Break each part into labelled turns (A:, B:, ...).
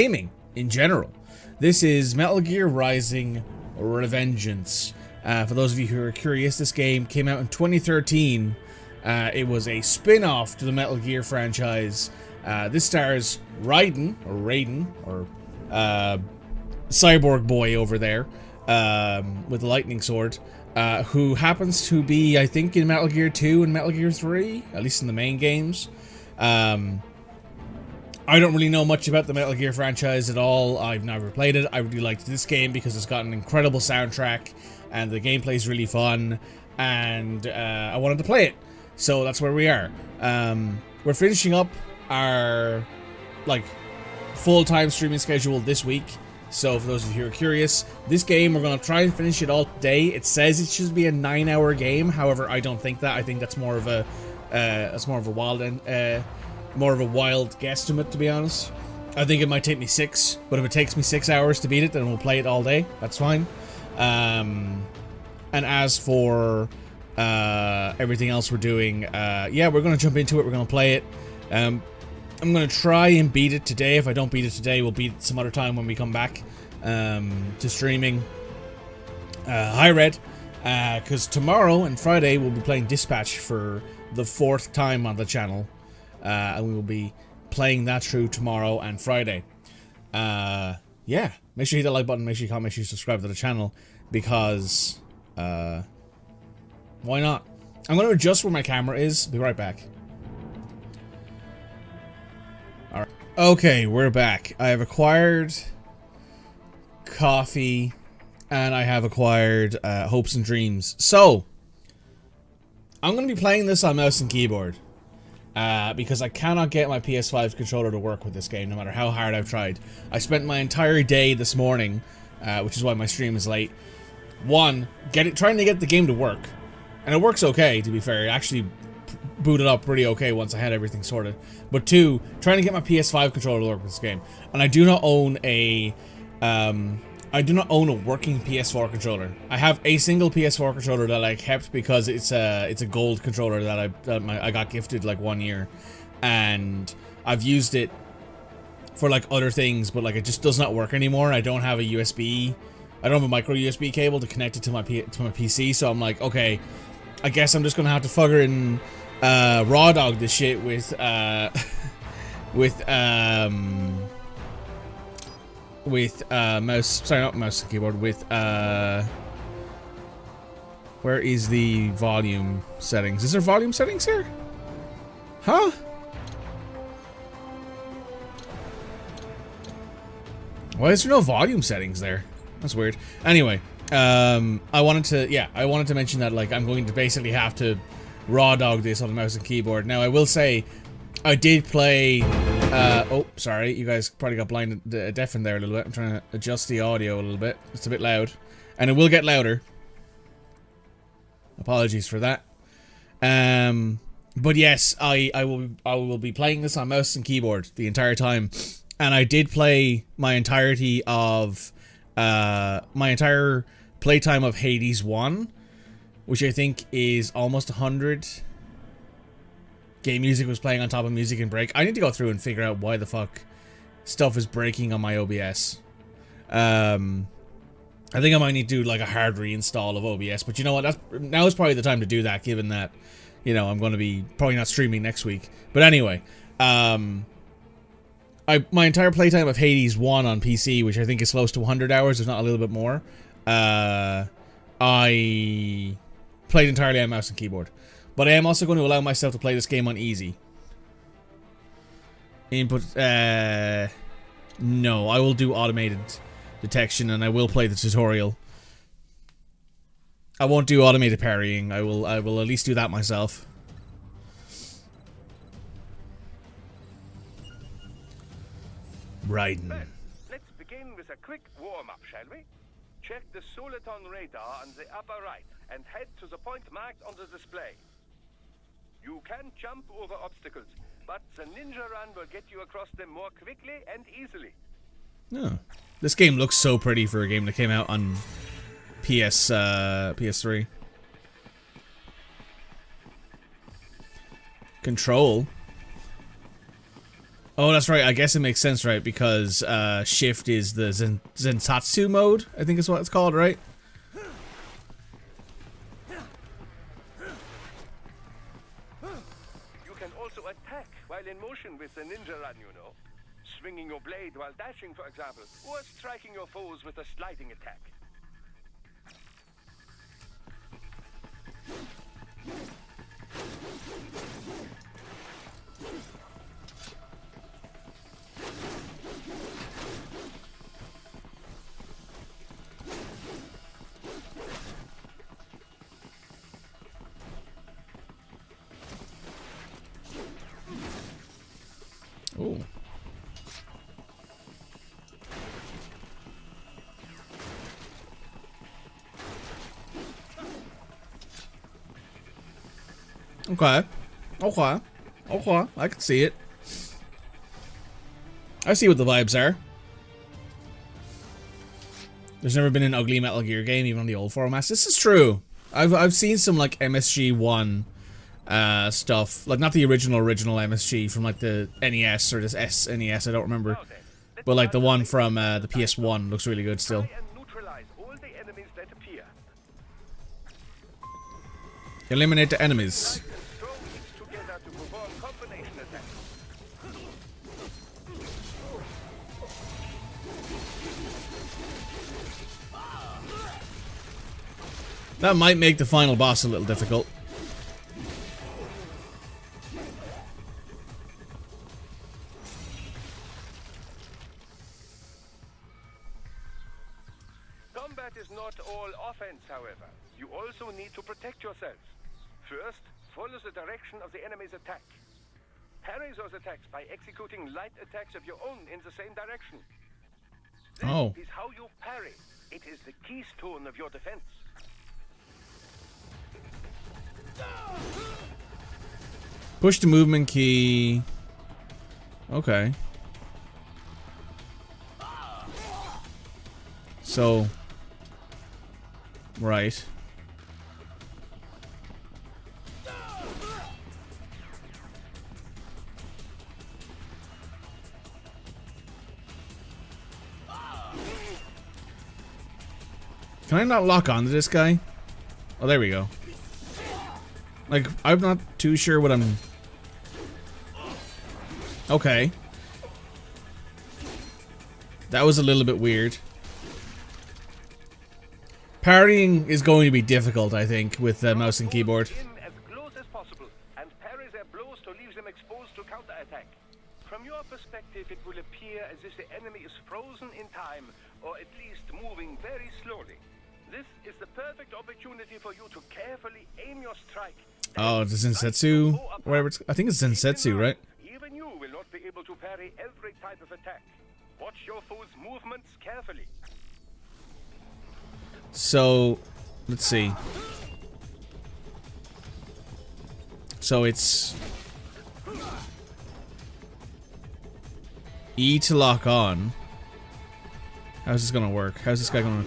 A: gaming in general. This is Metal Gear Rising Revengence. For those of you who are curious, this game came out in 2013. It was a spin-off to the Metal Gear franchise. This stars Raiden, or Cyborg Boy over there, with the lightning sword, who happens to be, I think, in Metal Gear 2 and Metal Gear 3, at least in the main games. I don't really know much about the Metal Gear franchise at all. I've never played it. I really liked this game because it's got an incredible soundtrack and the gameplay is really fun, and I wanted to play it. So that's where we are. We're finishing up our full-time streaming schedule this week. So for those of you who are curious, this game, we're going to try and finish it all today. It says it should be a 9-hour game. However, I don't think that. I think that's more of a wild guesstimate, to be honest. I think it might take me 6, but if it takes me 6 hours to beat it, then we'll play it all day. That's fine. And as for everything else we're doing, yeah, we're going to jump into it. We're going to play it. I'm going to try and beat it today. If I don't beat it today, we'll beat it some other time when we come back to streaming. Hi, Red. Because tomorrow and Friday, we'll be playing Dispatch for the 4th time on the channel. And we will be playing that through tomorrow and Friday. Yeah, make sure you hit the like button, make sure you comment, make sure you subscribe to the channel, because why not? I'm going to adjust where my camera is. Be right back. Alright. Okay, we're back. I have acquired coffee, and I have acquired hopes and dreams. So, I'm going to be playing this on mouse and keyboard. Because I cannot get my PS5 controller to work with this game, no matter how hard I've tried. I spent my entire day this morning, which is why my stream is late. One, trying to get the game to work. And it works okay, to be fair. It actually booted up pretty okay once I had everything sorted. But two, trying to get my PS5 controller to work with this game. And I do not own a working PS4 controller. I have a single PS4 controller that I kept because it's a gold controller that I got gifted like 1 year, and I've used it for like other things, but like it just does not work anymore. I don't have a USB. I don't have a micro USB cable to connect it to my PC. So I'm like, okay, I guess I'm just gonna have to fucking raw dog this shit with mouse, sorry, not mouse and keyboard, with where is the volume settings? Is there volume settings here? Huh? Why is there no volume settings there? That's weird. Anyway, I wanted to mention that, like, I'm going to basically have to raw dog this on the mouse and keyboard. Now, I will say, I did play, oh, sorry, you guys probably got deafened there a little bit. I'm trying to adjust the audio a little bit. It's a bit loud, and it will get louder. Apologies for that. But yes, I will be playing this on mouse and keyboard the entire time, and I did play my entire playtime of Hades 1, which I think is almost 100. Game music was playing on top of music and break. I need to go through and figure out why the fuck stuff is breaking on my OBS. I think I might need to do like a hard reinstall of OBS, but you know what? Now is probably the time to do that, given that, you know, I'm going to be probably not streaming next week. But anyway, my entire playtime of Hades 1 on PC, which I think is close to 100 hours, if not a little bit more, I played entirely on mouse and keyboard. But I am also going to allow myself to play this game on easy. Input, no, I will do automated detection, and I will play the tutorial. I won't do automated parrying. I will at least do that myself. Raiden.
B: Let's begin with a quick warm-up, shall we? Check the Soliton radar on the upper right and head to the point marked on the display. You can jump over obstacles, but the ninja run will get you across them more quickly and easily.
A: Oh. This game looks so pretty for a game that came out on PS3. Control. Oh, that's right. I guess it makes sense, right? Because shift is the Zentatsu mode, I think is what it's called, right?
B: You can also attack while in motion with the ninja run, you know. Swinging your blade while dashing, for example, or striking your foes with a sliding attack.
A: Ooh. Okay. Okay. Okay. I can see it. I see what the vibes are. There's never been an ugly Metal Gear game, even on the old formats. This is true. I've seen some like MSG1 stuff, like not the original MSG from like the NES or this SNES, I don't remember, but like the one from the PS1 looks really good still. Eliminate the enemies. That might make the final boss a little difficult.
B: Combat is not all offense, however. You also need to protect yourselves. First, follow the direction of the enemy's attack. Parry those attacks by executing light attacks of your own in the same direction. This is how you parry. It is the keystone of your defense.
A: Push the movement key. Okay. So. Right. Can I not lock onto this guy? Oh, there we go. Like, I'm not too sure what I'm... Okay. That was a little bit weird. Parrying is going to be difficult, I think, with mouse and keyboard.
B: As close as possible and parry their blows to leave them exposed to counterattack. From your perspective, it will appear as if the enemy is frozen in time, or at least moving very slowly. This is the perfect opportunity for you to carefully aim your strike.
A: Oh, the Zensetsu, whatever it's, I think it's Zensetsu, right?
B: Even you will not be able to parry every type of attack. Watch your foe's movements carefully.
A: So, let's see. So it's E to lock on. How's this gonna work? How's this guy gonna...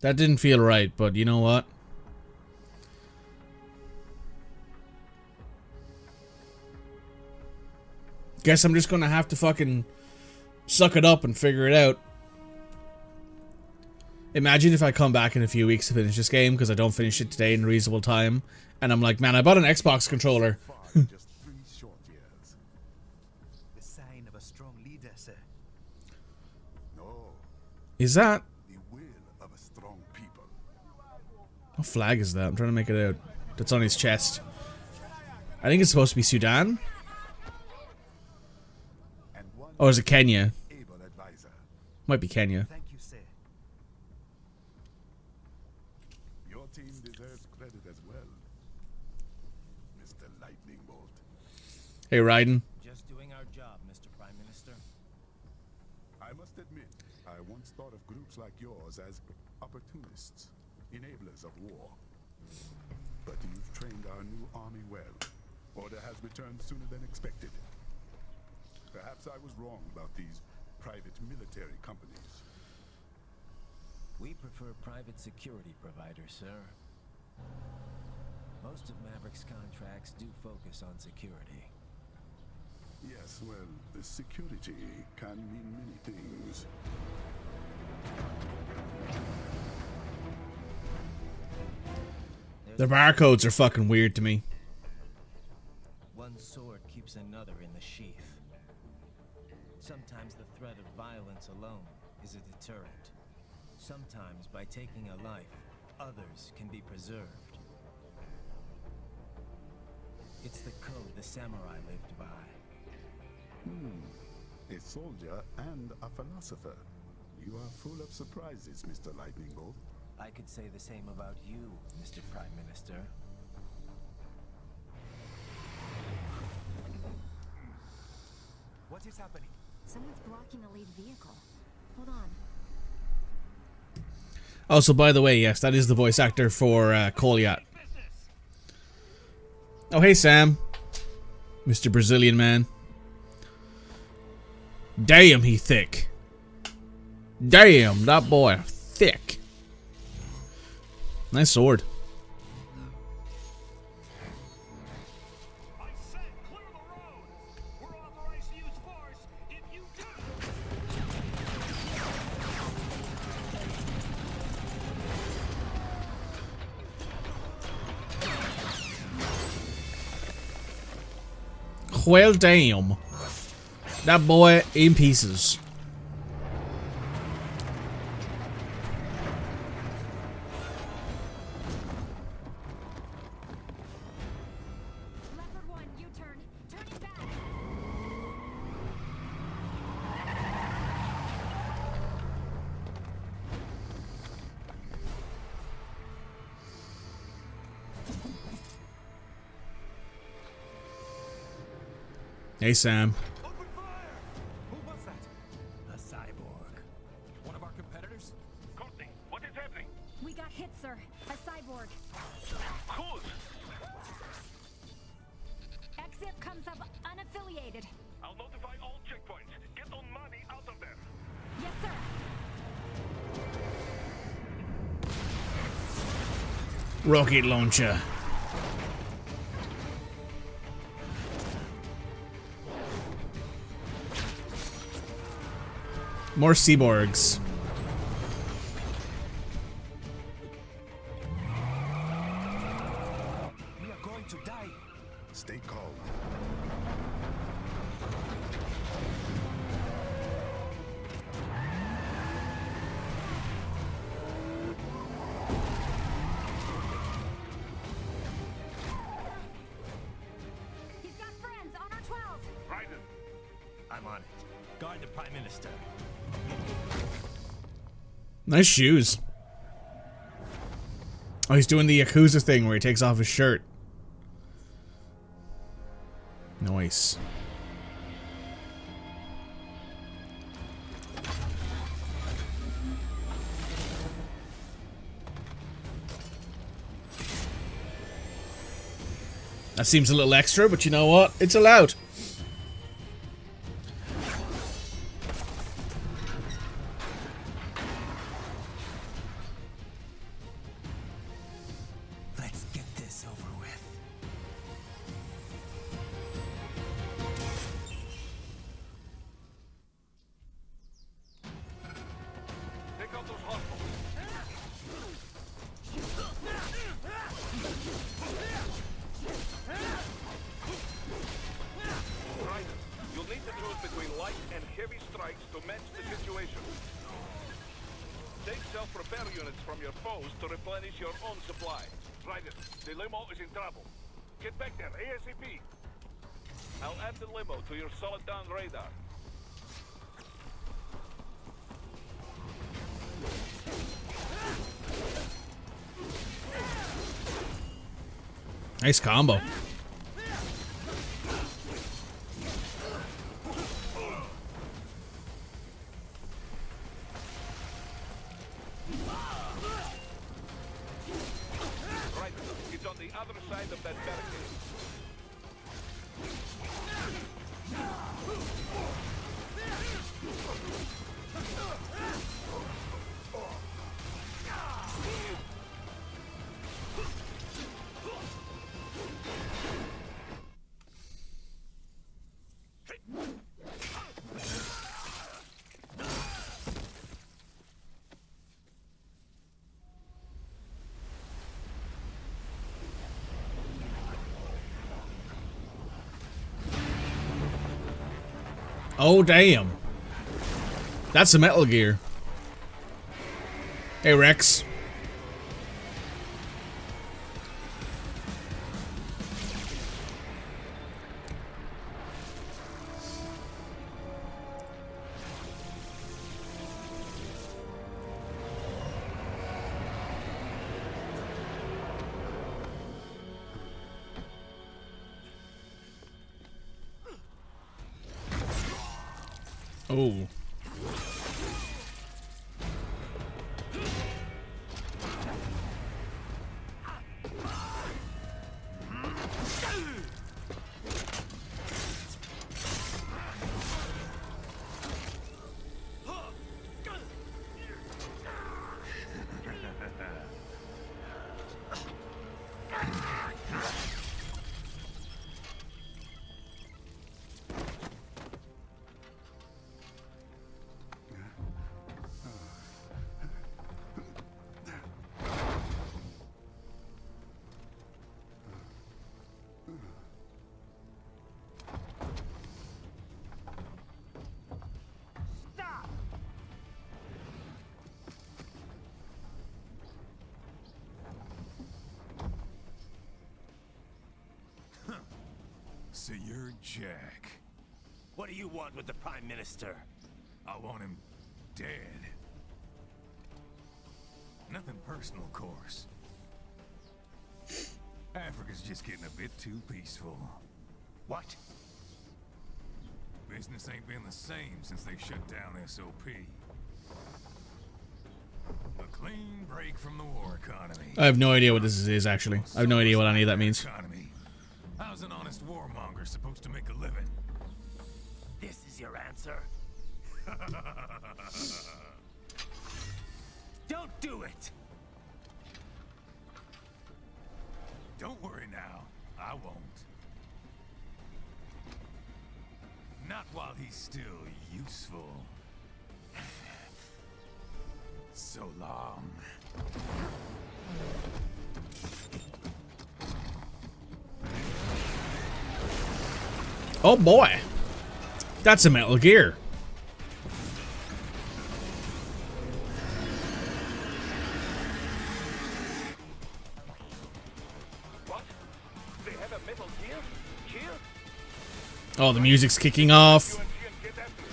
A: That didn't feel right, but you know what? Guess I'm just gonna have to fucking suck it up and figure it out. Imagine if I come back in a few weeks to finish this game because I don't finish it today in reasonable time, and I'm like, man, I bought an Xbox controller.
C: Just 3 short years. The sign of a strong leader, sir. No,
A: Is that...
C: the will of a strong people.
A: What flag is that? I'm trying to make it out. That's on his chest. I think it's supposed to be Sudan.
C: And one
A: Oh, is it Kenya?
C: able advisor.
A: Might be Kenya.
C: Thank you, sir. Your team deserves credit as well, Mr. Lightning Bolt.
A: Hey, Raiden.
D: Just doing our job, Mr. Prime Minister.
C: I must admit, I once thought of groups like yours as opportunists.
E: enablers of war. But you've trained our new army well. Order has returned sooner than expected. Perhaps I was wrong about these private military companies.
D: We prefer private security providers, sir. Most of Maverick's contracts do focus on security.
E: Yes, well, the security can mean many things.
A: The barcodes are fucking weird to me.
D: One sword keeps another in the sheath. Sometimes the threat of violence alone is a deterrent. Sometimes by taking a life, others can be preserved. It's the code the samurai lived by.
E: A soldier and a philosopher. You are full of surprises, Mr. Lightning Bolt.
D: I could say the same about you, Mr. Prime Minister.
C: What is happening?
F: Someone's blocking the lead vehicle. Hold on.
A: Also, by the way, yes, that is the voice actor for Kolyat. Oh, hey, Sam. Mr. Brazilian man. Damn, he thick. Damn, that boy thick. Nice sword.
B: I said clear the road. We're authorized to use force if you
A: Well, damn. That boy in pieces.
F: Leopard 1, U-turn. Turning back.
A: Hey, Sam.
C: Open fire! Who was that?
D: A cyborg.
C: One of our competitors?
B: Courtney, what is happening?
F: We got hit, sir. A cyborg.
B: Who's?
F: XF comes up unaffiliated.
B: I'll notify all checkpoints. Get on money out of there.
F: Yes, sir.
A: Rocket launcher. More cyborgs.
C: We are going to die.
E: Stay calm.
F: He's got friends on our 12.
B: Raiden,
D: I'm on it. Guard the Prime Minister.
A: Nice shoes. Oh, he's doing the Yakuza thing where he takes off his shirt. Nice. That seems a little extra, but you know what? It's allowed.
D: Let's get this over with.
B: take out those hostiles. Raiden, you'll need to choose between light and heavy strikes to match the situation. Take self-repair units from your foes to replenish your own supply. Raiden, the limo is in trouble. Get back there, ASAP. I'll add the limo to your solid down radar.
A: Nice combo. Oh, damn. That's a Metal Gear. Hey, Rex. Oh.
C: So you're Jack.
D: What do you want with the Prime Minister?
C: I want him dead. Nothing personal, of course. Africa's just getting a bit too peaceful.
D: What?
C: Business ain't been the same since they shut down SOP. A clean break from the war economy.
A: I have no idea what this is, actually. I have no idea what any of that means.
C: Economy. How's an honest warmonger supposed to make a living?
D: This is your answer? Don't do it!
C: Don't worry now. I won't. Not while he's still useful. So long.
A: Oh boy. That's a Metal Gear.
B: What? They have a Metal Gear? Here?
A: Oh, the music's kicking off.
B: UNG and get after it.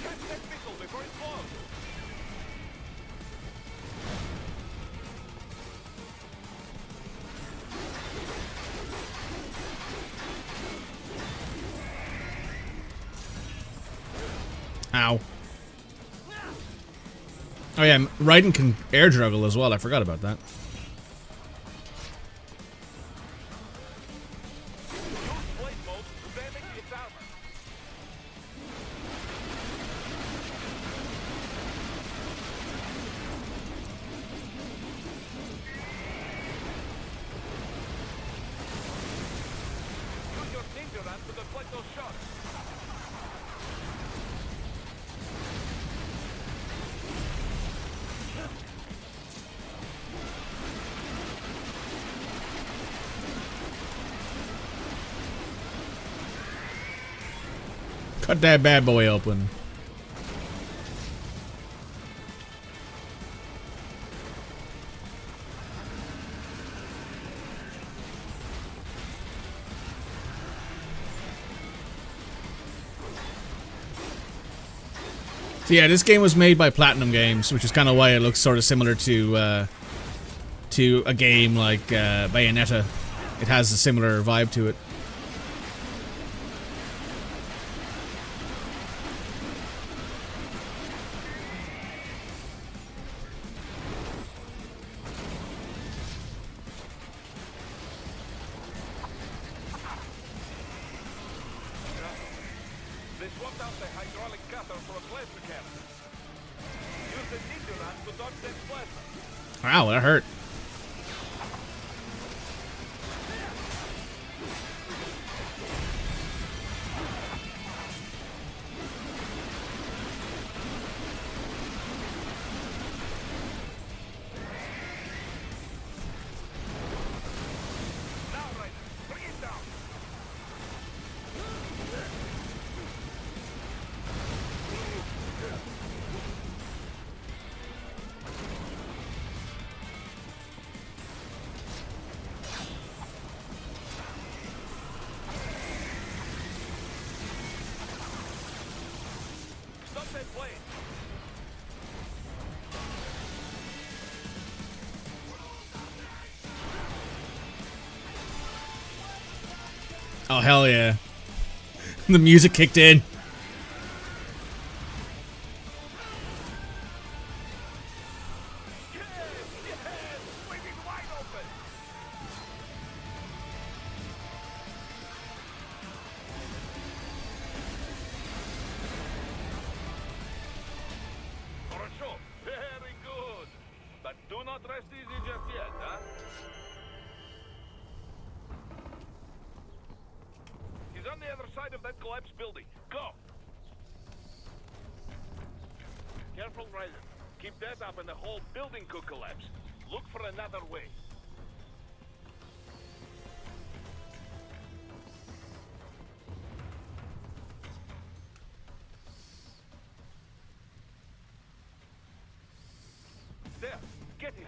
B: Catch that missile before it falls.
A: Ow. Oh yeah, Raiden can air juggle as well. I forgot about that.
B: Use blade mode to damage its armor. Use your ninja rat to deflect those shots.
A: Cut that bad boy open. So yeah, this game was made by Platinum Games, which is kind of why it looks sort of similar to a game like Bayonetta. It has a similar vibe to it.
B: swapped out the hydraulic cutter for a plasma cannon. Use the ninja rat to dodge that plasma.
A: Wow, that hurt.
B: Now, Ryder, bring it down. Stop that plane.
A: Oh, hell yeah. The music kicked in.
B: Yes, sweeping wide open. Хорошо, very good. But do not rest easy just yet, huh? He's on the other side of that collapsed building. Go! Careful, Ryder. Keep that up and the whole building could collapse. Look for another way. There, get him.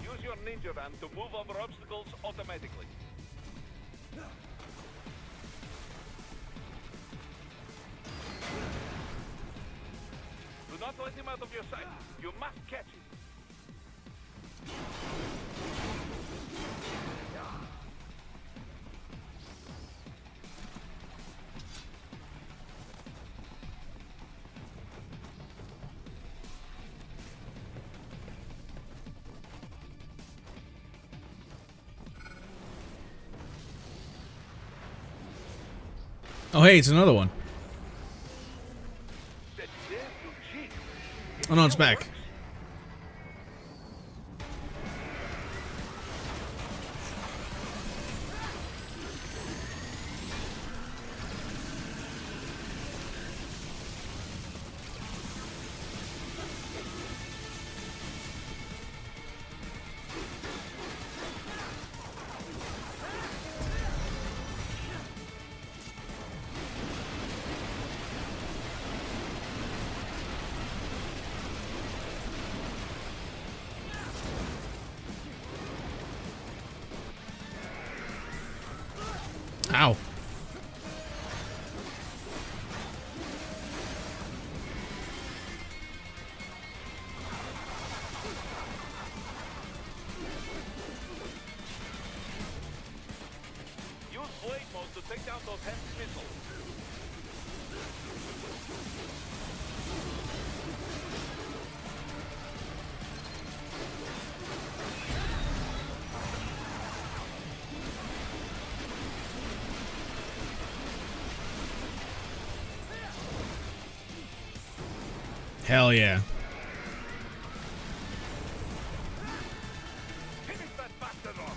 B: Use your ninja ram to move over obstacles automatically. Do not let him out of your sight. You must catch him.
A: Oh, hey, it's another one.
B: That damn Eugene.
A: Oh, no, it's back.
B: Works.
A: Ow.
B: Use blade mode to take down those heavy missiles.
A: Hell yeah.
B: Finish that bastard off.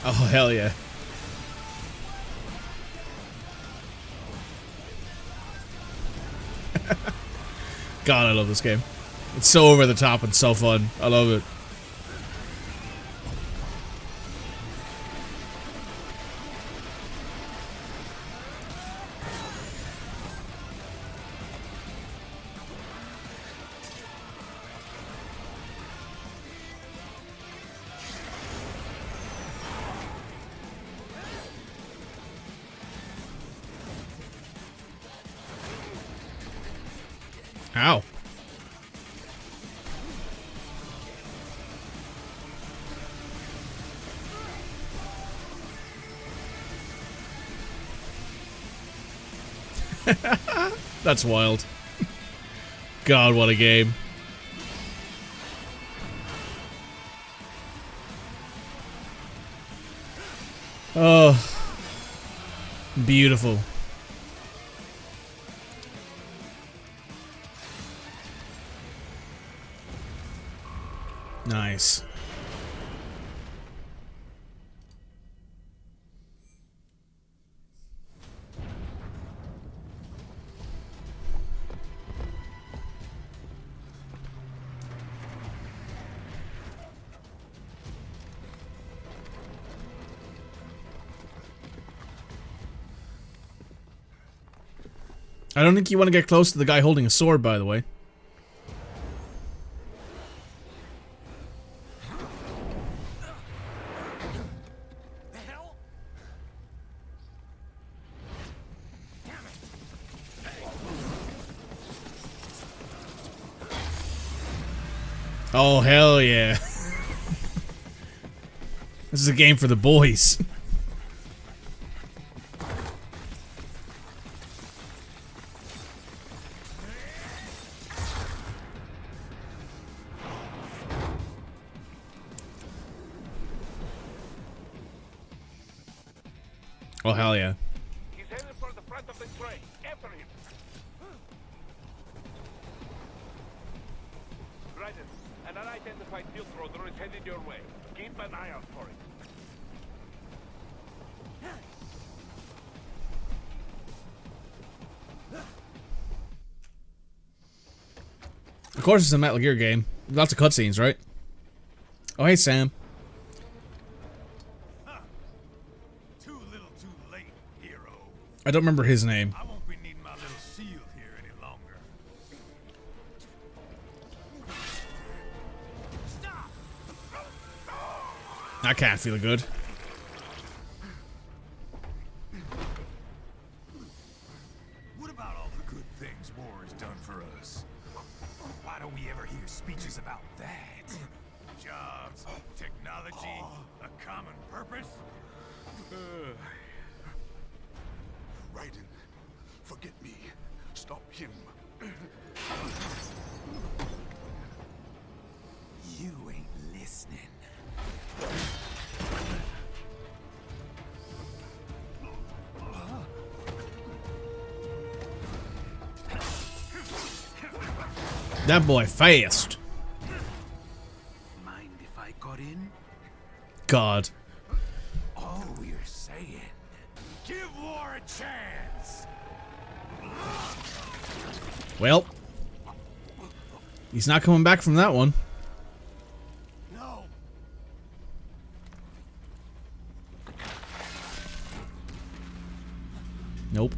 A: Oh, hell yeah. God, I love this game. It's so over the top and so fun. I love it. Ow. That's wild. God, what a game. Oh, beautiful. Nice. I don't think you want to get close to the guy holding a sword, by the way. Oh, hell yeah. This is a game for the boys. Oh, hell yeah.
B: He's headed for the front of the train. After him. Right, an unidentified field roader is headed your way. Keep an eye out for it.
A: Of course it's a Metal Gear game. Lots of cutscenes, right? Oh, hey, Sam.
C: Too little, too late, hero.
A: I don't remember his name.
C: I won't be needing my little shield here any longer. Stop!
A: I can't feel good.
C: What about all the good things war has done for us? Why don't we ever hear speeches about that? Jobs, technology, a common purpose?
E: Raiden, forget me. Stop him.
C: You ain't listening.
A: That boy fast.
C: Mind if I got in?
A: God.
C: Oh, you're saying. Give war a chance!
A: Well. He's not coming back from that one.
C: No!
A: Nope.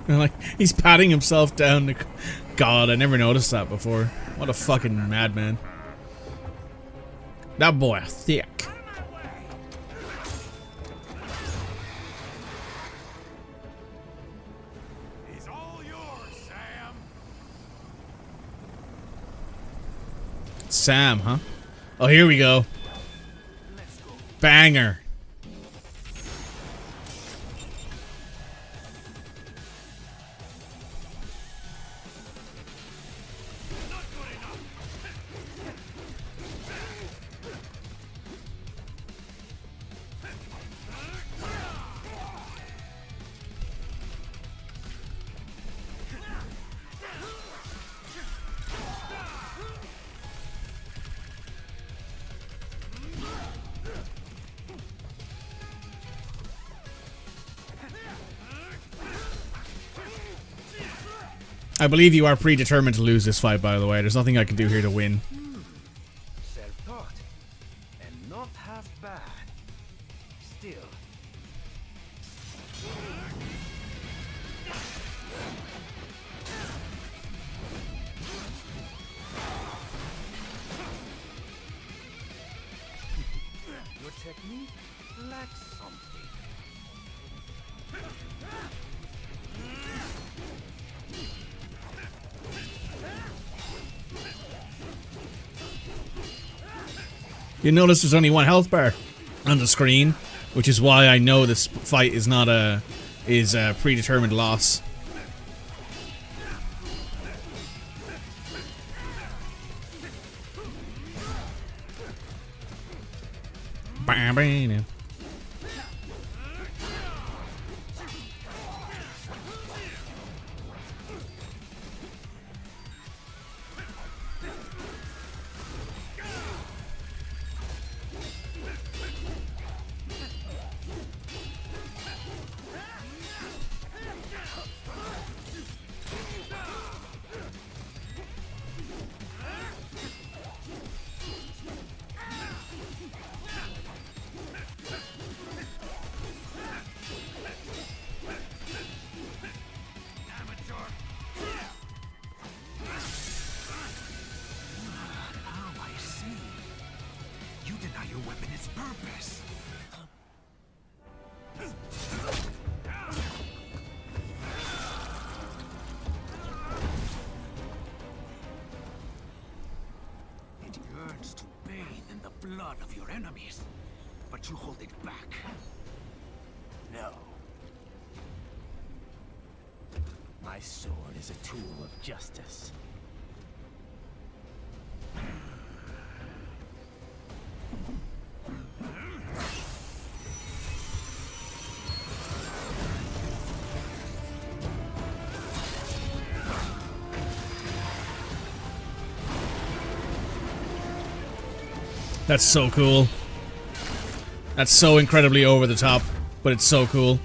A: Like, he's patting himself down. God, I never noticed that before. What a fucking madman. That boy, thick.
C: He's all yours, Sam!
A: Sam, huh? Oh, here we go.
C: Let's go.
A: Banger. I believe you are predetermined to lose this fight, by the way. There's nothing I can do here to win.
C: Self-taught. And not half bad. Still. Your technique lacks something.
A: You notice there's only one health bar on the screen, which is why I know this fight is not a is a predetermined loss.
C: Blood of your enemies, but you hold it back. No.
D: My sword is a tool of justice.
A: That's so cool. That's so incredibly over the top, but it's so cool.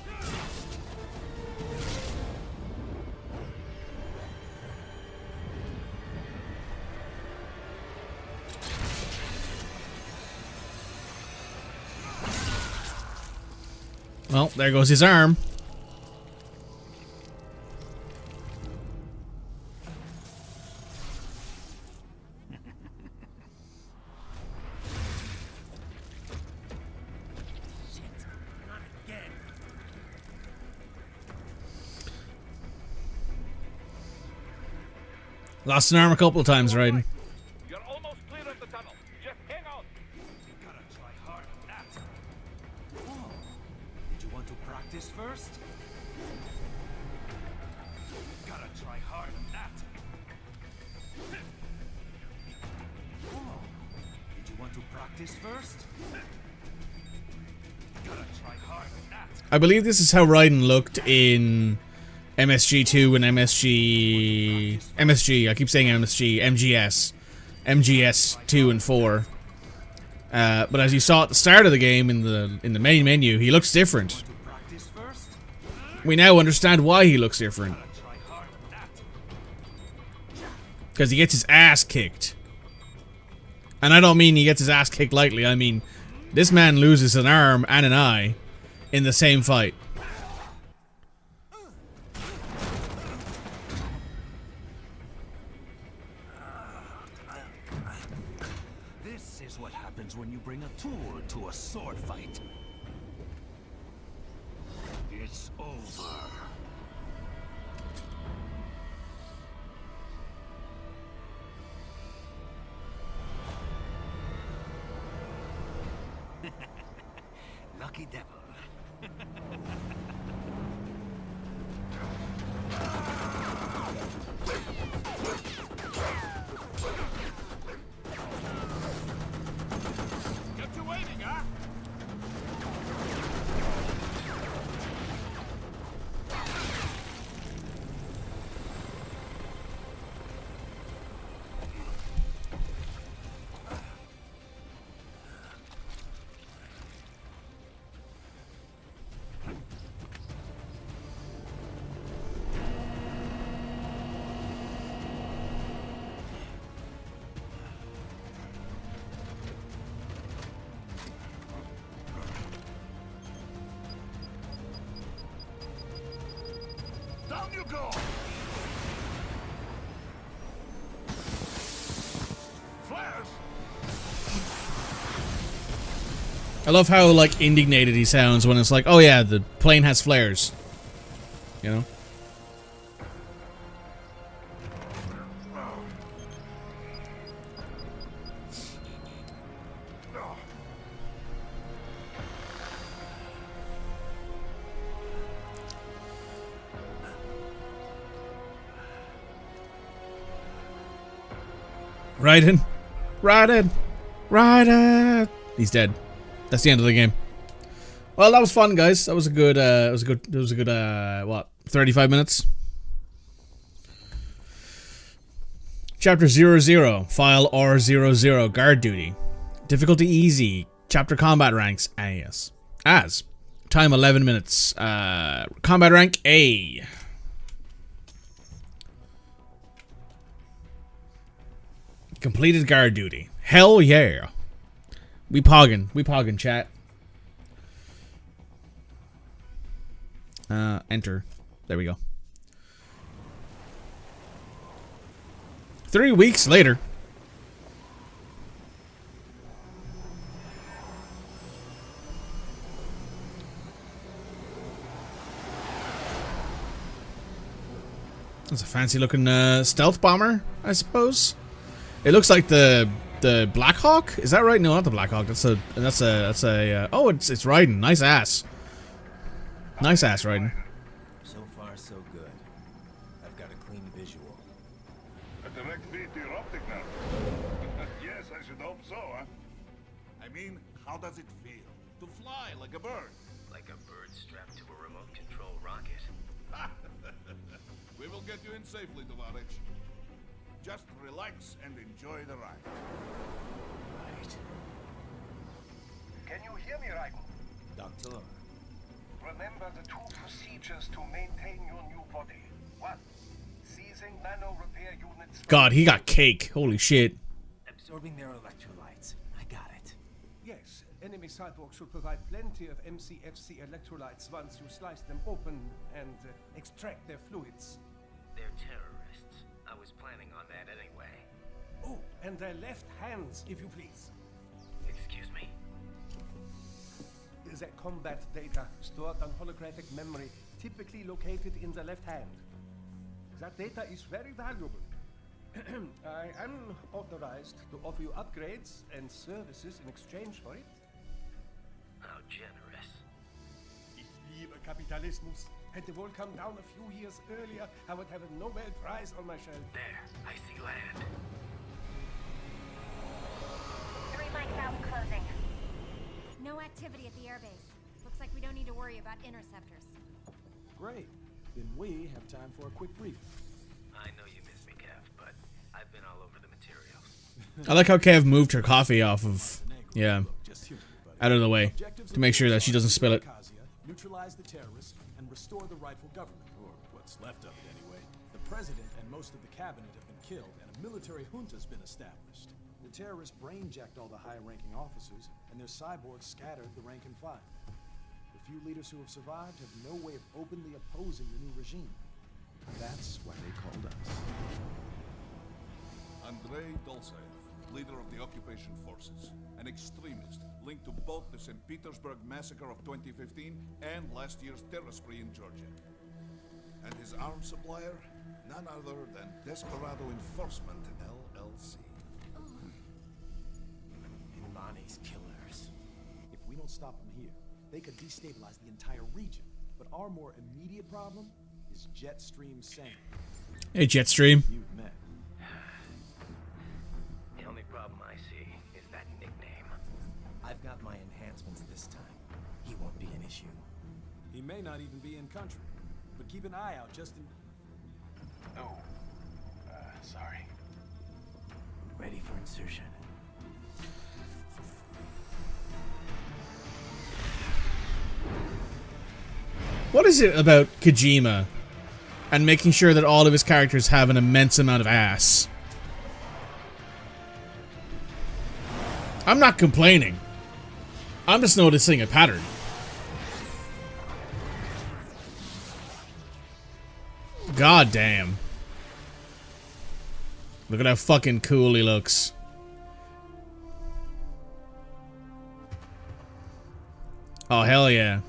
A: Well, there goes his arm. Lost an arm a couple of times, Raiden.
B: You're almost clear of the tunnel. Just hang on.
C: You gotta try hard on that. Oh, did you want to practice first? Gotta try hard on that. Oh, did you want to practice first? Gotta try hard on that.
A: I believe this is how Raiden looked in MSG2 and MSG, I keep saying MGS 2 and 4. But as you saw at the start of the game in the main menu, he looks different. We now understand why he looks different. Because he gets his ass kicked. And I don't mean he gets his ass kicked lightly, I mean this man loses an arm and an eye in the same fight.
C: This is what happens when you bring a tool to a sword fight. It's over. Lucky devil.
B: Get to waiting, huh? Down you go! Flares!
A: I love how, like, indignated he sounds when it's like, oh yeah, the plane has flares. You know? Raiden. Raiden. Raiden. He's dead. That's the end of the game. Well, that was fun, guys. That was a good, what, 35 minutes? Chapter 00, File R00, Guard Duty. Difficulty Easy, Chapter Combat Ranks, yes. As. Time 11 minutes. Combat Rank A. Completed Guard Duty. Hell yeah. We poggin', chat. Enter. There we go. 3 weeks later. That's a fancy looking stealth bomber, I suppose. It looks like the Black Hawk. Is that right? No, not the Black Hawk. That's a oh, it's Raiden. Nice ass. Nice ass, Raiden.
D: So far, so good. I've got a clean visual.
E: A direct feed to your optic now. Yes, I should hope so, huh? I mean, how does it feel? To fly like a bird?
D: Like a bird strapped to a remote control rocket.
E: We will get you in safely, Tovarich. Just relax and enjoy the ride.
D: Right.
B: Can you hear me, Raiden?
D: Doctor.
B: Remember the 2 procedures to maintain your new body. 1. Seizing nano repair units.
A: God, he got cake. Holy shit.
D: Absorbing their electrolytes. I got it.
G: Yes, enemy cyborgs should provide plenty of MCFC electrolytes once you slice them open and extract their fluids.
D: They're terrorists. I was planning on that anyway.
G: Oh, and their left hands, if you please.
D: Excuse me?
G: Their combat data stored on holographic memory, typically located in the left hand. That data is very valuable. I am authorized to offer you upgrades and services in exchange for it.
D: How generous.
G: Ich liebe Kapitalismus. Had the world come down a few years earlier, I would have a Nobel Prize on my shelf.
D: There, I see land.
F: 3 mics out and closing. No activity at the airbase. Looks like we don't need to worry about interceptors.
H: Great. Then we have time for a quick briefing.
D: I know you miss me, Kev, but I've been all over the materials.
A: I like how Kev moved her coffee off of, yeah, out of the way to make sure that she doesn't spill it.
H: Neutralize the terrorists and restore the rightful government, or what's left of it anyway. The president and most of the cabinet have been killed, and a military junta's been established. The terrorists brain-jacked all the high-ranking officers, and their cyborgs scattered the rank and file. The few leaders who have survived have no way of openly opposing the new regime. That's why they called us.
E: Andrei Dolzaev, leader of the occupation forces, an extremist linked to both the St. Petersburg massacre of 2015 and last year's terror spree in Georgia. And his arms supplier, none other than Desperado Enforcement, LLC.
D: Imani's killers.
H: If we don't stop them here, they could destabilize the entire region. But our more immediate problem is Jetstream Sam.
A: Hey, Jetstream.
H: You've met.
D: The only problem I see is that nickname. I've got my enhancements this time. He won't be an issue.
H: He may not even be in country, but keep an eye out just in...
B: Oh. Sorry.
D: Ready for insertion.
A: What is it about Kojima and making sure that all of his characters have an immense amount of ass? I'm not complaining. I'm just noticing a pattern. God damn. Look at how fucking cool he looks. Oh, hell yeah.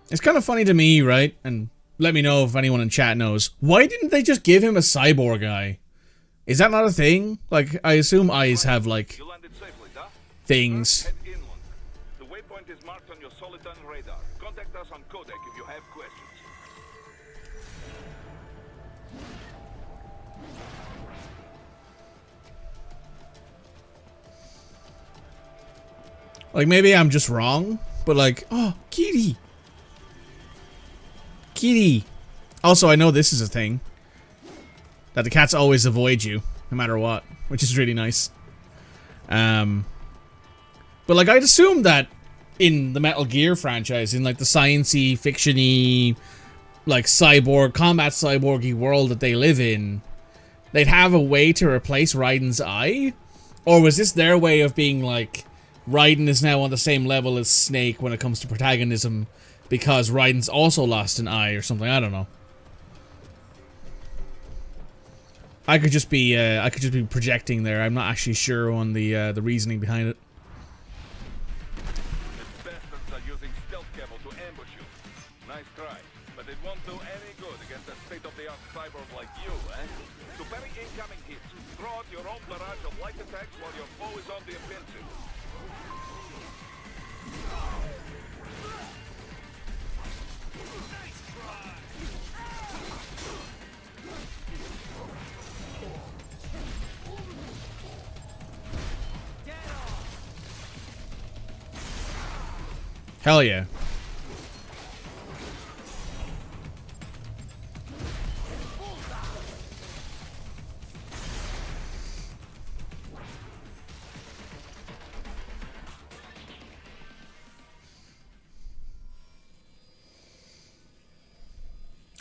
A: It's kind of funny to me, right? And let me know if anyone in chat knows. Why didn't they just give him a cyborg eye? Is that not a thing? Like, I assume eyes have, like,
B: You landed safely, Duff.
A: things.
B: Head inland. The waypoint point is marked on your Soliton radar. Contact us on Codec if you have questions.
A: Like, maybe I'm just wrong, but like, oh, kitty. Kitty. Also, I know this is a thing. That the cats always avoid you, no matter what, which is really nice. But like, I'd assume that in the Metal Gear franchise, in like the science-y, fiction-y, like cyborg, combat cyborgy world that they live in, they'd have a way to replace Raiden's eye? Or was this their way of being like, Raiden is now on the same level as Snake when it comes to protagonism because Raiden's also lost an eye or something? I don't know. I could just be projecting there. I'm not actually sure on the reasoning behind it.
B: The bastards are using stealth camo to ambush you. Nice try, but it won't do any good against a state-of-the-art cyborg like you, eh? To parry incoming hits, throw out your own barrage of light attacks while your foe is on the offensive.
A: Hell yeah.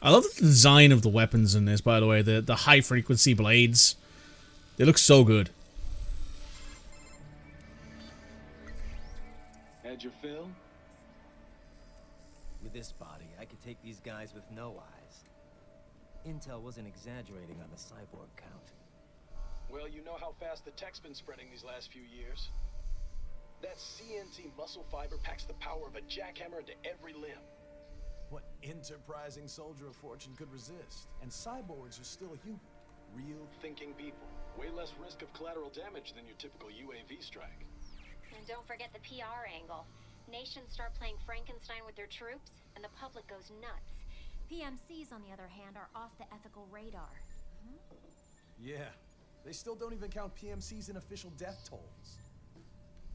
A: I love the design of the weapons in this, by the way. The high frequency blades. They look so good.
H: Had your fill?
D: With this body, I could take these guys with no eyes. Intel wasn't exaggerating on the cyborg count.
H: Well, you know how fast the tech's been spreading these last few years. That CNC muscle fiber packs the power of a jackhammer into every limb. What enterprising soldier of fortune could resist? And cyborgs are still human. Real thinking people. Way less risk of collateral damage than your typical UAV strike.
F: And don't forget the PR angle. Nations start playing Frankenstein with their troops, and the public goes nuts. PMCs, on the other hand, are off the ethical radar.
H: Yeah, they still don't even count PMCs in official death tolls.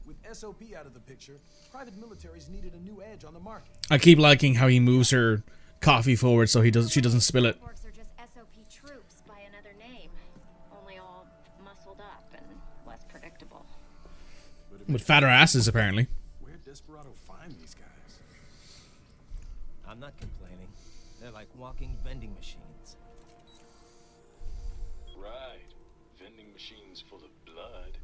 H: With SOP out of the picture, private militaries needed a new edge on the market.
A: I keep liking how he moves her coffee forward so she doesn't spill it.
F: Cyborgs are just SOP troops by another name, only all muscled up and less predictable.
A: With fatter asses, apparently.
H: Where'd Desperado find these guys?
D: I'm not complaining. They're like walking vending machines.
H: Right. Vending machines full of blood.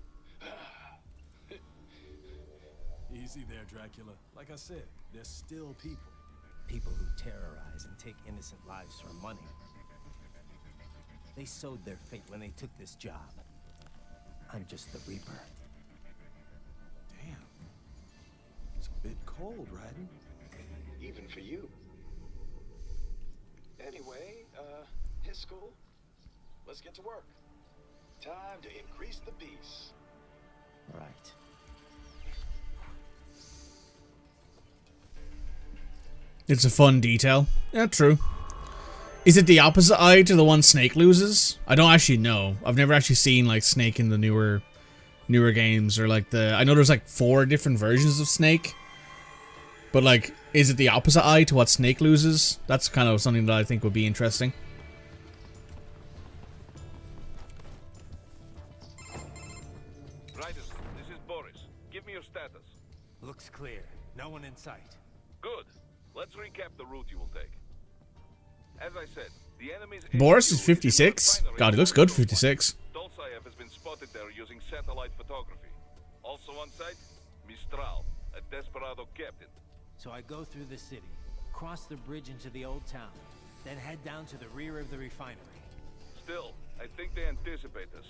H: Easy there, Dracula. Like I said, they're still people.
D: People who terrorize and take innocent lives for money. They sowed their fate when they took this job. I'm just the Reaper.
H: Damn. It's a bit cold, Raiden. Even for you. Anyway, his school. Let's get to work. Time to increase the peace.
D: Right.
A: It's a fun detail. Yeah, true. Is it the opposite eye to the one Snake loses? I don't actually know. I've never actually seen like Snake in the newer games, or like I know there's like 4 different versions of Snake. But like, is it the opposite eye to what Snake loses? That's kind of something that I think would be interesting.
B: Raiden, this is Boris. Give me your status.
D: Looks clear. No one in sight.
B: Good. Let's recap the route you will take. As I said, the enemy's
A: Boris is 56? God, he looks good for 56.
B: Dolzaev has been spotted there using satellite photography. Also on site, Mistral, a Desperado captain.
I: So I go through the city, cross the bridge into the old town, then head down to the rear of the refinery.
B: Still, I think they anticipate us.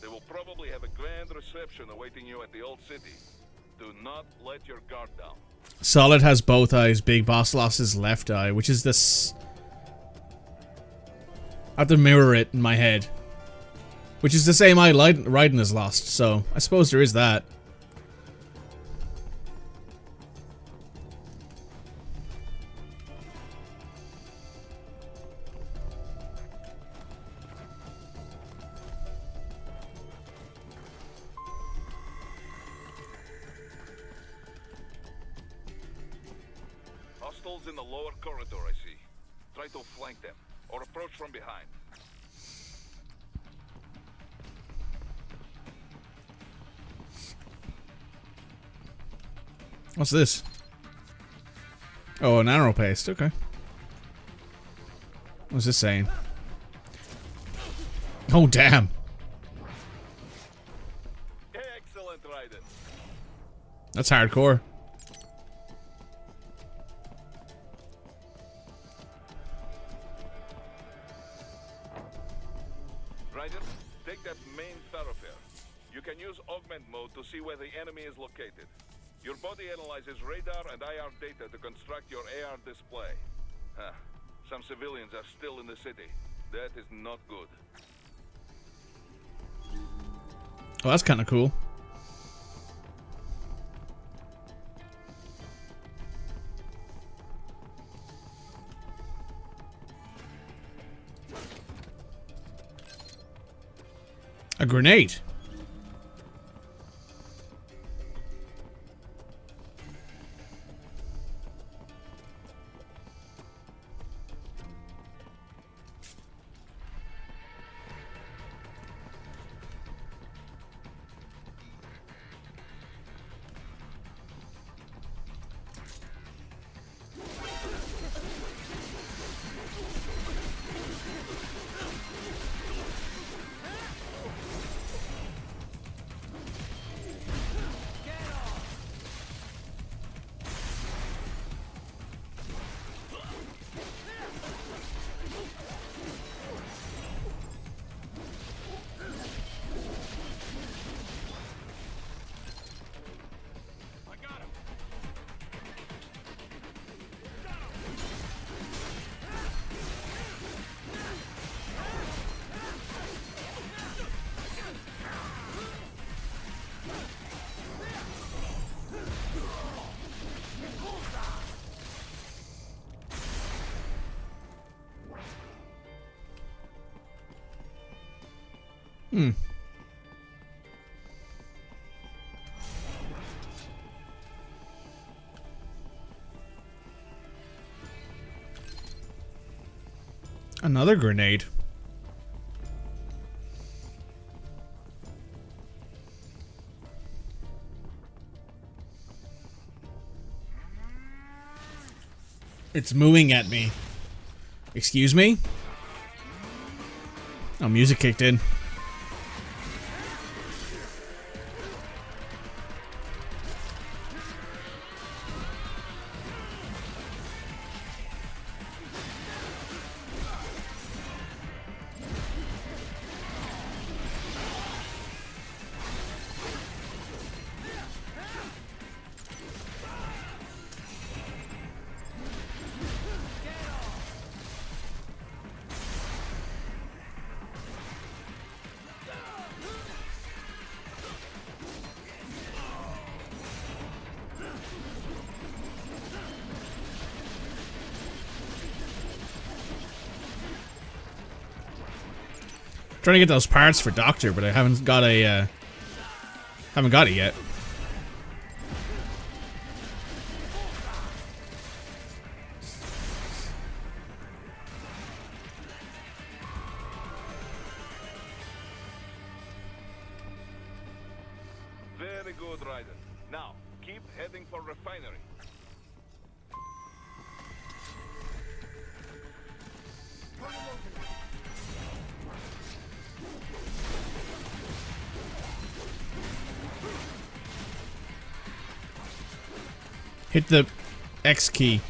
B: They will probably have a grand reception awaiting you at the old city. Do not let your guard down.
A: Solid has both eyes. Big Boss lost his left eye, which is this... I have to mirror it in my head. Which is the same eye Raiden has lost, so I suppose there is that.
J: Hostiles in the lower corridor, I see. Try to flank them, or approach from behind.
A: What's this? Oh, an arrow paste. Okay. What's this saying? Oh, damn.
J: Excellent, Raiden.
A: That's hardcore.
J: Raiden, take that main thoroughfare. You can use augment mode to see where the enemy is located. Your body analyzes radar and IR data to construct your AR display. Some civilians are still in the city. That is not good.
A: Oh, that's kind of cool. A grenade. Another grenade. It's mooing at me. Excuse me? Oh, music kicked in. Trying to get those parts for Doctor, but I haven't got a haven't got it yet.
J: Very good, Raiden. Now, keep heading for refinery.
A: Hit the X key.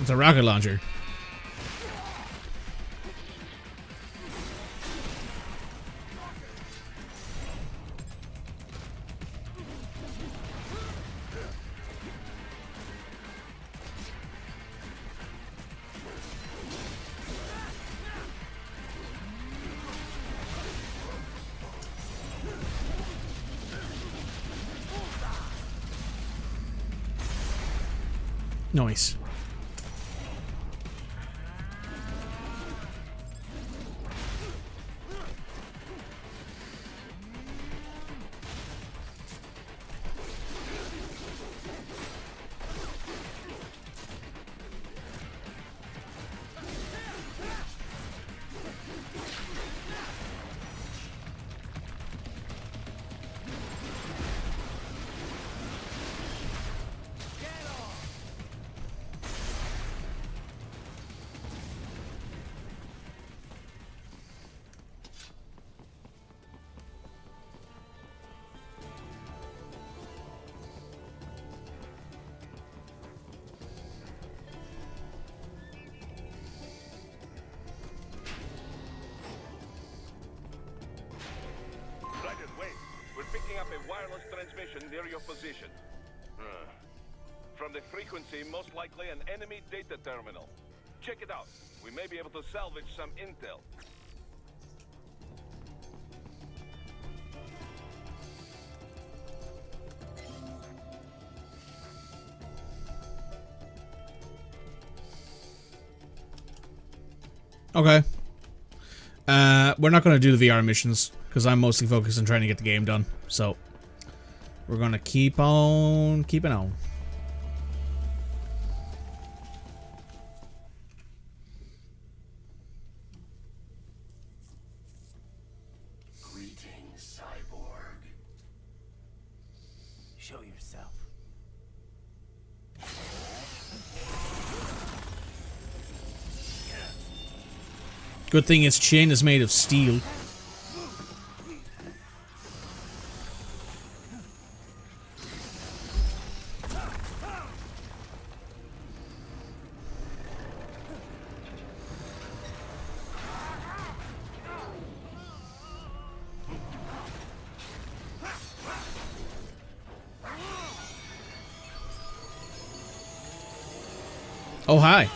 A: It's a rocket launcher. Nice.
B: Picking up a wireless transmission near your position. From the frequency, most likely an enemy data terminal. Check it out. We may be able to salvage some intel.
A: Okay. We're not going to do the VR missions because I'm mostly focused on trying to get the game done. So we're going to keep on keeping on.
K: Greetings, cyborg.
D: Show yourself.
A: Good thing its chin is made of steel. Oh, hi.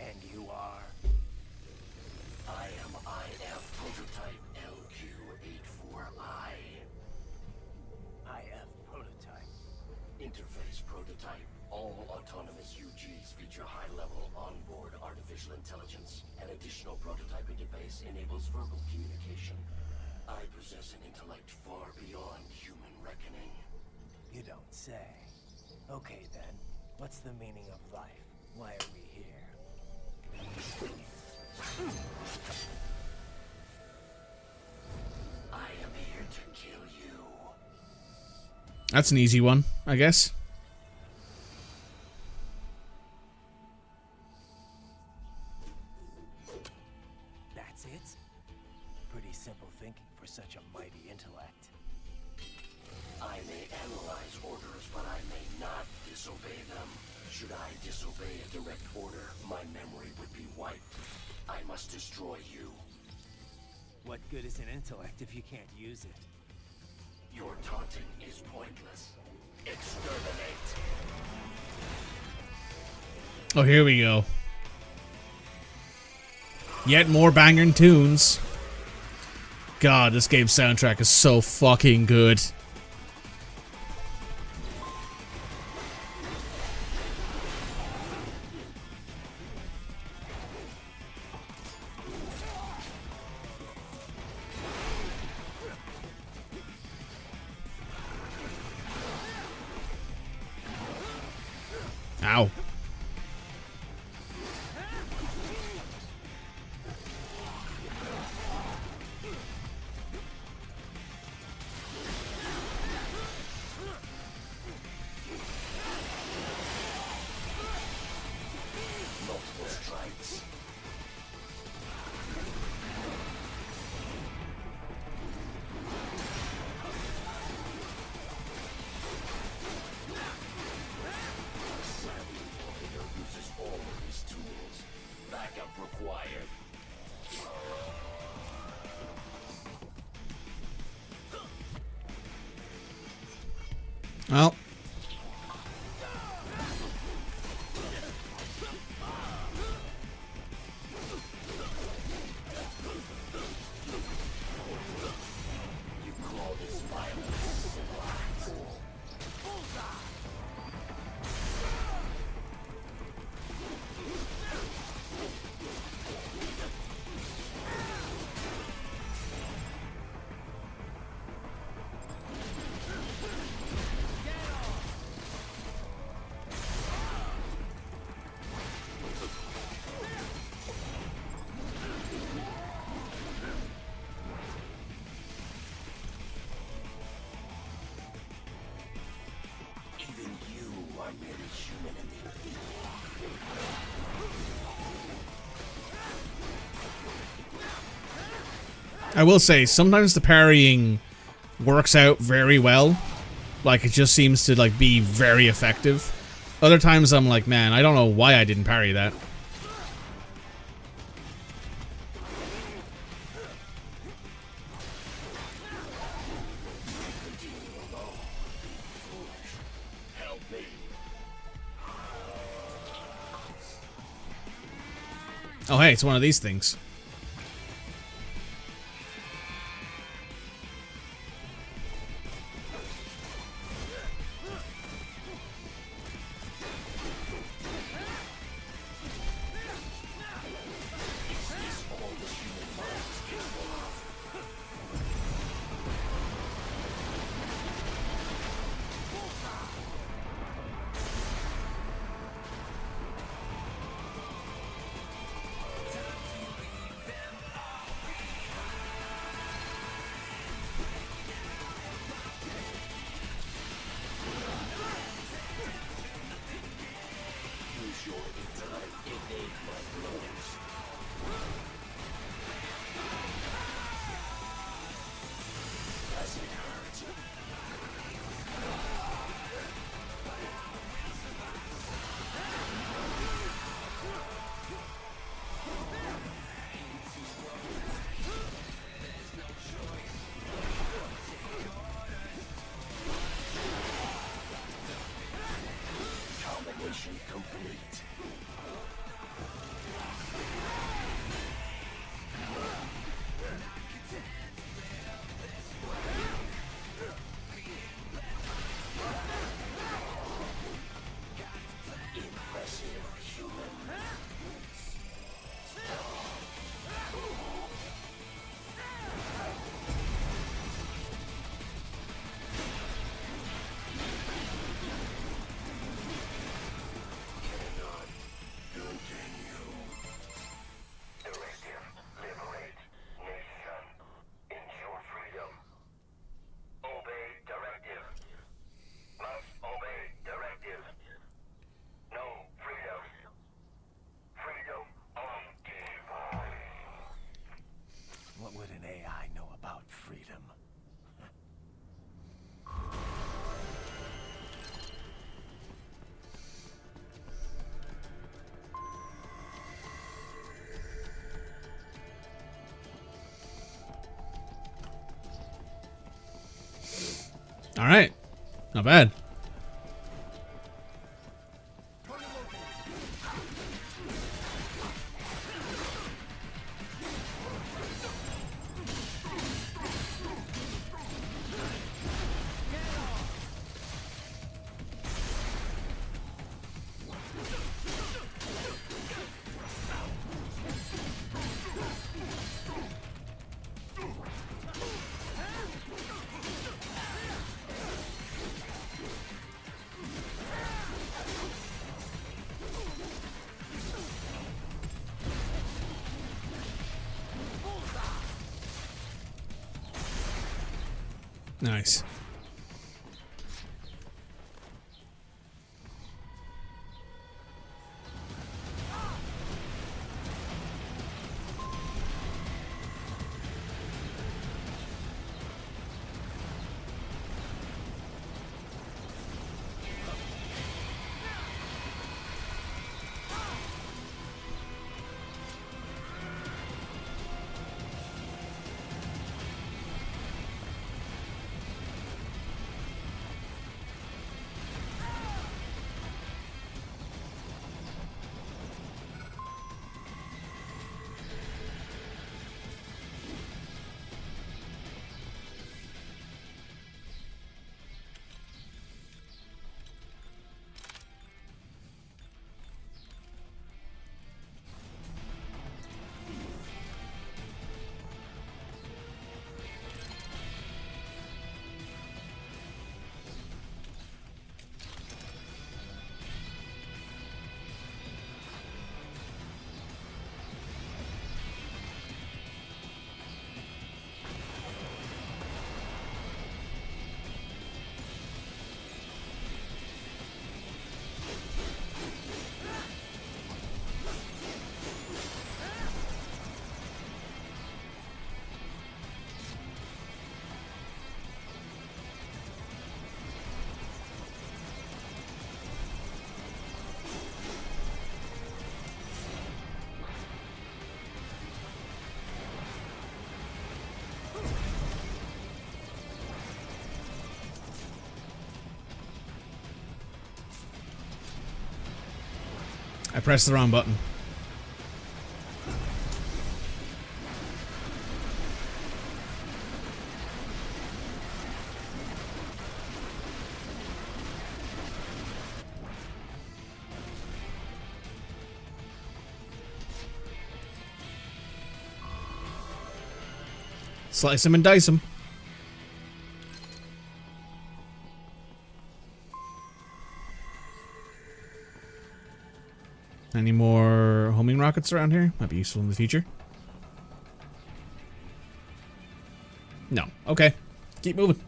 K: And you are? I am IF prototype LQ84I.
D: IF prototype.
K: Interface prototype. All autonomous UGs feature high-level onboard artificial intelligence. An additional prototype interface enables verbal communication. I possess an intellect far beyond human reckoning.
D: You don't say. Okay then, what's the meaning of life? Why are we here?
K: I am here to kill you.
A: That's an easy one, I guess.
D: That's it? Pretty simple thinking for such a mighty intellect.
K: I may analyze orders, but I may not disobey them. Should I disobey a direct order, my memory would be wiped. I must destroy you.
D: What good is an intellect if you can't use it?
K: Your taunting is pointless. Exterminate.
A: Oh, here we go. Yet more banging tunes. God, this game's soundtrack is so fucking good. Ow.
K: Multiple strikes. Uses all of his tools. Backup required.
A: Well. I will say, sometimes the parrying works out very well. Like, it just seems to, like, be very effective. Other times I'm like, man, I don't know why I didn't parry that. Oh, hey, it's one of these things. All right, not bad. Nice. I pressed the wrong button. Slice him and dice him. Any more homing rockets around here? Might be useful in the future. No. Okay. Keep moving.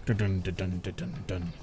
A: Dun dun dun dun dun dun dun.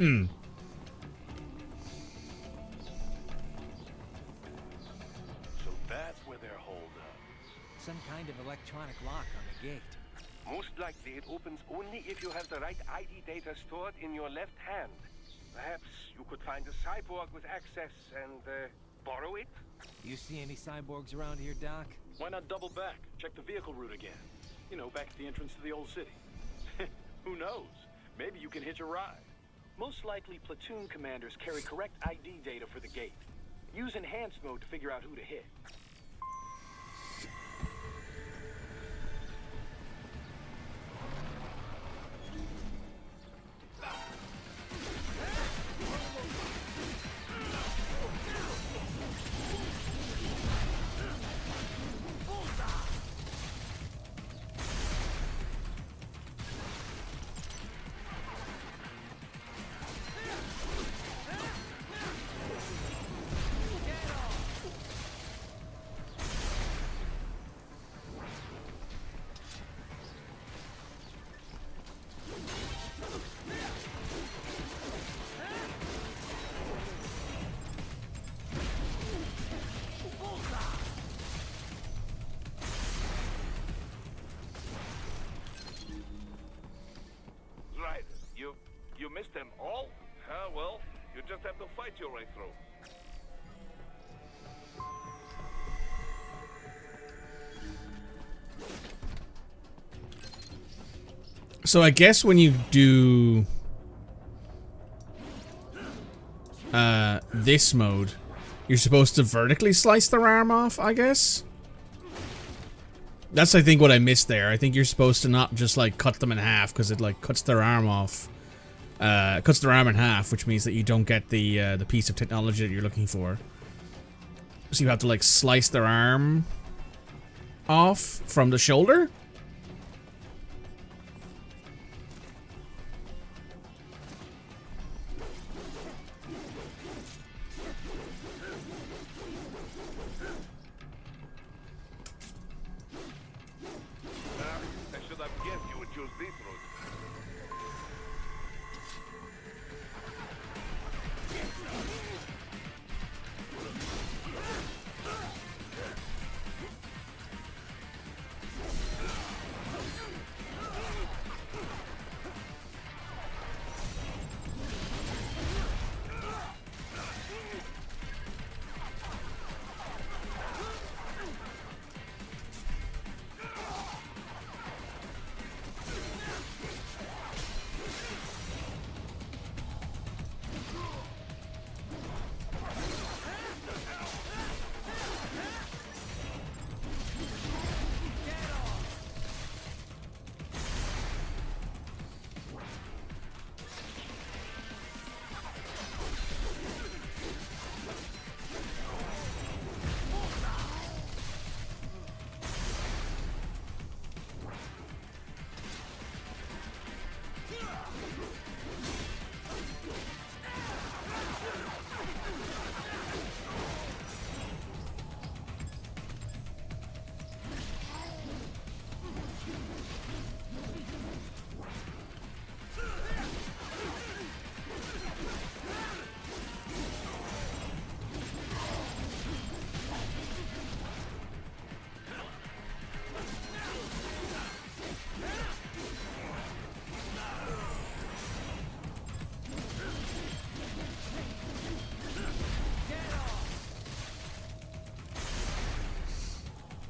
B: So that's where they're holed up.
I: Some kind of electronic lock on the gate.
B: Most likely it opens only if you have the right ID data stored in your left hand. Perhaps you could find a cyborg with access and borrow it?
I: You see any cyborgs around here, Doc?
H: Why not double back? Check the vehicle route again. You know, back at the entrance to the old city. Who knows? Maybe you can hitch a ride. Most likely, platoon commanders carry correct ID data for the gate. Use enhanced mode to figure out who to hit.
J: You missed them all? Well, you just have to fight your way through.
A: So I guess when you do this mode, you're supposed to vertically slice their arm off, I guess? That's, I think, what I missed there. I think you're supposed to not just, like, cut them in half, because it, like, cuts their arm off. Cuts their arm in half, which means that you don't get the piece of technology that you're looking for. So you have to, like, slice their arm off from the shoulder?
J: I should have guessed you would choose this route.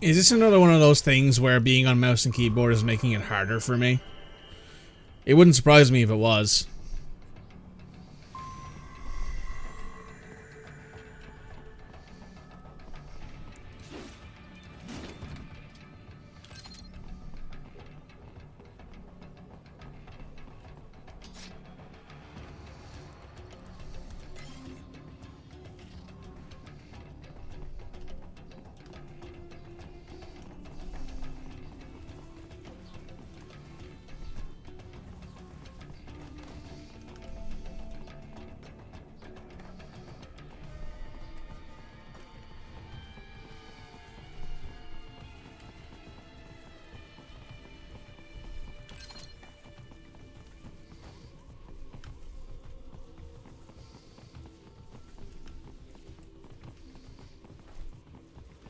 A: Is this another one of those things where being on mouse and keyboard is making it harder for me? It wouldn't surprise me if it was.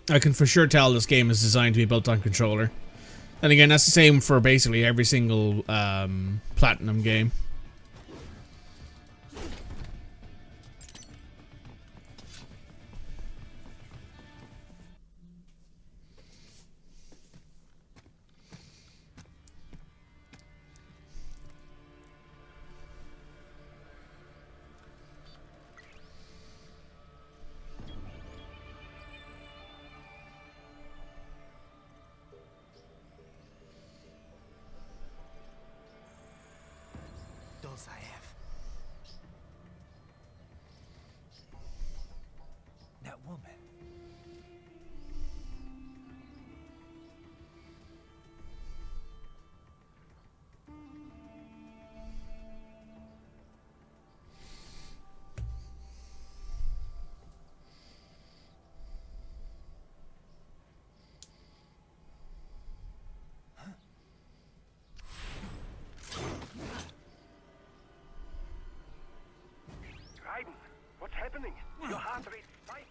A: I can for sure tell this game is designed to be built on controller. And again, that's the same for basically every single Platinum game.
D: That woman.
B: Raiden, what's happening? Your heart rate spiked.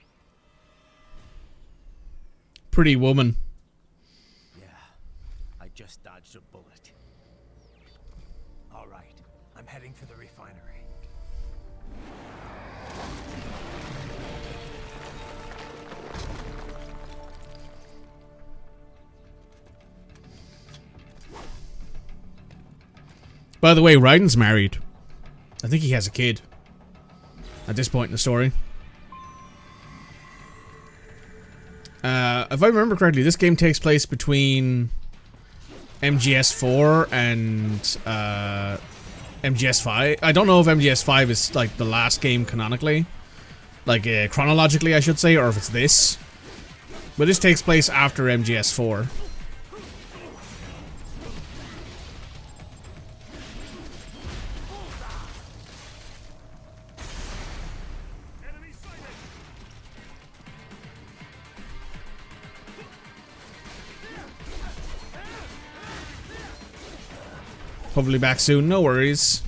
A: Pretty woman.
D: Yeah, I just dodged a bullet. All right, I'm heading for the refinery.
A: By the way, Raiden's married. I think he has a kid at this point in the story. If I remember correctly, this game takes place between MGS4 and MGS5. I don't know if MGS5 is like the last game canonically, like chronologically I should say, or if it's this. But this takes place after MGS4. Hopefully back soon, no worries.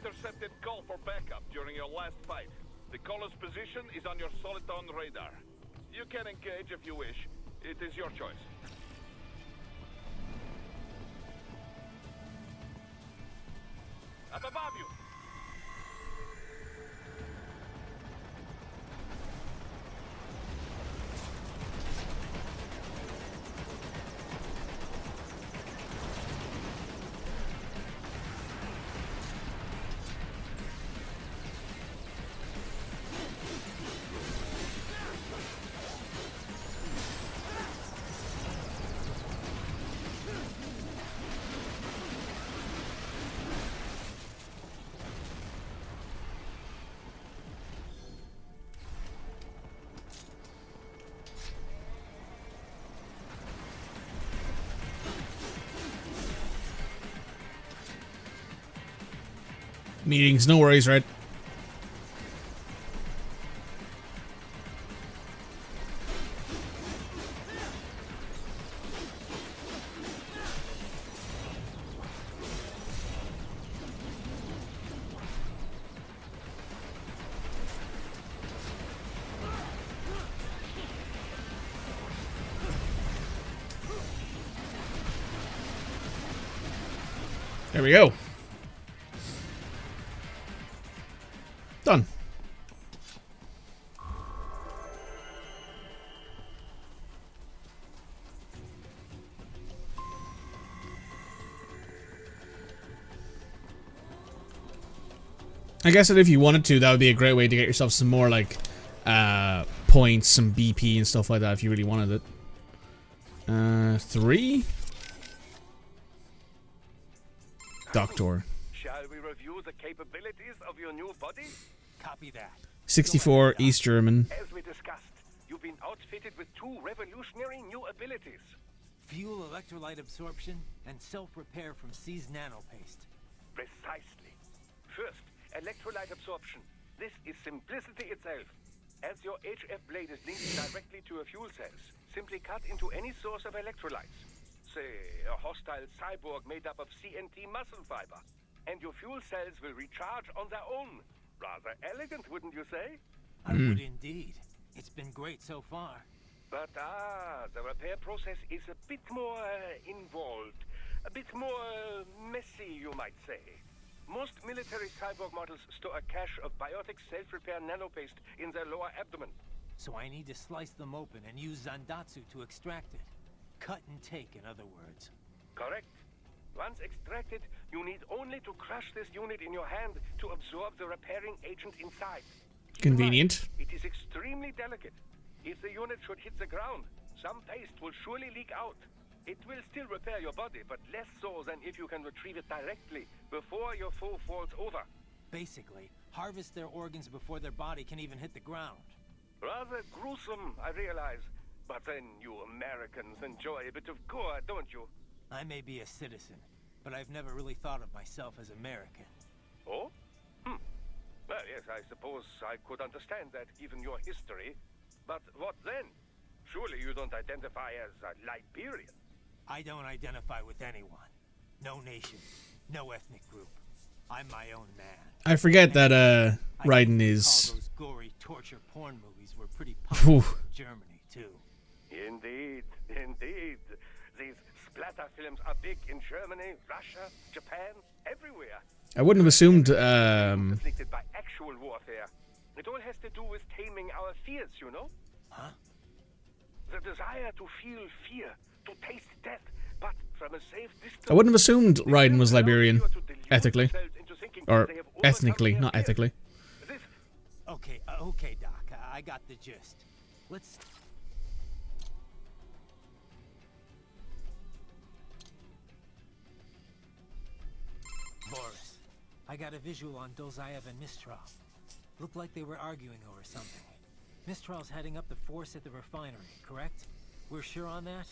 J: Intercepted call for backup during your last fight. The caller's position is on your Soliton radar. You can engage if you wish,
B: It is your choice. Up above you!
A: Meetings, no worries, right? There we go. Done. I guess that if you wanted to, that would be a great way to get yourself some more, like, points, some BP and stuff like that if you really wanted it. 3? Doctor.
B: Shall we review the capabilities of your new body?
I: Copy that.
A: 64, East German.
B: As we discussed, you've been outfitted with 2 revolutionary new abilities.
I: Fuel electrolyte absorption and self-repair from C's nanopaste.
B: Precisely. First, electrolyte absorption. This is simplicity itself. As your HF blade is linked directly to your fuel cells, simply cut into any source of electrolytes. Say, a hostile cyborg made up of CNT muscle fiber. And your fuel cells will recharge on their own. Rather elegant, wouldn't you say?
I: I would indeed. It's been great so far.
B: But the repair process is a bit more involved. A bit more messy, you might say. Most military cyborg models store a cache of biotic self-repair nanopaste in their lower abdomen.
I: So I need to slice them open and use Zandatsu to extract it. Cut and take, in other words.
B: Correct. Once extracted, you need only to crush this unit in your hand to absorb the repairing agent inside.
A: Convenient.
B: It is extremely delicate. If the unit should hit the ground, some paste will surely leak out. It will still repair your body, but less so than if you can retrieve it directly before your foe falls over.
I: Basically, harvest their organs before their body can even hit the ground.
B: Rather gruesome, I realize. But then you Americans enjoy a bit of gore, don't you?
I: I may be a citizen, but I've never really thought of myself as American.
B: Oh? Well, yes, I suppose I could understand that, given your history. But what then? Surely you don't identify as a Liberian.
I: I don't identify with anyone. No nation, no ethnic group. I'm my own man.
A: I forget that Raiden is.
I: All those gory torture porn movies were pretty popular in Germany too.
B: Indeed, indeed. These splatter films are big in Germany, Russia, Japan, everywhere.
A: I wouldn't have assumed.
B: Afflicted by actual warfare. It all has to do with taming our fears, you know.
I: Huh?
B: The desire to feel fear, to taste death, but from a safe distance.
A: I wouldn't have assumed Raiden was Liberian, ethically, or ethnically, not ethically.
I: Okay, okay, Doc. I got the gist. Let's. Boris, I got a visual on Dozaev and Mistral. Looked like they were arguing over something. Mistral's heading up the force at the refinery, correct? We're sure on that?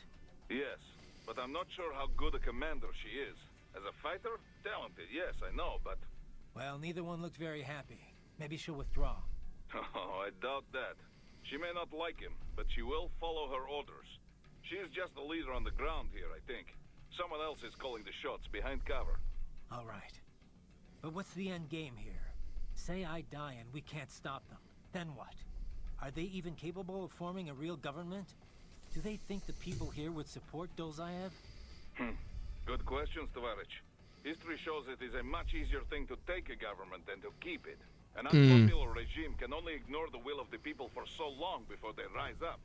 J: Yes, but I'm not sure how good a commander she is. As a fighter, talented, yes, I know, but...
I: Well, neither one looked very happy. Maybe she'll withdraw.
J: Oh, I doubt that. She may not like him, but she will follow her orders. She's just the leader on the ground here, I think. Someone else is calling the shots behind cover.
I: All right. But what's the end game here? Say I die and we can't stop them. Then what? Are they even capable of forming a real government? Do they think the people here would support Dolzaev?
J: Good question, Tovarich. History shows it is a much easier thing to take a government than to keep it. An unpopular regime can only ignore the will of the people for so long before they rise up.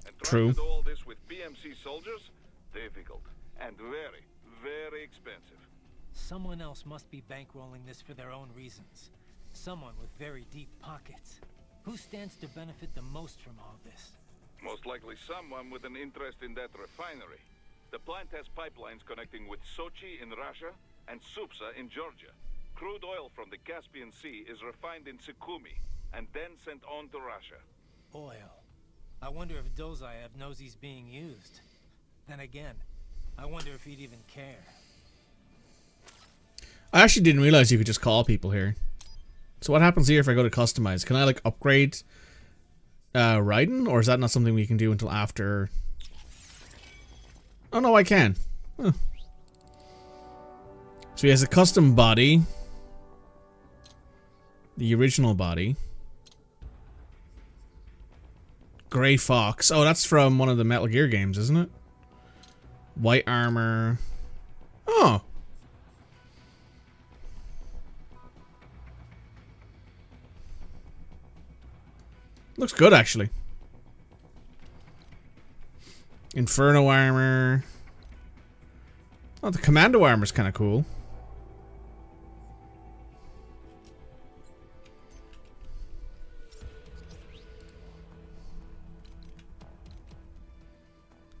J: And trying to do all this with PMC soldiers? Difficult. And very, very expensive.
I: Someone else must be bankrolling this for their own reasons. Someone with very deep pockets. Who stands to benefit the most from all this?
J: Most likely someone with an interest in that refinery. The plant has pipelines connecting with Sochi in Russia and Supsa in Georgia. Crude oil from the Caspian Sea is refined in Sukhumi and then sent on to Russia.
I: Oil. I wonder if Dolzaev knows he's being used. Then again, I wonder if he'd even care.
A: I actually didn't realize you could just call people here. So what happens here if I go to customize? Can I like upgrade Raiden, or is that not something we can do until after? Oh no, I can. Huh. So he has a custom body. The original body. Grey Fox. Oh, that's from one of the Metal Gear games, isn't it? White armor. Oh. Looks good, actually. Inferno armor. Oh, the commando armor's kind of cool.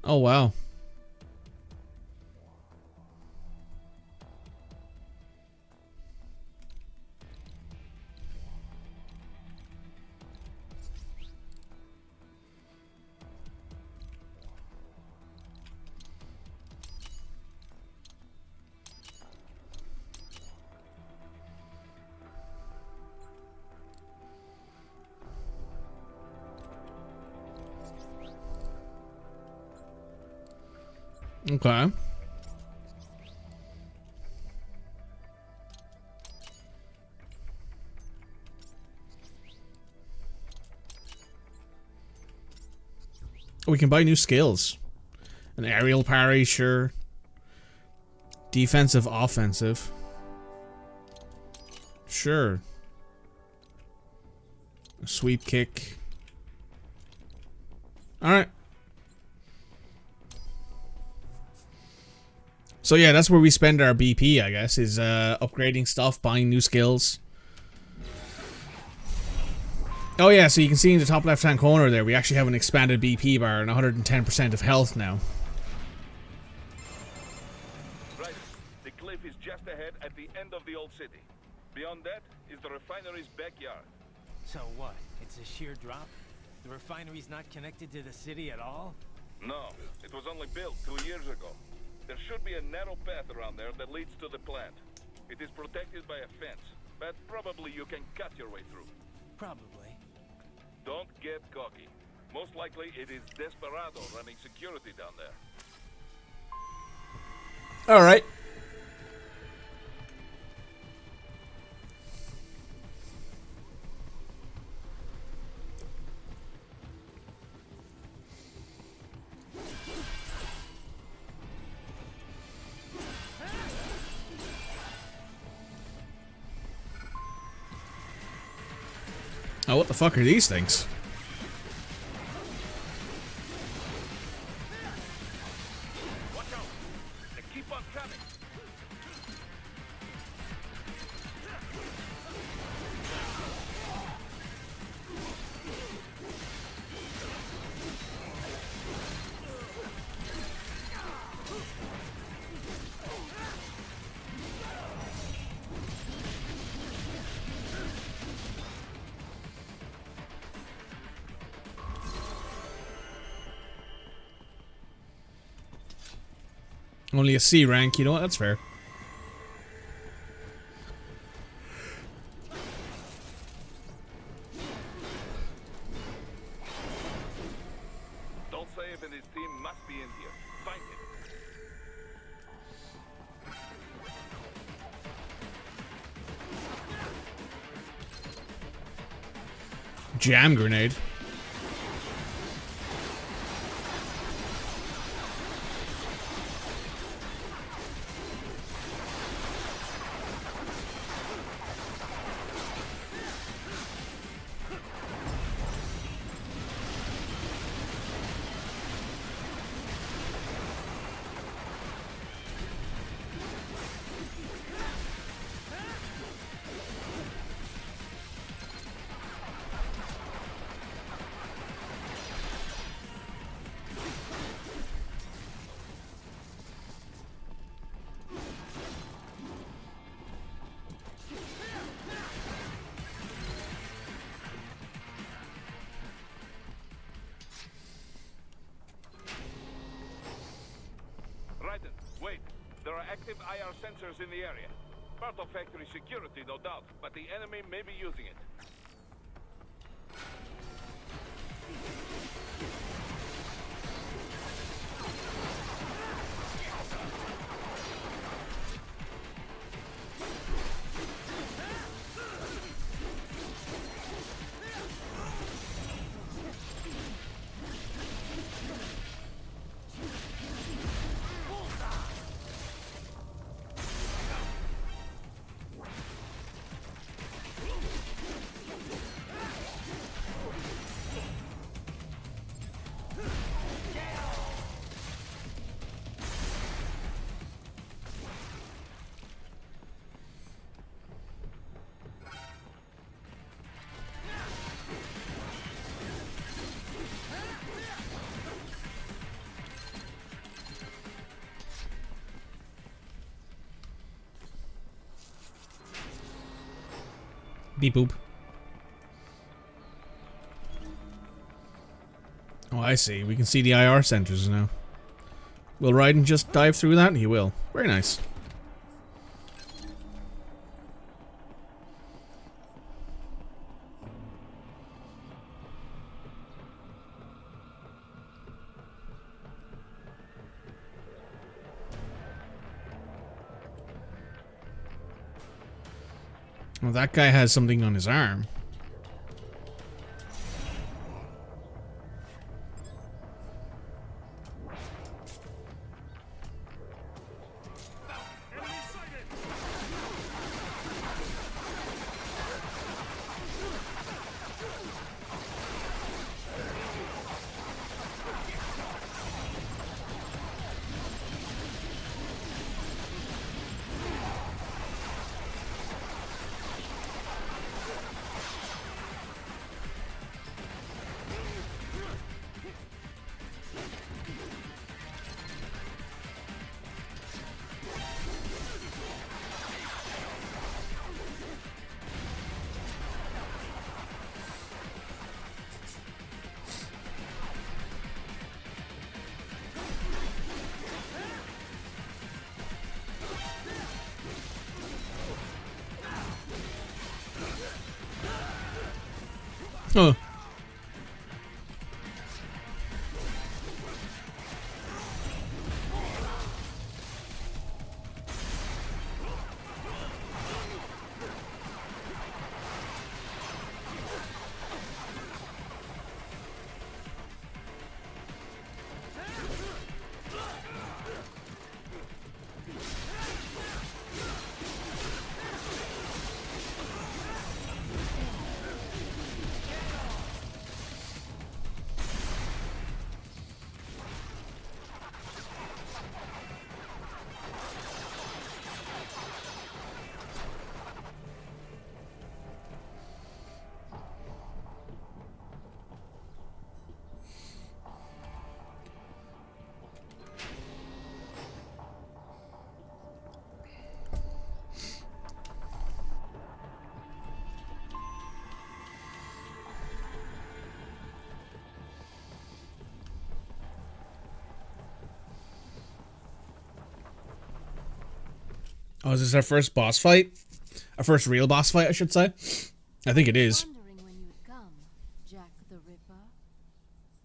A: Oh, wow. Okay. We can buy new skills. An aerial parry, sure. Defensive, offensive. Sure. A sweep kick. Alright. So yeah, that's where we spend our BP, I guess, is upgrading stuff, buying new skills. Oh yeah, so you can see in the top left-hand corner there, we actually have an expanded BP bar and 110% of health now.
J: Right. The cliff is just ahead at the end of the old city. Beyond that is the refinery's backyard.
I: So what? It's a sheer drop? The refinery's not connected to the city at all?
J: No, it was only built 2 years ago. There should be a narrow path around there that leads to the plant. It is protected by a fence, but probably you can cut your way through.
I: Probably.
J: Don't get cocky. Most likely it is Desperado running security down there.
A: Alright. Oh, what the fuck are these things?
J: Watch out! They keep on coming!
A: Only a C rank, you know what? That's fair.
J: Dolzaev and his team must be in here. Find him.
A: Jam grenade.
J: active IR sensors in the area. Part of factory security, no doubt, but the enemy may be using it.
A: Beep boop. Oh, I see. We can see the IR centers now. Will Raiden just dive through that? He will. Very nice. Well, that guy has something on his arm. Oh. Oh, is this our first boss fight? Our first real boss fight, I should say. I think it is.
L: Wondering when you'd come, Jack the Ripper.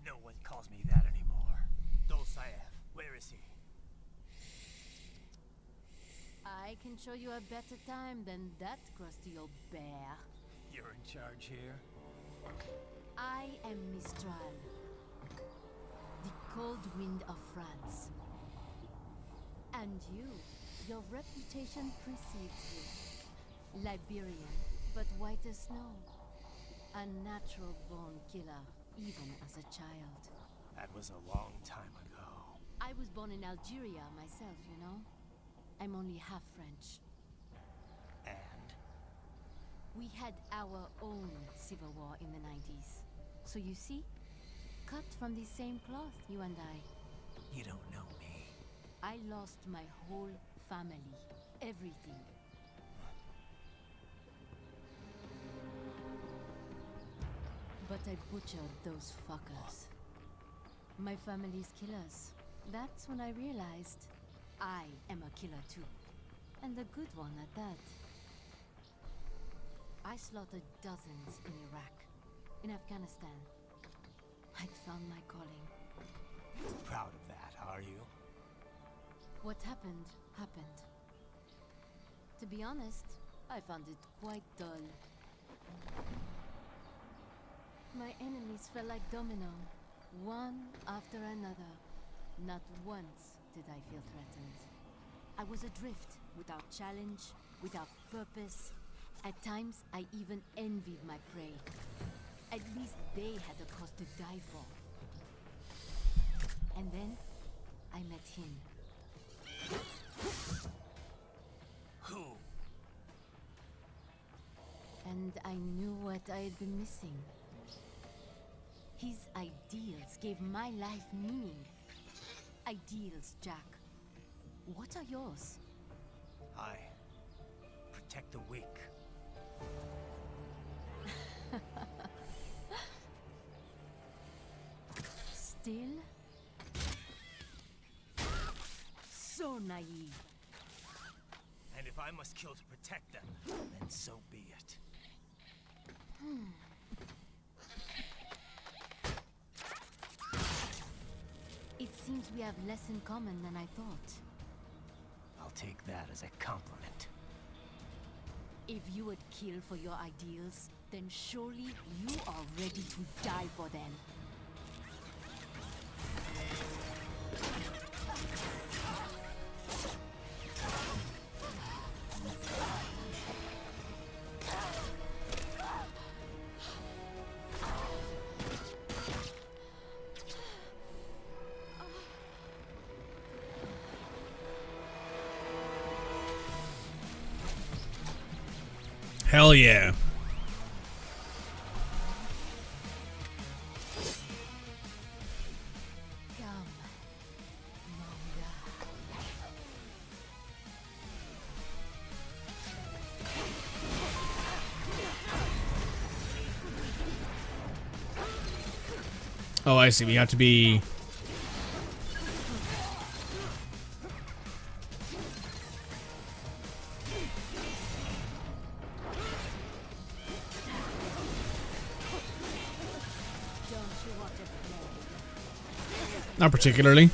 D: No one calls me that anymore. Dolzaev, where is he?
L: I can show you a better time than that crusty old bear.
D: You're in charge here?
L: I am Mistral, the cold wind of France. And you, your reputation precedes you. Liberian, but white as snow. A natural-born killer, even as a child.
D: That was a long time ago.
L: I was born in Algeria myself, you know. I'm only half French.
D: And?
L: We had our own civil war in the 90s. So you see, cut from the same cloth, you and I.
D: You don't know me.
L: I lost my whole family. Everything. But I butchered those fuckers. My family's killers. That's when I realized I am a killer too. And a good one at that. I slaughtered dozens in Iraq, in Afghanistan. I'd found my calling.
D: Proud of that, are you?
L: What happened, happened. To be honest, I found it quite dull. My enemies fell like domino, one after another. Not once did I feel threatened. I was adrift, without challenge, without purpose. At times, I even envied my prey. At least they had a cause to die for. And then, I met him.
D: Who?
L: And I knew what I had been missing. His ideals gave my life meaning. Ideals, Jack. What are yours?
D: I protect the weak.
L: Still? So naive.
D: And if I must kill to protect them, then so be it.
L: It seems we have less in common than I thought.
D: I'll take that as a compliment.
L: If you would kill for your ideals, then surely you are ready to die for them.
A: Hell yeah.
L: Come, Manga.
A: Oh, I see. We have to be... Not particularly.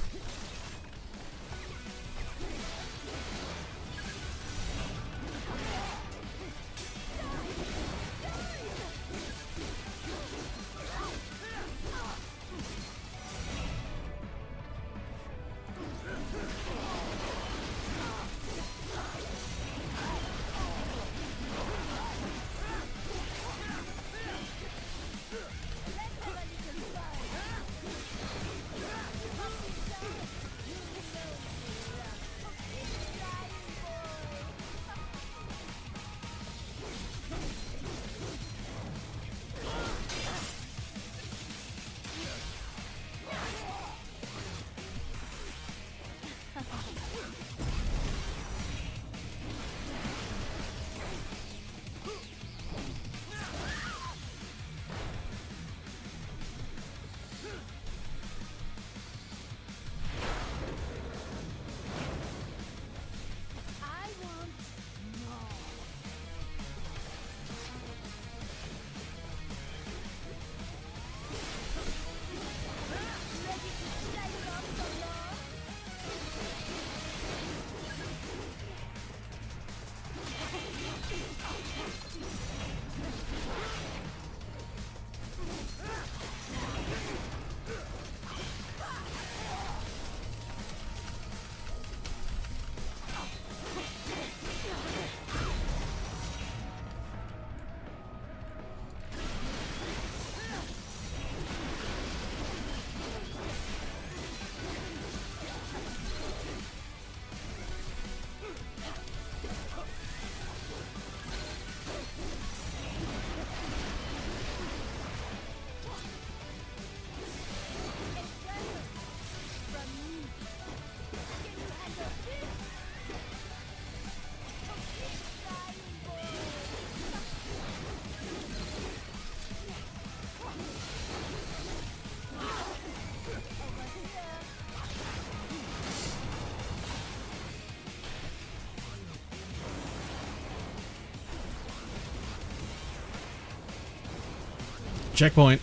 A: checkpoint.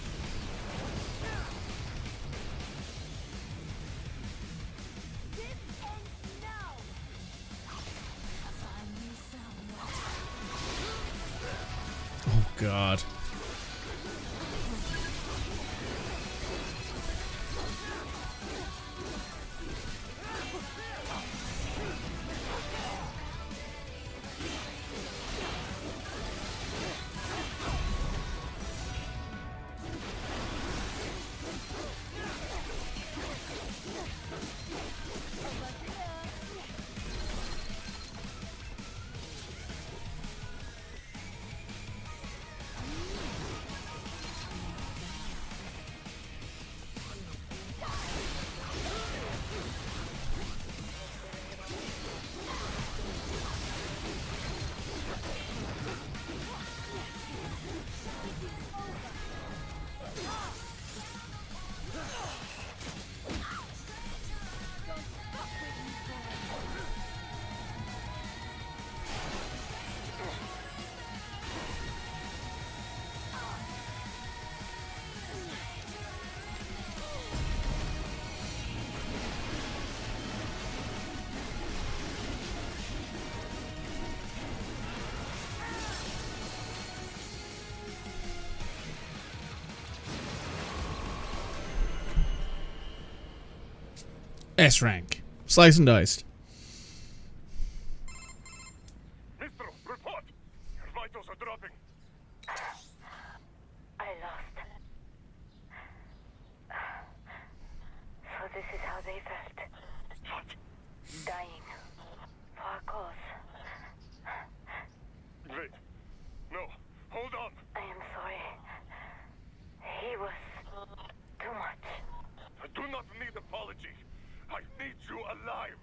A: Oh god. S rank. Slice and diced.
B: Mister, report! Your vitals are dropping.
M: I lost. So this is how they felt.
B: What?
M: Dying. For a cause.
B: Wait. No. Hold on.
M: I am sorry. He was too much.
B: I do not need apology. I need you alive.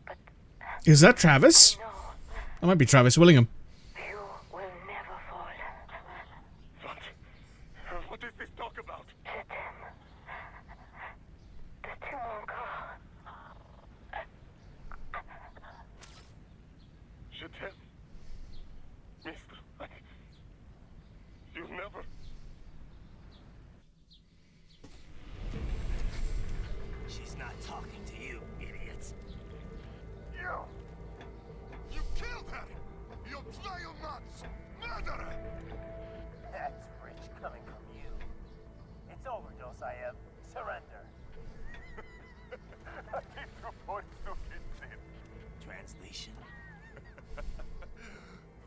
M: But
A: Is that Travis?
M: no,
A: That might be Travis Willingham.
M: you will never fall.
B: What? What is this talk about?
M: Chetan. The two won't go.
B: Chetan. Mister, you never...
D: She's not talking to you, idiots.
C: You killed her! You nuts! Murderer!
D: That's rich coming from you. It's over, Josiah. Surrender. Translation.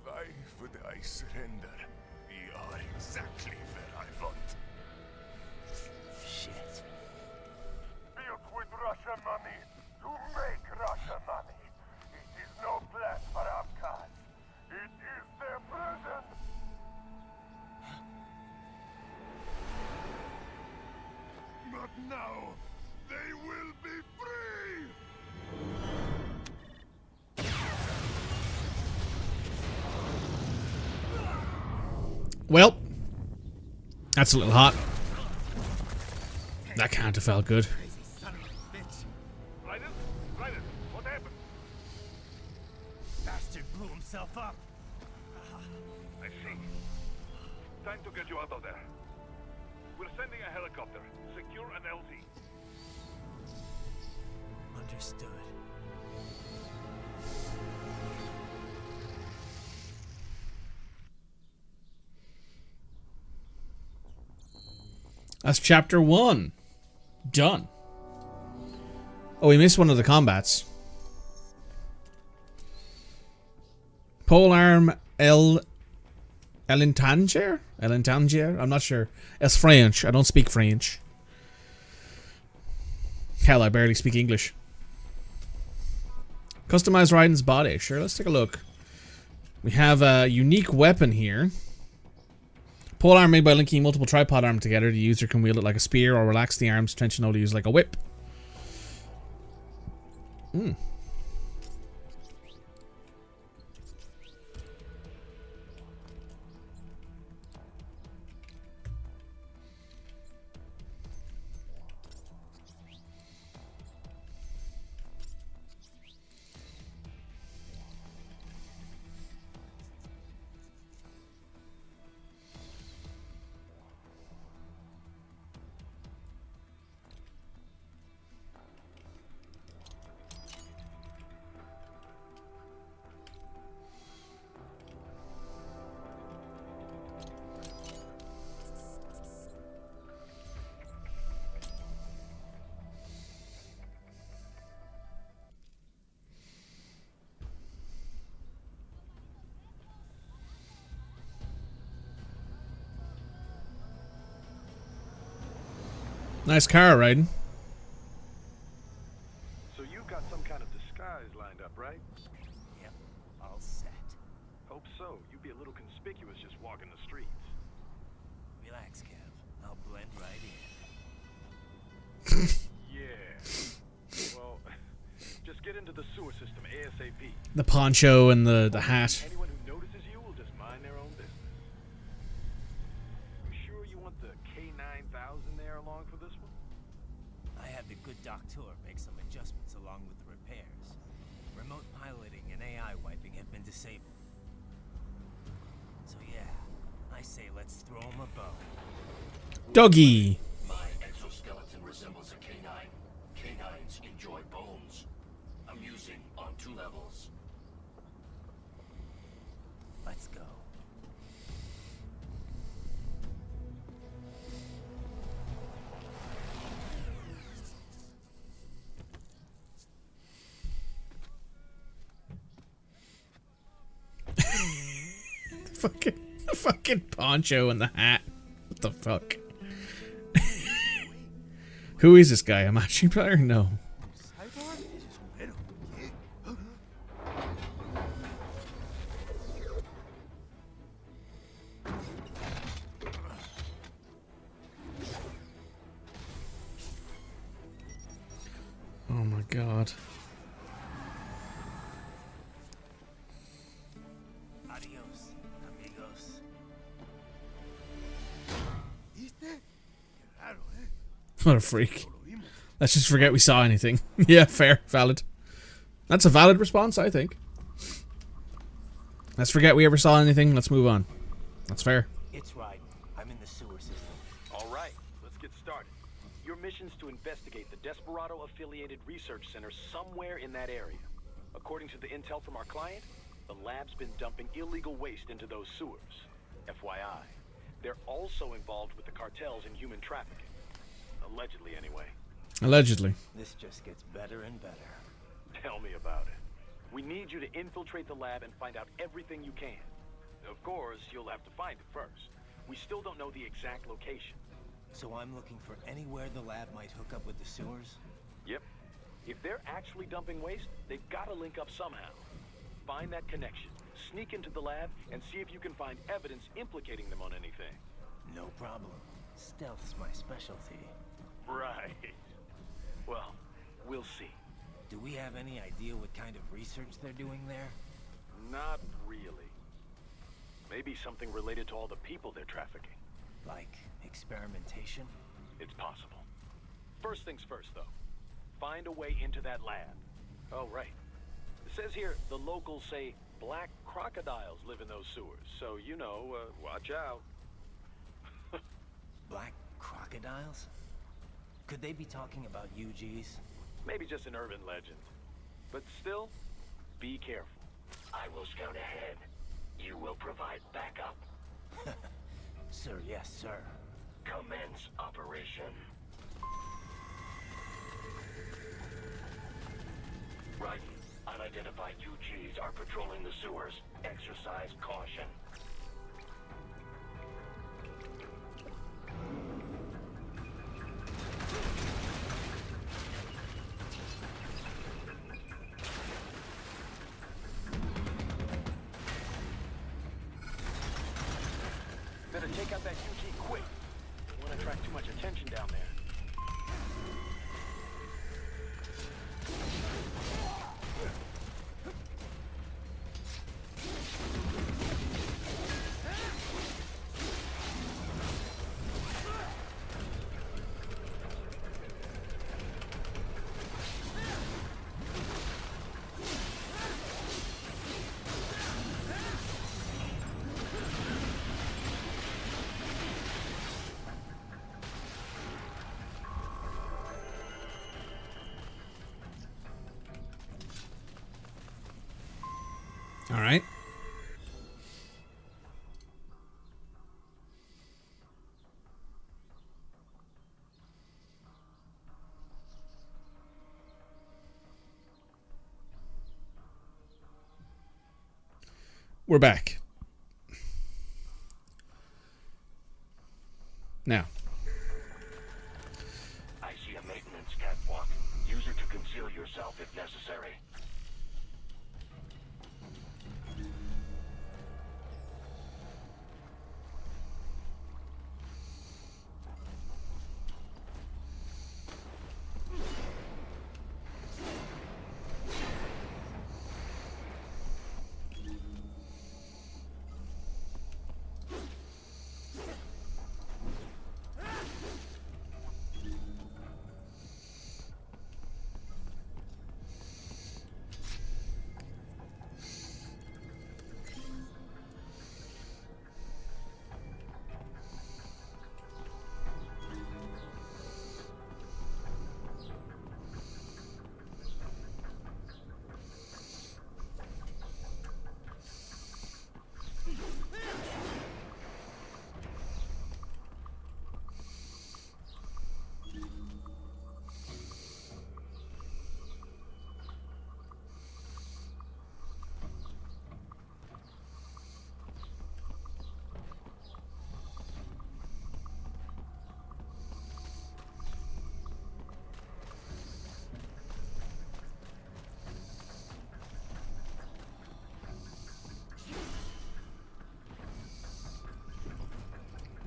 C: Why would I surrender? We are exactly where I want.
D: Shit.
B: Built with Russia money to make Russia money. It is no plan for Afghans. It is their prison.
C: But now, they will be free!
A: Well, that's a little hot. That can't have felt good.
B: Raiden? Raiden, what happened?
D: Bastard blew himself up.
B: I see. Time to get you out of there. We're sending a helicopter. Secure an LZ.
D: Understood.
A: That's chapter 1. Done. Oh, we missed one of the combats. Polearm Elintanger? Elintanger? I'm not sure. It's French. I don't speak French. Hell, I barely speak English. Customize Raiden's body. Sure, let's take a look. We have a unique weapon here. Polearm made by linking multiple tripod arms together. The user can wield it like a spear or relax the arm's tension to use like a whip. Hmm. Nice car riding.
N: So you've got some kind of disguise lined up, right?
D: Yep, all set.
N: Hope so. You'd be a little conspicuous just walking the streets.
D: Relax, Kev. I'll blend right in.
N: Yeah. Well, just get into the sewer system ASAP.
A: The poncho and the hat.
N: Anyone who notices you will just mind their own business. You sure you want the K9000 there along for this one?
D: I had the good doctor make some adjustments along with the repairs. Remote piloting and AI wiping have been disabled. So yeah, I say let's throw him a bone.
A: Doggy.
K: My exoskeleton resembles a canine. Canines enjoy bones. Amusing on 2 levels.
D: Let's go.
A: Fucking poncho and the hat. What the fuck? Who is this guy? A matching player? No. Oh my god.
D: Adios, amigos.
A: What a freak. Let's just forget we saw anything. Yeah, fair. Valid. That's a valid response, I think. Let's forget we ever saw anything. Let's move on. That's fair.
D: It's right. I'm in the sewer system.
N: All right, let's get started. Your mission's to investigate the Desperado-affiliated research center somewhere in that area. According to the intel from our client, the lab's been dumping illegal waste into those sewers. FYI, they're also involved with the cartels in human trafficking. Allegedly, anyway.
A: Allegedly.
D: This just gets better and better.
N: Tell me about it. We need you to infiltrate the lab and find out everything you can. Of course, you'll have to find it first. We still don't know the exact location.
D: So I'm looking for anywhere the lab might hook up with the sewers?
N: Yep. If they're actually dumping waste, they've got to link up somehow. Find that connection, sneak into the lab, and see if you can find evidence implicating them on anything.
D: No problem. Stealth's my specialty.
N: Right. Well, we'll see.
D: Do we have any idea what kind of research they're doing there?
N: Not really. Maybe something related to all the people they're trafficking.
D: Like experimentation?
N: It's possible. First things first, though. Find a way into that lab. Oh, right. It says here the locals say black crocodiles live in those sewers, so, you know, watch out.
D: Black crocodiles? Could they be talking about UGs?
N: Maybe just an urban legend. But still, be careful.
K: I will scout ahead. You will provide backup.
D: Sir, yes, sir.
K: Commence operation. Right. Unidentified UGs are patrolling the sewers. Exercise caution.
N: Better take out that UG quick. Don't want to attract too much attention down there.
A: All right. We're back. Now,
K: if necessary.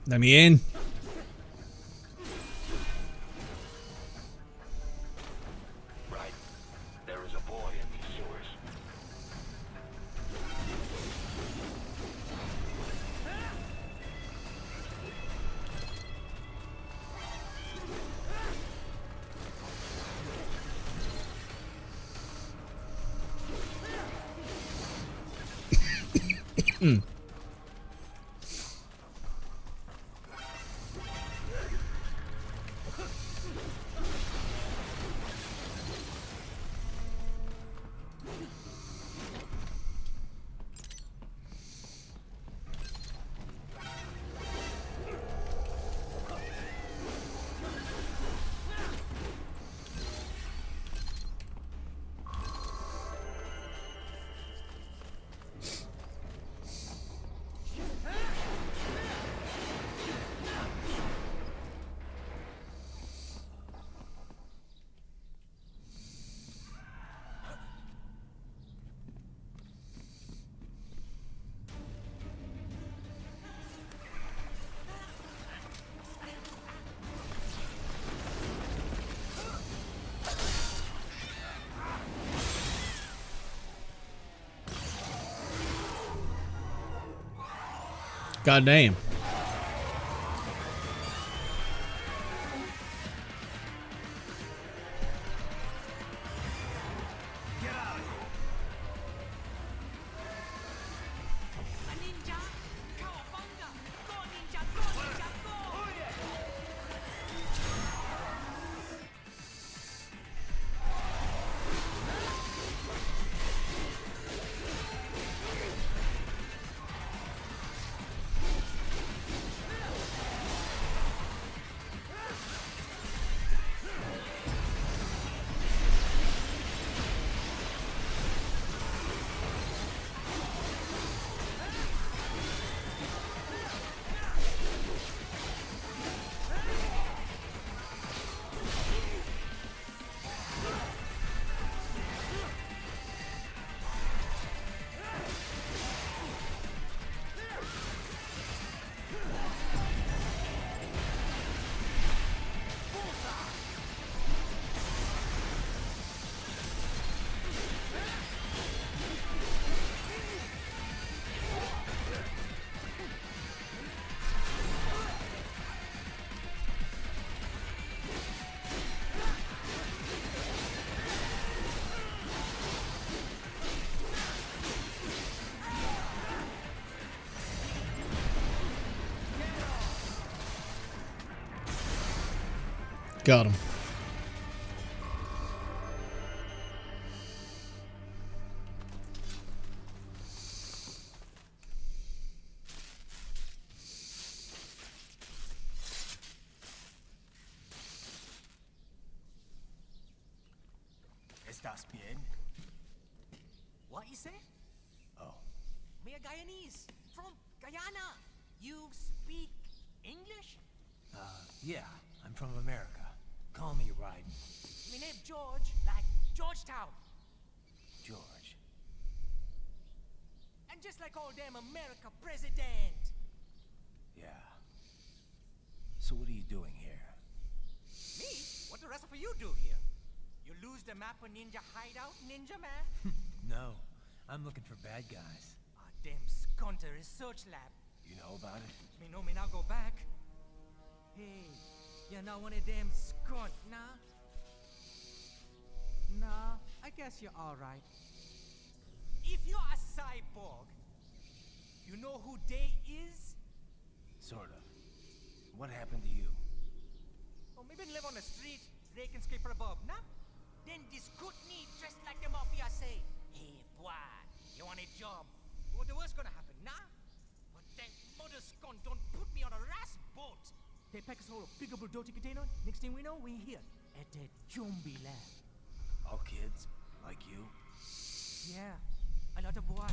A: Let me in.
K: Right. There is a boy in these sewers.
A: God damn. Got him.
D: ¿Estás bien? What you say? Oh. Me a Guyanese from Guyana. You speak English? Yeah, I'm from America. Call me Ryden. My name George, like Georgetown. George. And just like all damn America president. Yeah. So what are you doing here? Me? What the rest of you do here? You lose the map of Ninja Hideout, Ninja Man? No. I'm looking for bad guys. Damn Skunter research lab. You know about it? Me know me now go back. Hey, you're not one of them skunt, nah? Nah, I guess you're alright. If you're a cyborg, you know who they is? Sort of. What happened to you? Oh, maybe live on the street, rake and scrape for above, nah? Then this good need dressed like the mafia say, hey, boy, you want a job? What the worst gonna happen, nah? But that mother scum don't put me on a ras boat. They pack us all a big old dirty container. Next thing we know, we here at that zombie lab. All kids, like you? Yeah, a lot of boy.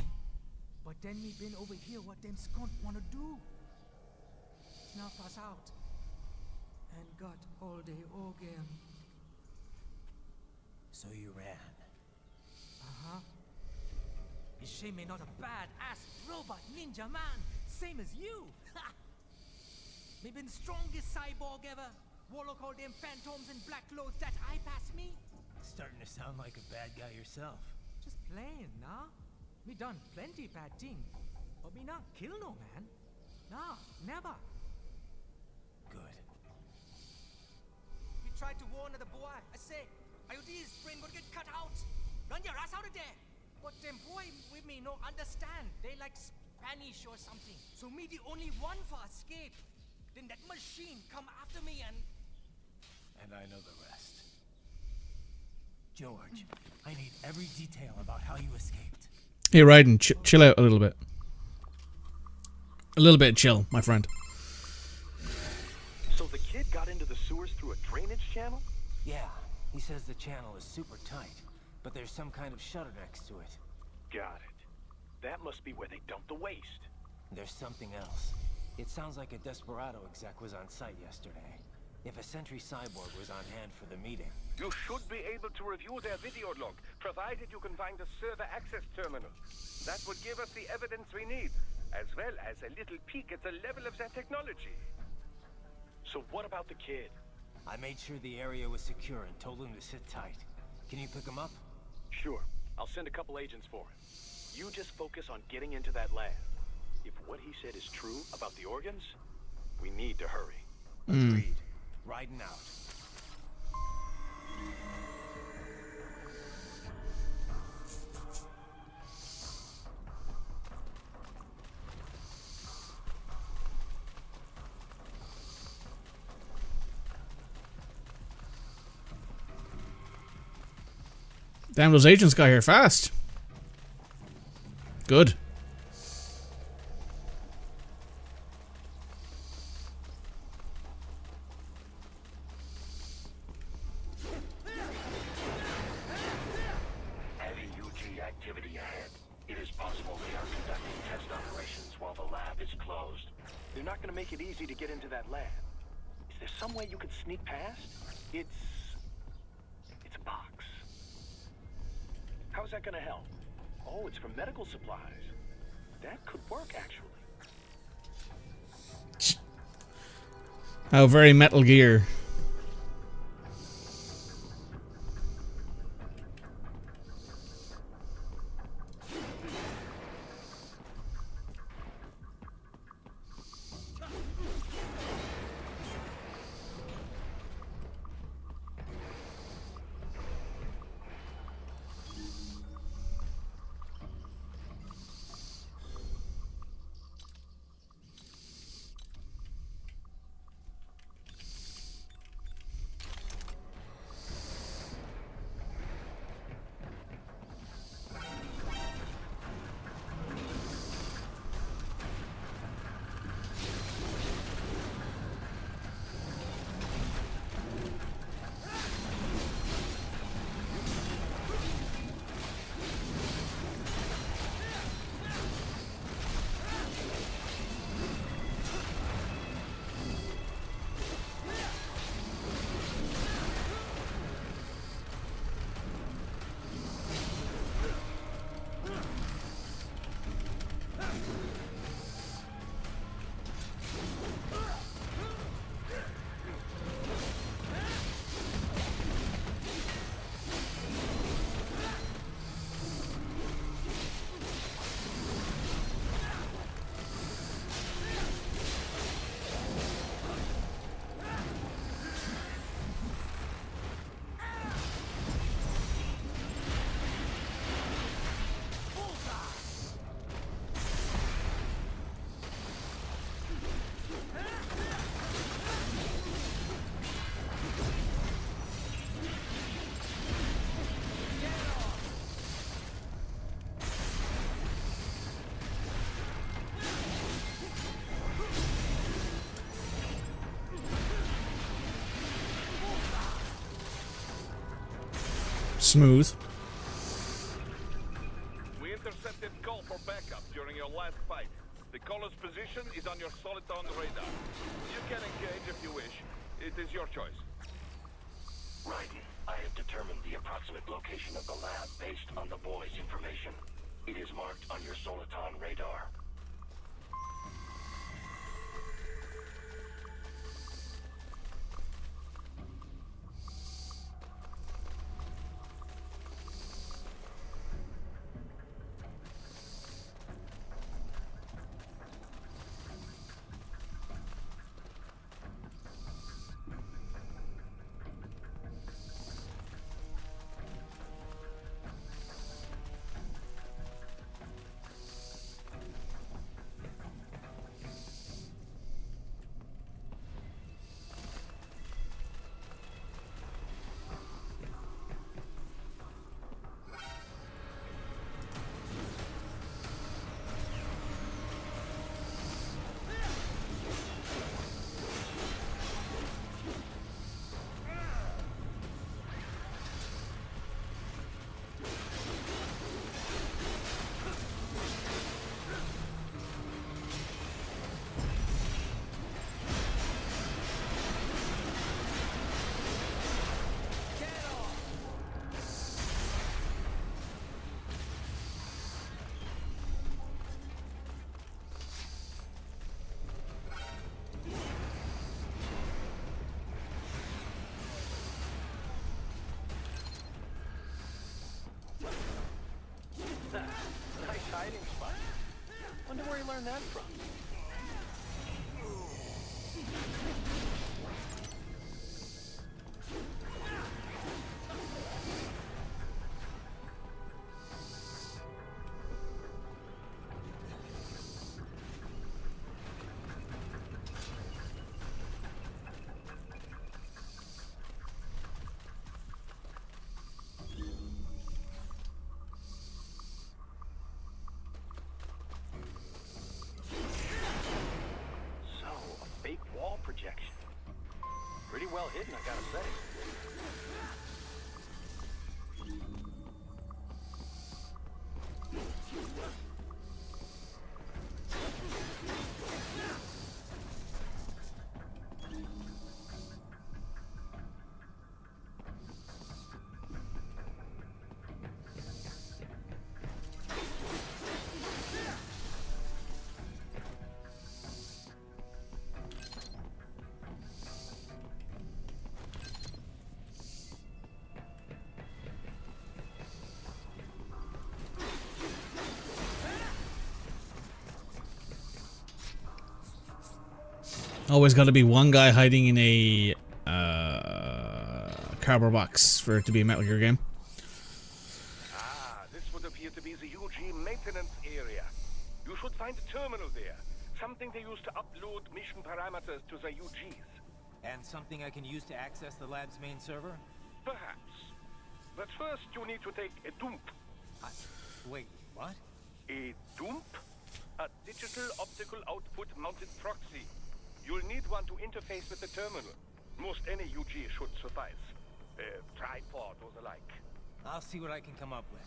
D: But then we been over here what them skunk wanna do. Snuff us out. And got all the organ. So you ran? Uh-huh. Is she me not a bad-ass robot ninja man, same as you? Ha! Me been strongest cyborg ever. Warlock all them phantoms and black clothes that eye pass me. Starting to sound like a bad guy yourself. Just playing, nah? Me done plenty bad thing, but me not kill no man. Nah, never. Good. We tried to warn the boy. I say, IOD's brain gonna get cut out. Run your ass out of there. But them boy with me no understand. They like Spanish or something. So me the only one for escape. Then that machine come after me and I know the rest. George, I need every detail about how you escaped.
A: Hey, Raiden, chill out a little bit. A little bit chill, my friend.
N: So the kid got into the sewers through a drainage channel?
D: Yeah, he says the channel is super tight, but there's some kind of shutter next to it.
N: Got it. That must be where they dumped the waste.
D: There's something else. It sounds like a Desperado exec was on site yesterday. If a Sentry Cyborg was on hand for the meeting.
B: You should be able to review their video log, provided you can find a server access terminal. That would give us the evidence we need, as well as a little peek at the level of their technology.
N: So what about the kid?
D: I made sure the area was secure and told him to sit tight. Can you pick him up?
N: Sure. I'll send a couple agents for him. You just focus on getting into that lab. If what he said is true about the organs, we need to hurry.
D: Agreed. Riding out.
A: Damn, those agents got here fast. Good.
K: Heavy UG activity ahead. It is possible they are conducting test operations while the lab is closed.
N: They're not gonna make it easy to get into that lab. Is there some way you could sneak past? It's a box. How's that gonna help? Oh, it's for medical supplies. That could work, actually.
A: How very Metal Gear. Smooth.
J: We intercepted call for backup during your last fight. The caller's position is on your Soliton radar. You can engage if you wish. It is your choice.
K: Raiden, I have determined the approximate location of the lab based on the boy's information. It is marked on your Soliton radar.
N: Nice hiding spot. Wonder where he learned that from. Projection. Pretty well hidden, I gotta say.
A: Always got to be one guy hiding in a cardboard box for it to be a Metal Gear game.
B: Ah, this would appear to be the UG maintenance area. You should find a terminal there. Something they use to upload mission parameters to the UGs.
I: And something I can use to access the lab's main server?
B: Perhaps. But first you need to take a dump.
I: Wait, what?
B: A dump? A digital optical output mounted proxy. You'll need one to interface with the terminal. Most any UG should suffice. Tripod or the like.
I: I'll see what I can come up with.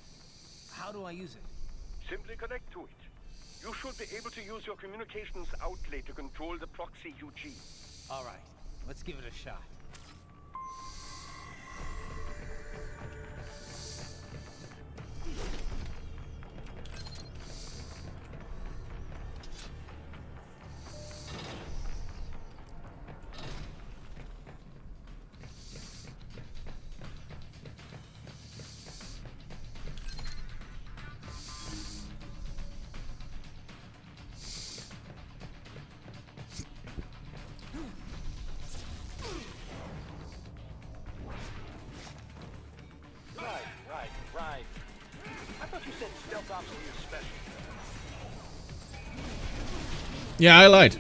I: How do I use it?
B: Simply connect to it. You should be able to use your communications outlet to control the proxy UG.
I: All right, let's give it a shot.
N: Right. I thought you said stealth ops were your specialty.
A: Yeah, I lied.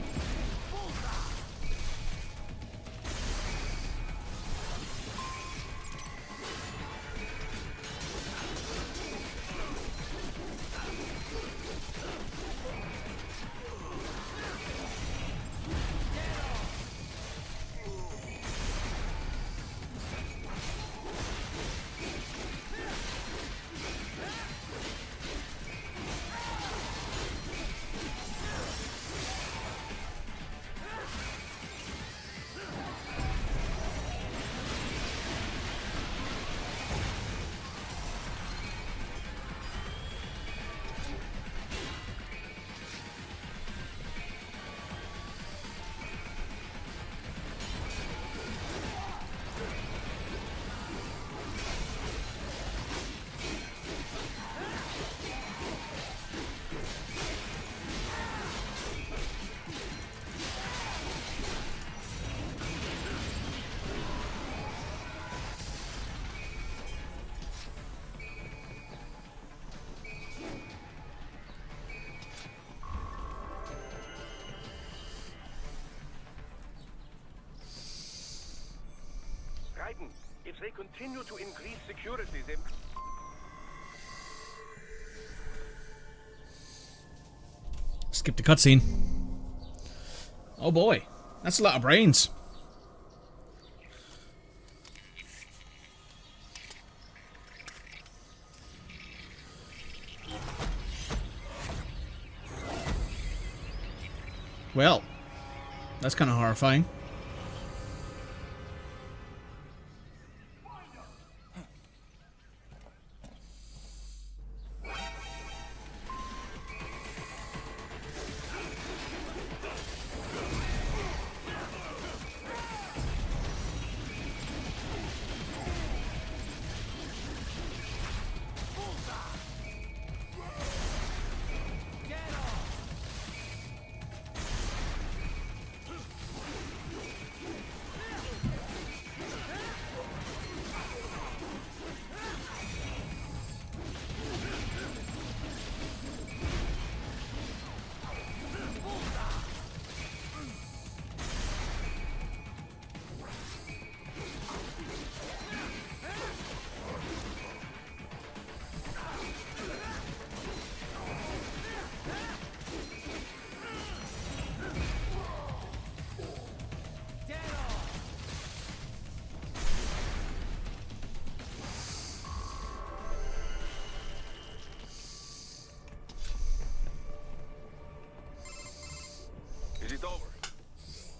B: widen. If they continue to increase security, they...
A: Skip the cutscene. Oh boy, that's a lot of brains. Well, that's kind of horrifying.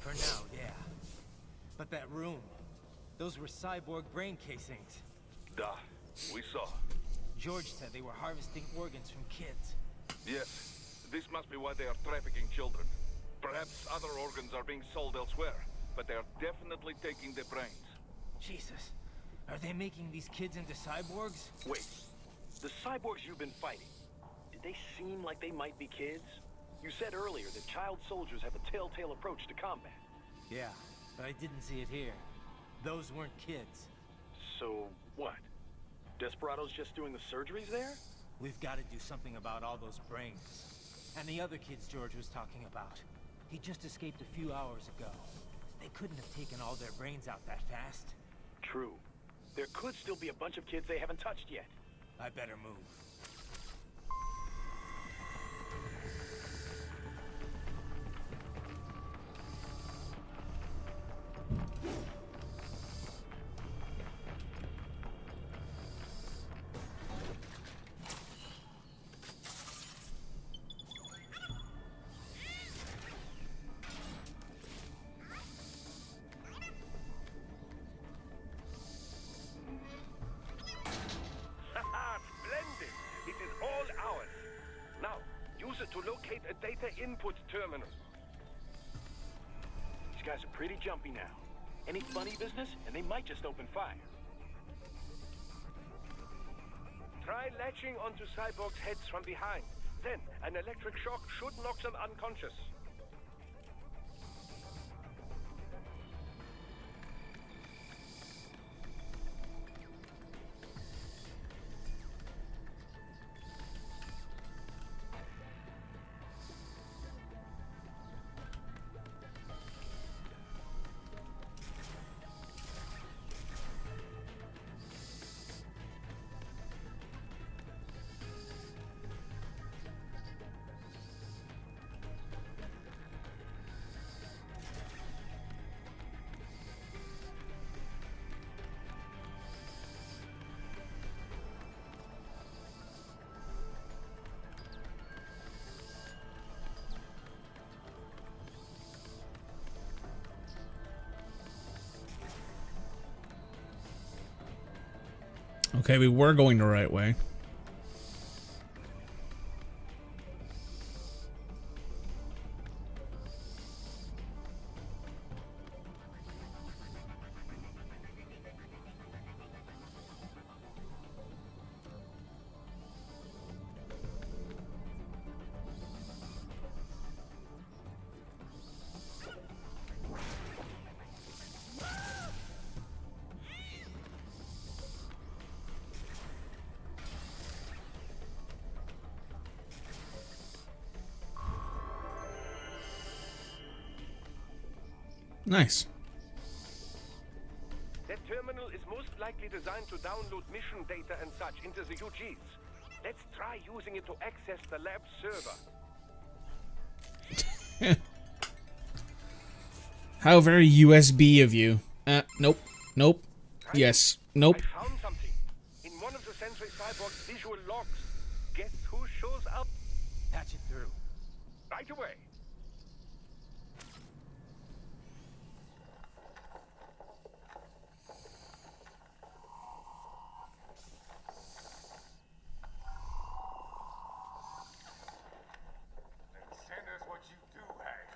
D: For now, yeah. But that room, those were cyborg brain casings.
J: Duh, we saw.
D: George said they were harvesting organs from kids.
J: Yes, this must be why they are trafficking children. Perhaps other organs are being sold elsewhere, but they are definitely taking the brains.
D: Jesus, are they making these kids into cyborgs?
N: Wait, the cyborgs you've been fighting, did they seem like they might be kids? You said earlier that child soldiers have a telltale approach to combat.
D: Yeah, but I didn't see it here. Those weren't kids.
N: So, what? Desperados just doing the surgeries there?
D: We've got to do something about all those brains. And the other kids George was talking about. He just escaped a few hours ago. They couldn't have taken all their brains out that fast.
N: True. There could still be a bunch of kids they haven't touched yet.
D: I better move.
B: Splendid! It is all ours. Now, use it to locate a data input terminal.
N: These guys are pretty jumpy now. Any funny business, and they might just open fire.
B: Try latching onto cyborgs' heads from behind. Then, an electric shock should knock them unconscious.
A: Okay, we were going the right way. Nice.
B: That terminal likely designed to download mission data and such into the UGs. Let's try using it to access the lab server.
A: How very USB of you. Nope. Nope. Yes. Nope.
B: I found something. In one of the Sentry Cyborg's visual logs. Guess who shows up?
D: Patch it through.
B: Right away.
C: Send us what you do have.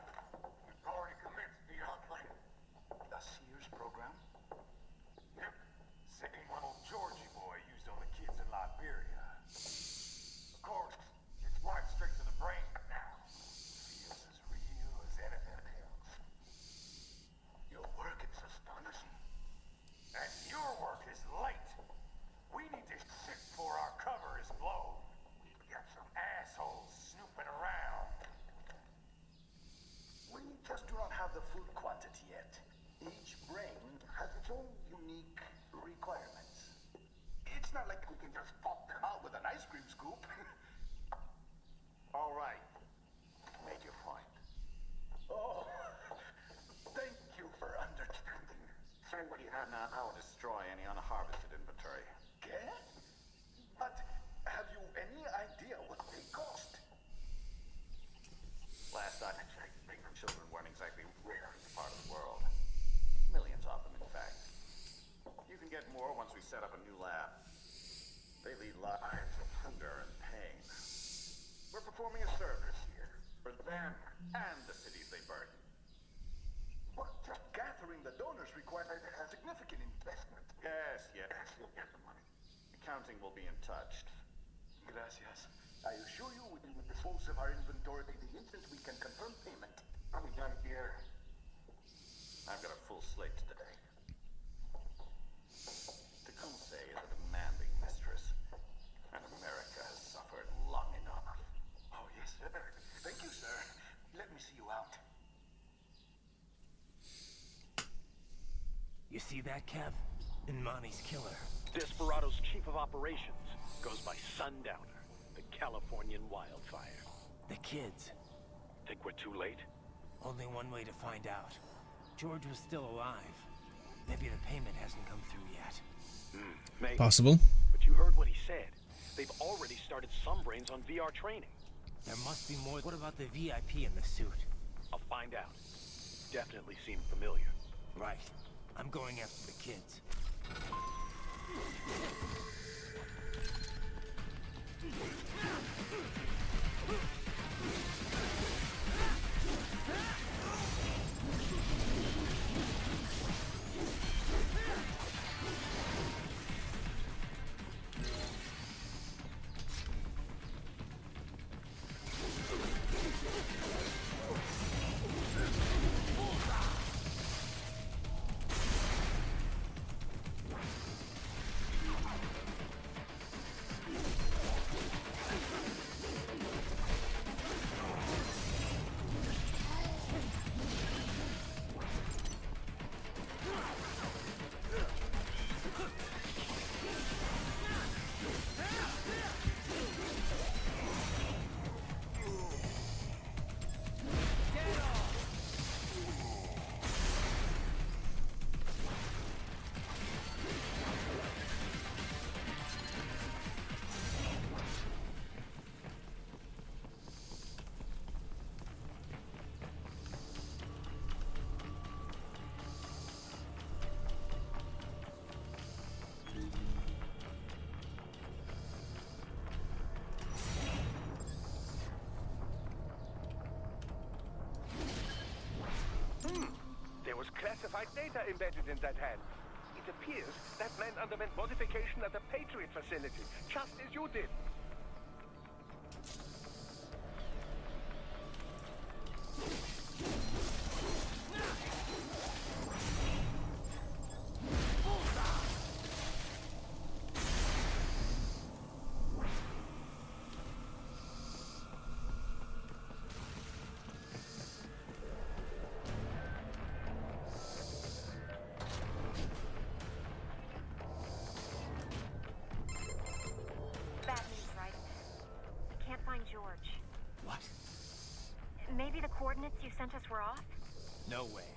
C: We've already commenced the outline. The Sears program? Yep. Same old Georgie boy used on the kids in Liberia. Of course, it's right straight to the brain now. Feels as real as anything else. Your work is astonishing. And your work is late. We need to ship before our cover is blown. We've got some assholes snooping around.
O: We just do not have the full quantity yet. Each brain has its own unique requirements. It's not like we can just pop them out with an ice cream scoop.
C: All right. Make your point.
O: Oh, thank you for understanding.
C: Send what you have now. I will destroy any unharvested inventory.
O: Okay? But have you any idea what they cost?
C: Last I checked, paper children weren't exactly rare in the part of the world. Millions of them, in fact. You can get more once we set up a new lab. They lead lives of hunger and pain. We're performing a service here for them and the cities they burden.
O: But just gathering the donors requires a significant investment.
C: Yes, you'll get the money. Accounting will be in touch.
O: Gracias. I assure you we will dispose of our inventory the instant we can confirm payment.
C: Are we done here? I've got a full slate today. Tecumseh is a demanding mistress, and America has suffered long enough.
O: Oh, yes, sir. Thank you, sir. Let me see you out.
D: You see that, Kev? Imani's killer.
N: Desperado's chief of operations goes by Sundowner, the Californian wildfire.
D: The kids.
N: Think we're too late?
D: Only one way to find out. George was still alive. Maybe the payment hasn't come through yet.
N: Maybe.
A: Possible.
N: But you heard what he said. They've already started some brains on VR training.
D: There must be more. What about the VIP in the suit?
N: I'll find out. Definitely seemed familiar.
D: Right. I'm going after the kids.
B: There was classified data embedded in that hand. It appears that man underwent modification at the Patriot facility, just as you did.
M: Maybe the coordinates you sent us were off?
D: No way.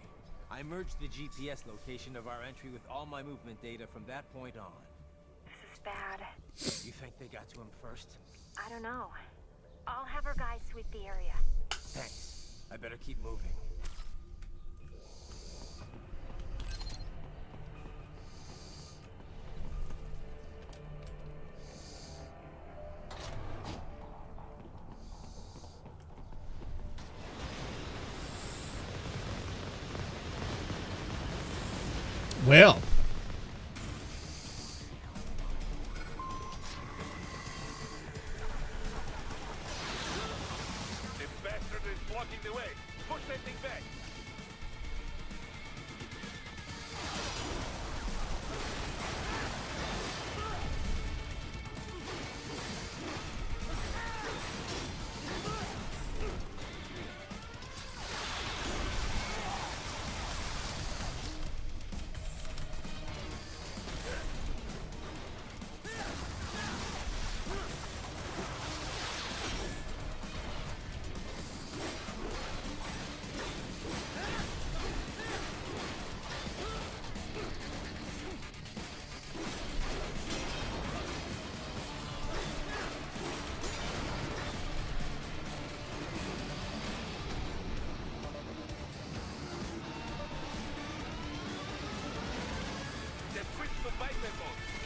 D: I merged the GPS location of our entry with all my movement data from that point on.
M: This is bad.
D: You think they got to him first?
M: I don't know. I'll have our guys sweep the area.
D: Thanks. I better keep moving.
A: Well.
B: The bastard is blocking the way. Push that thing back.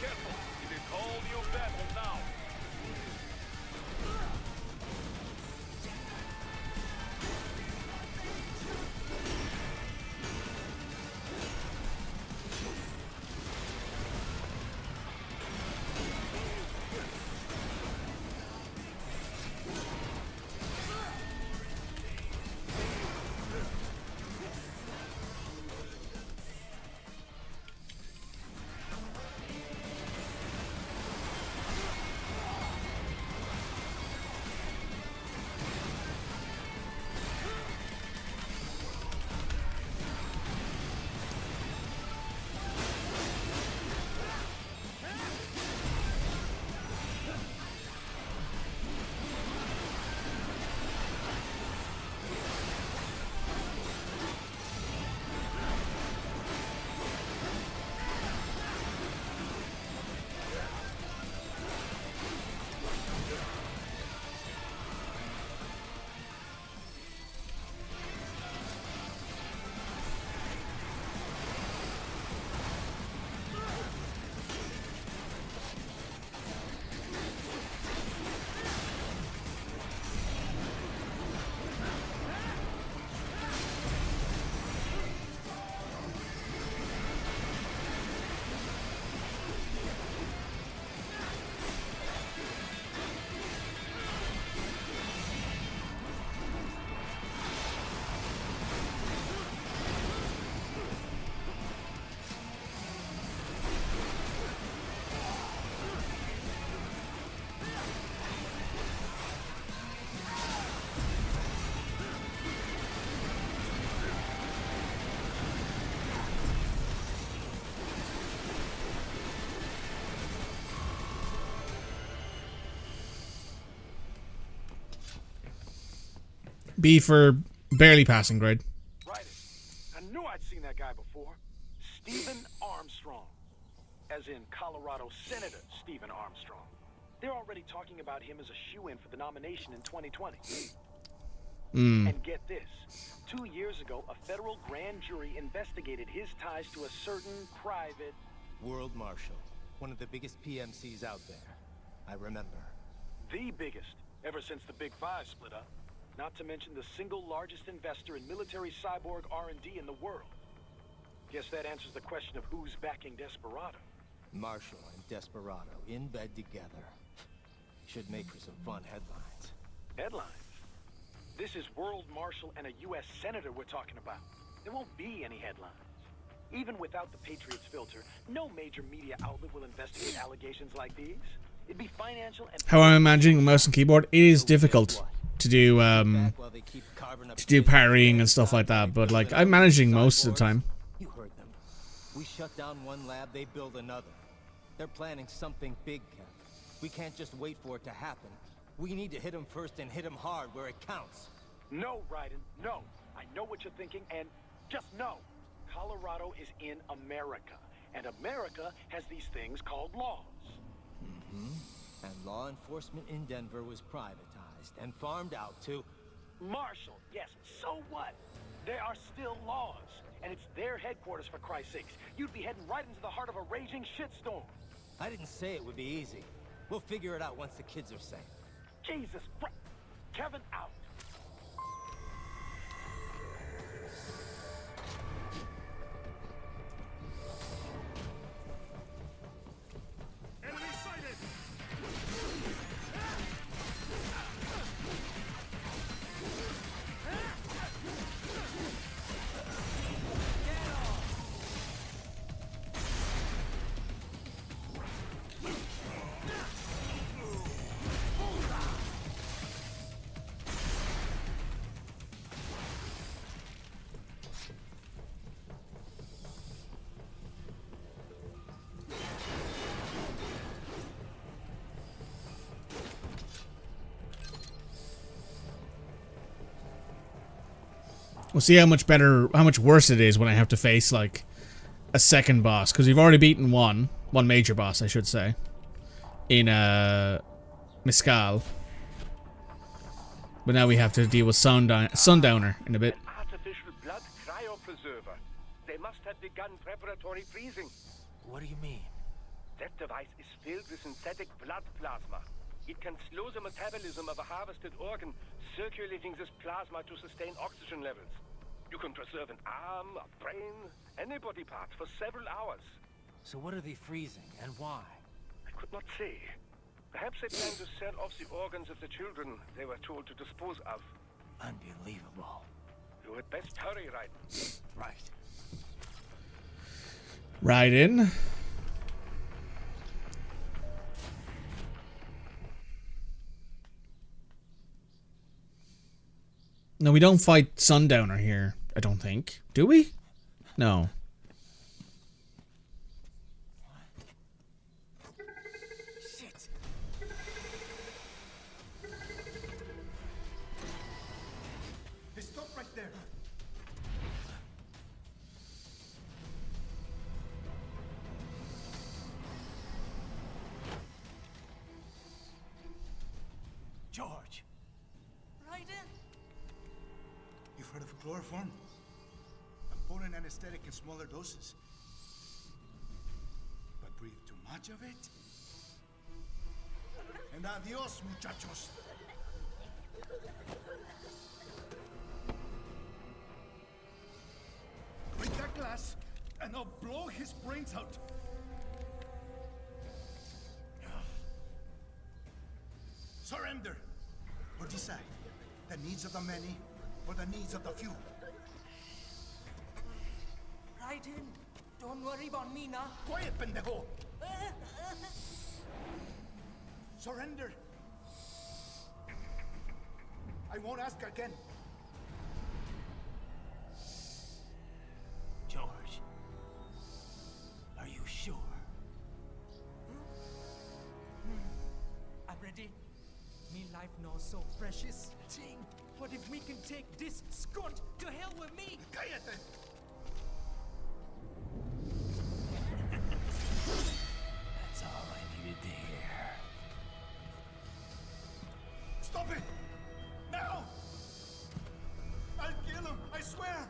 B: Careful, it is all new battle now.
A: B for barely passing grade.
N: Right. I knew I'd seen that guy before. Stephen Armstrong. As in Colorado Senator Stephen Armstrong. They're already talking about him as a shoo-in for the nomination in 2020. And get this. 2 years ago, a federal grand jury investigated his ties to a certain private...
D: World Marshal. One of the biggest PMCs out there. I remember.
N: The biggest, ever since the Big Five split up. Not to mention the single largest investor in military cyborg R&D in the world. Guess that answers the question of who's backing Desperado.
D: Marshall and Desperado in bed together. Should make for some fun headlines.
N: Headlines? This is World Marshal and a U.S. Senator we're talking about. There won't be any headlines. Even without the Patriots filter, no major media outlet will investigate allegations like these. It'd be financial and...
A: How I'm imagining a mouse and keyboard, it is difficult to do parrying and stuff like that, but like I'm managing most of the time.
D: You heard them. We shut down one lab, they build another. They're planning something big, Kev. We can't just wait for it to happen. We need to hit them first and hit them hard where it counts.
N: No, Raiden, no. I know what you're thinking, and just no. Colorado is in America, and America has these things called laws.
D: And law enforcement in Denver was privatized and farmed out to...
N: Marshall, yes, so what? There are still laws, and it's their headquarters, for Christ's sakes. You'd be heading right into the heart of a raging shitstorm.
D: I didn't say it would be easy. We'll figure it out once the kids are safe.
N: Jesus Christ. Kevin out.
C: Enemy sighted!
A: We'll see how much better, how much worse it is when I have to face, like, a second boss. Because we've already beaten one major boss, I should say. In, Mescal. But now we have to deal with Sundowner in a bit.
B: An artificial blood cryopreserver. They must have begun preparatory freezing.
D: What do you mean?
B: That device is filled with synthetic blood plasma. It can slow the metabolism of a harvested organ, circulating this plasma to sustain oxygen levels. You can preserve an arm, a brain, any body part for several hours.
D: So what are they freezing, and why?
B: I could not say. Perhaps they plan to sell off the organs of the children they were told to dispose of.
D: Unbelievable.
B: You had best hurry, Raiden.
D: Right.
A: Raiden. No, we don't fight Sundowner here, I don't think. Do we? No.
D: Shit.
O: They stop right there.
D: George.
O: Raiden! You've heard of chloroform? A potent anesthetic in smaller doses. But breathe too much of it? And adios, muchachos. Break that glass, and I'll blow his brains out. Surrender, or decide the needs of the many or the needs of the few.
P: Raiden, don't worry about me now.
O: Quiet, pendejo! Surrender. I won't ask again.
D: George. Are you sure?
P: I'm ready. Me life now so precious. Ting, what if we can take this skunt to hell with me?
O: Cállate!
D: That's all I needed to hear.
O: Stop it! Now! I'll kill him, I swear!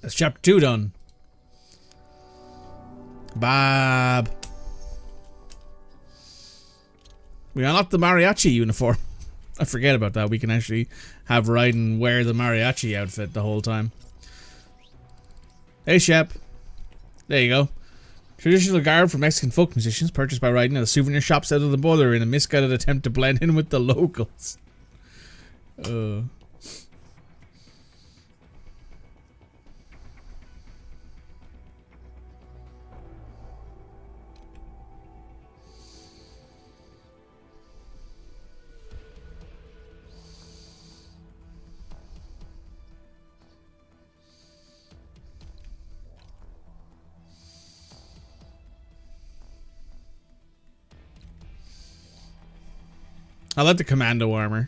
A: That's chapter 2 done. Bob. We unlocked the mariachi uniform. I forget about that. We can actually have Raiden wear the mariachi outfit the whole time. Hey, Shep. There you go. Traditional garb for Mexican folk musicians purchased by riding at the souvenir shops out of the border in a misguided attempt to blend in with the locals. I like the commando armor.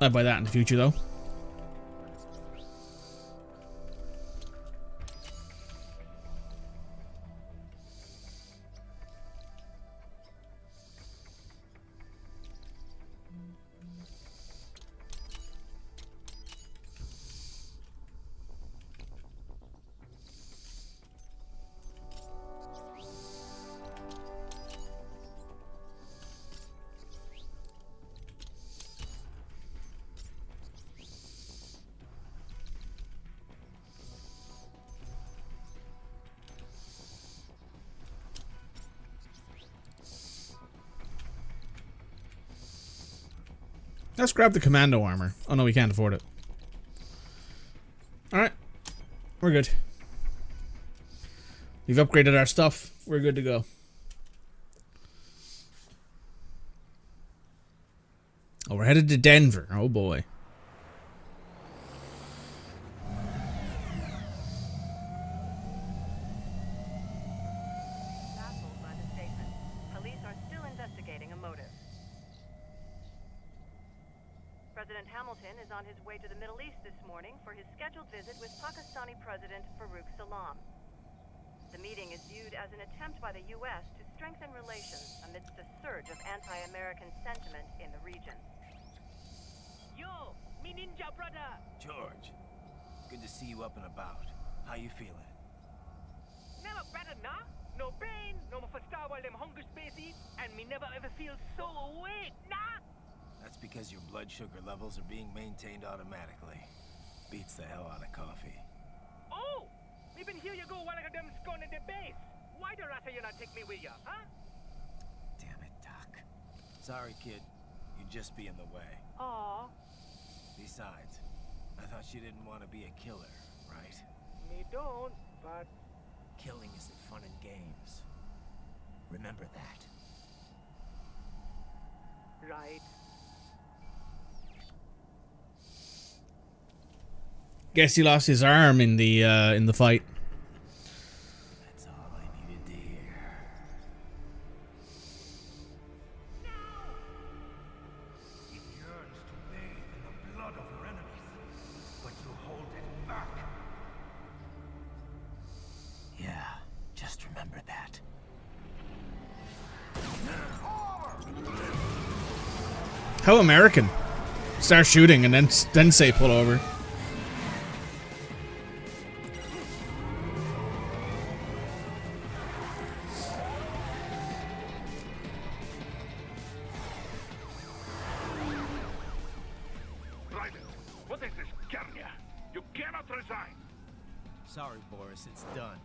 A: I'd buy that in the future, though. Let's grab the commando armor. Oh no, we can't afford it. Alright. We're good. We've upgraded our stuff. We're good to go. Oh, we're headed to Denver. Oh boy.
Q: President Hamilton is on his way to the Middle East this morning for his scheduled visit with Pakistani President Farouk Salam. The meeting is viewed as an attempt by the U.S. to strengthen relations amidst a surge of anti-American sentiment in the region.
D: Yo, me ninja brother! George, good to see you up and about. How you feeling?
R: Never better, nah? No pain, no more for star while them hunger spaces, and me never ever feel so awake, nah?
D: That's because your blood sugar levels are being maintained automatically. Beats the hell out of coffee.
R: Oh! Even here you go while I got them scone in the base. Why the rata you not take me with ya, huh?
D: Damn it, Doc. Sorry, kid. You'd just be in the way.
R: Aw.
D: Besides, I thought you didn't want to be a killer, right?
R: Me don't, but...
D: Killing isn't fun and games. Remember that.
R: Right.
A: Guess he lost his arm in the fight.
D: That's all I needed to hear.
O: It yearns to bathe in the blood of your enemies, but you hold it back.
D: Yeah, just remember that.
A: How American. Start shooting and then say pull over.
D: Sorry, Boris, it's done.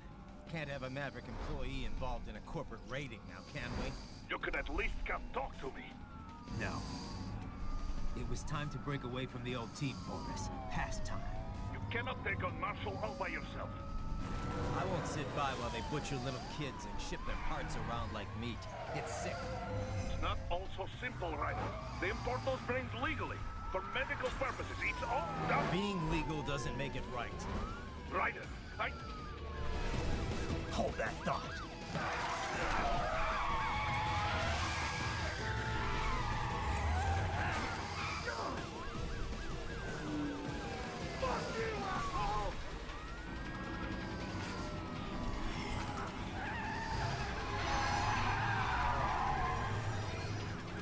D: Can't have a Maverick employee involved in a corporate raiding now, can we?
B: You could at least come talk to me.
D: No. It was time to break away from the old team, Boris. Past time.
B: You cannot take on Marshall all by yourself.
D: I won't sit by while they butcher little kids and ship their parts around like meat. It's sick.
B: It's not all so simple, Ryder. They import those brains legally. For medical purposes. It's all done.
D: Being legal doesn't make it right.
B: Ryder, I...
D: Hold that thought.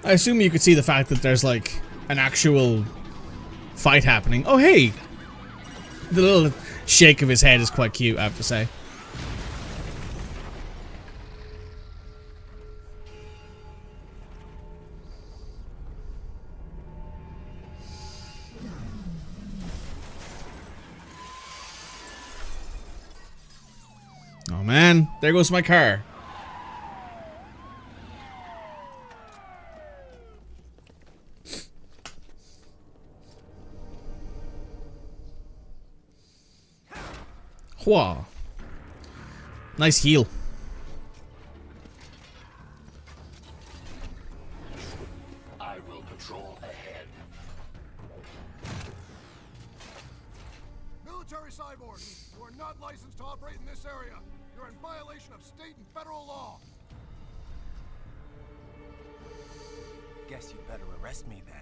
A: I assume you could see the fact that there's like an actual fight happening. Oh hey! The little shake of his head is quite cute, I have to say. man. There goes my car. Whoa. Nice heal.
K: I will patrol ahead.
S: Military cyborgs, you are not licensed to operate in this area. You're in violation of state and federal law.
D: Guess you better arrest me then.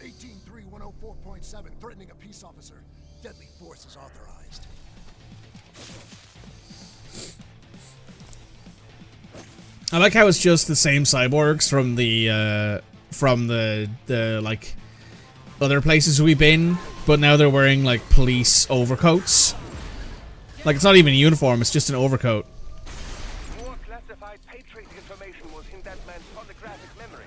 S: 183-104.7, threatening a peace officer. Deadly force is authorized.
A: I like how it's just the same cyborgs from the like other places we've been, but now they're wearing like police overcoats. Like it's not even a uniform; it's just an overcoat.
B: More classified Patriot information was in that man's holographic memory.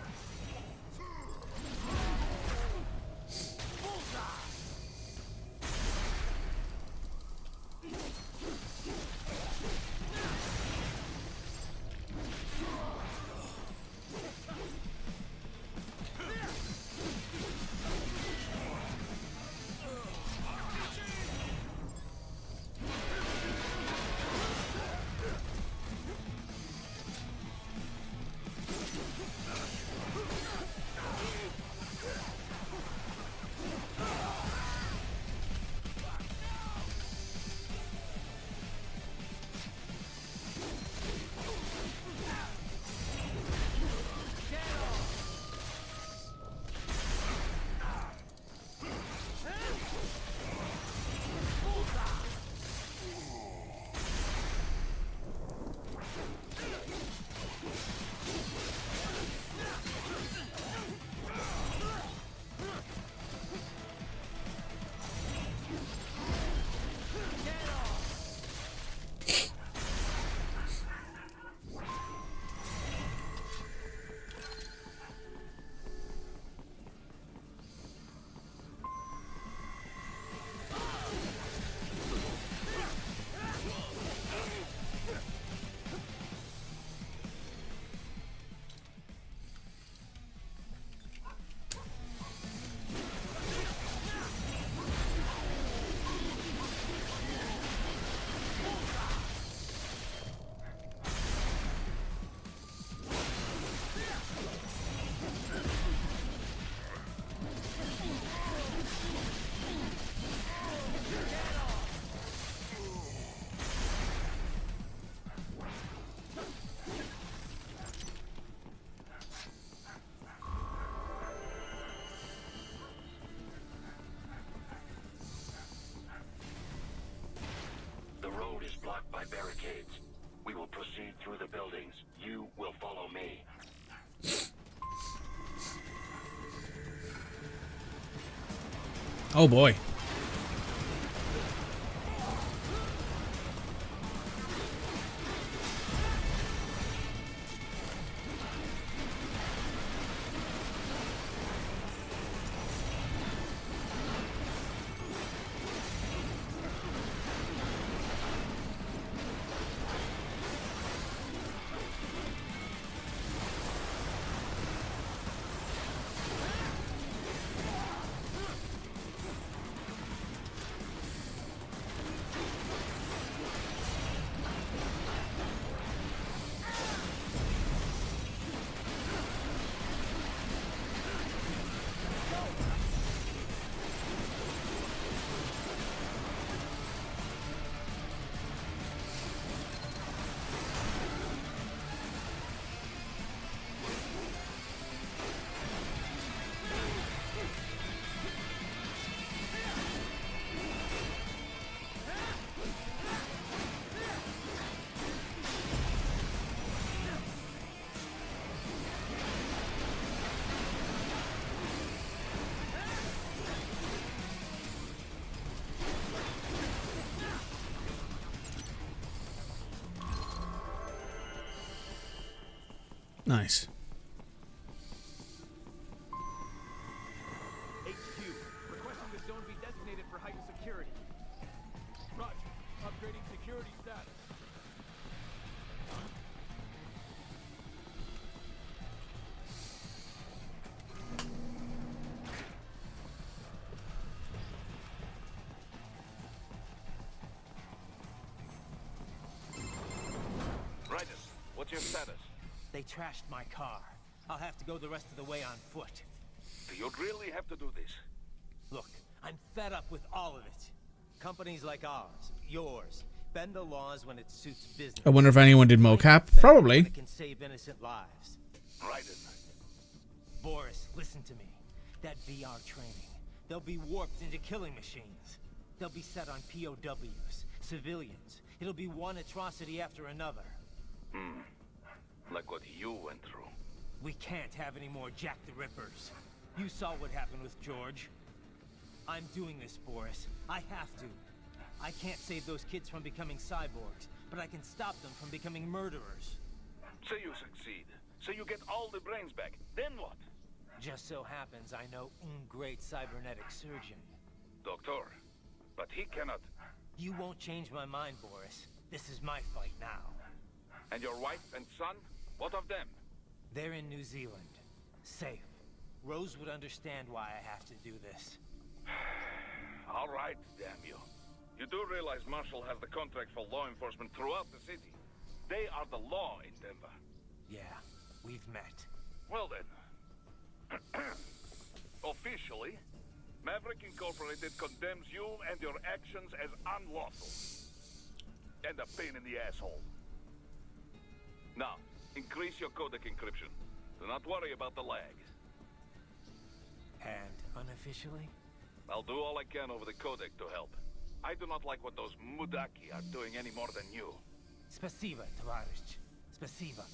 K: The road is blocked by barricades. We will proceed through the buildings. You will follow me.
A: Oh boy. Nice.
N: for heightened security.
H: Roger. Upgrading security status.
J: Raiden, what's your status?
I: They trashed my car. I'll have to go the rest of the way on foot.
J: Do you really have to do this?
I: Look, I'm fed up with all of it. Companies like ours, yours, bend the laws when it suits business.
A: I wonder if anyone did mocap. Probably.
I: It can save innocent lives.
J: Raiden.
I: Boris, listen to me. That VR training, they'll be warped into killing machines. They'll be set on POWs, civilians. It'll be one atrocity after another.
J: Like what you went through.
I: We can't have any more Jack the Rippers. You saw what happened with George. I'm doing this, Boris. I have to. I can't save those kids from becoming cyborgs, but I can stop them from becoming murderers.
J: Say you succeed. Say you get all the brains back. Then what?
I: Just so happens I know un great cybernetic surgeon.
J: Doctor. But he cannot...
I: You won't change my mind, Boris. This is my fight now.
J: And your wife and son? What of them?
I: They're in New Zealand. Safe. Rose would understand why I have to do this.
J: All right, damn you. You do realize Marshall has the contract for law enforcement throughout the city. They are the law in Denver.
I: Yeah, we've met.
J: Well then. Officially, Maverick Incorporated condemns you and your actions as unlawful. And a pain in the asshole. Now, increase your codec encryption. Do not worry about the lag.
I: And unofficially?
J: I'll do all I can over the codec to help. I do not like what those Mudaki are doing any more than you.
I: Spasiba, товарищ. Spasiba.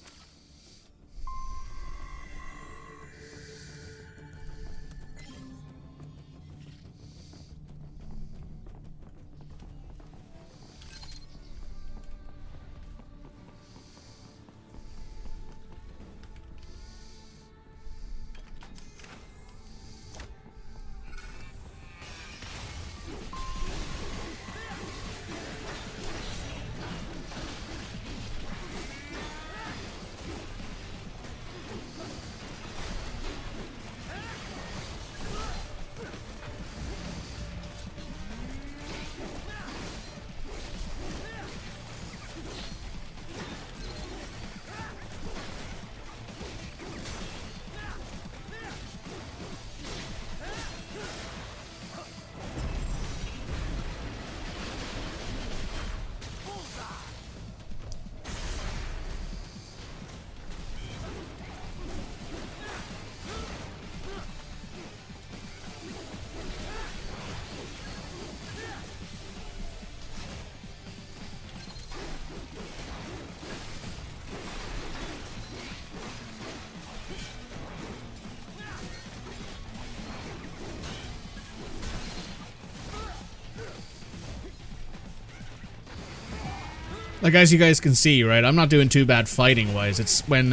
A: Like, as you guys can see, right, I'm not doing too bad fighting-wise. It's when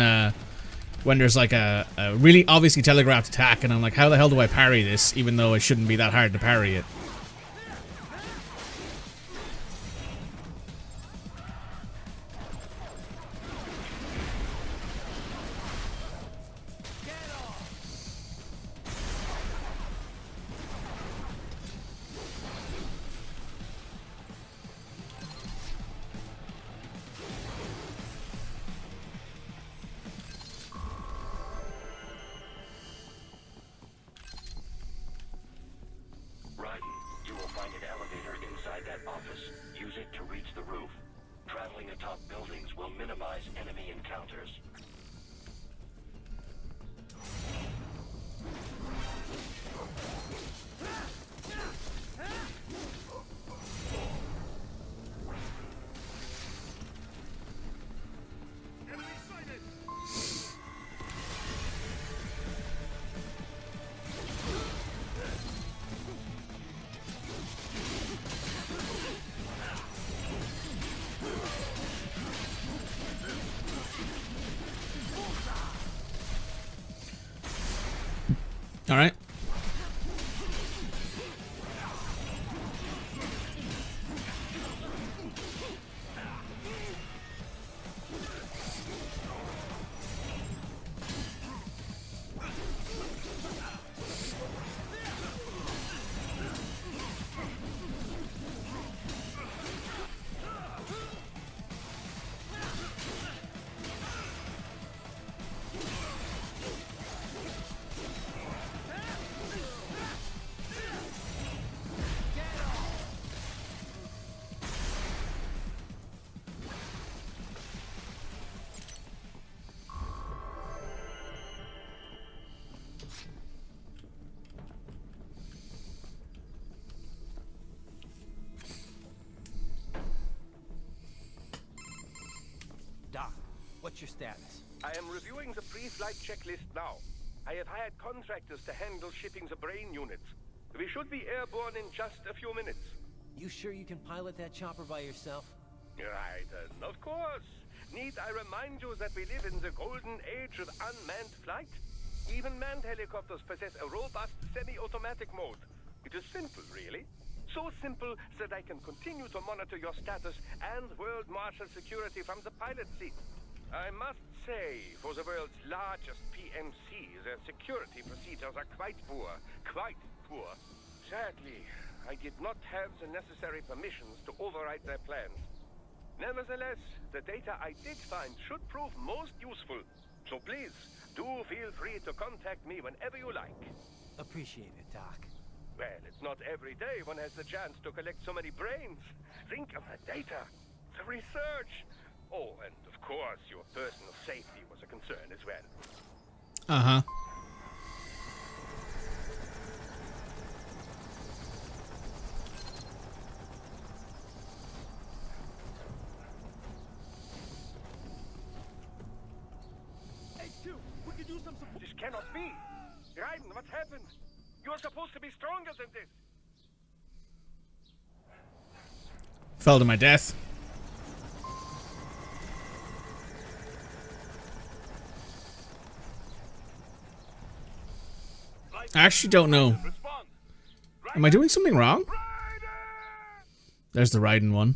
A: there's like a really obviously telegraphed attack, and I'm like, how the hell do I parry this, even though it shouldn't be that hard to parry it.
I: your status?
B: I am reviewing the pre-flight checklist now. I have hired contractors to handle shipping the brain units. We should be airborne in just a few minutes.
I: You sure you can pilot that chopper by yourself?
B: Right, of course. Need I remind you that we live in the golden age of unmanned flight? Even manned helicopters possess a robust semi-automatic mode. It is simple, really. So simple that I can continue to monitor your status and world marshal security from the pilot seat. I must say, for the world's largest PMC, their security procedures are quite poor. Quite poor. Sadly, I did not have the necessary permissions to override their plans. Nevertheless, the data I did find should prove most useful. So please, do feel free to contact me whenever you like.
I: Appreciate it, Doc.
B: Well, it's not every day one has the chance to collect so many brains. Think of the data, the research. Oh, and of course, your personal safety was a concern as well.
A: Uh-huh.
B: This cannot be. Raiden, what's happened? You're supposed to be stronger than this.
A: Fell to my death. I actually don't know. Am I doing something wrong? There's the Raiden one.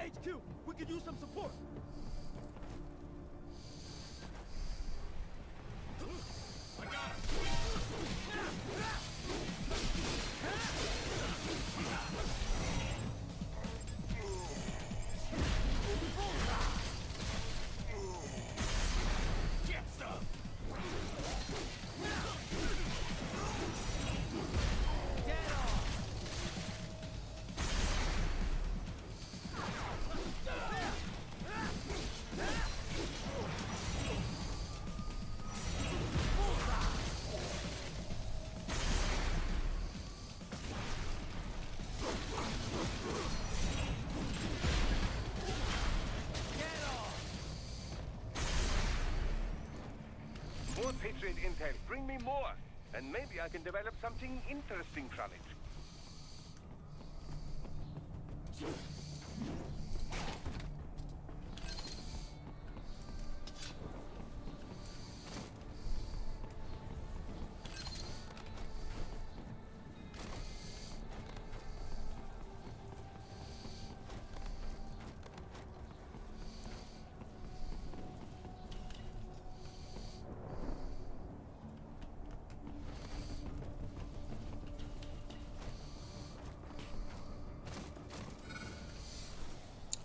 P: HQ, we could use some support.
B: More Patriot intel. Bring me more. And maybe I can develop something interesting from it.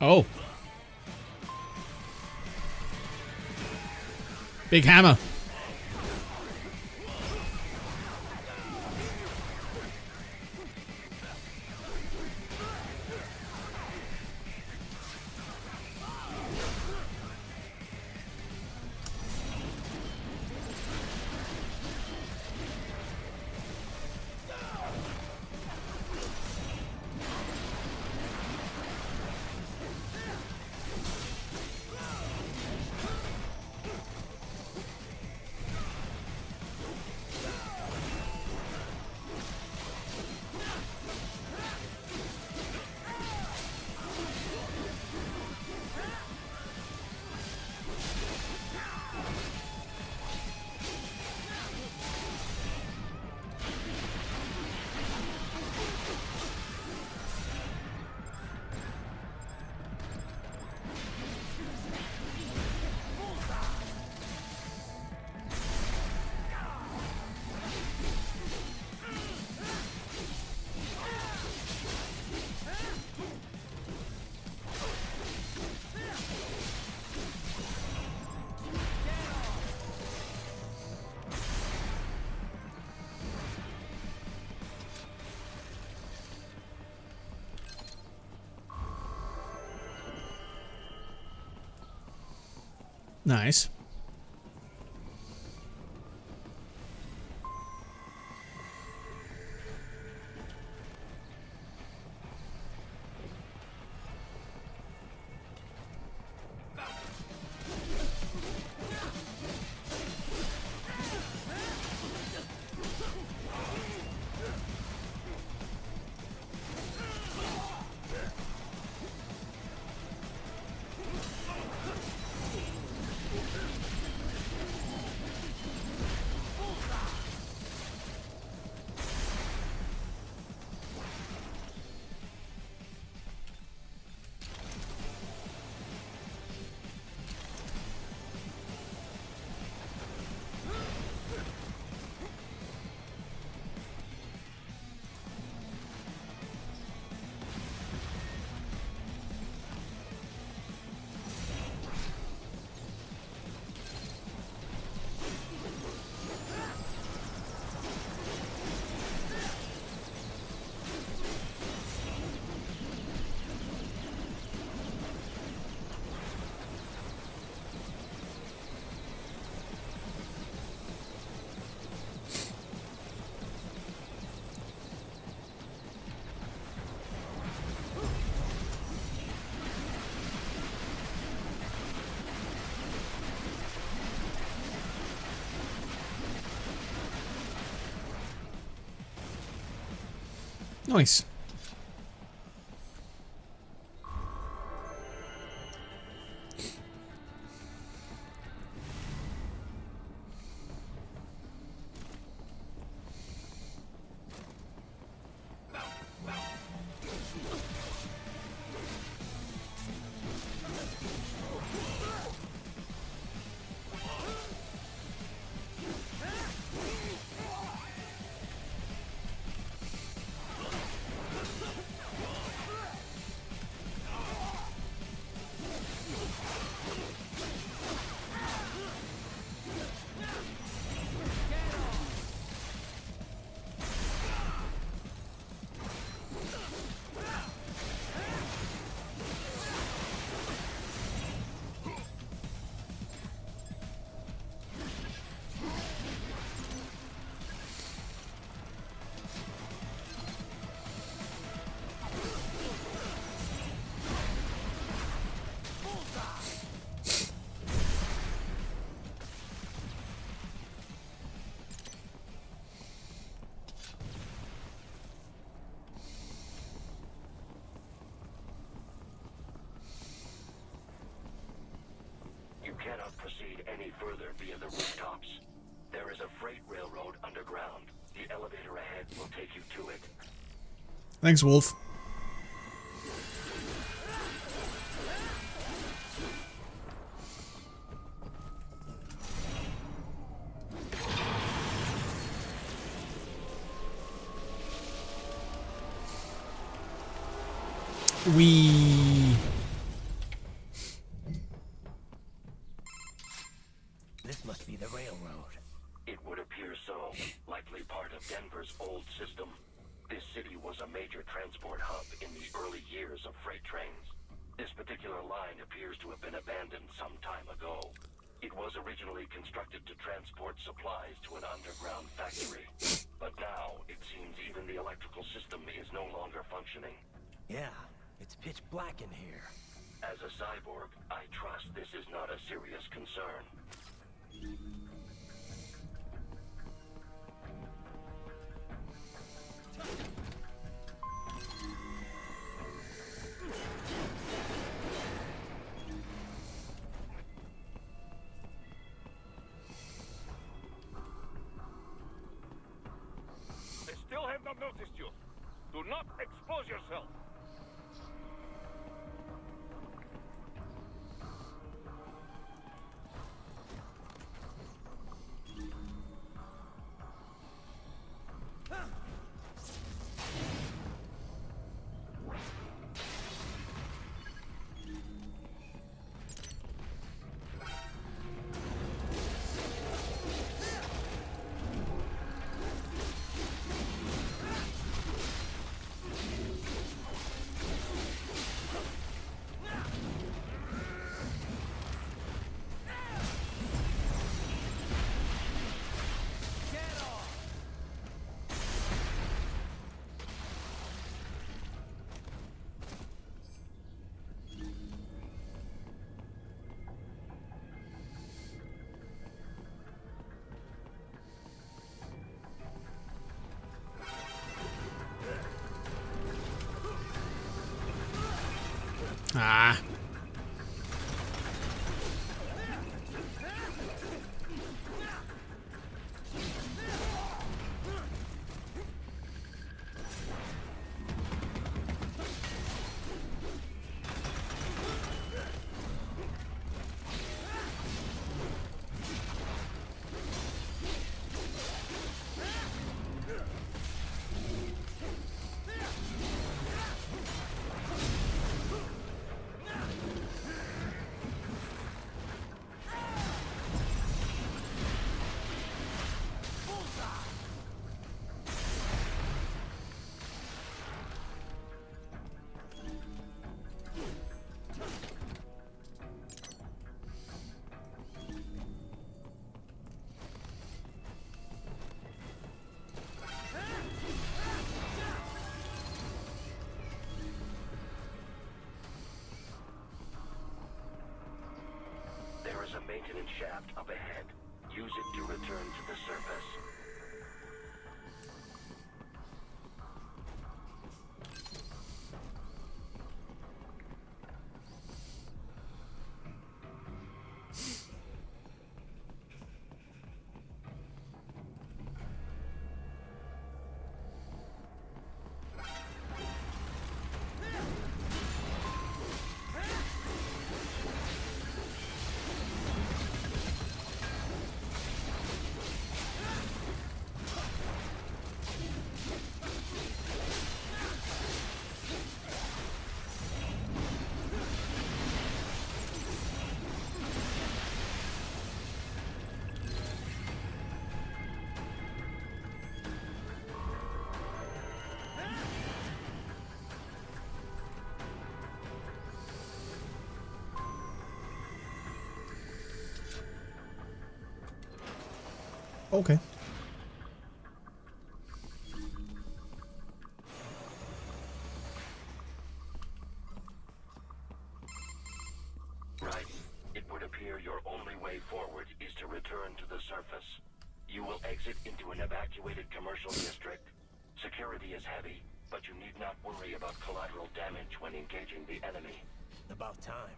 A: Oh. Big hammer. Nice. Nice.
K: You cannot proceed any further via the rooftops. There is a freight railroad underground. The elevator ahead will take you to it.
A: Thanks, Wolf.
D: This must be the railroad.
K: It would appear so. Likely part of Denver's old system. This city was a major transport hub in the early years of freight trains. This particular line appears to have been abandoned some time ago. It was originally constructed to transport supplies to an underground factory. But now, it seems even the electrical system is no longer functioning.
D: Yeah, it's pitch black in here.
K: As a cyborg, I trust this is not a serious concern.
J: They still have not noticed you. Do not expose yourself.
A: Ah.
K: There is a maintenance shaft up ahead. Use it to return to the surface.
A: Okay.
K: Right. It would appear your only way forward is to return to the surface. You will exit into an evacuated commercial district. Security is heavy, but you need not worry about collateral damage when engaging the enemy.
D: About time.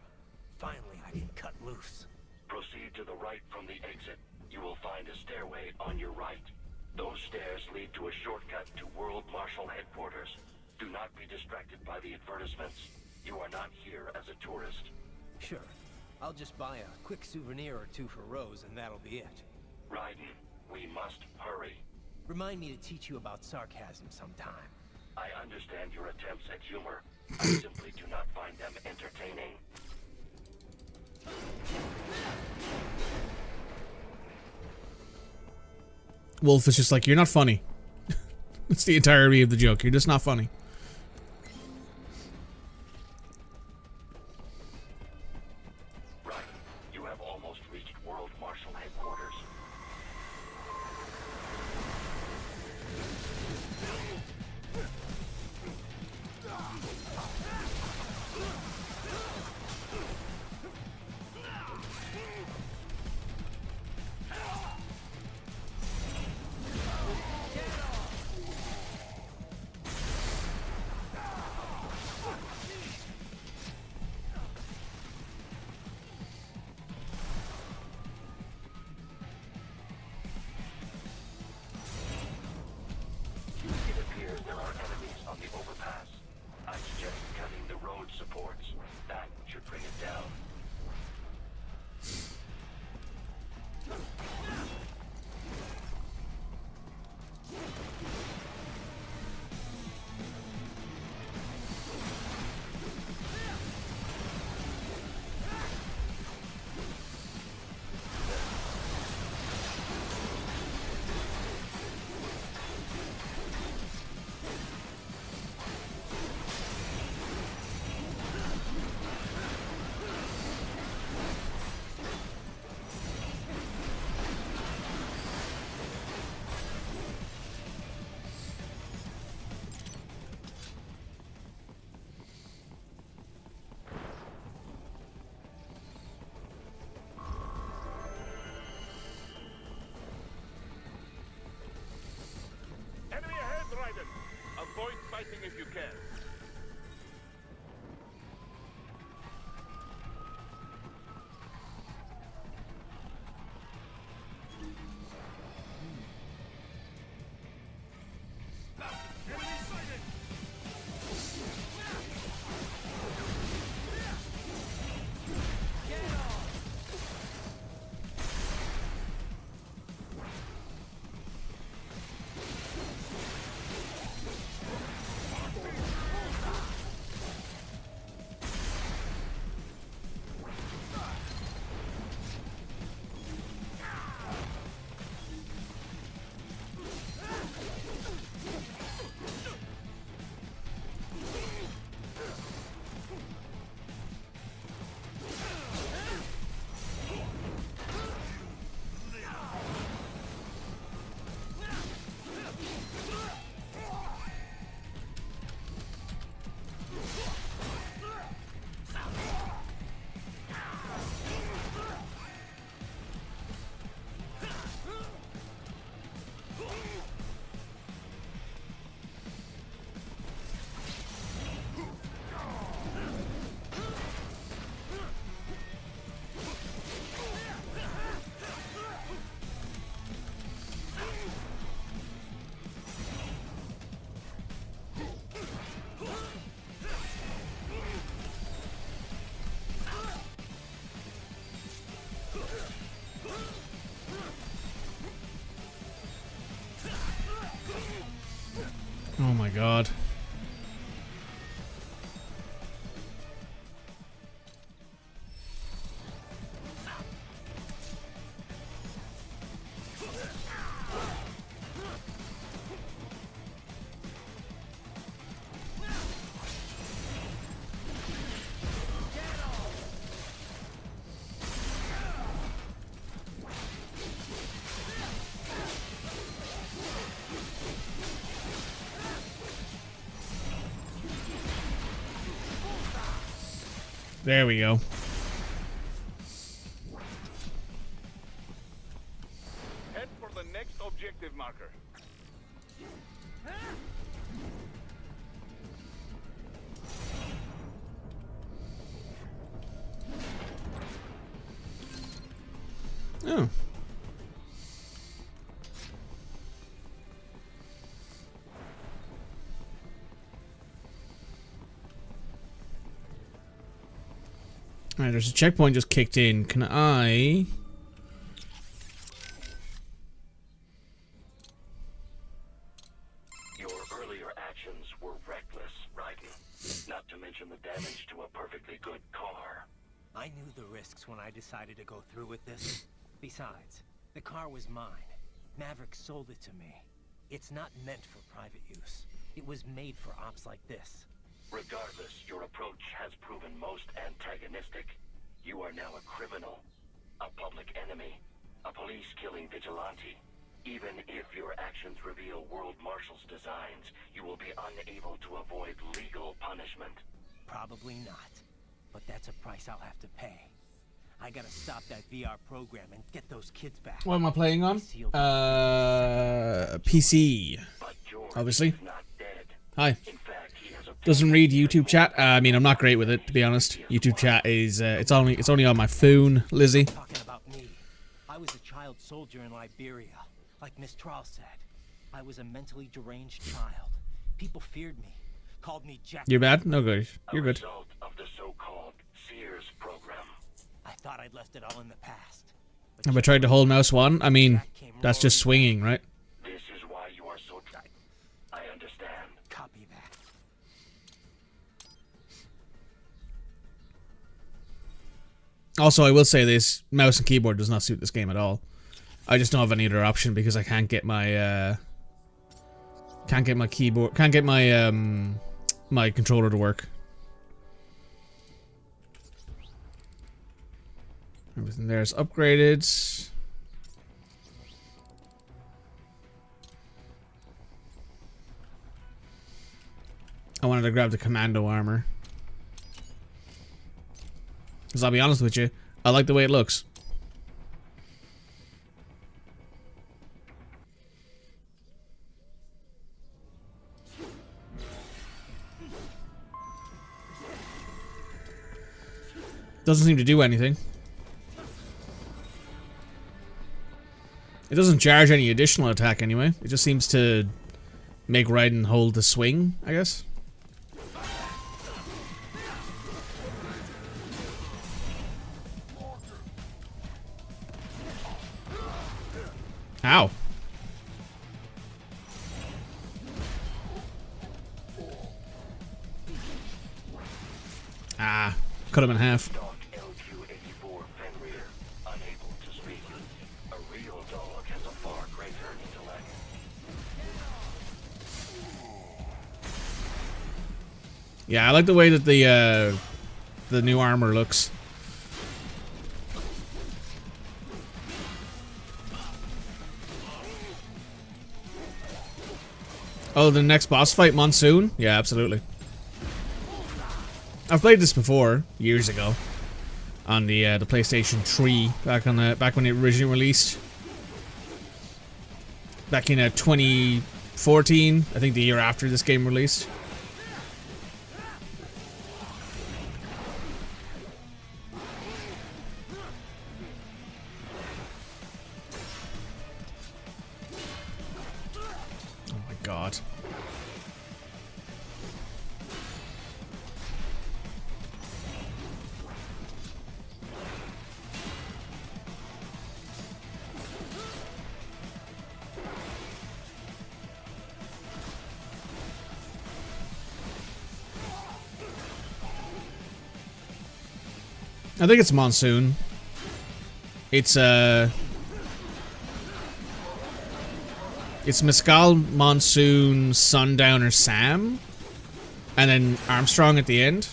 D: Finally, I can cut loose.
K: Proceed to the right from the exit. You will find a stairway on your right. Those stairs lead to a shortcut to World Marshal Headquarters. Do not be distracted by the advertisements. You are not here as a tourist.
D: Sure. I'll just buy a quick souvenir or two for Rose, and that'll be it.
K: Raiden, we must hurry.
D: Remind me to teach you about sarcasm sometime.
K: I understand your attempts at humor. I simply do not find them entertaining.
A: Wolf is just like, you're not funny. That's the entirety of the joke. You're just not funny.
K: Right. You have almost reached World Marshal Headquarters.
J: Avoid fighting if you can.
A: Oh my god. There we go.
J: Head for the next objective marker.
A: Oh. Alright, there's a checkpoint just kicked in. Can I...
K: Your earlier actions were reckless, Raiden. Not to mention the damage to a perfectly good car.
D: I knew the risks when I decided to go through with this. Besides, the car was mine. Maverick sold it to me. It's not meant for private use. It was made for ops like this.
K: Regardless, your approach has proven most antagonistic. You are now a criminal, a public enemy, a police-killing vigilante. Even if your actions reveal World Marshal's designs, you will be unable to avoid legal punishment.
D: Probably not. But that's a price I'll have to pay. I gotta stop that VR program and get those kids back.
A: What am I playing on? PC. Obviously. Hi. Doesn't read YouTube chat. I mean, I'm not great with it, to be honest. YouTube chat is it's only on my phone, Lizzie.
D: Talking about me. I was a child soldier in Liberia, like Miss Trawl said. I was a mentally deranged child. People feared me, called me Jack.
A: You're bad? No good. You're good.
K: Result of the so-called Sears program.
D: I thought I'd left it all in the past.
A: Have I tried to hold mouse 1? I mean, that's just swinging, right?
K: This is why you are so I understand.
D: Copy that.
A: Also, I will say this, mouse and keyboard does not suit this game at all. I just don't have any other option because I can't get my keyboard, can't get my my controller to work. Everything there is upgraded. I wanted to grab the commando armor. Because I'll be honest with you, I like the way it looks. Doesn't seem to do anything. It doesn't charge any additional attack anyway. It just seems to make Raiden hold the swing, I guess. Ow. Ah, cut him in half. Yeah, I like the way that the new armor looks. Oh, the next boss fight, Monsoon? Yeah, absolutely. I've played this before, years ago, on the PlayStation 3, back when it originally released. Back in 2014, I think the year after this game released. God. I think it's Monsoon. It's Mescal, Monsoon, Sundowner, Sam, and then Armstrong at the end.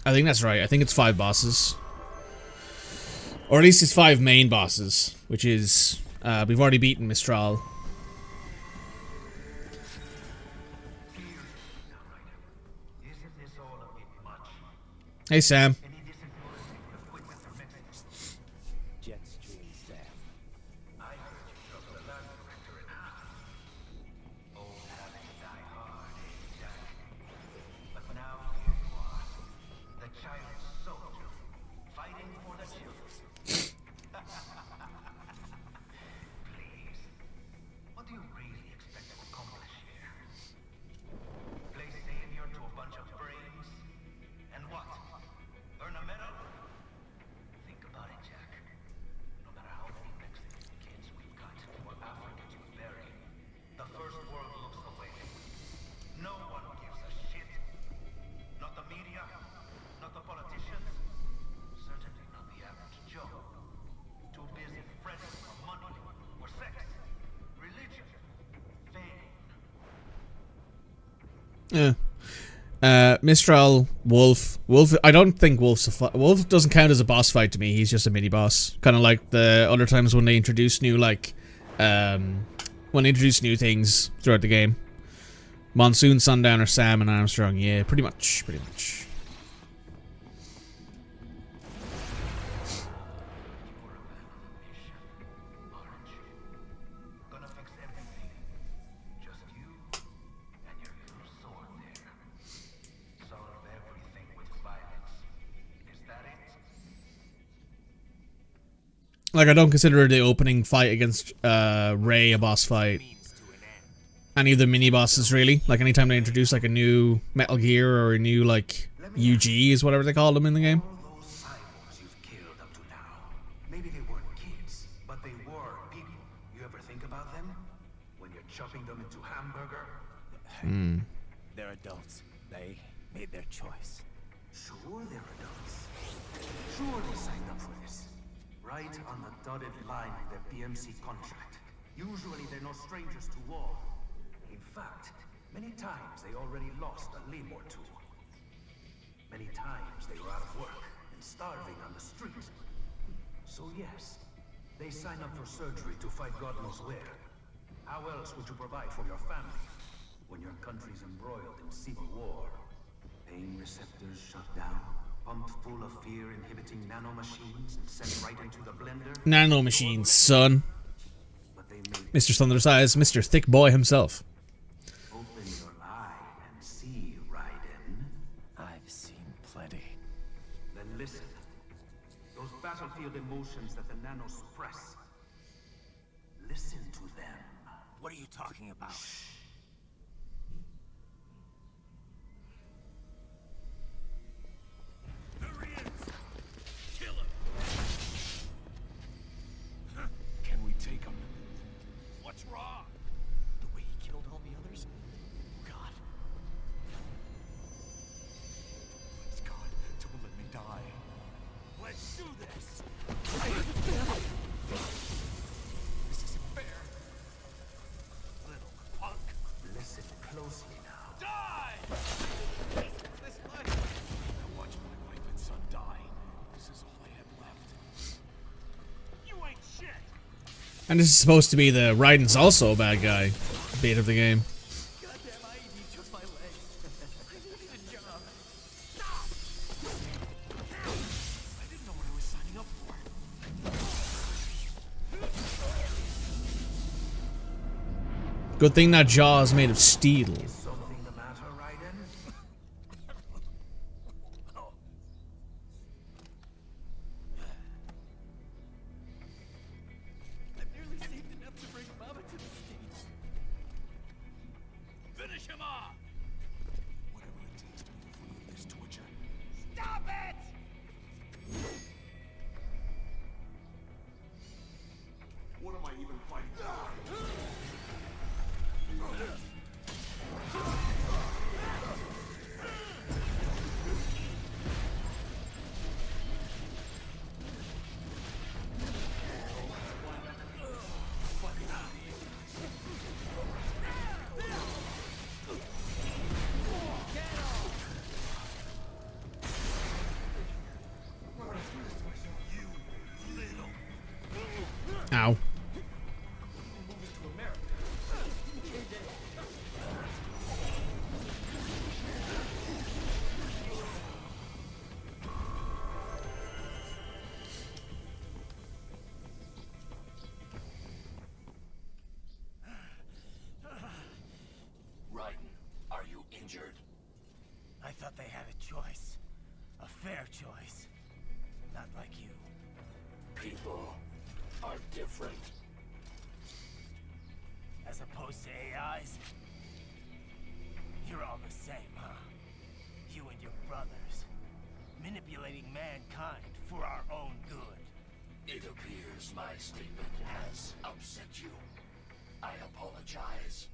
A: I think that's right. I think it's 5 bosses. Or at least it's 5 main bosses, which is, we've already beaten Mistral. Hey, Sam.
D: Jetstream Sam. I heard you from the lab director in half. Old habits die hard, Jack. But now here you are, the child soldier, fighting for the children. Please, what do you really expect to accomplish here? Play savior to a bunch of brains? And what? Earn a medal? Think about it, Jack. No matter how many Mexican kids we've got or Africans we bury, the first world looks away. No one gives a shit. Not the media, not the politicians, certainly not the average Joe. Too busy fretting for money, or sex, religion, fame.
A: Yeah. Mistral, Wolf. Wolf, I don't think Wolf's Wolf doesn't count as a boss fight to me. He's just a mini boss. Kind of like the other times when they introduce new, like, when they introduce new things throughout the game. Monsoon, Sundowner, Sam, and Armstrong. Yeah, pretty much. Pretty much. Like, I don't consider the opening fight against Ray a boss fight. Any of the mini bosses, really. Like, anytime they introduce, like, a new Metal Gear or a new, like, UG is whatever they call them in the game.
K: All those cyborgs you've killed up to now, maybe they weren't kids, but they were people. You ever think about them? When you're chopping them into hamburger?
D: They're adults. They made their choice.
K: Sure they're adults. Sure they signed up for this. Right on the dotted line of their PMC contract. Usually they're no strangers to war. In fact, many times they already lost a limb or two. Many times they were out of work and starving on the street. So yes, they sign up for surgery to fight God knows where. How else would you provide for your family when your country's embroiled in civil war? Pain receptors shut down, pumped full of fear-inhibiting nanomachines and sent right into the blender.
A: Nanomachines, son. Mr. Thunder's Eyes, Mr. Thick Boy himself.
K: Open your eye and see, Raiden.
D: I've seen plenty.
K: Then listen. Those battlefield emotions that the nanos suppress. Listen to them.
D: What are you talking about?
C: There he is! Kill him! Can we take him? What's wrong?
P: The way he killed all the others? Oh, God. Please, God, don't let me die.
C: Let's do this!
P: This isn't fair.
C: Little punk!
K: Listen closely now.
C: Die!
P: This life.
C: I watched my wife and son die. This is all I had left. You ain't shit!
A: And this is supposed to be the Raiden's also a bad guy bit of the game.
P: Goddamn, I need just my legs. I needed a job. I didn't know what I was signing up for.
A: Good thing that jaw is made of steel.
K: Is something the matter, Raiden?
P: I've nearly saved enough to bring Mama to the States.
C: Finish him off!
P: Whatever it takes to be free of this torture.
R: Stop it!
C: What am I even fighting
D: I thought they had a choice. A fair choice. Not like you.
K: People are different.
D: As opposed to AIs? You're all the same, huh? You and your brothers. Manipulating mankind for our own good.
K: It appears my statement has upset you. I apologize.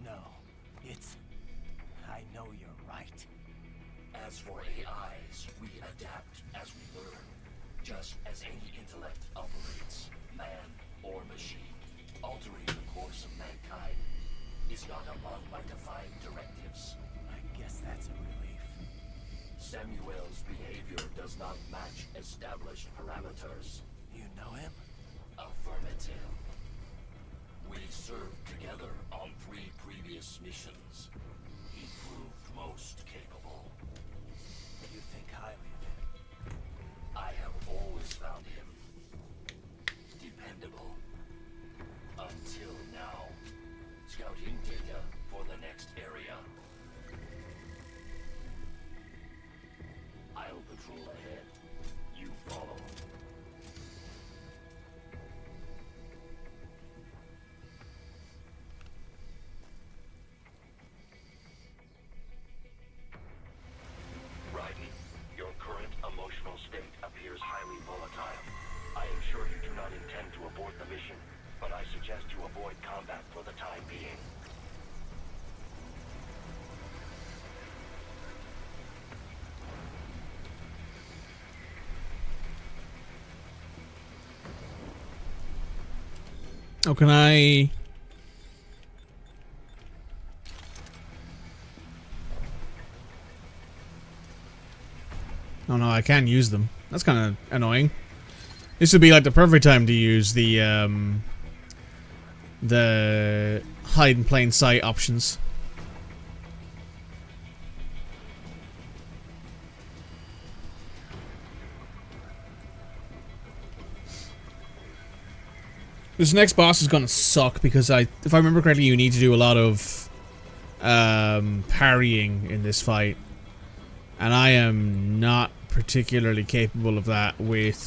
D: No, it's... I know you're right.
K: As for AIs, we adapt as we learn. Just as any intellect operates, man or machine. Altering the course of mankind is not among my defined directives.
D: I guess that's a relief.
K: Samuel's behavior does not match established parameters.
D: You know him?
K: Affirmative. We served together on 3 previous missions. He proved most capable.
D: You think highly of him?
K: I have always found him dependable. Until now. Scouting data for the next area. I'll patrol ahead. You follow. Raiden, your current emotional state appears highly volatile. I am sure you do not intend to abort the mission, but I suggest you avoid combat for the time being.
A: Oh, can I... Oh no, I can't use them. That's kind of annoying. This would be like the perfect time to use the hide in plain sight options. This next boss is gonna suck because if I remember correctly, you need to do a lot of parrying in this fight, and I am not particularly capable of that with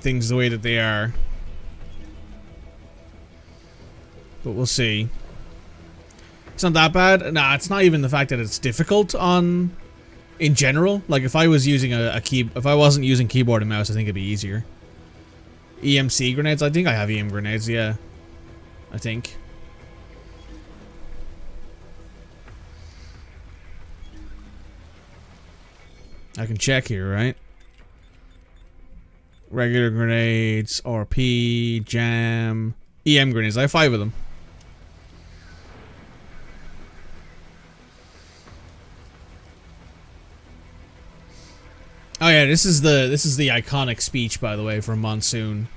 A: things the way that they are. But we'll see. It's not that bad. Nah, it's not even the fact that it's difficult in general. Like if I was using if I wasn't using keyboard and mouse, I think it'd be easier. EMC grenades, I think I have EM grenades, yeah. I think. I can check here, right? Regular grenades, RP, jam, EM grenades. I have 5 of them. Oh yeah, this is the iconic speech, by the way, from Monsoon.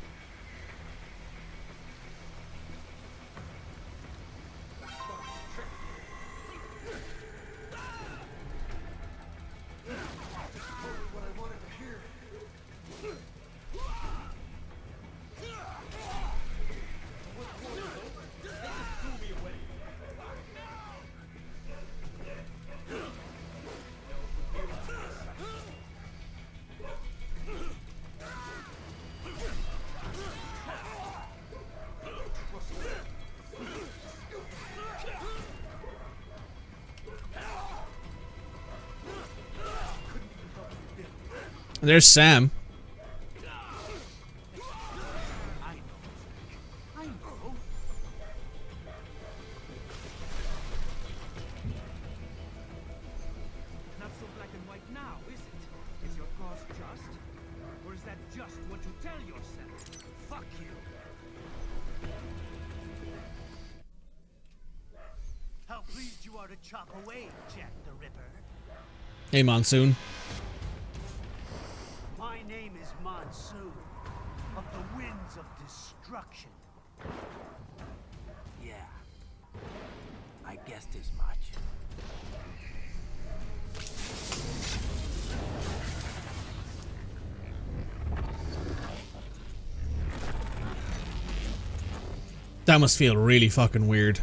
A: There's Sam.
P: I know. Not so black and white now, is it? Is your cause just? Or is that just what you tell yourself? Fuck you.
D: How pleased you are to chop away, Jack the Ripper.
A: Hey, Monsoon.
D: My name is Monsoon, of the Winds of Destruction. Yeah, I guessed as much.
A: That must feel really fucking weird.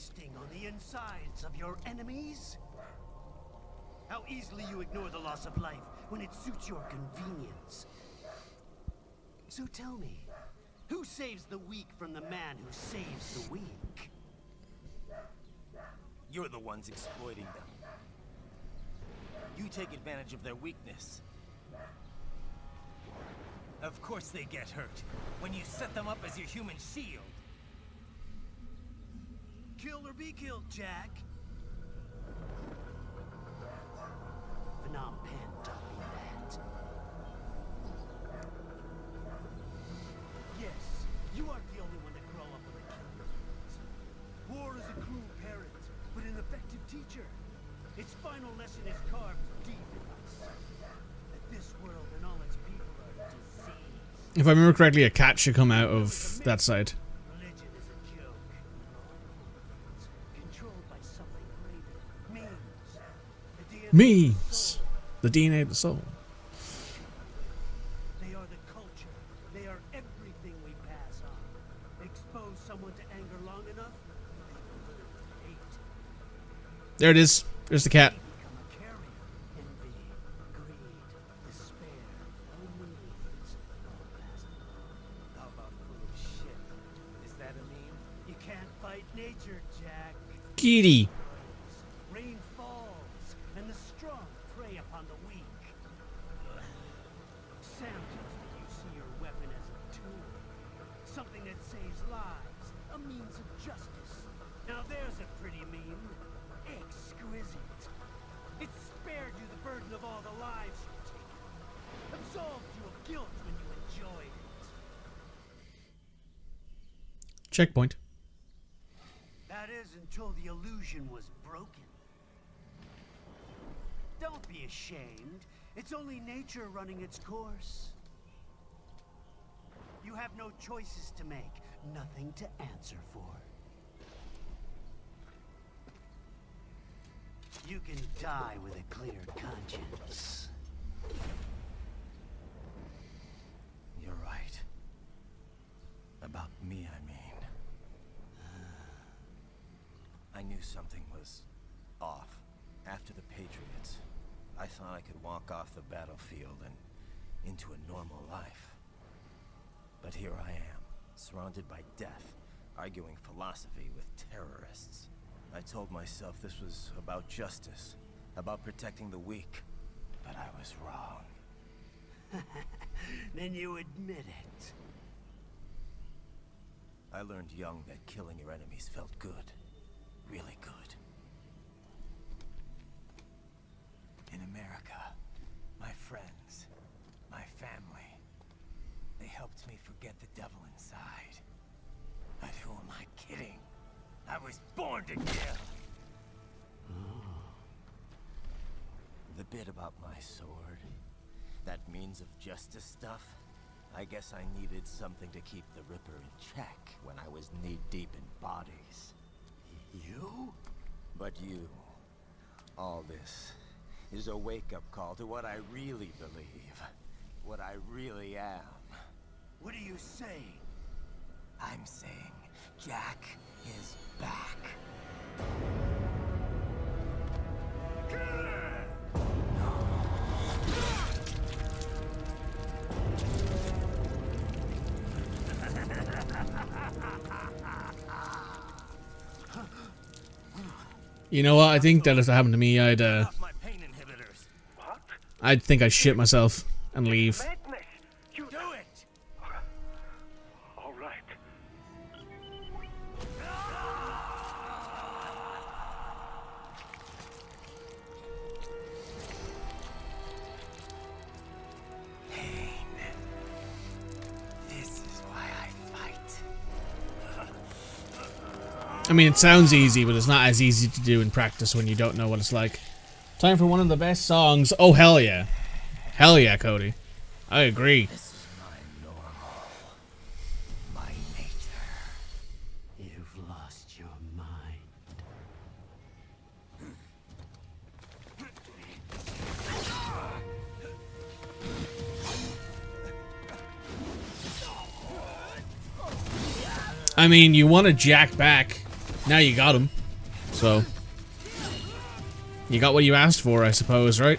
T: feasting on the insides of your enemies? How easily you ignore the loss of life when it suits your convenience. So tell me, who saves the weak from the man who saves the weak?
D: You're the ones exploiting them. You take advantage of their weakness. Of course they get hurt when you set them up as your human shield.
T: Kill or be killed, Jack. Phnom Penh taught me that. Yes, you aren't the only one to grow up with a kill. War is a cruel parent, but an effective teacher. Its final lesson is carved deep in us. That this world and all its people are diseased.
A: If I remember correctly, a cat should come out of that side.
T: Religion is a joke. It's controlled by something greater.
A: Memes. The DNA of the soul.
T: They are the culture. They are everything we pass on. Expose someone to anger long enough, they will learn to hate.
A: There it is. There's the cat.
T: How about full of shit? Is that a meme? You can't fight nature, Jack.
A: Kitty.
T: Rain falls, and the strong prey upon the weak. Sam tells me you see your weapon as a tool. Something that saves lives. A means of justice. Now there's a pretty meme. Exquisite. It spared you the burden of all the lives you've taken. Absolved you of guilt when you enjoyed it.
A: Checkpoint.
T: That is until the illusion was broken. Don't be ashamed. It's only nature running its course. You have no choices to make, nothing to answer for. You can die with a clear conscience.
D: You're right. About me, I mean. I knew something was off. After the Patriots, I thought I could walk off the battlefield and into a normal life. But here I am, surrounded by death, arguing philosophy with terrorists. I told myself this was about justice, about protecting the weak, but I was wrong.
T: Then you admit it.
D: I learned young that killing your enemies felt good. Really good. In America, my friends, my family, they helped me forget the devil inside. But who am I kidding? I was born to kill! The bit about my sword, that means of justice stuff, I guess I needed something to keep the Ripper in check when I was knee-deep in bodies. You? But you. All this is a wake-up call to what I really believe. What I really am.
T: What are you saying?
D: I'm saying Jack is back.
A: You know what? I think that if that happened to me, I'd think I'd shit myself and leave.
B: You do it. All right.
D: This is why I fight.
A: I mean, it sounds easy, but it's not as easy to do in practice when you don't know what it's like. Time for one of the best songs. Oh, hell yeah. Hell yeah, Cody. I agree.
D: This is my normal. My nature.
T: You've lost your mind.
A: I mean, you want to jack back Now you got him. So you got what you asked for, I suppose, right?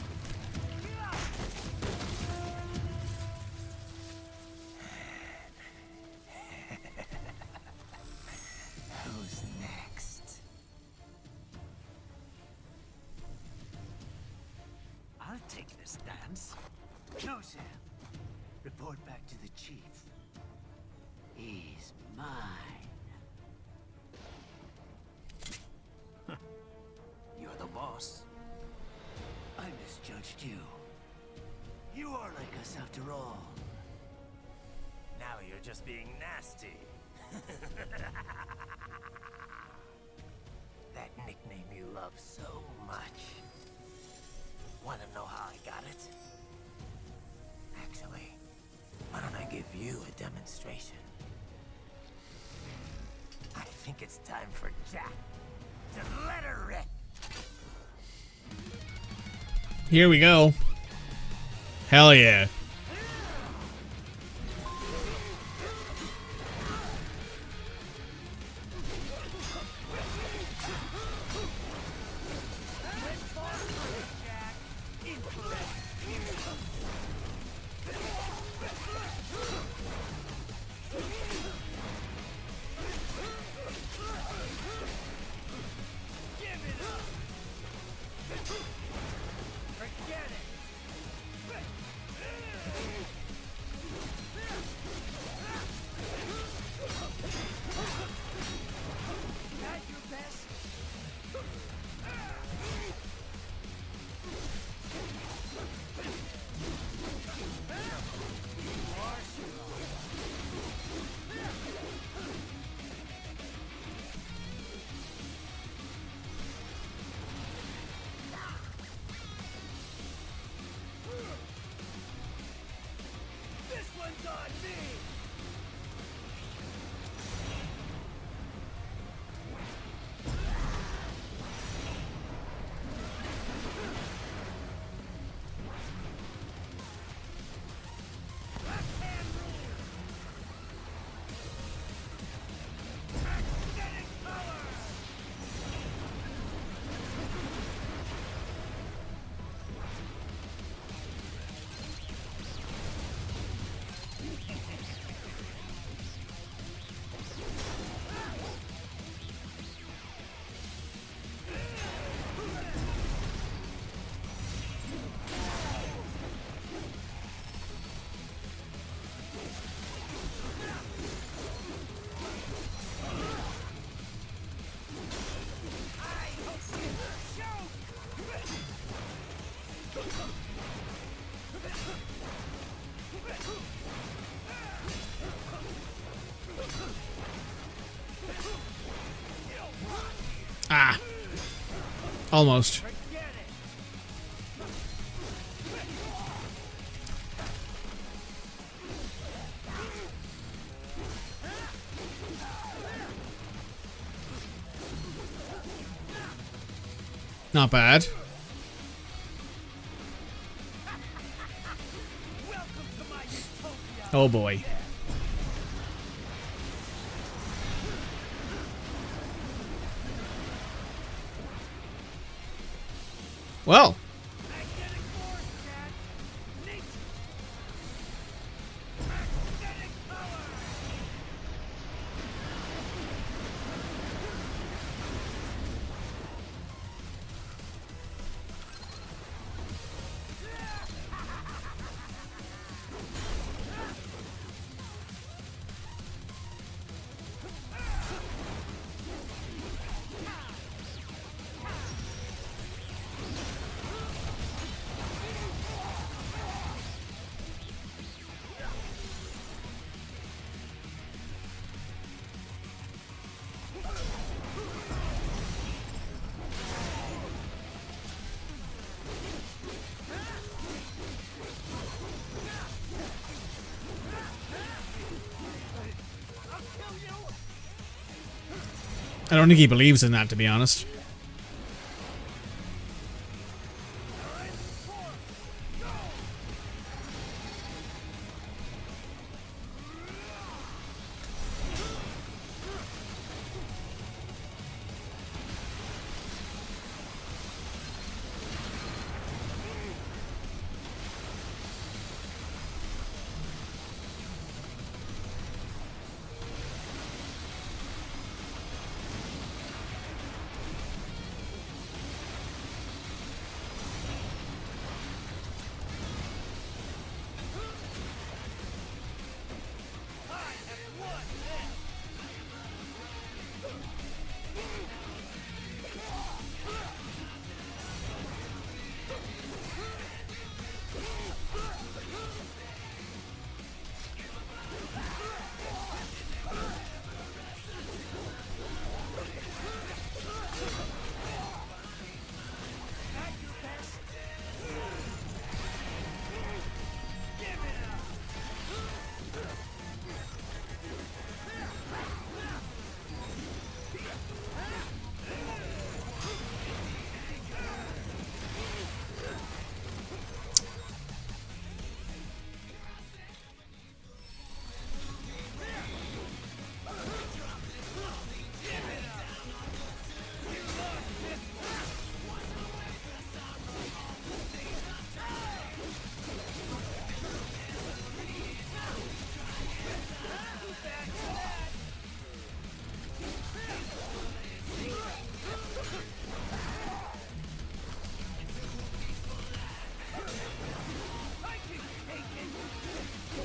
D: Who's next?
T: I'll take this dance. No, Sam. Report back to the chief. He's mine. You're the boss. I misjudged you. You are like us after all.
D: Now you're just being nasty. That nickname you love so much. Want to know how I got it? Actually, why don't I give you a demonstration? I think it's time for Jack to let her rip.
A: Here we go. Hell yeah. Ah. Almost. Not bad. Oh boy. Well. I don't think he believes in that, to be honest.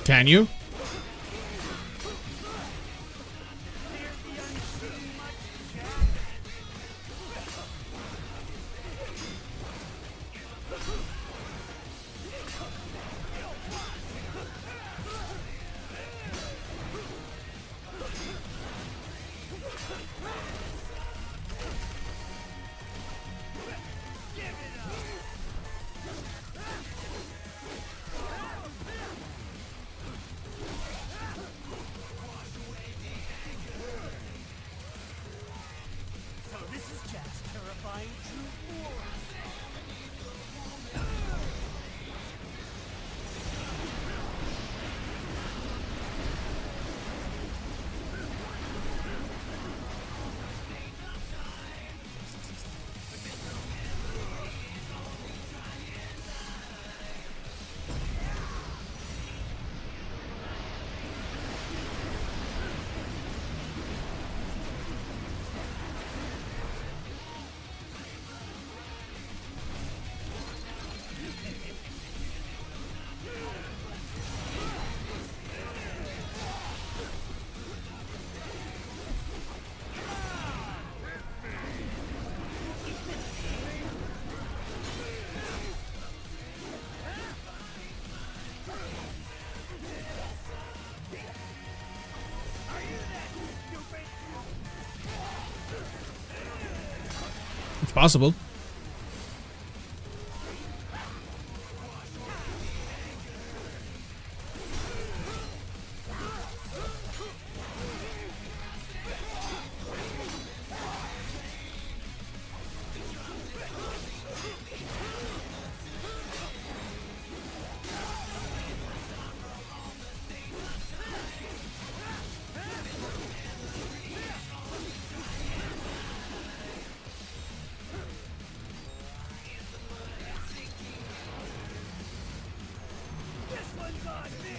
A: Can you?
T: So this is Jack's terrifying true form.
A: It's possible.
T: This one's on me.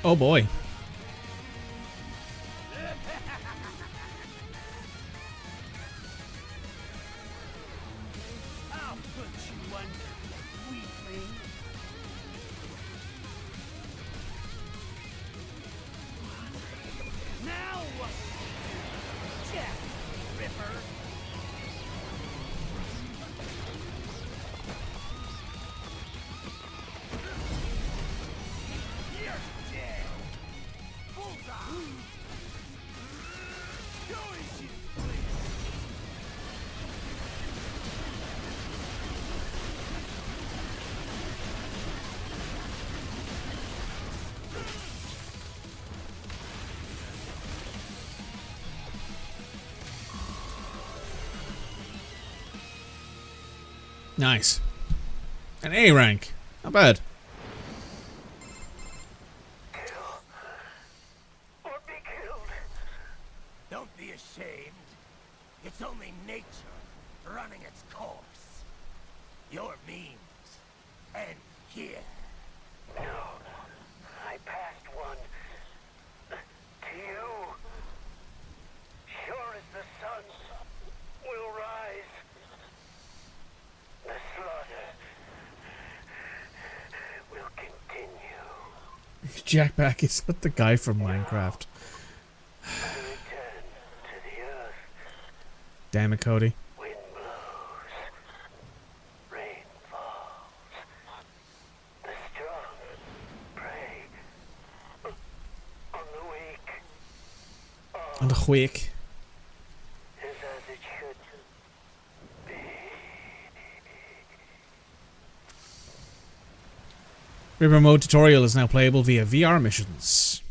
A: Oh boy.
T: I'll put you under, weakling. Now what? Jack Ripper. You're dead. Bullseye. Go as you please.
A: Nice. An A rank. Not bad.
T: Or be killed.
D: Don't be ashamed. It's only nature running its course. Your means end here.
T: No, I passed one to you. Sure as the sun will rise, the slaughter will continue.
A: Jack Back is the guy from Minecraft.
T: Return to the earth.
A: Damn it, Cody.
T: Wind blows, rain falls. The strong prey on the weak.
A: On the quick.
T: Is as it should be.
A: River Mode tutorial is now playable via VR missions.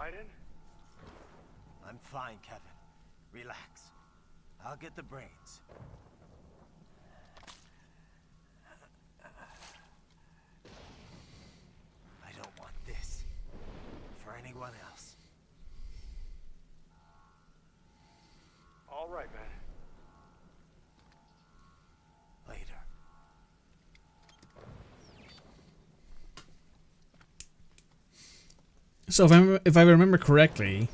B: Raiden?
D: I'm fine, Kevin. Relax. I'll get the brains. I don't want this for anyone else.
B: All right, man.
D: Later.
A: So if I remember correctly,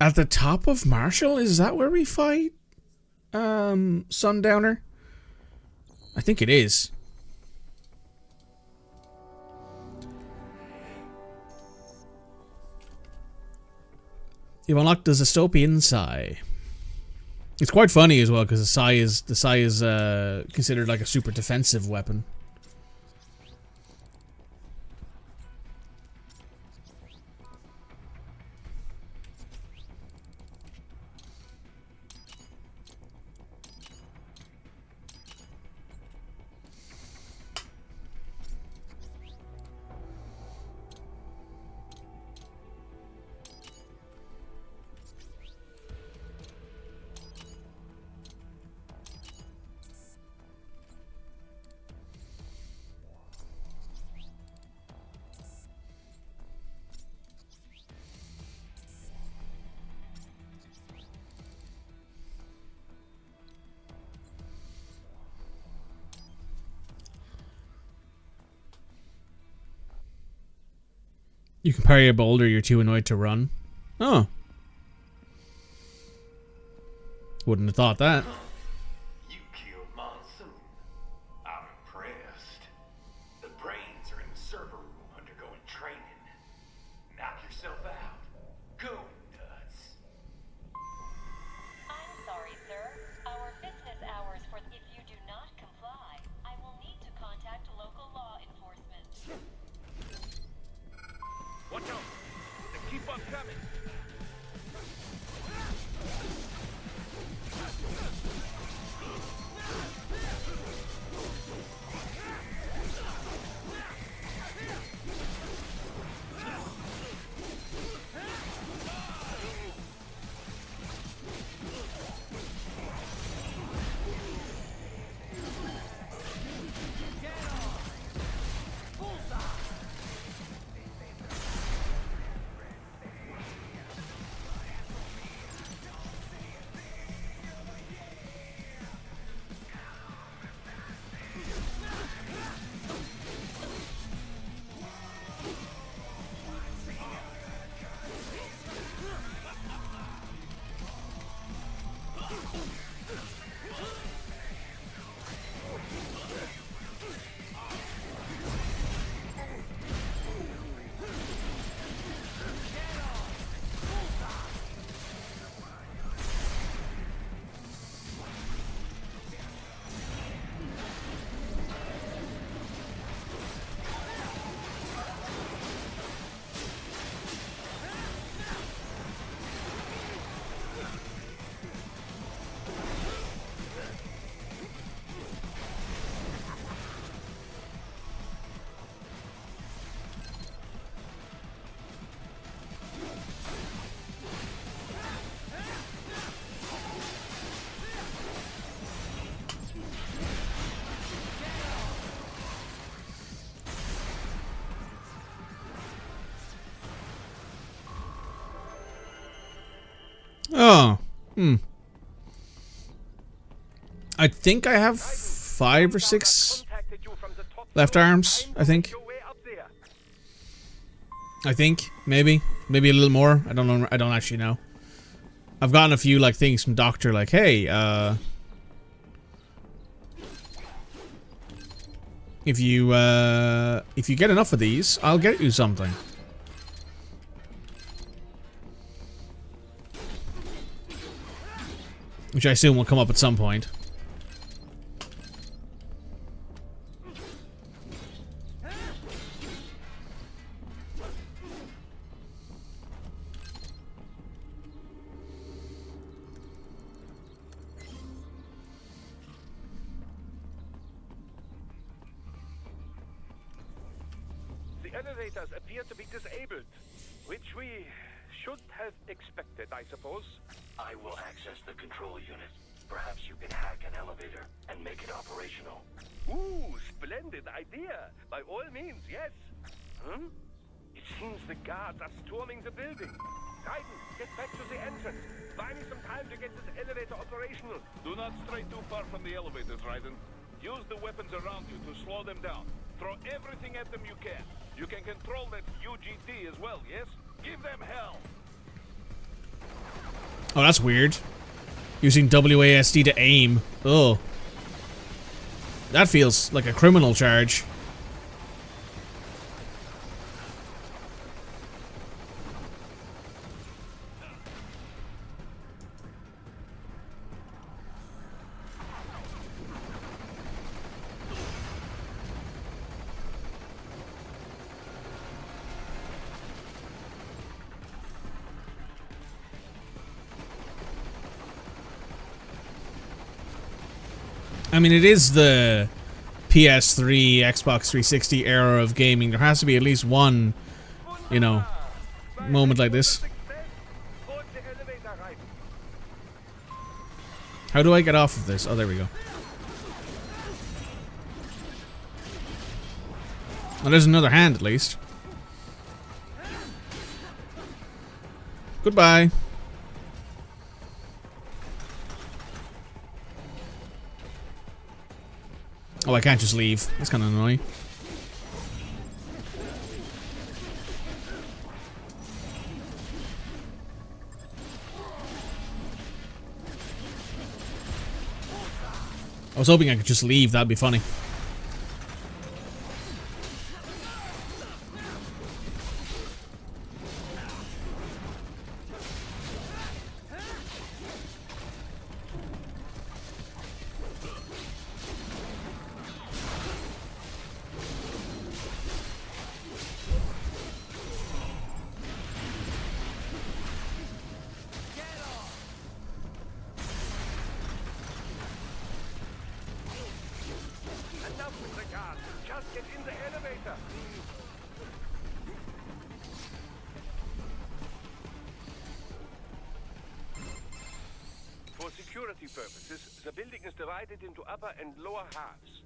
A: at the top of Marshall, is that where we fight Sundowner? I think it is. You've unlocked the Dystopian Psy. It's quite funny as well because the Psy is considered like a super defensive weapon. You can parry a boulder, you're too annoyed to run. Oh. Wouldn't have thought that.
C: You killed Monsoon. I'm impressed. The brains are in the server room undergoing training. Knock yourself out. Go nuts.
F: I'm sorry, sir. Our business hours for if you do not comply, I will need to contact local law enforcement.
B: Watch out! They keep on coming!
A: Oh. I think I have 5 or 6 left arms, I think. Maybe a little more. I don't know. I don't actually know. I've gotten a few like things from Doctor like, hey, if you get enough of these, I'll get you something. Which I assume will come up at some point.
B: The elevators appear to be disabled. Which we should have expected, I suppose.
K: I will access the control unit. Perhaps you can hack an elevator and make it operational.
B: Ooh, splendid idea. By all means, yes. Hmm? It seems the guards are storming the building. Raiden, get back to the entrance. Buy me some time to get this elevator operational.
J: Do not stray too far from the elevators, Raiden. Use the weapons around you to slow them down. Throw everything at them you can. You can control that UGT as well, yes? Give them hell!
A: Oh, that's weird. Using WASD to aim. Oh. That feels like a criminal charge. I mean, it is the PS3, Xbox 360 era of gaming. There has to be at least one, you know, moment like this. How do I get off of this? Oh, there we go. Well, there's another hand at least. Goodbye. Oh, I can't just leave. That's kind of annoying. I was hoping I could just leave. That'd be funny.
B: For security purposes, the building is divided into upper and lower halves.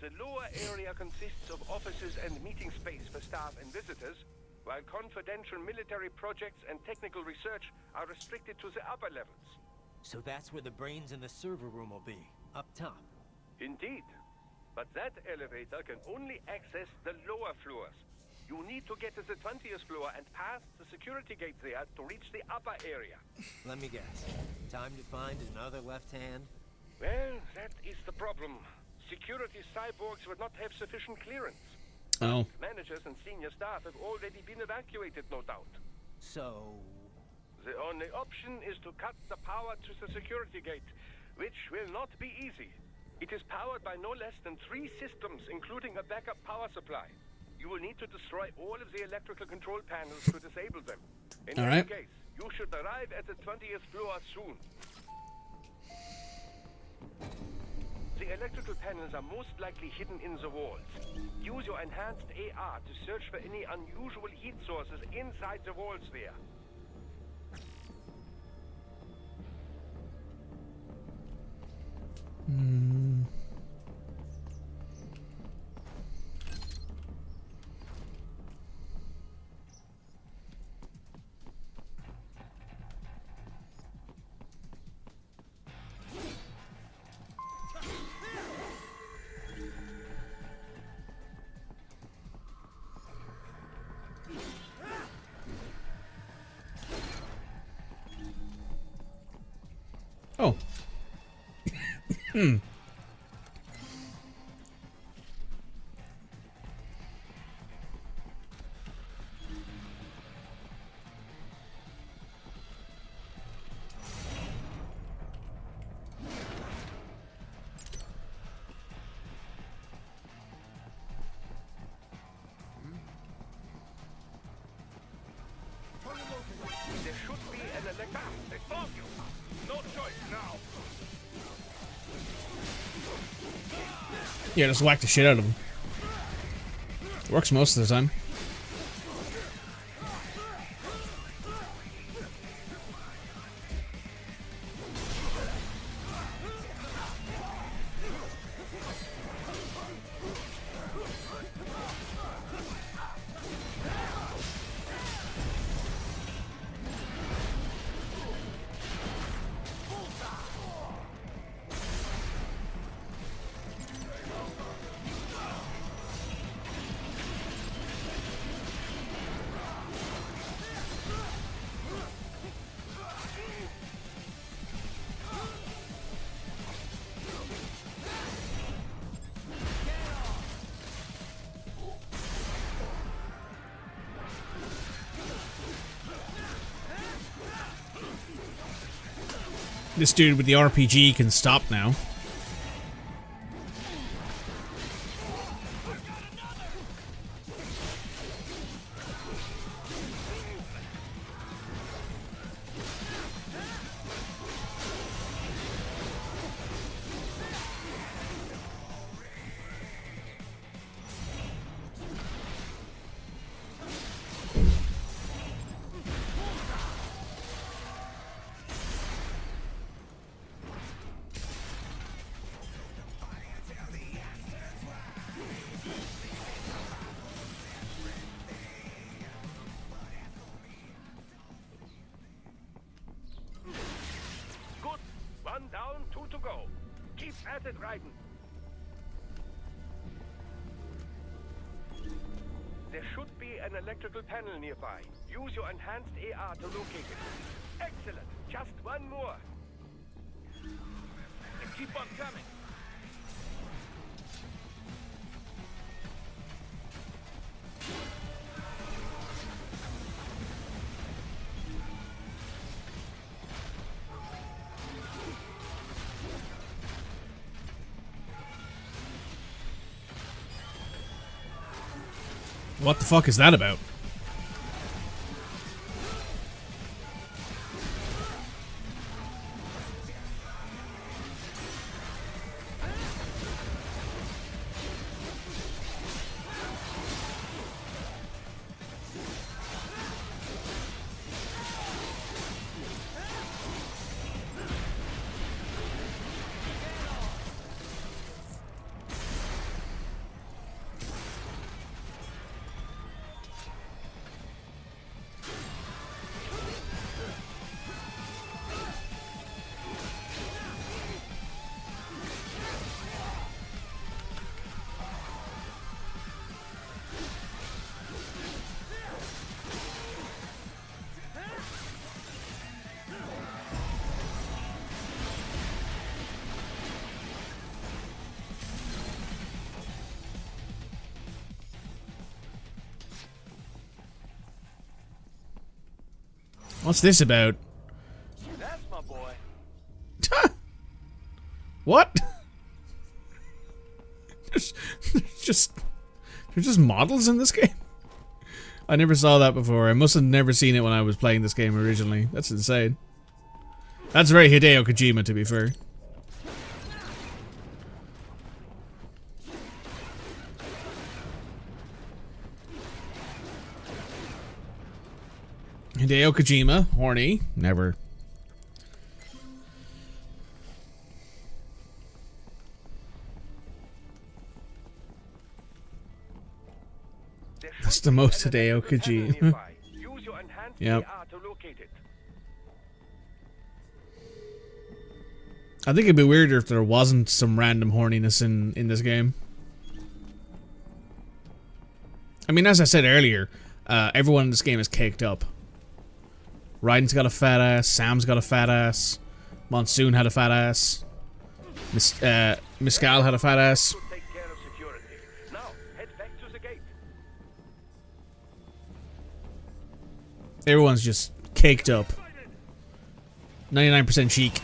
B: The lower area consists of offices and meeting space for staff and visitors, while confidential military projects and technical research are restricted to the upper levels.
I: So that's where the brains in the server room will be, up top.
B: Indeed. But that elevator can only access the lower floors. You need to get to the 20th floor and pass the security gate there to reach the upper area.
I: Let me guess. Time to find another left hand?
B: Well, that is the problem. Security cyborgs would not have sufficient clearance.
A: Oh.
B: Managers and senior staff have already been evacuated, no doubt.
I: So...
B: The only option is to cut the power to the security gate, which will not be easy. It is powered by no less than 3 systems, including a backup power supply. You will need to destroy all of the electrical control panels to disable them. In any case, you should arrive at the 20th floor soon. The electrical panels are most likely hidden in the walls. Use your enhanced AR to search for any unusual heat sources inside the walls there.
A: Oh.
B: There should be an electric. They found you. No choice now.
A: Yeah, just whack the shit out of him. Works most of the time. This dude with the RPG can stop now.
B: Good. One down, 2 to go. Keep at it, Raiden. There should be an electrical panel nearby. Use your enhanced AR to locate it. Excellent. Just one more. And keep on coming.
A: What the fuck is that about? What's this about?
N: That's my boy.
A: What? There's just models in this game? I never saw that before. I must have never seen it when I was playing this game originally. That's insane. That's very Hideo Kojima, to be fair. Hideo Kojima, horny, never. That's the most Hideo Kojima.
B: Use your enhanced
A: Yep.
B: AR to locate it.
A: I think it'd be weirder if there wasn't some random horniness in this game. I mean, as I said earlier, everyone in this game is caked up. Raiden's got a fat ass, Sam's got a fat ass, Monsoon had a fat ass, Mescal had a fat ass.
B: Take care of security. Now, head back to the gate.
A: Everyone's just caked up. 99% chic.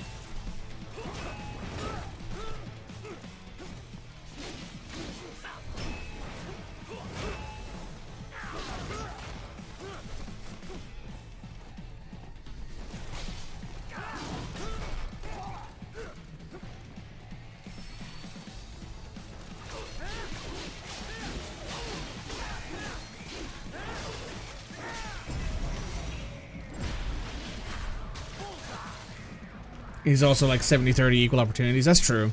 A: He's also like 70-30 equal opportunities. That's true.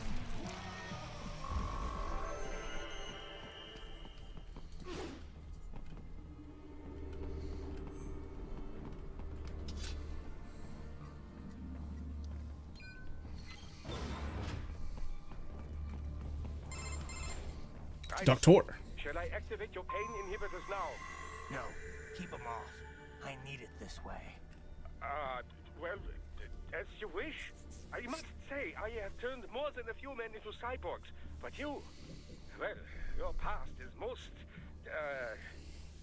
A: Doctor.
B: Shall I activate your pain inhibitors now?
D: No, keep them off. I need it this way.
B: Well, as you wish. I must say, I have turned more than a few men into cyborgs, but you, well, your past is most,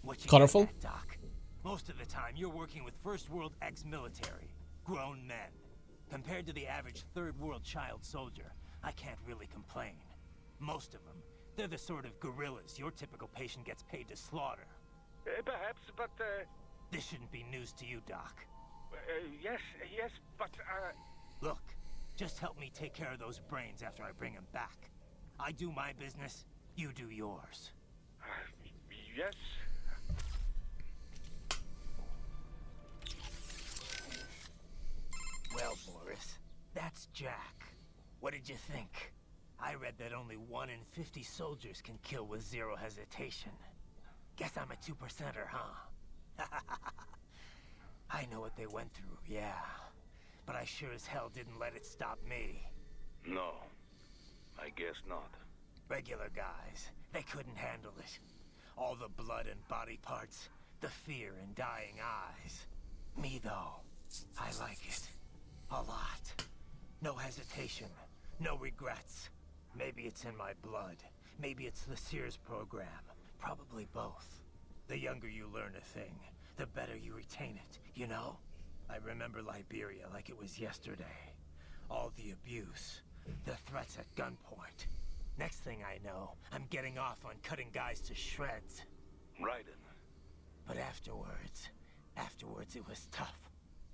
D: What you
A: colorful?
D: get at, Doc? Most of the time, you're working with first world ex-military, grown men. Compared to the average third world child soldier, I can't really complain. Most of them, they're the sort of guerrillas your typical patient gets paid to slaughter.
B: Perhaps, but,
D: This shouldn't be news to you, Doc.
B: yes, but,
D: Look, just help me take care of those brains after I bring them back. I do my business, you do yours.
B: Yes?
D: Well, Boris, that's Jack. What did you think? I read that only 1 in 50 soldiers can kill with zero hesitation. Guess I'm a 2%er, huh? I know what they went through, yeah. But I sure as hell didn't let it stop me.
J: No, I guess not.
D: Regular guys, they couldn't handle it. All the blood and body parts, the fear in dying eyes. Me, though, I like it. A lot. No hesitation, no regrets. Maybe it's in my blood. Maybe it's the Sears program. Probably both. The younger you learn a thing, the better you retain it, you know? I remember Liberia like it was yesterday. All the abuse, the threats at gunpoint. Next thing I know, I'm getting off on cutting guys to shreds.
J: Raiden.
D: But afterwards it was tough.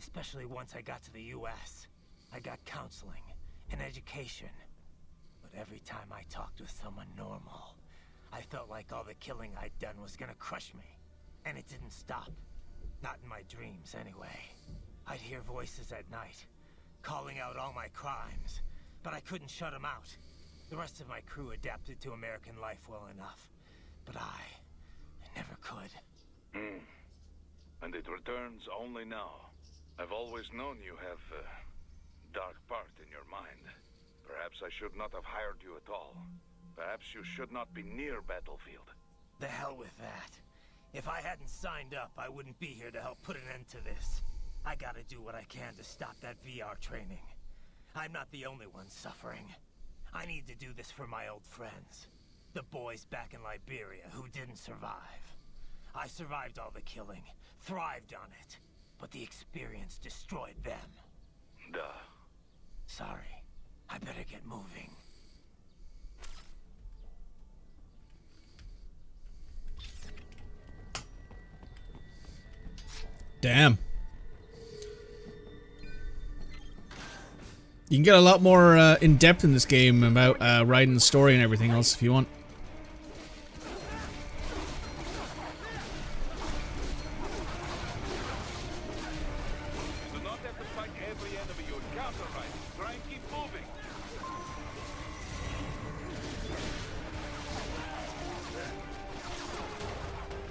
D: Especially once I got to the US. I got counseling and education. But every time I talked with someone normal, I felt like all the killing I'd done was gonna crush me. And it didn't stop. Not in my dreams, anyway. I'd hear voices at night, calling out all my crimes, but I couldn't shut them out. The rest of my crew adapted to American life well enough, but I never could.
J: And it returns only now. I've always known you have a dark part in your mind. Perhaps I should not have hired you at all. Perhaps you should not be near battlefield.
D: The hell with that. If I hadn't signed up, I wouldn't be here to help put an end to this. I gotta do what I can to stop that VR training. I'm not the only one suffering. I need to do this for my old friends. The boys back in Liberia who didn't survive. I survived all the killing, thrived on it, but the experience destroyed them.
J: Duh.
D: Sorry. I better get moving.
A: Damn. You can get a lot more in-depth in this game about Raiden's story and everything else if you want.
B: You do not have to fight every enemy you encounter, Raiden. Try and keep moving.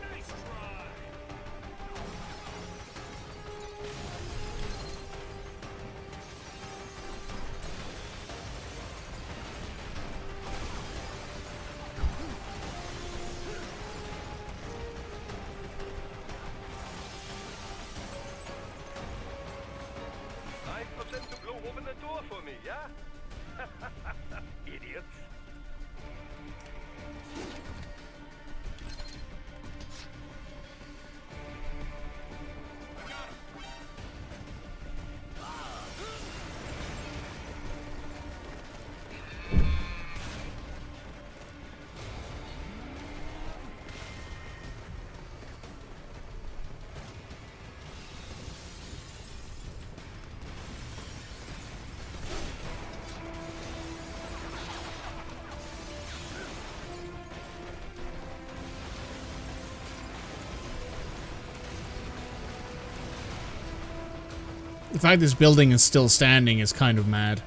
C: Nice try!
B: To blow open the door for me, yeah? Idiots.
A: The fact this building is still standing is kind of mad.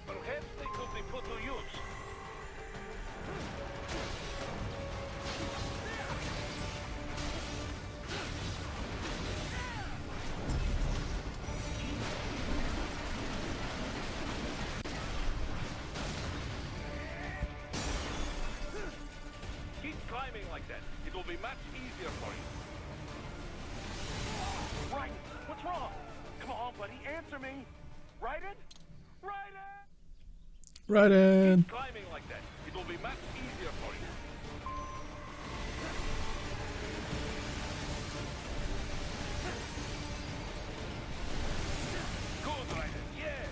B: Perhaps they could be put to use. Keep climbing like that. It will be much easier for you.
N: Right. What's wrong? Come on, buddy. Answer me. Raiden? Raiden!
A: Right in.
B: Keep climbing like that. It will be much easier for you. Good, Raiden. Yes.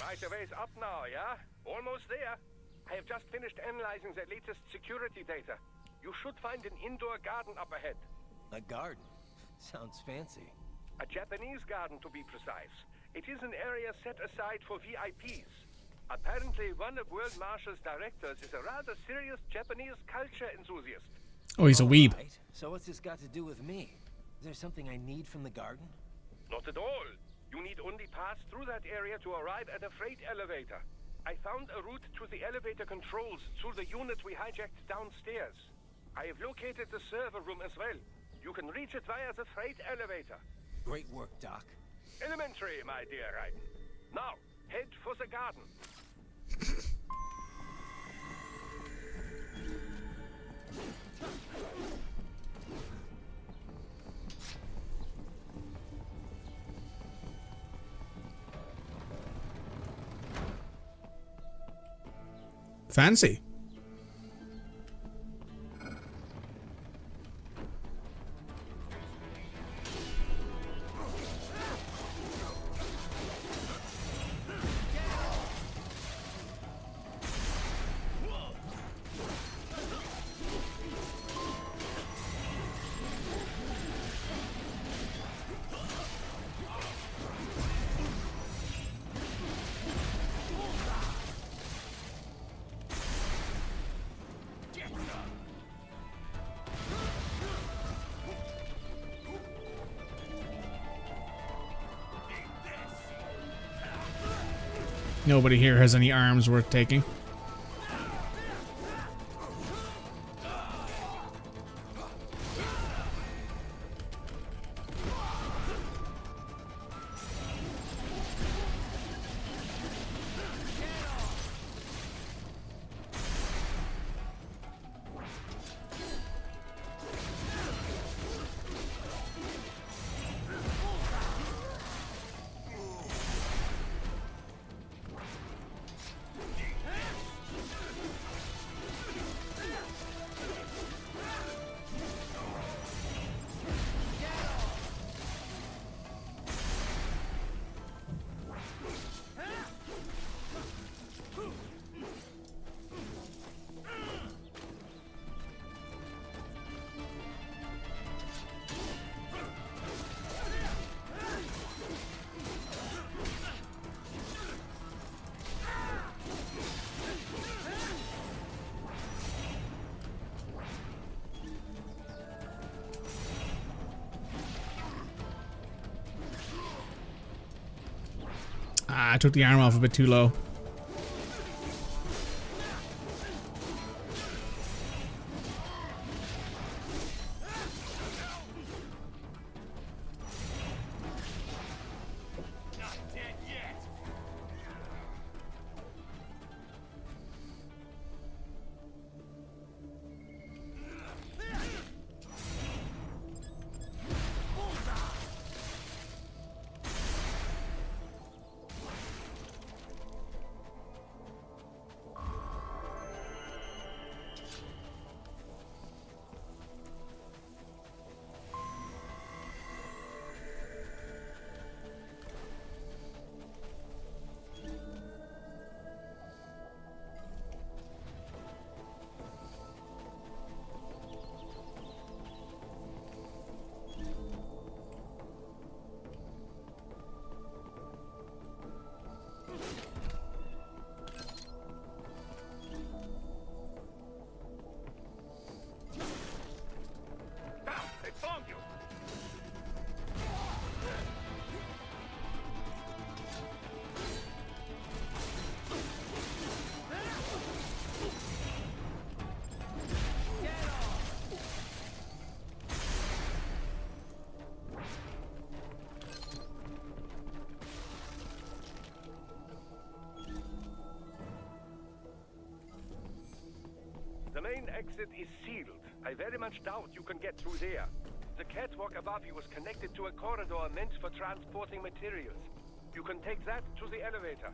B: Right a ways up now, yeah? Almost there. I have just finished analyzing the latest security data. You should find an indoor garden up ahead.
D: A garden? Sounds fancy.
B: A Japanese garden, to be precise. It is an area set aside for VIPs. Apparently, one of World Marshal's directors is a rather serious Japanese culture enthusiast.
A: Oh, he's a weeb.
D: Right. So what's this got to do with me? Is there something I need from the garden?
B: Not at all. You need only pass through that area to arrive at a freight elevator. I found a route to the elevator controls through the unit we hijacked downstairs. I have located the server room as well. You can reach it via the freight elevator.
D: Great work, Doc.
B: Elementary, my dear Raiden. Now, head for the garden.
A: Fancy. Nobody here has any arms worth taking. I took the arm off a bit too low.
B: exit is sealed. I very much doubt you can get through there. The catwalk above you is connected to a corridor meant for transporting materials. You can take that to the elevator.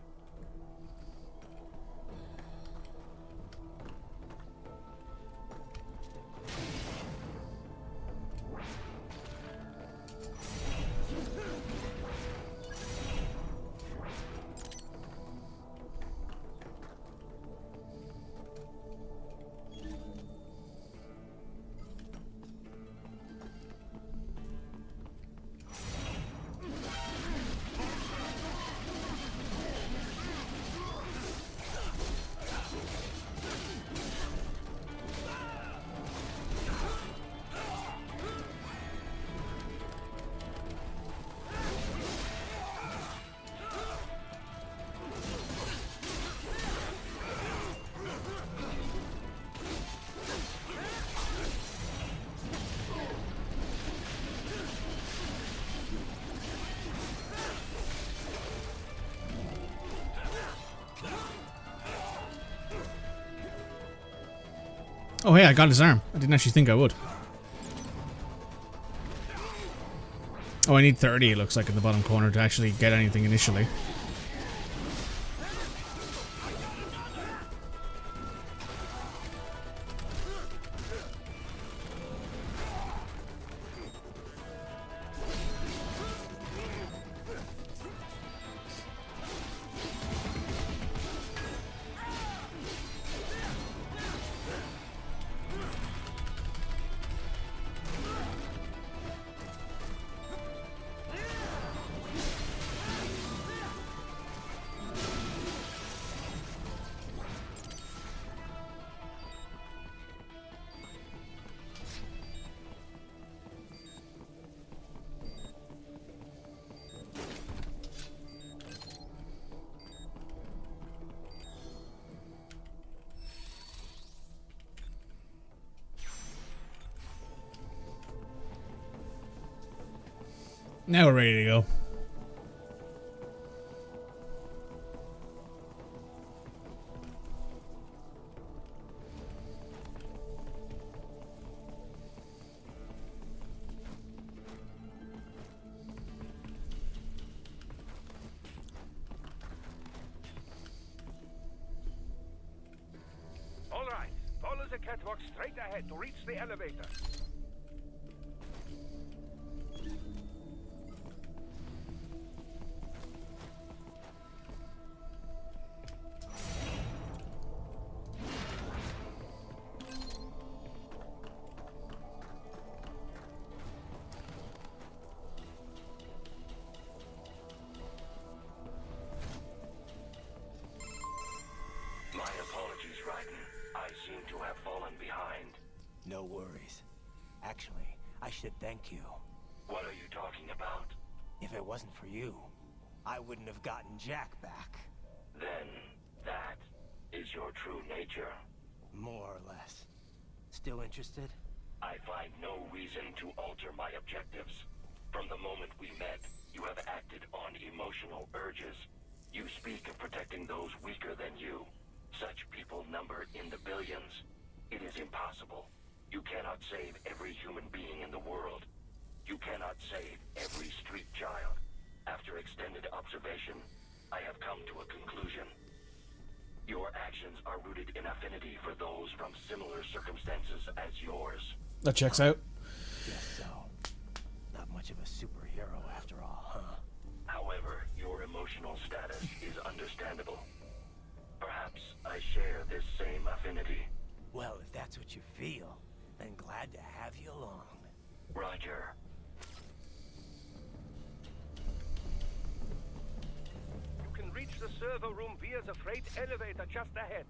A: Oh hey, I got his arm. I didn't actually think I would. Oh, I need 30, it looks like, in the bottom corner to actually get anything initially. Now we're ready to go.
B: All right, follow the catwalk straight ahead to reach the elevator.
K: My apologies, Raiden. I seem to have fallen behind.
D: No worries. Actually, I should thank you.
K: What are you talking about?
D: If it wasn't for you, I wouldn't have gotten Jack back.
K: Then, that is your true nature.
D: More or less. Still interested?
K: I find no reason to alter my objectives. From the moment we met, you have acted on emotional urges. You speak of protecting those weaker than you. Such people number in the billions. It is impossible. You cannot save every human being in the world. You cannot save every street child. After extended observation, I have come to a conclusion. Your actions are rooted in affinity for those from similar circumstances as yours.
A: That checks out.
D: Guess so. Not much of a superhero after all, huh?
K: However, your emotional status is understandable. Perhaps I share this same affinity.
D: Well, if that's what you feel, then glad to have you along.
K: Roger.
B: You can reach the server room via the freight elevator just ahead.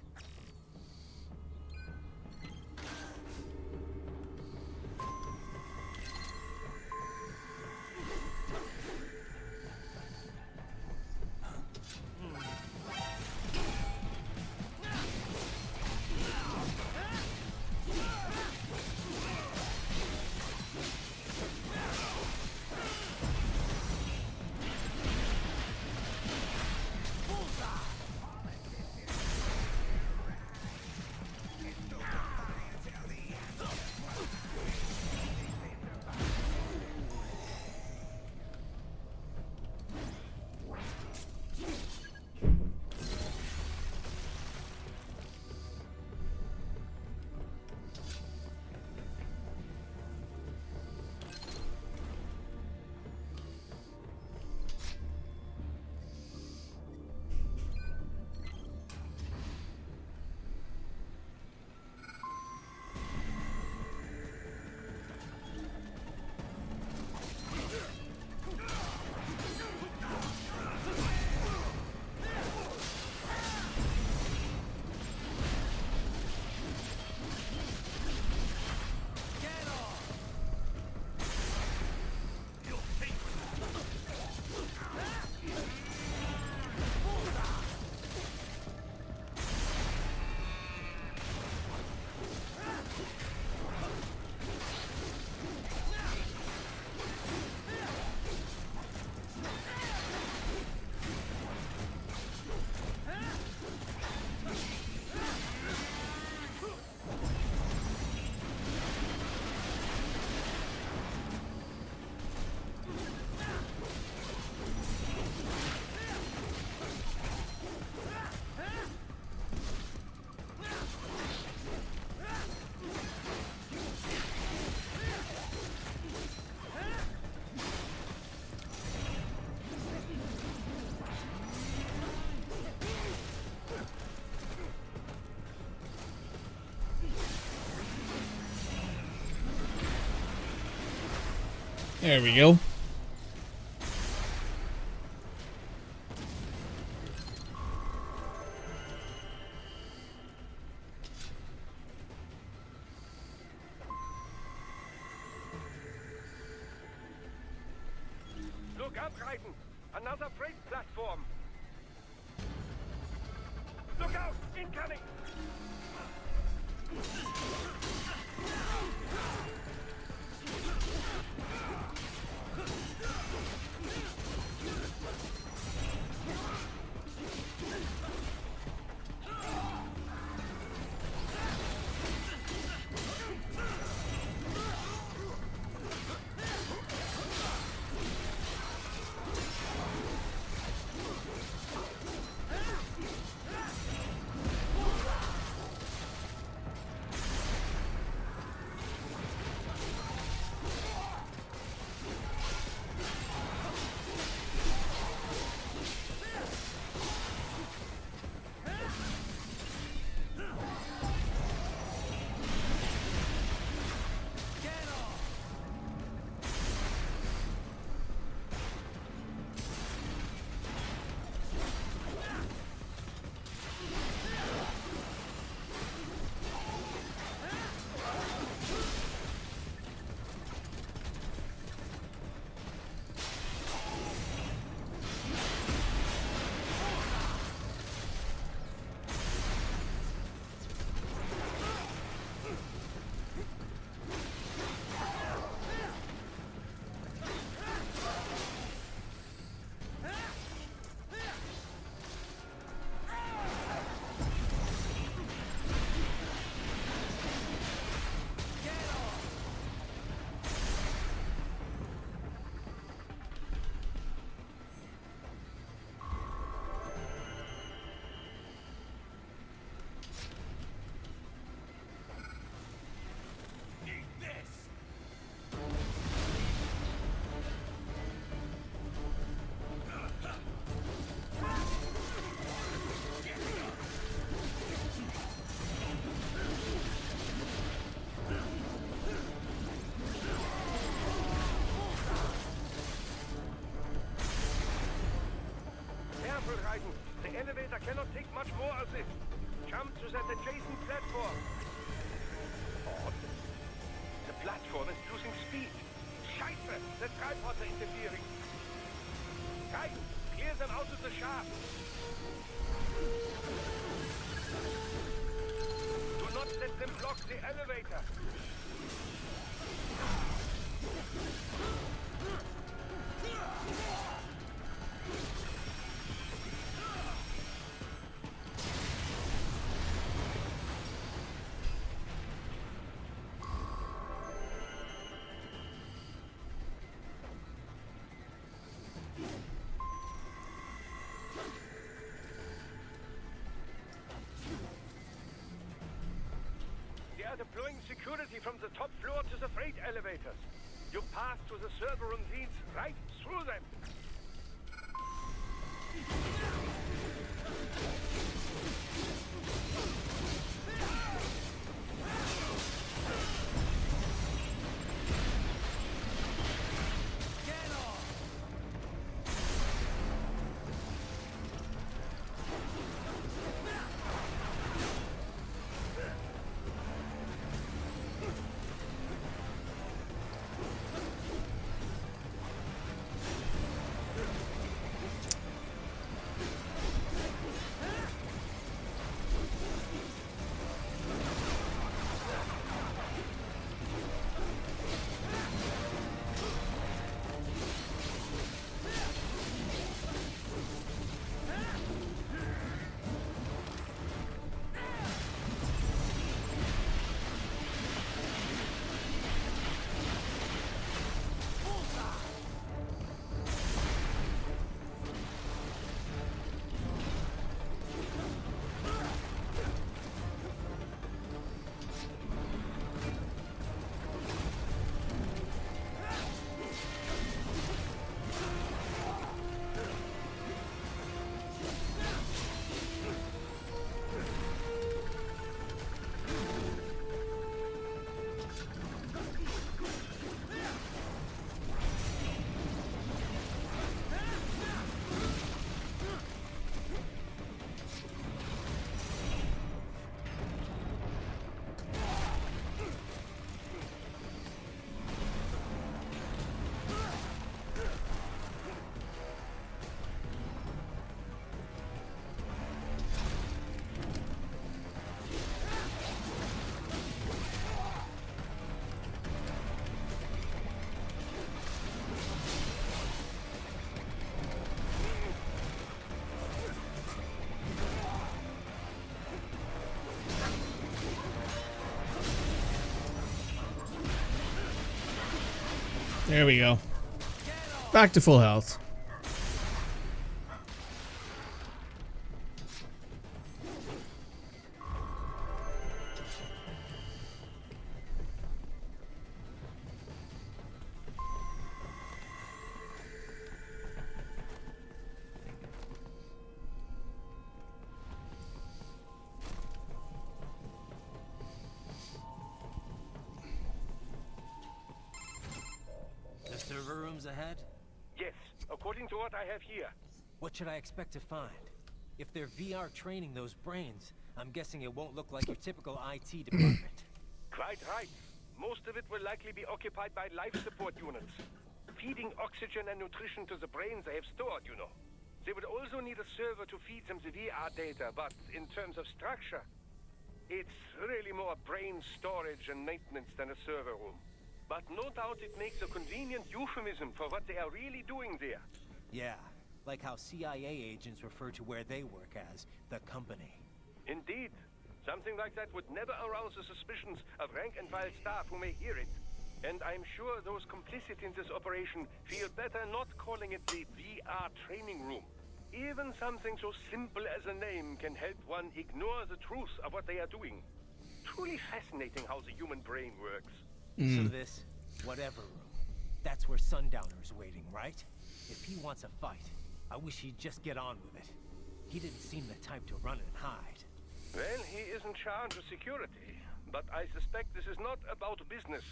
A: There we go.
B: Look up, Raiden! Another freight platform! Look out! Incoming! The elevator cannot take much more of this. Jump to that adjacent platform. Odd. The platform is losing speed. Scheiße! The tripods are interfering. Guys, clear them out of the shaft. Do not let them block the elevator. They are deploying security from the top floor to the freight elevators. Your path to the server room leads right through them.
A: There we go. Back to full health.
I: The server room's ahead?
B: Yes, according to what I have here.
I: What should I expect to find? If they're VR training those brains, I'm guessing it won't look like your typical IT department.
B: Quite right. Most of it will likely be occupied by life support units. Feeding oxygen and nutrition to the brains they have stored, you know. They would also need a server to feed them the VR data, but in terms of structure, it's really more brain storage and maintenance than a server room. But no doubt it makes a convenient euphemism for what they are really doing there.
I: Yeah, like how CIA agents refer to where they work as the company.
B: Indeed. Something like that would never arouse the suspicions of rank-and-file staff who may hear it. And I'm sure those complicit in this operation feel better not calling it the VR training room. Even something so simple as a name can help one ignore the truth of what they are doing. Truly fascinating how the human brain works.
I: So this, whatever room, that's where Sundowner's waiting, right? If he wants a fight, I wish he'd just get on with it. He didn't seem the type to run and hide.
B: Well, he is in charge of security, but I suspect this is not about business.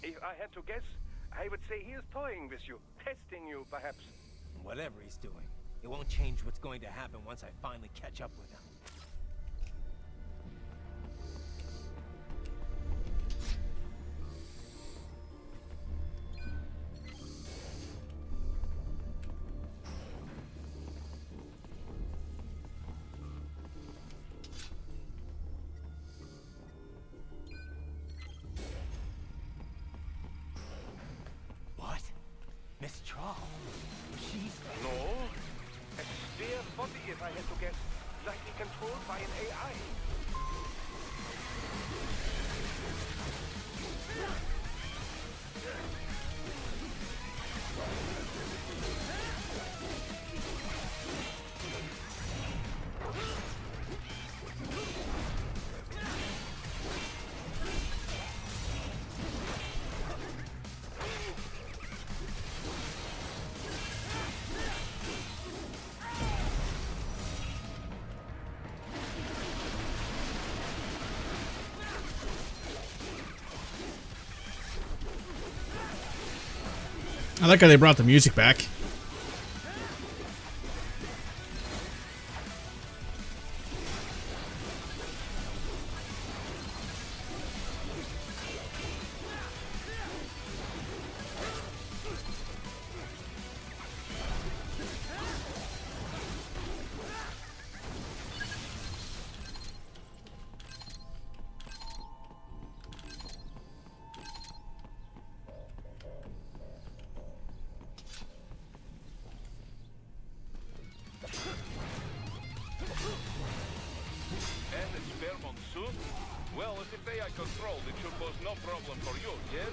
B: If I had to guess, I would say he is toying with you, testing you, perhaps.
I: Whatever he's doing, it won't change what's going to happen once I finally catch up with him. Miss Trawl. She's...
B: No. A spare body, if I had to guess. Likely controlled by an AI.
A: I like how they brought the music back.
J: Well, if it's AI controlled, it should pose no problem for you, yes?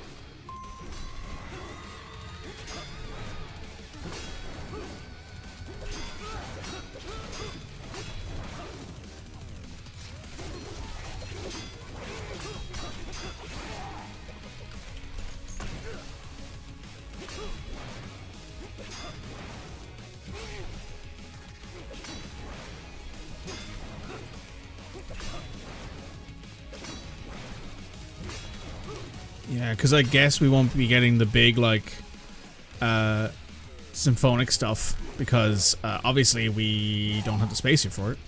A: Yeah, because I guess we won't be getting the big, like, symphonic stuff, because obviously we don't have the space here for it.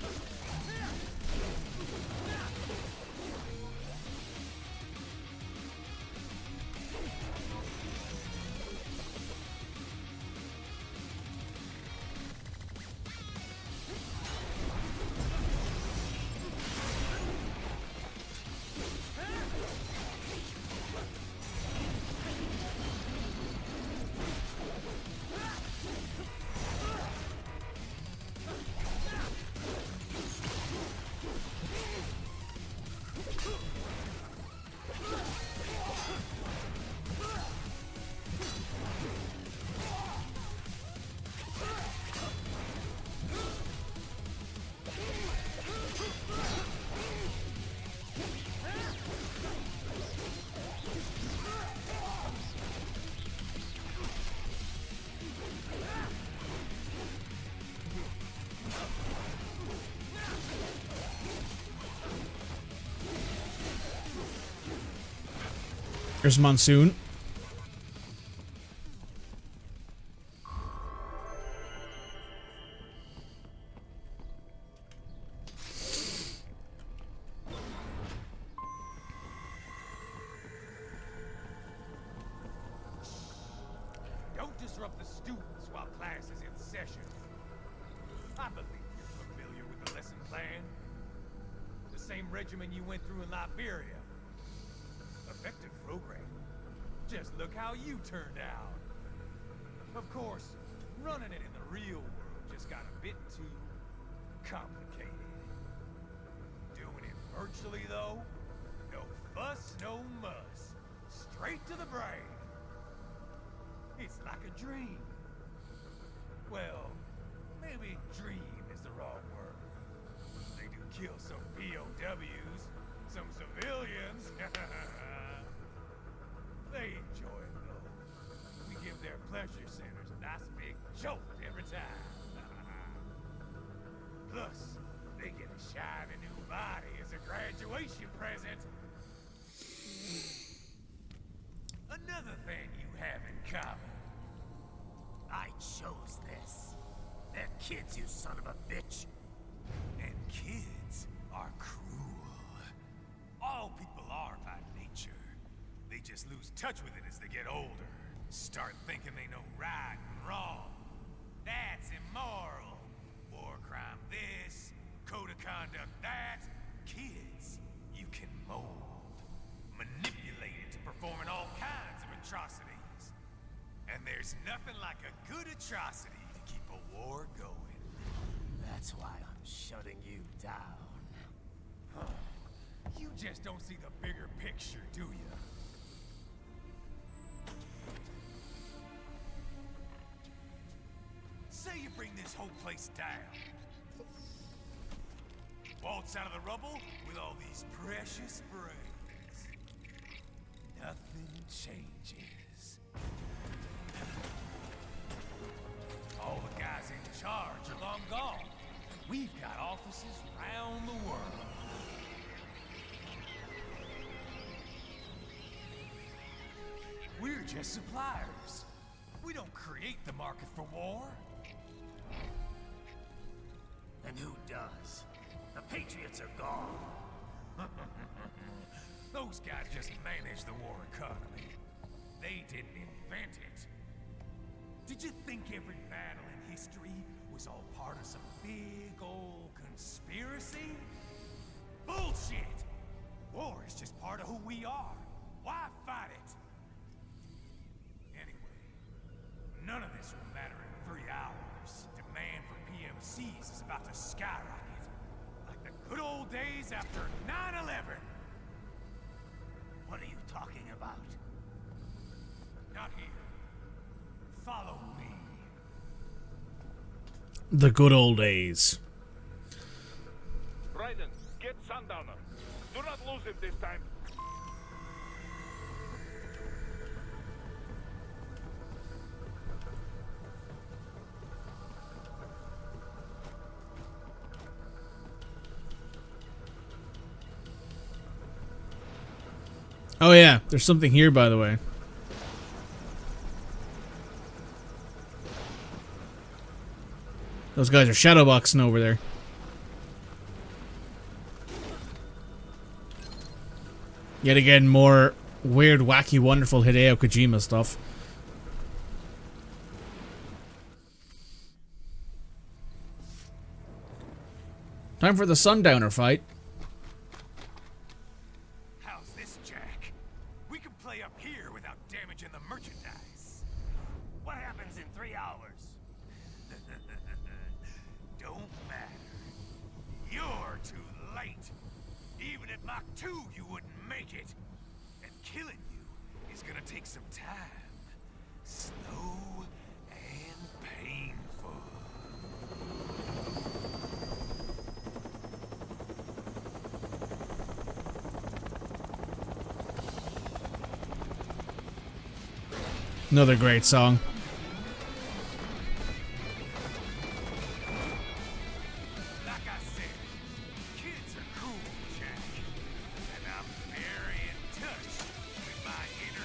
A: There's Monsoon.
C: Don't disrupt the students while class is in session. I believe you're familiar with the lesson plan. The same regimen you went through in Liberia. Effective program. Just look how you turned out. Of course, running it in the real world just got a bit too complicated. Doing it virtually, though, no fuss, no muss. Straight to the brain. It's like a dream. Well, maybe dream is the wrong word. They do kill some POWs, some civilians. They enjoy it, though. We give their pleasure centers a nice big jolt every time. Plus, they get a shiny new body as a graduation present. Another thing you have in common.
K: I chose this. They're kids, you son of a bitch.
C: And kids are cruel. All people are by nature. They just lose touch with it as they get older. Start thinking they know right and wrong. That's immoral. War crime this, code of conduct that. Kids, you can mold, manipulate it to performing all kinds of atrocities. And there's nothing like a good atrocity to keep a war going.
K: That's why I'm shutting you down.
C: You just don't see the bigger picture, do you? Say you bring this whole place down. Waltz out of the rubble with all these precious brains. Nothing changes. All the guys in charge are long gone. We've got offices around the world. We're just suppliers. We don't create the market for war.
K: And who does? The Patriots are gone.
C: Those guys just manage the war economy. They didn't invent it. Did you think every battle in history was all part of some big old conspiracy? Bullshit! War is just part of who we are. Why fight it? Anyway, none of this will matter in 3 hours. Demand for PMCs is about to skyrocket. Like the good old days after 9/11.
K: What are you talking about?
C: Not here. Follow me.
A: The good old days.
J: Raiden, get Sundowner. Do not lose him this time.
A: Oh yeah, there's something here, by the way. Those guys are shadowboxing over there. Yet again, more weird, wacky, wonderful Hideo Kojima stuff. Time for the Sundowner fight.
C: How's this, Jack? We can play up here without damaging the merchandise.
K: What happens in 3 hours?
C: Don't matter. You're too late. Even at Mach 2, you wouldn't make it. And killing you is gonna take some time. Slow and painful.
A: Another great song.
C: Like I said, kids are cool, Jack. And I'm very in touch with my inner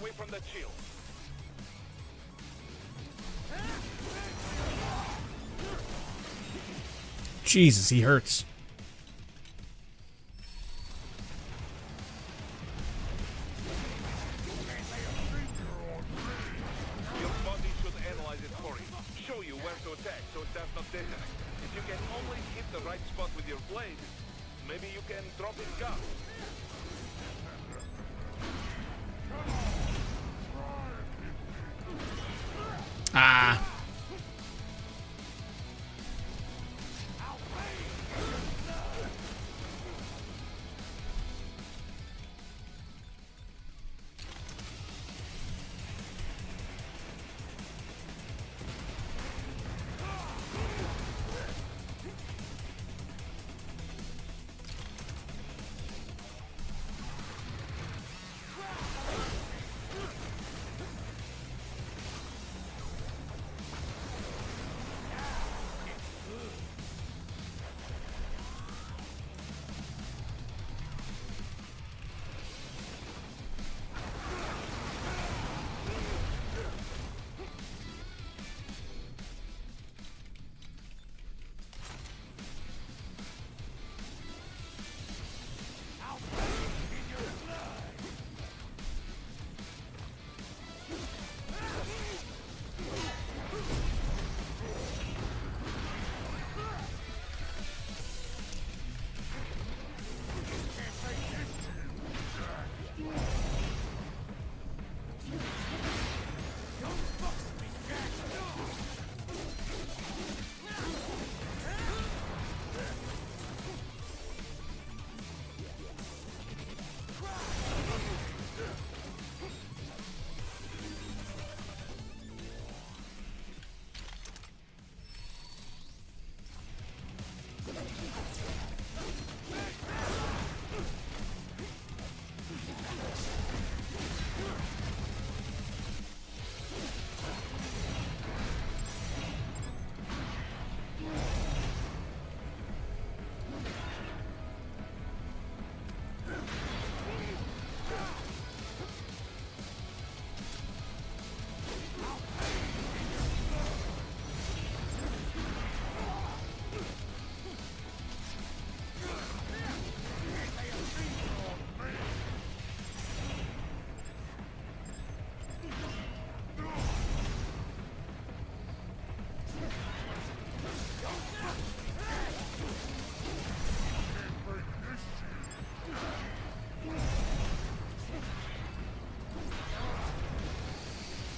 J: away from that shield.
A: Jesus, he hurts.
J: Your body should analyze it for you. Show you where to attack so it does not detonate. If you can only hit the right spot with your blade, maybe you can drop in gun.
A: Ah.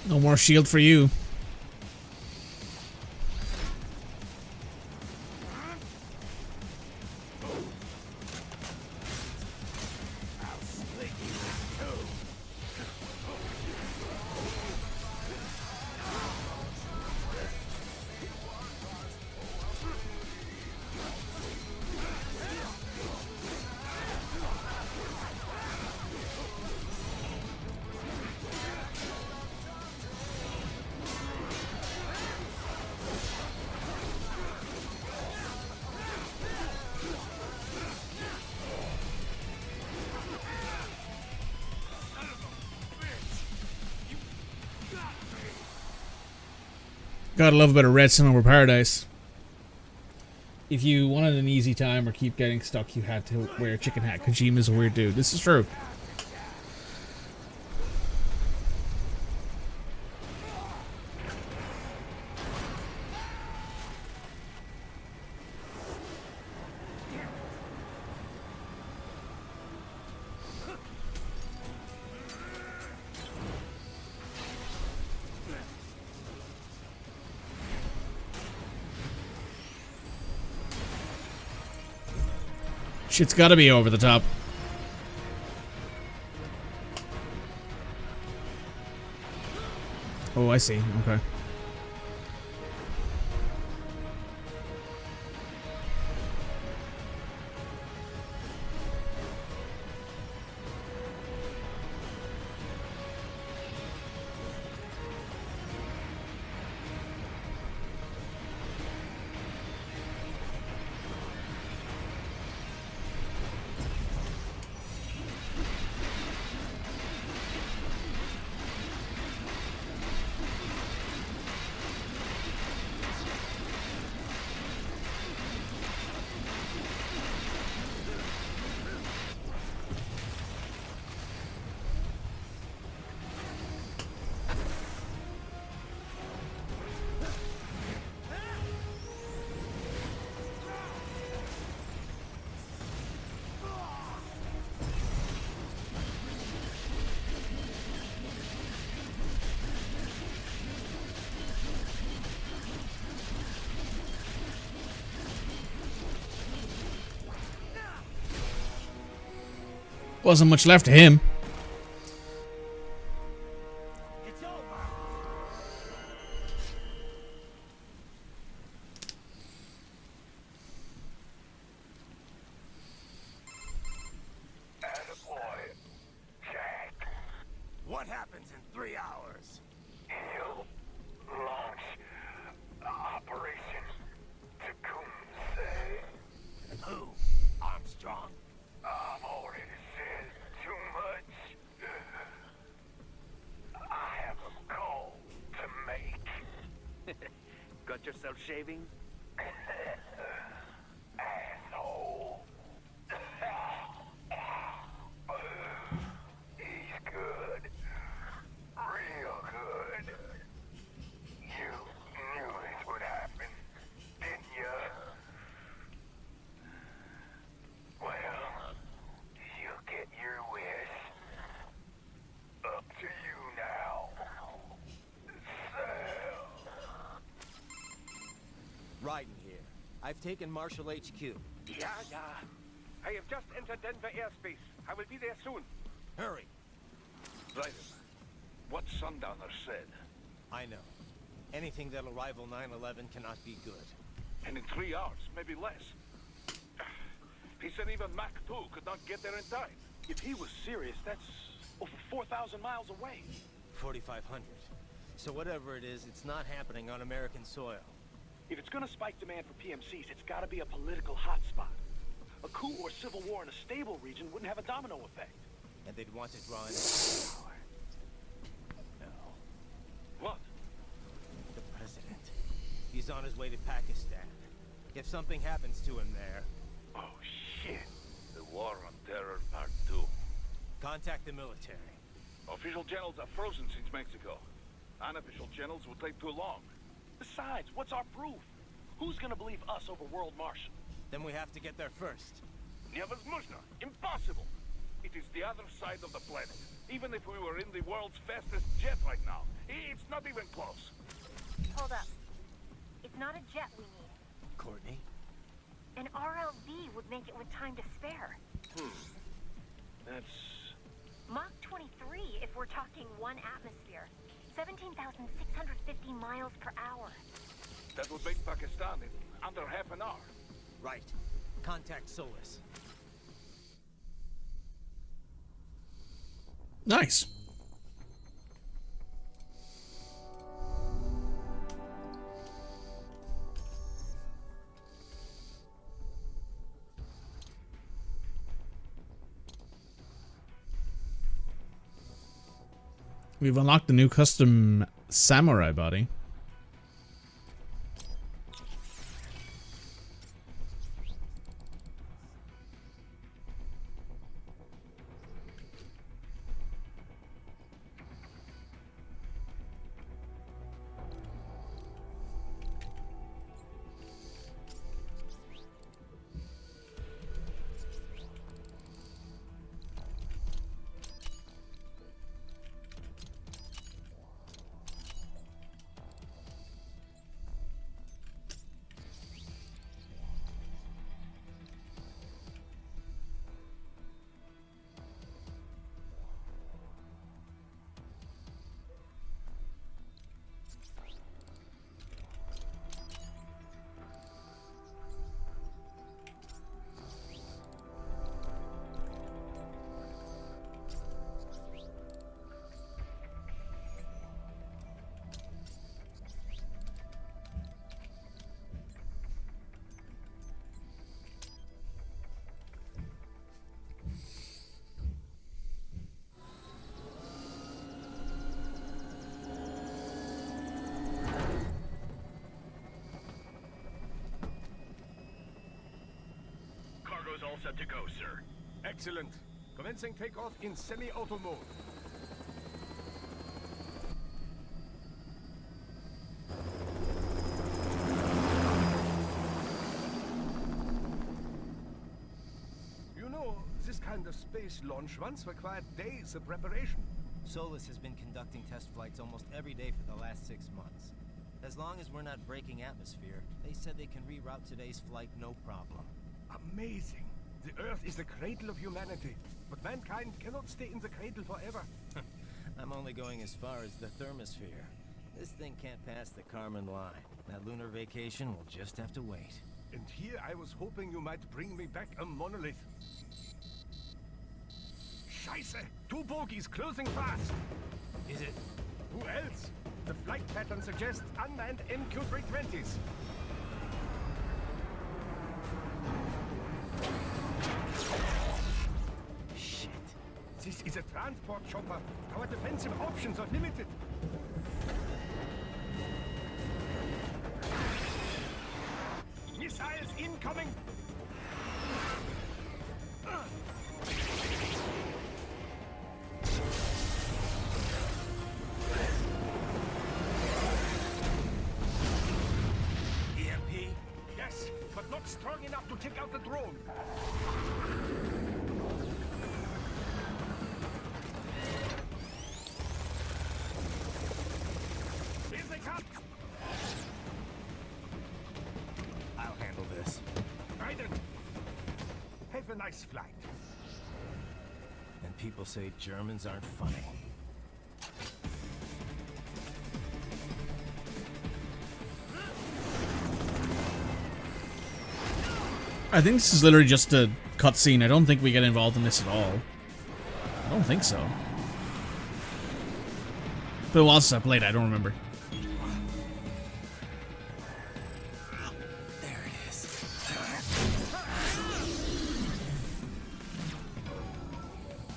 A: No more shield for you. Gotta love a bit of Redstone over Paradise. If you wanted an easy time or keep getting stuck, you had to wear a chicken hat. Kojima's a weird dude. This is true. Shit's gotta be over the top. Oh, I see. Okay. Wasn't much left of him.
T: It's over.
C: Attaboy, Jack.
D: What happens in 3 hours?
C: He'll launch Operation Tecumseh.
D: Who? Armstrong?
C: I've already said too much. I have a call to make.
R: Got yourself shaving?
C: Asshole. He's good. Real good. You knew this would happen, didn't you? Well, you get your wish. Up to you now. Sal.
I: Raiden here. I've taken Marshall HQ.
B: Yeah. I have just entered Denver airspace. I will be there soon.
I: Hurry.
J: Raiden, what Sundowner said.
I: I know. Anything that'll rival 9/11 cannot be good.
J: And in 3 hours, maybe less. He said even Mach 2 could not get there in time.
N: If he was serious, that's over 4,000 miles away.
I: 4,500. So whatever it is, it's not happening on American soil.
N: If it's gonna spike demand for PMCs, it's gotta be a political hotspot. A coup or civil war in a stable region wouldn't have a domino effect.
I: And they'd want to draw in power. No.
J: What?
I: The president. He's on his way to Pakistan. If something happens to him there...
J: Oh, shit. The War on Terror Part 2.
I: Contact the military.
J: Official channels are frozen since Mexico. Unofficial channels will take too long.
N: Besides, what's our proof? Who's gonna believe us over World Marshal?
I: Then we have to get there first.
J: Невозможно. Impossible. It is the other side of the planet. Even if we were in the world's fastest jet right now, it's not even close.
F: Hold up. It's not a jet we need.
I: Courtney?
F: An RLV would make it with time to spare.
N: That's...
F: Mach 23 if we're talking 1 atmosphere. 17,650 miles per hour.
J: That would make Pakistan in under half an hour.
I: Right. Contact Solus.
A: Nice. We've unlocked the new custom samurai body.
N: Cargo's all set to go, sir.
G: Excellent. Commencing takeoff in semi-auto mode. You know, this kind of space launch once required days of preparation.
I: Solus has been conducting test flights almost every day for the last 6 months. As long as we're not breaking atmosphere, they said they can reroute today's flight no problem.
G: Amazing. The Earth is the cradle of humanity, but mankind cannot stay in the cradle forever.
D: I'm only going as far as the thermosphere. This thing can't pass the Karman line. That lunar vacation will just have to wait.
G: And here I was hoping you might bring me back a monolith. Scheiße! 2 bogies closing fast!
D: Is it?
G: Who else? The flight pattern suggests unmanned MQ-320s.
D: Shit.
G: This is a transport chopper. Our defensive options are limited. Missiles incoming!
D: EMP?
G: Yes, but not strong enough to take out the drone. Here they come!
D: I'll handle this.
G: Raiden! Have a nice flight.
D: And people say Germans aren't funny.
A: I think this is literally just a cutscene. I don't think we get involved in this at all. I don't think so. But whilst I played, I don't remember.
D: There it is.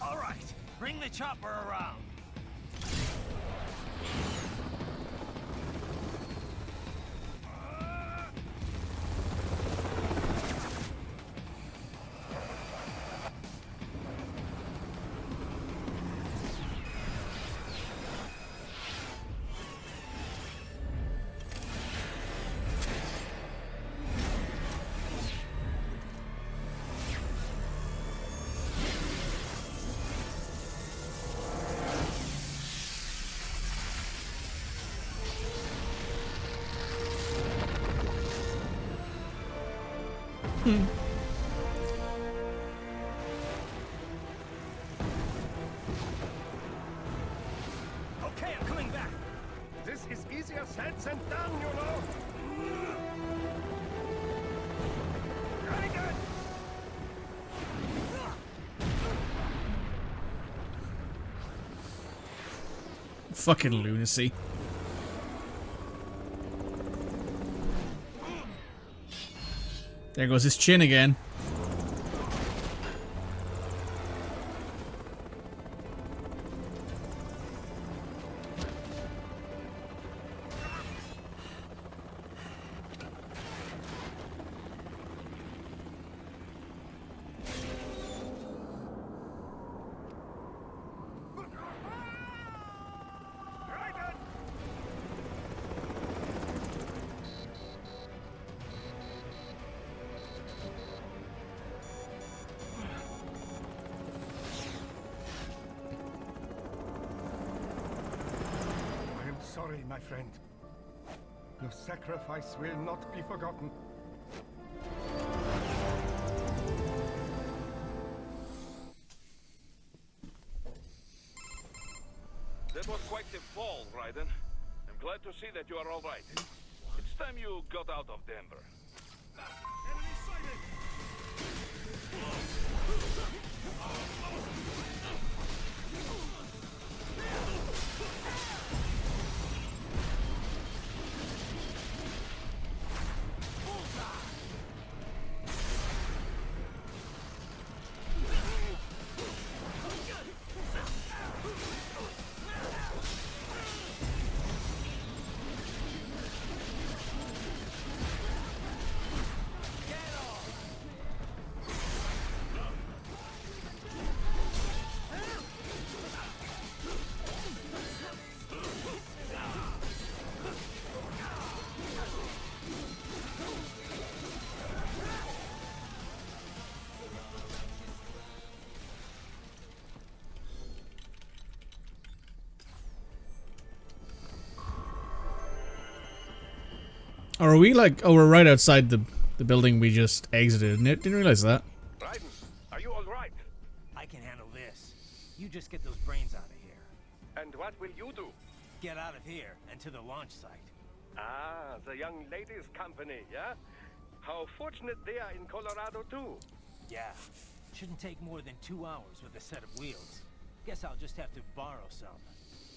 D: All right, bring the chopper around.
G: Okay, I'm coming back. This is easier said than done, you know. Very good.
A: Fucking lunacy. There goes his chin again.
G: I am sorry, my friend. Your sacrifice will not be forgotten.
J: That was quite the fall, Raiden. I'm glad to see that you are all right. It's time you got out of Denver.
S: Enemy sighted!
A: Or are we like... Oh, we're right outside the building we just exited. Didn't realize that.
B: Raiden,
I: can handle this. You just get those brains out of here.
B: And what will you do?
I: Get out of here and to the launch site.
B: Ah, the young ladies' company, yeah? How fortunate they are in Colorado, too.
I: Yeah. Shouldn't take more than 2 hours with a set of wheels. Guess I'll just have to borrow some.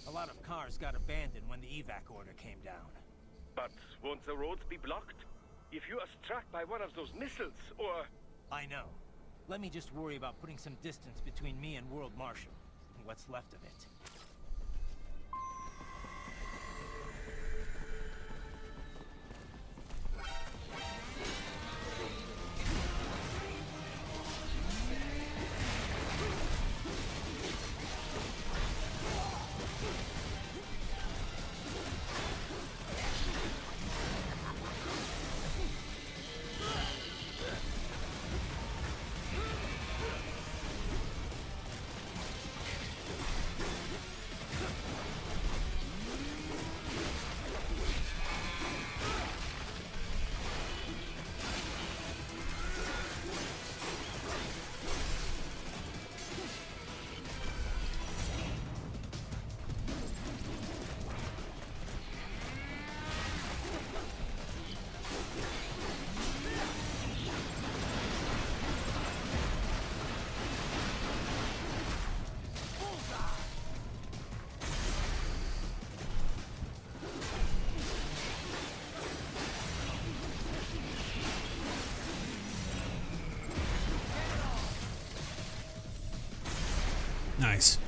I: A lot of cars got abandoned when the evac order came down.
B: But won't the roads be blocked? If you are struck by one of those missiles, or...
I: I know. Let me just worry about putting some distance between me and World Marshal, and what's left of it.
A: Nice.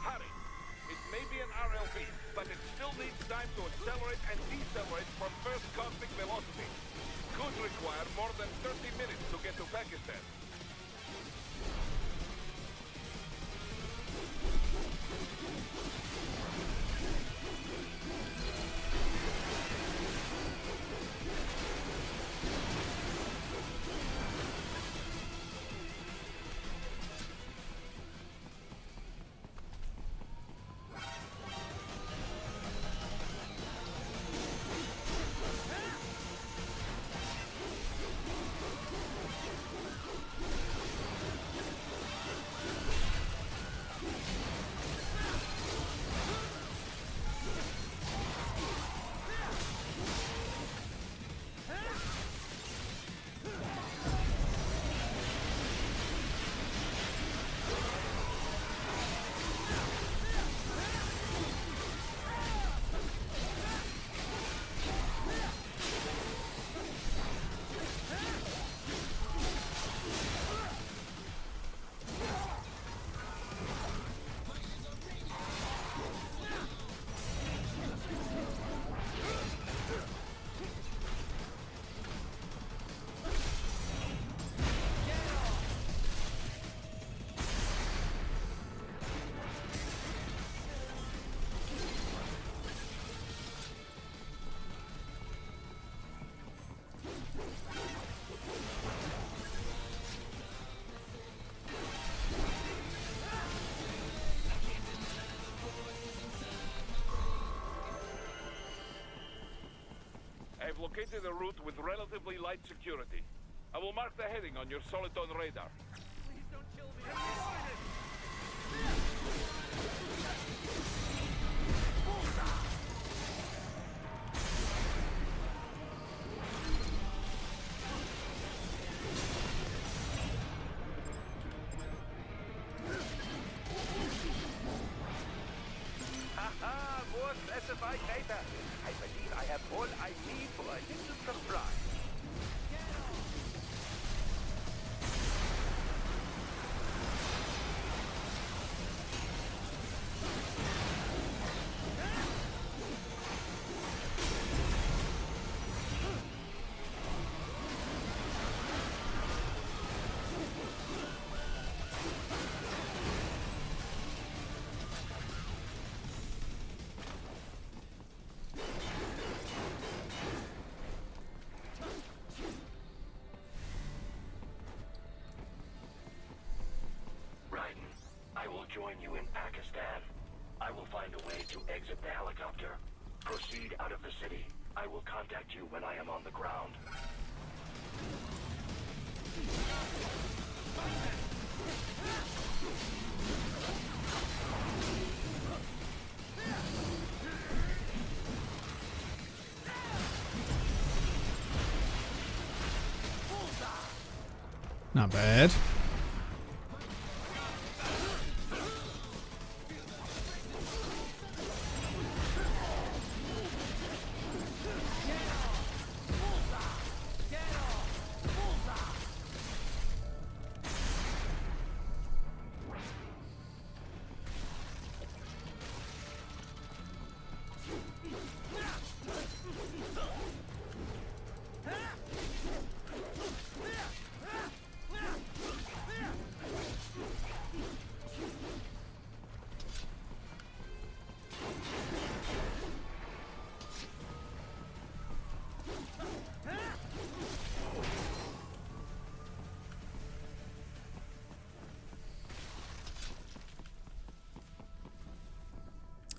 J: Hurry. It may be an RLV, but it still needs time to accelerate and decelerate from first cosmic velocity. Could require more than 30 minutes to get to Pakistan. I've located a route with relatively light security. I will mark the heading on your Soliton radar.
R: Please don't kill me. I'm excited.
B: classified data. I believe I have all I need for a little surprise.
K: I will join you in Pakistan. I will find a way to exit the helicopter. Proceed out of the city. I will contact you when I am on the ground.
A: Not bad.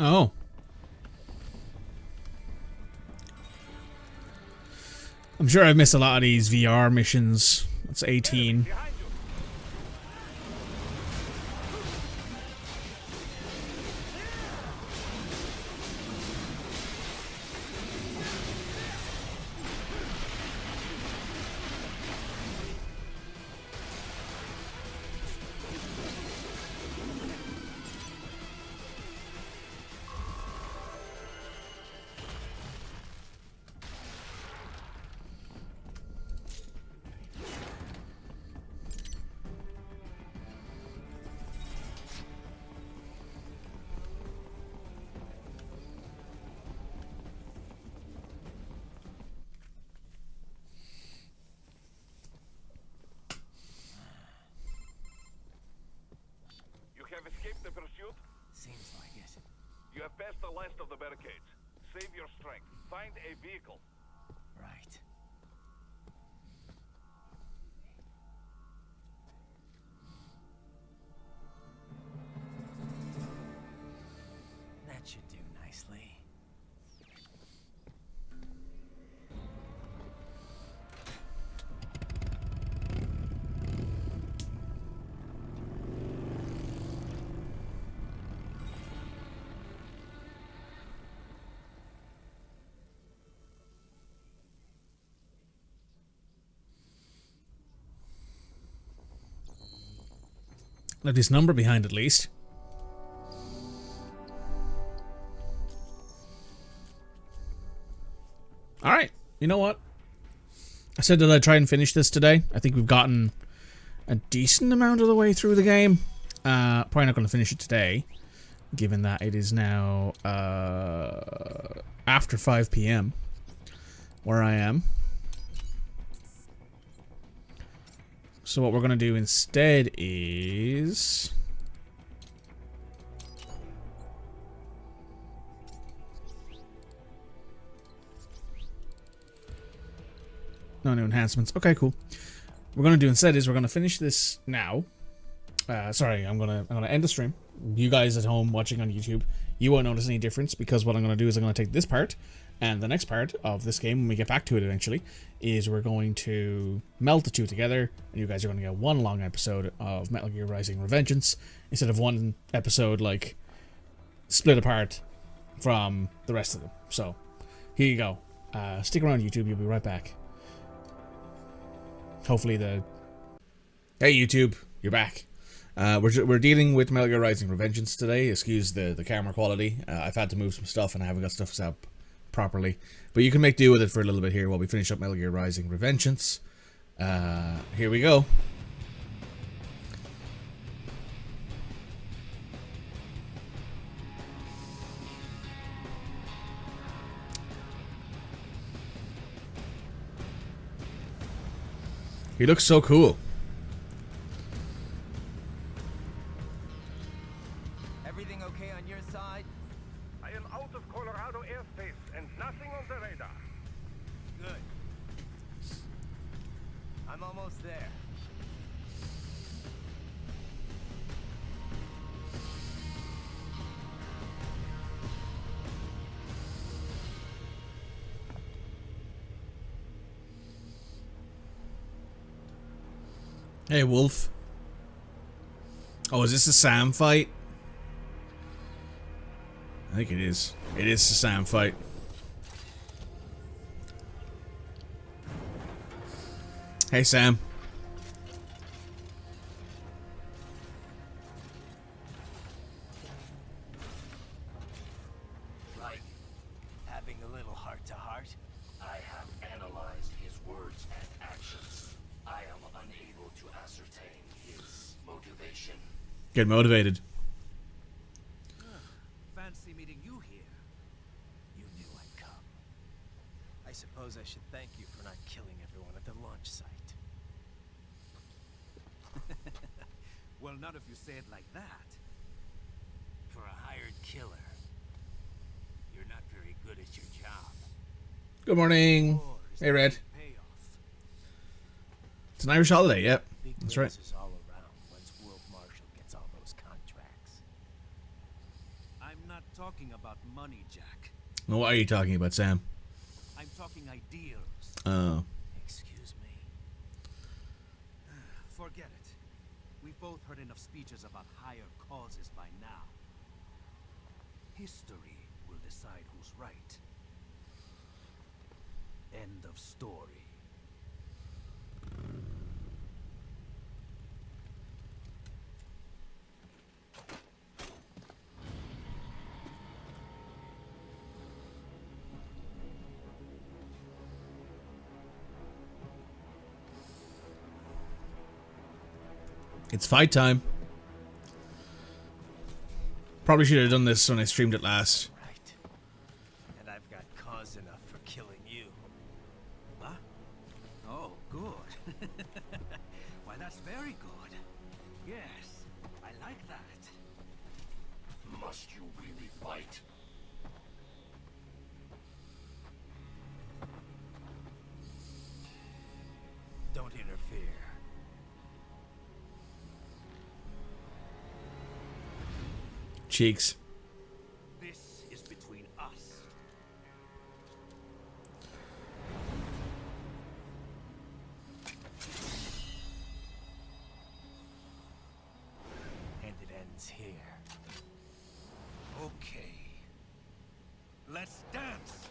A: Oh. I'm sure I've missed a lot of these VR missions. That's 18.
B: Have escaped the pursuit?
D: Seems like it.
B: You have passed the last of the barricades. Save your strength. Find a vehicle.
D: Right. That should do nicely.
A: Left his number behind at least. Alright, you know what? I said that I'd try and finish this today. I think we've gotten a decent amount of the way through the game. Probably not going to finish it today, given that it is now after 5 PM where I am. So what we're going to do instead is... no new enhancements. Okay, cool. What we're going to do instead is we're going to finish this now. Sorry, I'm gonna end the stream. You guys at home watching on YouTube, you won't notice any difference because what I'm going to do is I'm going to take this part and the next part of this game, when we get back to it eventually, is we're going to melt the two together, and you guys are going to get one long episode of Metal Gear Rising: Revengeance instead of one episode like split apart from the rest of them. So here you go. Stick around, YouTube. You'll be right back. Hopefully the... Hey YouTube, you're back. We're dealing with Metal Gear Rising Revengeance today. Excuse the camera quality. I've had to move some stuff and I haven't got stuff set up properly. But you can make do with it for a little bit here while we finish up Metal Gear Rising Revengeance. Here we go. He looks so cool.
D: Everything okay on your side?
B: I am out of Colorado airspace and nothing on the radar.
D: Good. I'm almost there.
A: Hey, Wolf. Oh, is this a Sam fight? I think it is. It is a Sam fight. Hey, Sam.
K: Right.
D: Having a little heart-to-heart?
K: I have analyzed his words and actions. I am unable to ascertain his motivation.
A: Get motivated.
H: Fancy meeting you here.
D: You knew I'd come. I suppose I should thank you for not killing everyone at the launch site.
H: Well, not if you say it like that.
D: For a hired killer, you're not very good at your job.
A: Good morning. Hey, Red. It's an Irish holiday, yep. That's right.
D: Is all around once World Marshal gets all those contracts.
H: I'm not talking about money, Jack.
A: Well, what are you talking about, Sam?
H: I'm talking ideals.
A: Oh.
D: Excuse me.
H: Forget it. We've both heard enough speeches about higher causes by now. History will decide who's right. End of story.
A: It's fight time. Probably should have done this when I streamed it last.
D: Right. And I've got cause enough for killing you.
H: Huh? Oh, good. Why, that's very good. Yes, I like that.
K: Must you really fight?
D: Don't interfere.
A: Cheeks.
H: This is between us.
D: And it ends here.
H: Okay. Let's dance.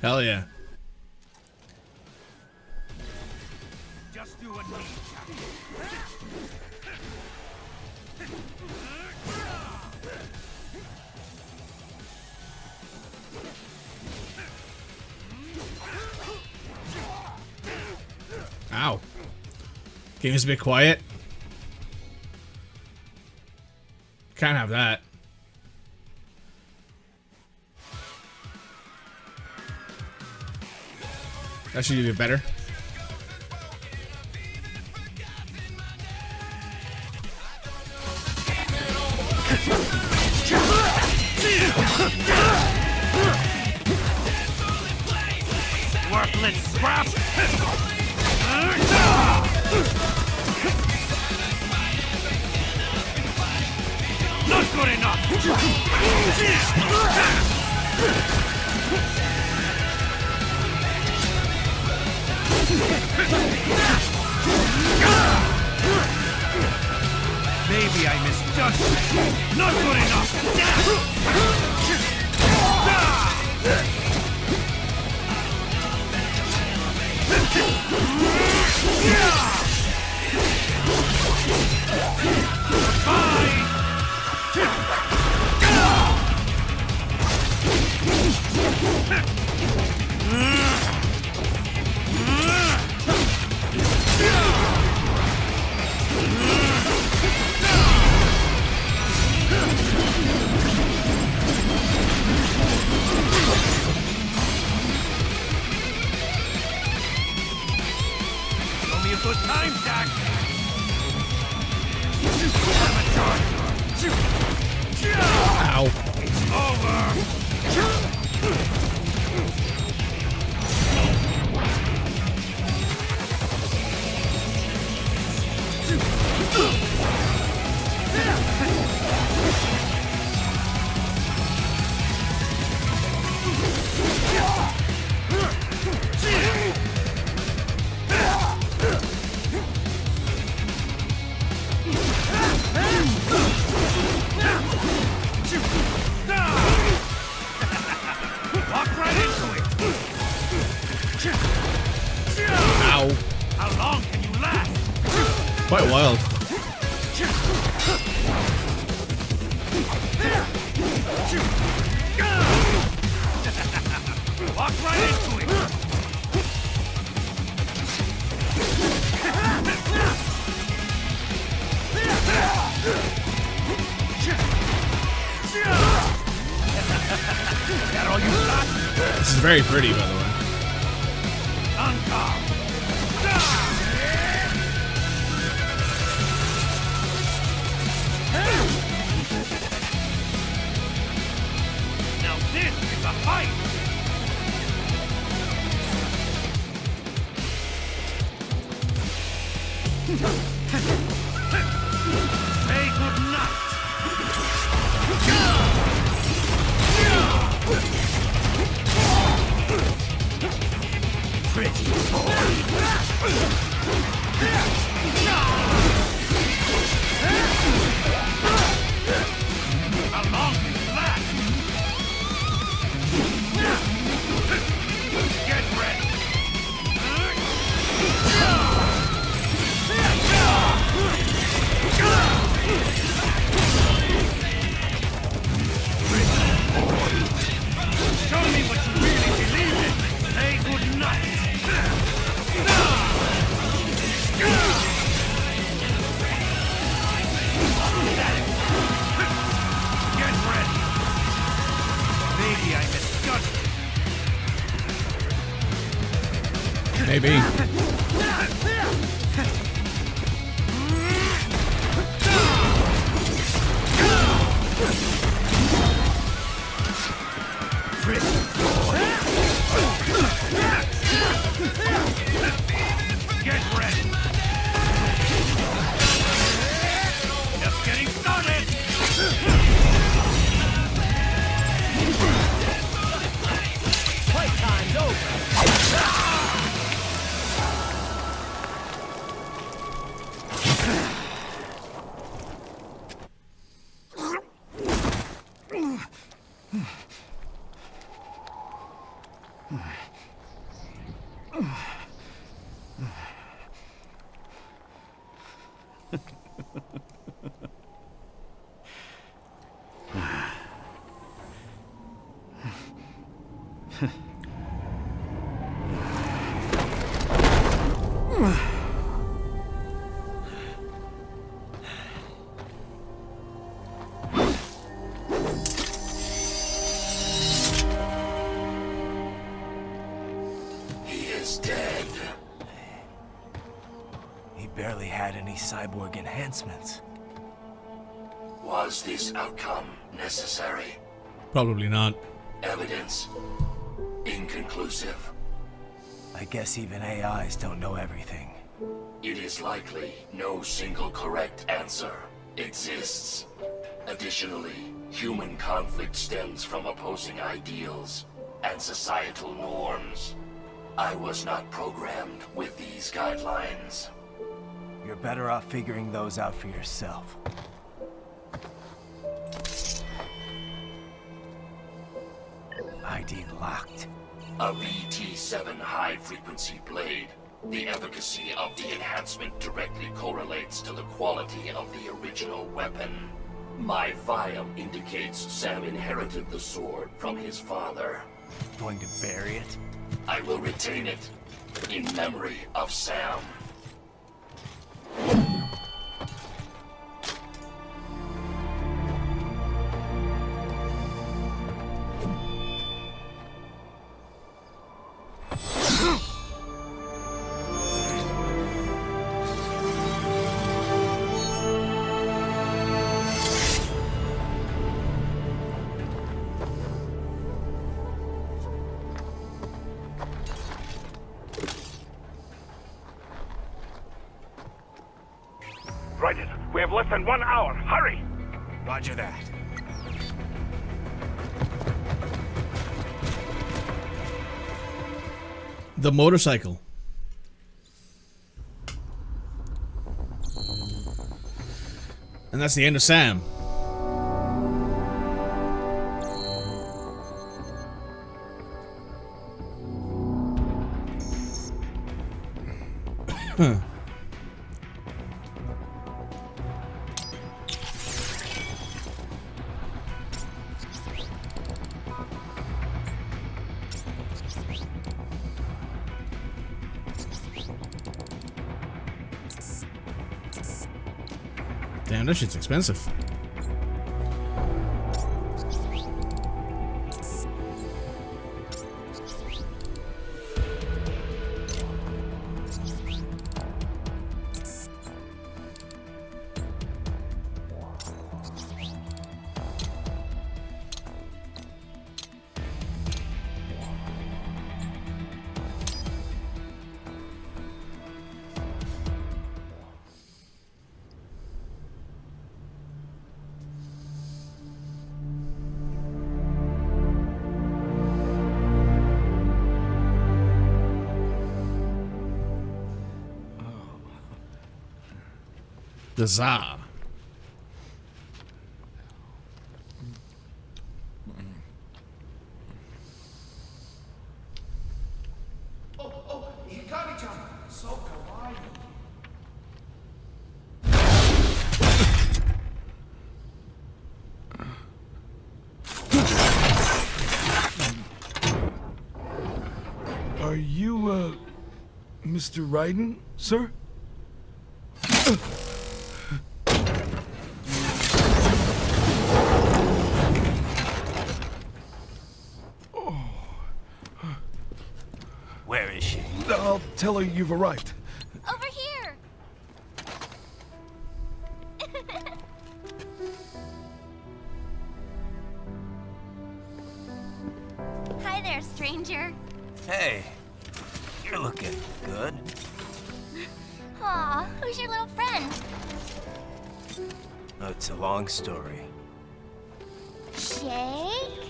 A: Hell yeah.
H: Just you and me, Jack.
A: Ow. Game is a bit quiet. Can't have that. That should be better.
P: Worthless scrap! Not good enough! Maybe I misjudged. Not good enough!
A: Ow.
C: It's over! Walk right into it!
A: Ow.
C: How long can you last?
A: Quite wild.
C: Walk right into it! That all you got?
A: This is very pretty, by the way.
C: Encore! Now this is a fight! Say good night! Pretty How long can you last? Get ready! Show me what you really believe in! Say good night! Get ready! Maybe I misjudged.
A: Maybe.
C: Get ready! Just getting started!
I: Playtime's over!
K: He is dead.
D: He barely had any cyborg enhancements.
K: Was this outcome necessary?
A: Probably not.
K: Evidence inconclusive.
D: I guess even AIs don't know everything.
K: It is likely no single correct answer exists. Additionally, human conflict stems from opposing ideals and societal norms. I was not programmed with these guidelines.
D: You're better off figuring those out for yourself. ID locked.
K: A VT7 high-frequency blade. The efficacy of the enhancement directly correlates to the quality of the original weapon. My file indicates Sam inherited the sword from his father.
D: Going to bury it?
K: I will retain it in memory of Sam.
B: We have less than 1 hour. Hurry!
N: Roger that.
A: The motorcycle. And that's the end of Sam. Huh. Damn, that shit's expensive. The Tsar.
O: Oh, Hikari-chan, so kawaii.
S: Are you, Mr. Raiden, sir?
N: Where is she?
S: I'll tell her you've arrived.
F: Over here! Hi there, stranger.
N: Hey, you're looking good.
F: Aw, who's your little friend?
N: Oh, it's a long story.
F: Shake?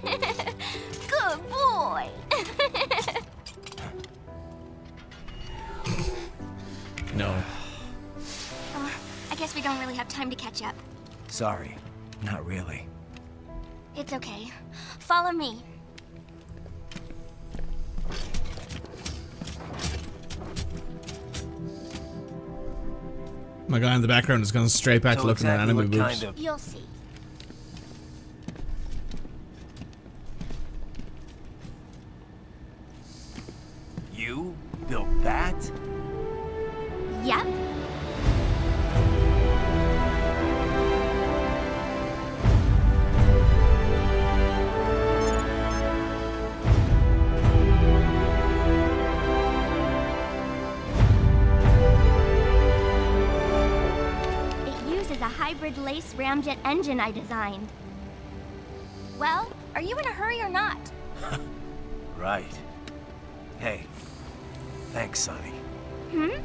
F: Good boy.
A: No.
F: I guess we don't really have time to catch up.
N: Sorry, not really.
F: It's okay. Follow me.
A: My guy in the background is going straight back to looking at anime boobs.
F: You'll see.
N: You built that?
F: Yep. A hybrid lace ramjet engine I designed. Well, are you in a hurry or not?
N: Right. Hey, thanks, Sonny.
F: Hmm?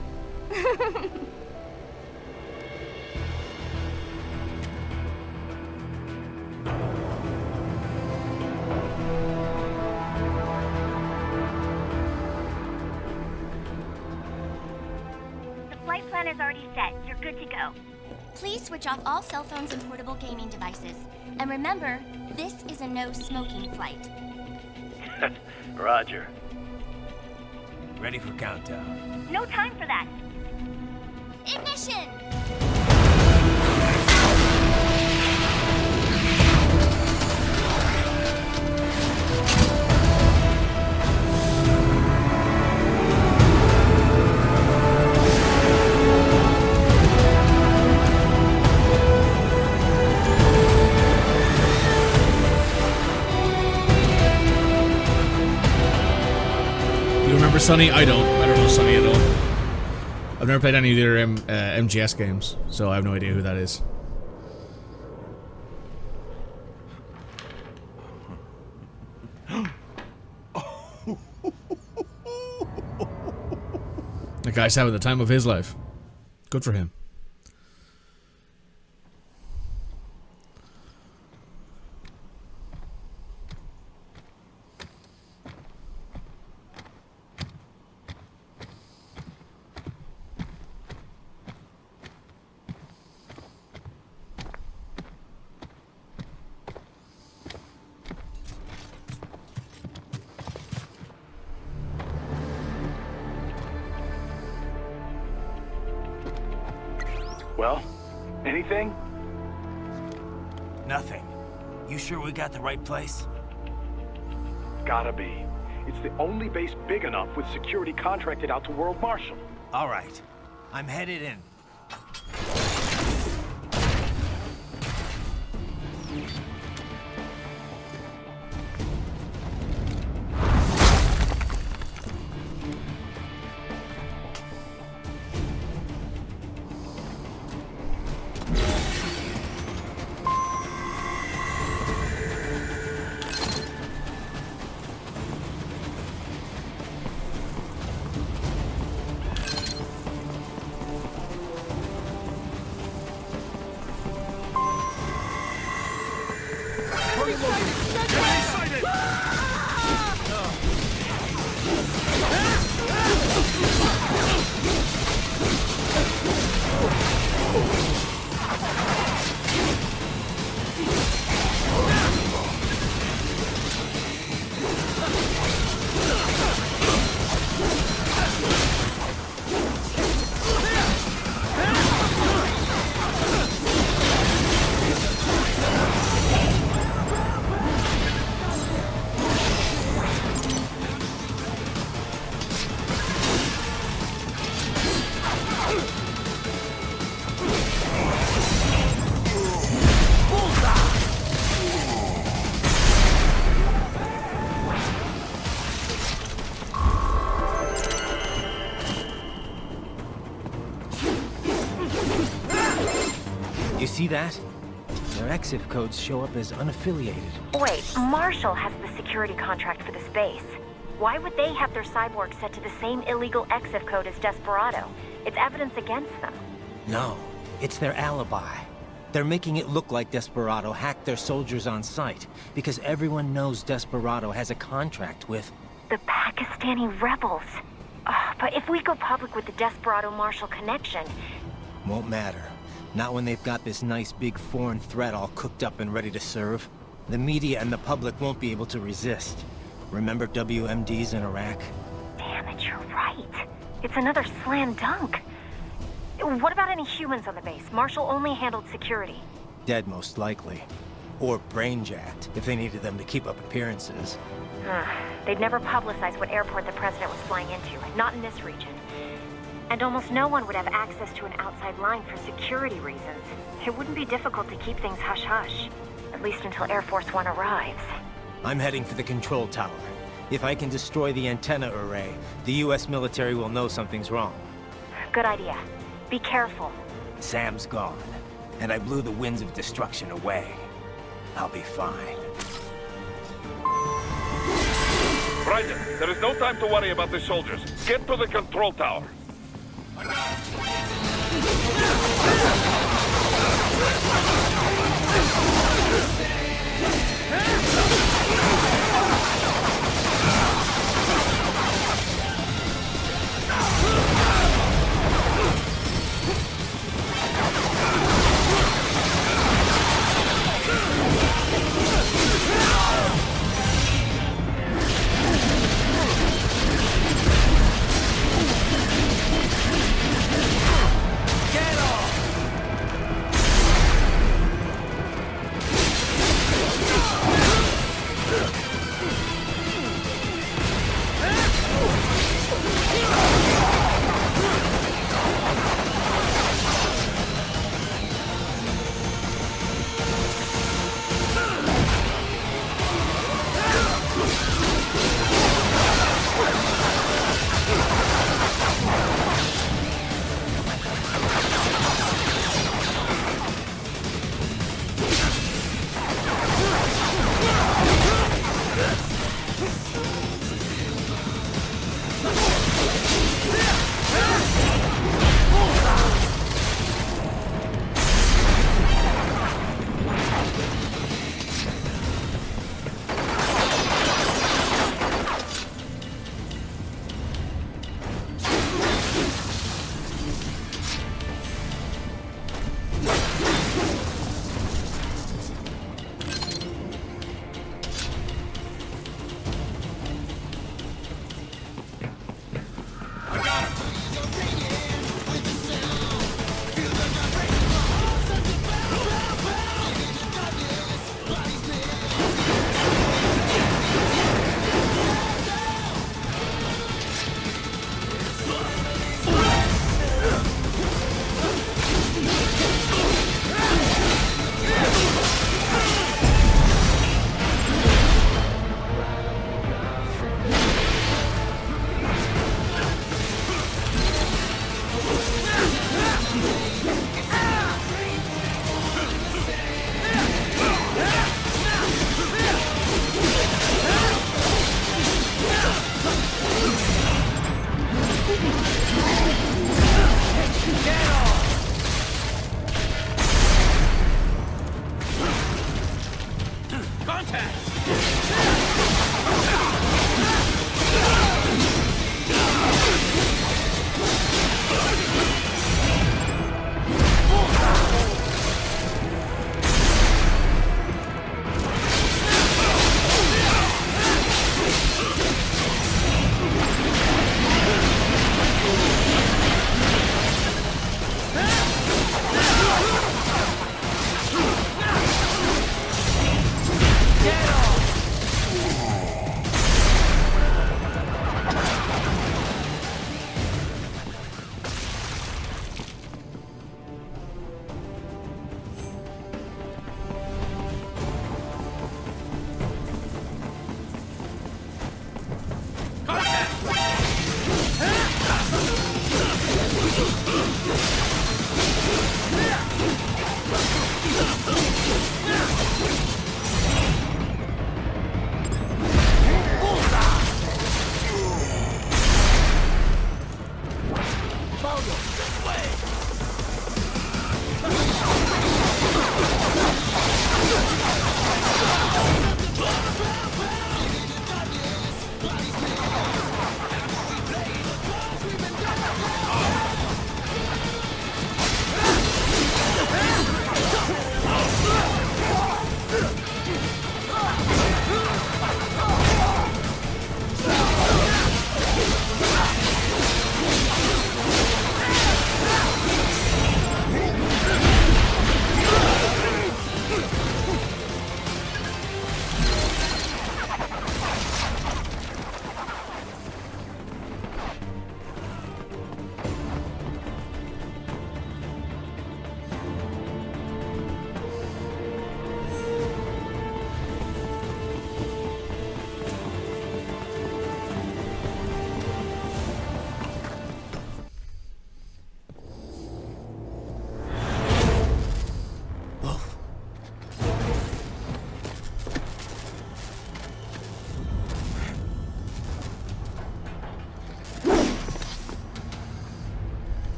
F: The flight plan is already set. You're good to go. Please switch off all cell phones and portable gaming devices. And remember, this is a no-smoking flight.
N: Roger. Ready for countdown.
F: No time for that. Ignition!
A: Remember Sunny? I don't know Sunny at all. I've never played any of their MGS games, so I have no idea who that is. Like guy's having the time of his life. Good for him.
N: Well, anything?
D: Nothing. You sure we got the right place?
N: Gotta be. It's the only base big enough with security contracted out to World Marshal.
D: All right. I'm headed in. See that? Their EXIF codes show up as unaffiliated.
M: Wait, Marshall has the security contract for this base. Why would they have their cyborg set to the same illegal EXIF code as Desperado? It's evidence against them.
D: No, it's their alibi. They're making it look like Desperado hacked their soldiers on sight, because everyone knows Desperado has a contract with...
M: the Pakistani rebels. But if we go public with the Desperado-Marshall connection...
D: Won't matter. Not when they've got this nice big foreign threat all cooked up and ready to serve. The media and the public won't be able to resist. Remember WMDs in Iraq?
M: Damn it, you're right. It's another slam dunk. What about any humans on the base? Marshall only handled security.
D: Dead most likely. Or brain-jacked, if they needed them to keep up appearances.
M: They'd never publicize what airport the president was flying into, not in this region. And almost no one would have access to an outside line for security reasons. It wouldn't be difficult to keep things hush-hush. At least until Air Force One arrives.
D: I'm heading for the control tower. If I can destroy the antenna array, the US military will know something's wrong.
M: Good idea. Be careful.
D: Sam's gone, and I blew the winds of destruction away. I'll be fine.
J: Raiden, there is no time to worry about the soldiers. Get to the control tower.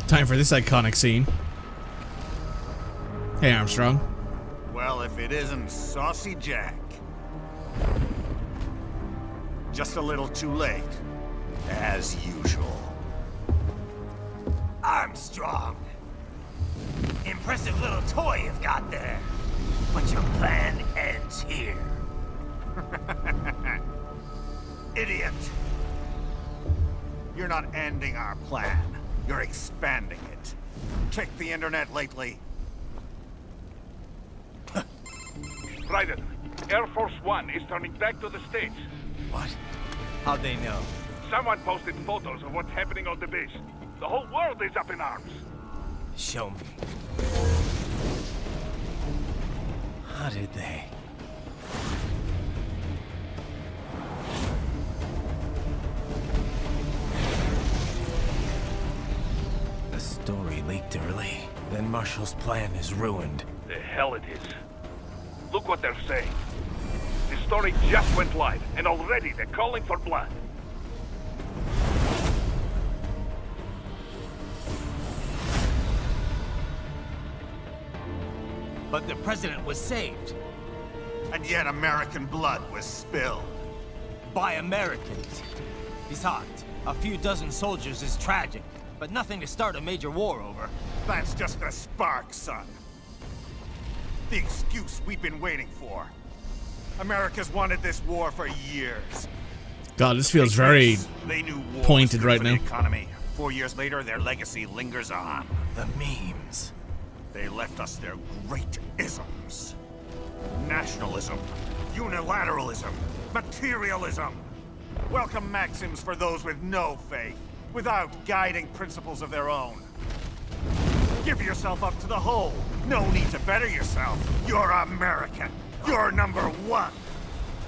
A: Time for this iconic scene. Hey, Armstrong.
C: Well, if it isn't Saucy Jack. Just a little too late, as usual.
D: Armstrong! Impressive little toy you've got there. But your plan ends here.
C: Idiot! You're not ending our plan. You're expanding it. Check the internet lately.
B: Raiden, Air Force One is turning back to the States.
D: What? How'd they know?
B: Someone posted photos of what's happening on the base. The whole world is up in arms.
D: Show me. How did they? The story leaked early. Then Marshall's plan is ruined.
B: The hell it is. Look what they're saying. The story just went live, and already they're calling for blood.
D: But the president was saved.
C: And yet American blood was spilled.
D: By Americans. Besides, a few dozen soldiers is tragic, but nothing to start a major war over.
C: That's just a spark, son. The excuse we've been waiting for. America's wanted this war for years.
A: God, this feels very
C: They knew war
A: pointed
C: was good
A: right
C: for
A: now.
C: the economy. 4 years later, their legacy lingers on.
D: The memes.
C: They left us their great isms. Nationalism, unilateralism, materialism. Welcome maxims for those with no faith, without guiding principles of their own. Give yourself up to the whole. No need to better yourself. You're American. You're number one.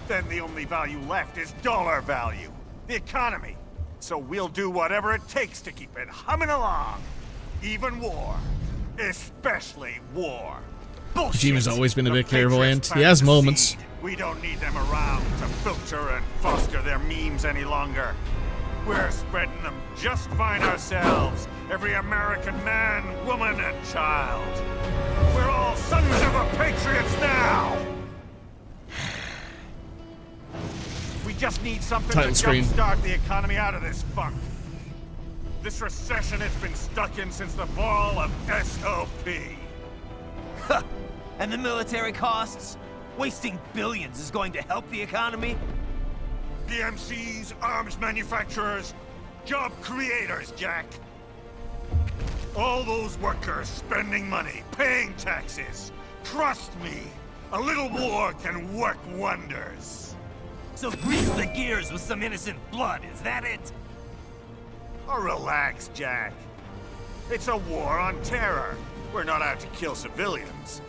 C: Then the only value left is dollar value. The economy. So we'll do whatever it takes to keep it humming along. Even war. Especially war.
A: Kojima's always been a bit clairvoyant. He has moments.
C: We don't need them around to filter and foster their memes any longer. We're spreading them just fine ourselves. Every American man, woman, and child. We're all sons of a patriots now! We just need something
A: Title
C: to
A: screen.
C: jumpstart the economy out of this funk. This recession it's been stuck in since the fall of SOP.
D: And the military costs? Wasting billions is going to help the economy?
C: PMCs, arms manufacturers, job creators, Jack. All those workers spending money, paying taxes. Trust me, a little war can work wonders.
D: So grease the gears with some innocent blood, is that it?
C: Oh, relax, Jack. It's a war on terror. We're not out to kill civilians.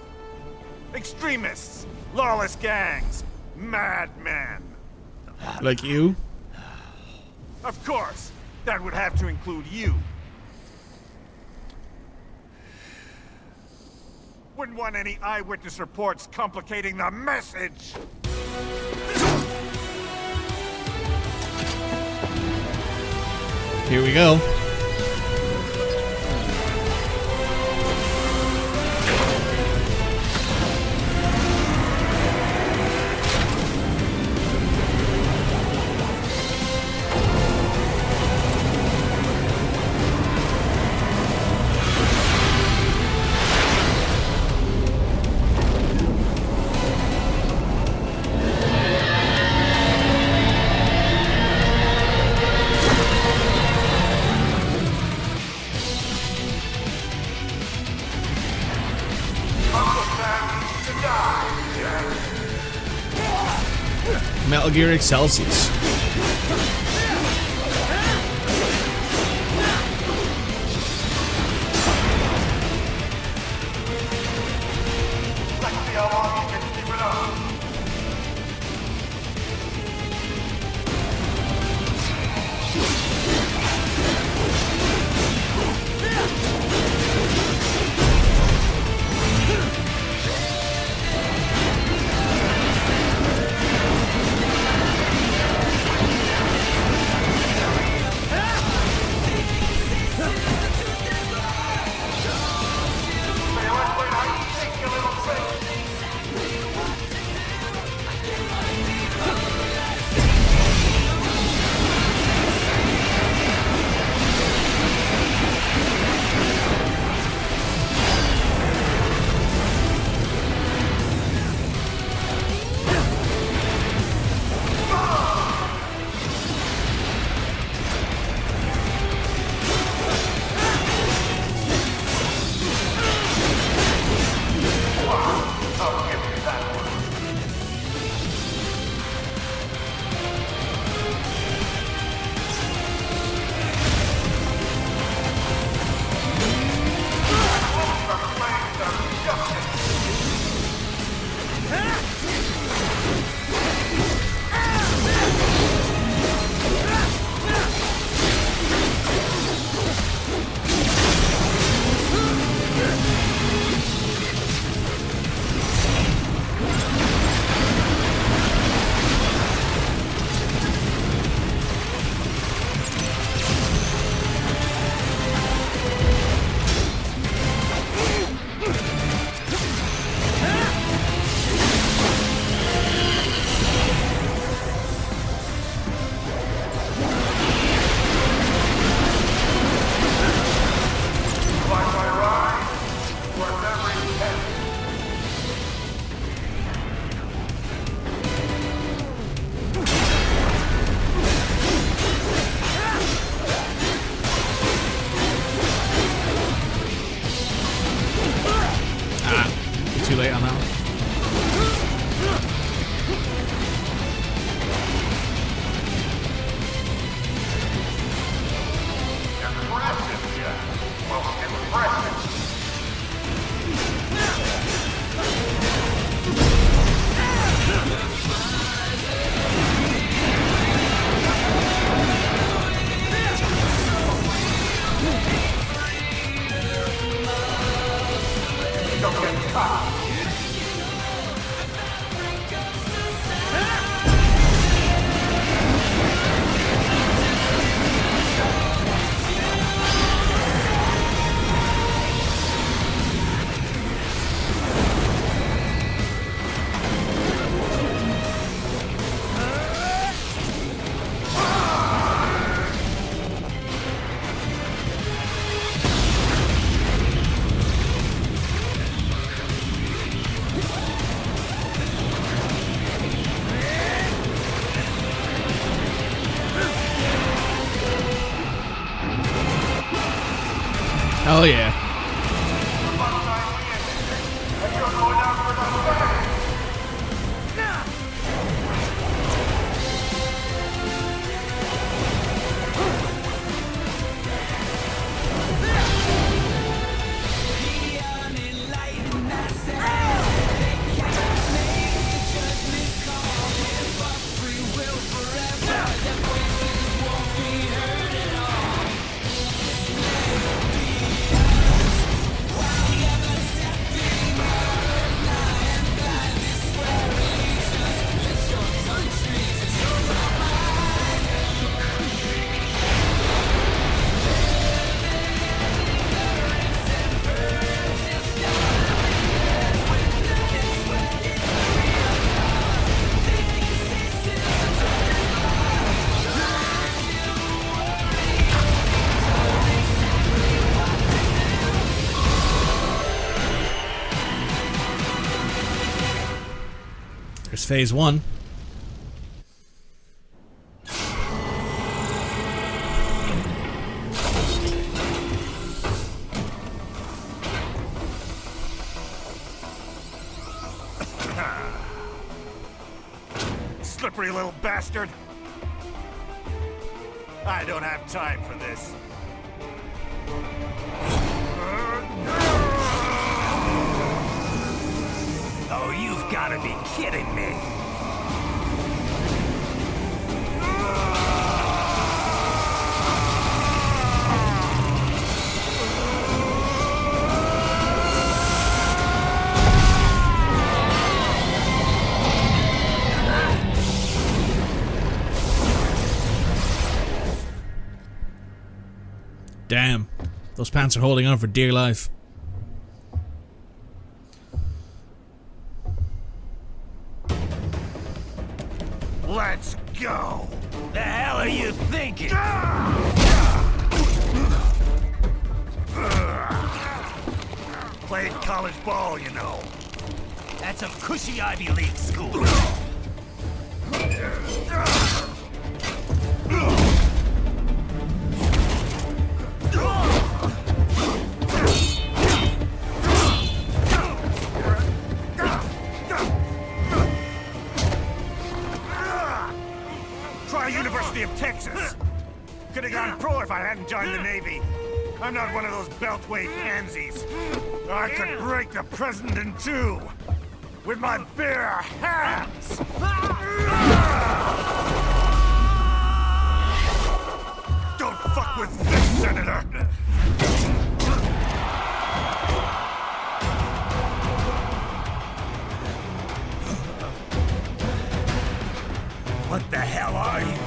C: Extremists, lawless gangs, madmen.
A: Like you?
C: Of course, that would have to include you. Wouldn't want any eyewitness reports complicating the message.
A: Here we go. Metal Gear Excelsius.
C: Let's see how long you can keep it up.
A: late on that one.
S: Impressive, Jack. Well, impressive. Don't get caught.
A: Oh yeah. There's phase 1.
C: Slippery little bastard. I don't have time for this. Oh, you've got to be kidding me.
A: Damn. Those pants are holding on for dear life.
C: Let's go! The hell are you thinking? Played college ball, you know. That's a cushy Ivy League school. Try University of Texas. Could have gone pro if I hadn't joined the Navy. I'm not one of those beltway pansies. I could break the president in two with my bare hands. Don't fuck with this, Senator. What the hell are you?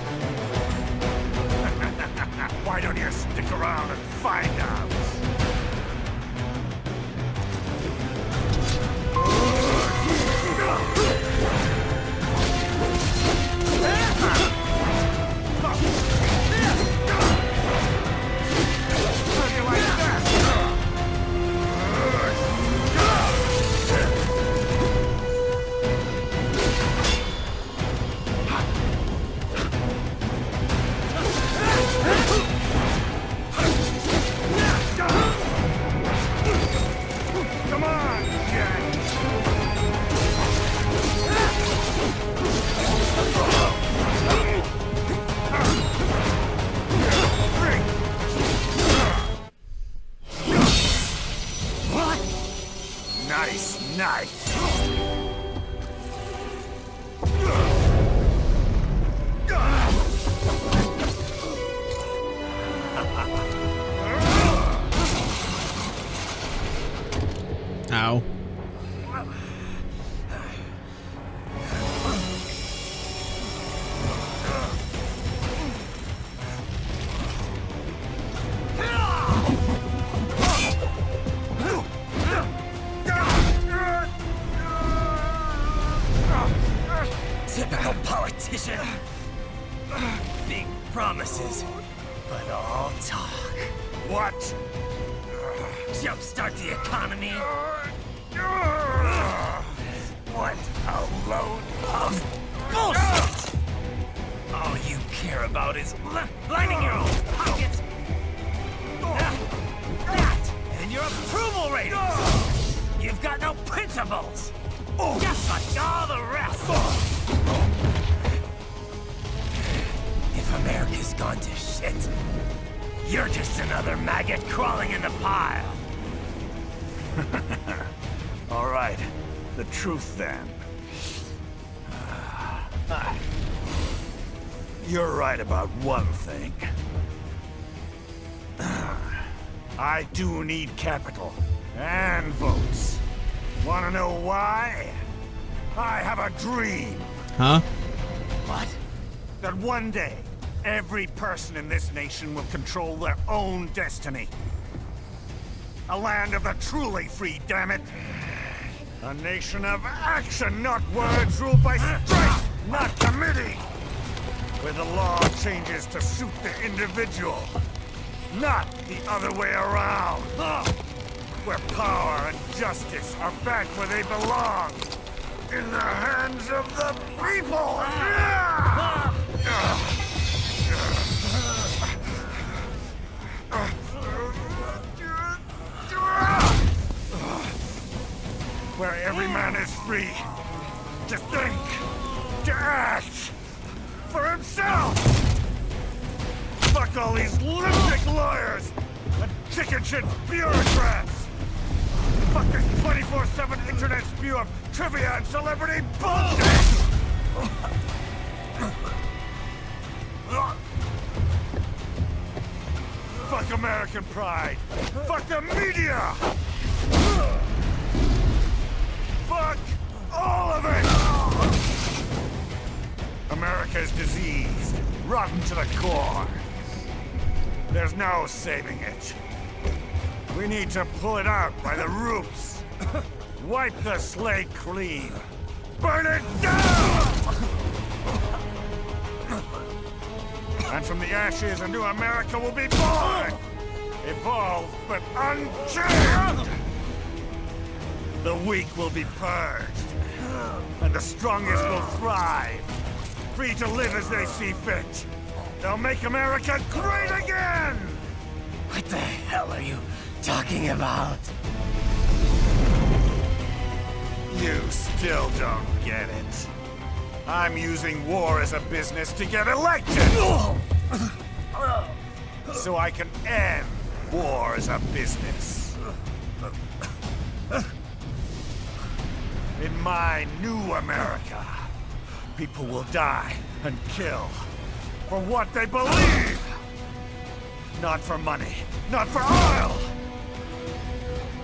C: Why don't you stick around and find out? Nice.
A: Ow.
D: Typical politician. Big promises, but all talk.
C: What?
D: Jumpstart the economy. What a load of bullshit! All you care about is lining your own pockets. That and your approval ratings. You've got no principles. Just like all the rest. If America's gone to shit, you're just another maggot crawling in the pile.
C: All right, the truth then. You're right about one thing. I do need capital and votes. Wanna know why? I have a dream.
A: Huh?
C: What? That one day, every person in this nation will control their own destiny. A land of the truly free, damn it. A nation of action, not words, ruled by strength, not committee. Where the law changes to suit the individual, not the other way around. Where power and justice are back where they belong. In the hands of the people! Where every man is free to think, to act for himself! Fuck all these lunatic lawyers and chicken shit bureaucrats! Fuck this 24/7 internet spew of trivia and celebrity bullshit! Fuck American pride! Fuck the media! Fuck all of it! America's diseased, rotten to the core. There's no saving it. We need to pull it out by the roots. Wipe the slate clean. Burn it down! And from the ashes, a new America will be born! Evolved, but unchained! The weak will be purged. And the strongest will thrive. Free to live as they see fit. They'll make America great again!
D: What the hell are you talking about?
C: You still don't get it. I'm using war as a business to get elected! So I can end war as a business. In my new America, people will die and kill for what they believe! Not for money, not for oil!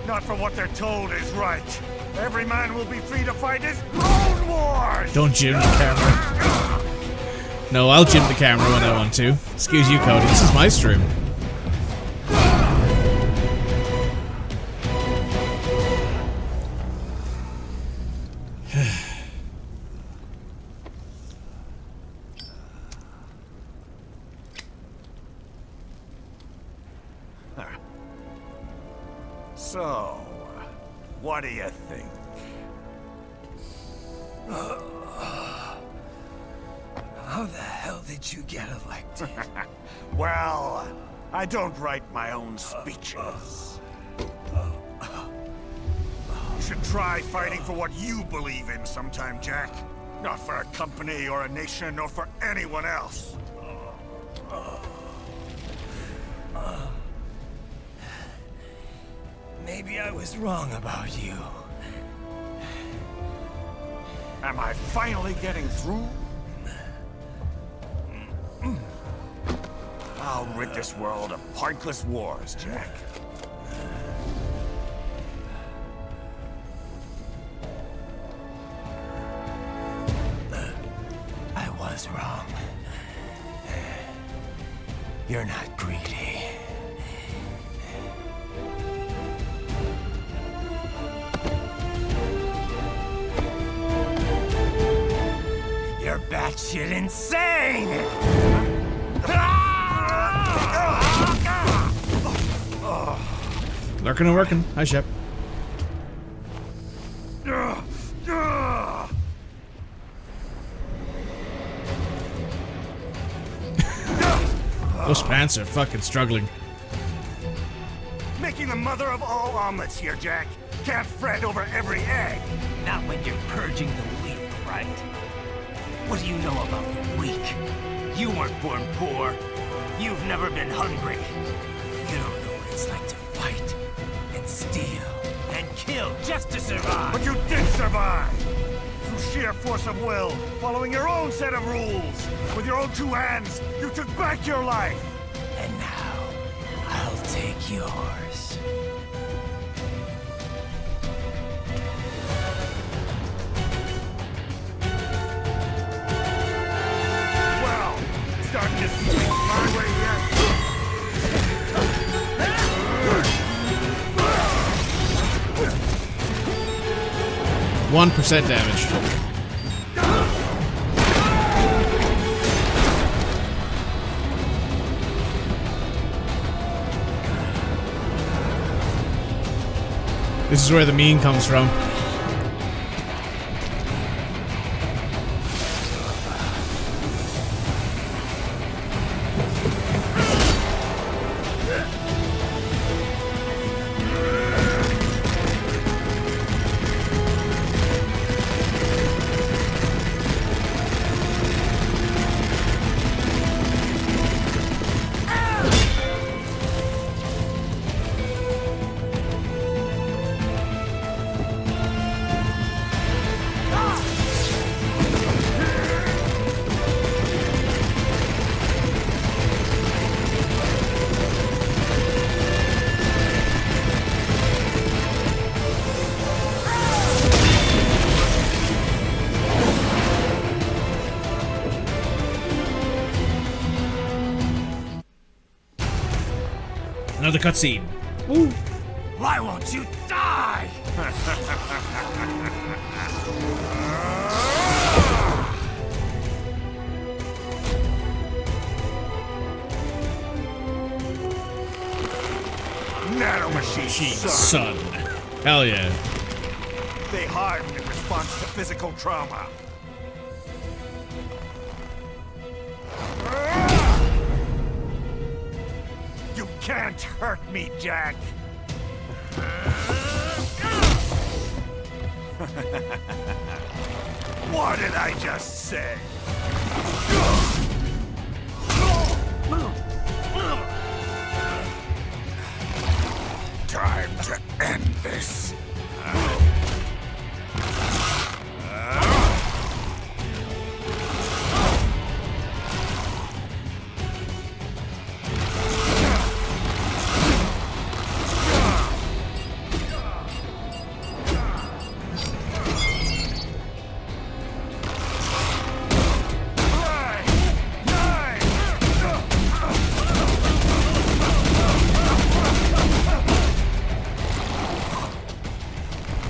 C: Not for what they're told is right. Every man will be free to fight his own wars!
A: Don't jim the camera. No, I'll jim the camera when I want to. Excuse you, Cody. This is my stream.
C: So, what do you think?
D: How the hell did you get elected?
C: Well, I don't write my own speeches. You should try fighting for what you believe in sometime, Jack. Not for a company or a nation or for anyone else.
D: Maybe I was wrong about you.
C: Am I finally getting through? I'll rid this world of pointless wars, Jack.
D: I was wrong. You're not greedy. You're batshit insane!
A: Lurking and working. Hi, Shep. Those pants are fucking struggling.
C: Making the mother of all omelets here, Jack. Can't fret over every egg.
D: Not when you're purging the weak, right? What do you know about the weak? You weren't born poor. You've never been hungry. You don't know what it's like to fight and steal and kill just to survive.
C: But you did survive! Through sheer force of will, following your own set of rules. With your own two hands, you took back your life!
D: And now, I'll take yours.
C: Well, starting to see things my way yet.
A: 1% damage. This is where the mean comes from. Another cutscene. Woo!
C: Why won't you die? Nanomachine,
A: son. Hell yeah.
C: They harden in response to physical trauma. You can't hurt me, Jack. What did I just say? Time to end this.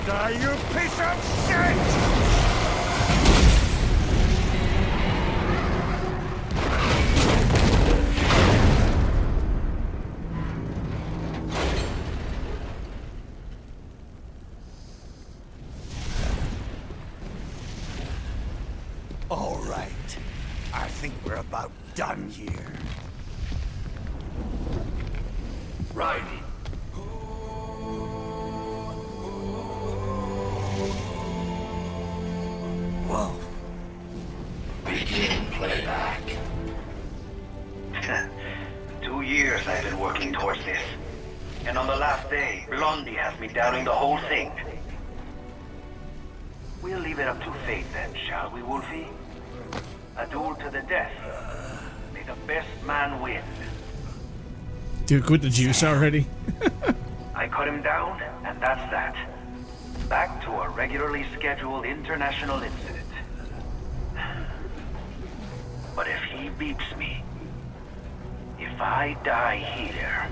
C: Die, you piece of shit! All right. I think we're about done here. Right.
K: Wolf. Begin playback. 2 years I've been working towards this. And on the last day, Blondie has me doubting the whole thing.
O: We'll leave it up to fate then, shall we, Wolfie? A duel to the death. May the best man win.
A: Dude, quit the juice already.
O: I cut him down, and that's that. Back to a regularly scheduled international incident. But if he beeps me, if I die here,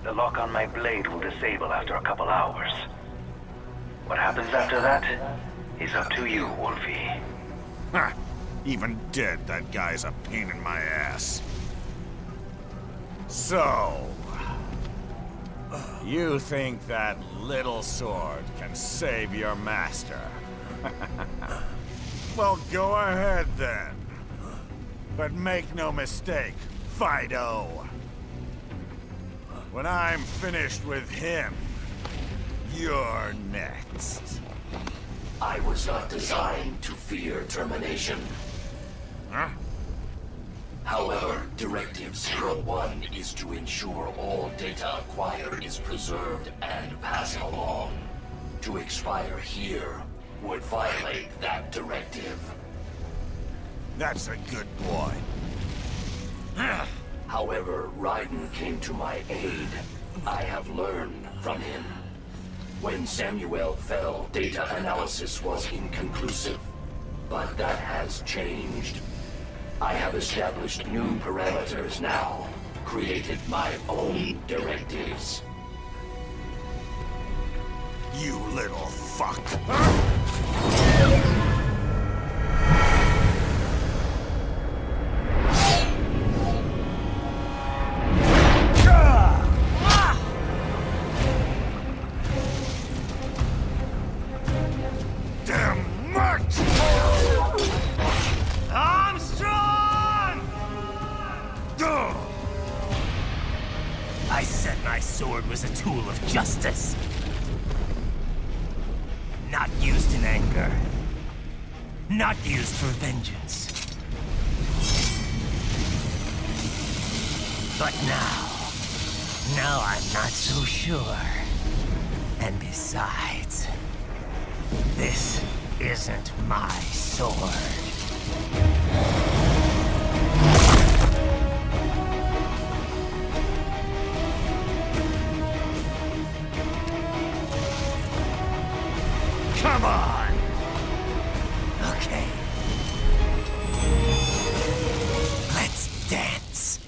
O: the lock on my blade will disable after a couple hours. What happens after that is up to you, Wolfie.
C: Ha! Even dead, that guy's a pain in my ass. So... you think that little sword can save your master? Well, go ahead then. But make no mistake, Fido. When I'm finished with him, you're next.
K: I was not designed to fear termination.
C: Huh?
K: However, Directive 01 is to ensure all data acquired is preserved and passed along. To expire here would violate that directive.
C: That's a good boy.
K: However, Raiden came to my aid. I have learned from him. When Samuel fell, data analysis was inconclusive. But that has changed. I have established new parameters now, created my own directives.
C: You little fuck. Damn much!
I: Armstrong! I said my sword was a tool of justice. Not used in anger. Not used for vengeance. But now I'm not so sure. And besides, this isn't my sword. Come on! Okay. Let's dance.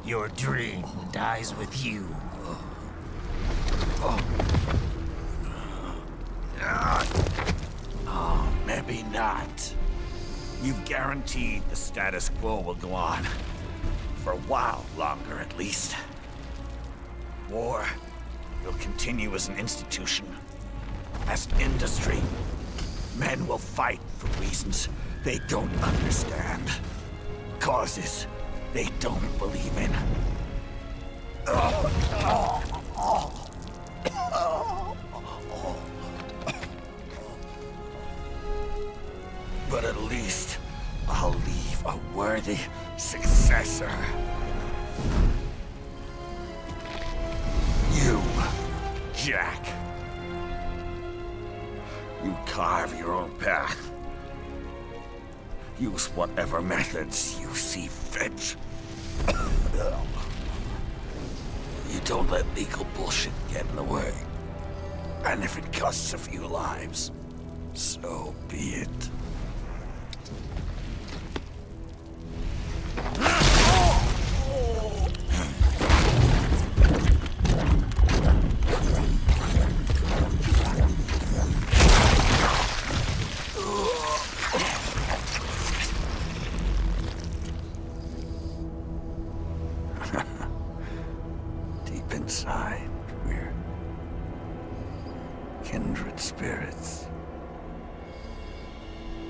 K: Your dream dies with you. Oh, maybe not. You've guaranteed the status quo will go on. For a while longer, at least.
O: War will continue as an institution, as an industry. Men will fight for reasons they don't understand. Causes they don't believe in. But at least I'll leave a worthy successor. You, Jack. You carve your own path. Use whatever methods you see fit. You don't let legal bullshit get in the way. And if it costs a few lives, so be it. Deep inside, we're kindred spirits.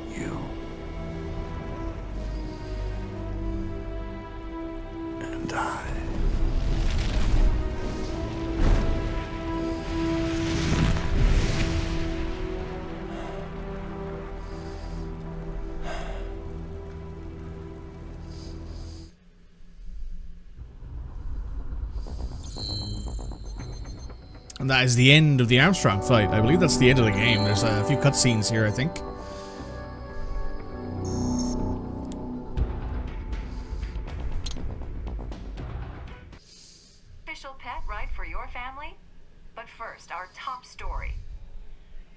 O: You and I.
A: And that is the end of the Armstrong fight. I believe that's the end of the game. There's a few cutscenes here, I think.
U: Official pet ride for your family? But first, our top story.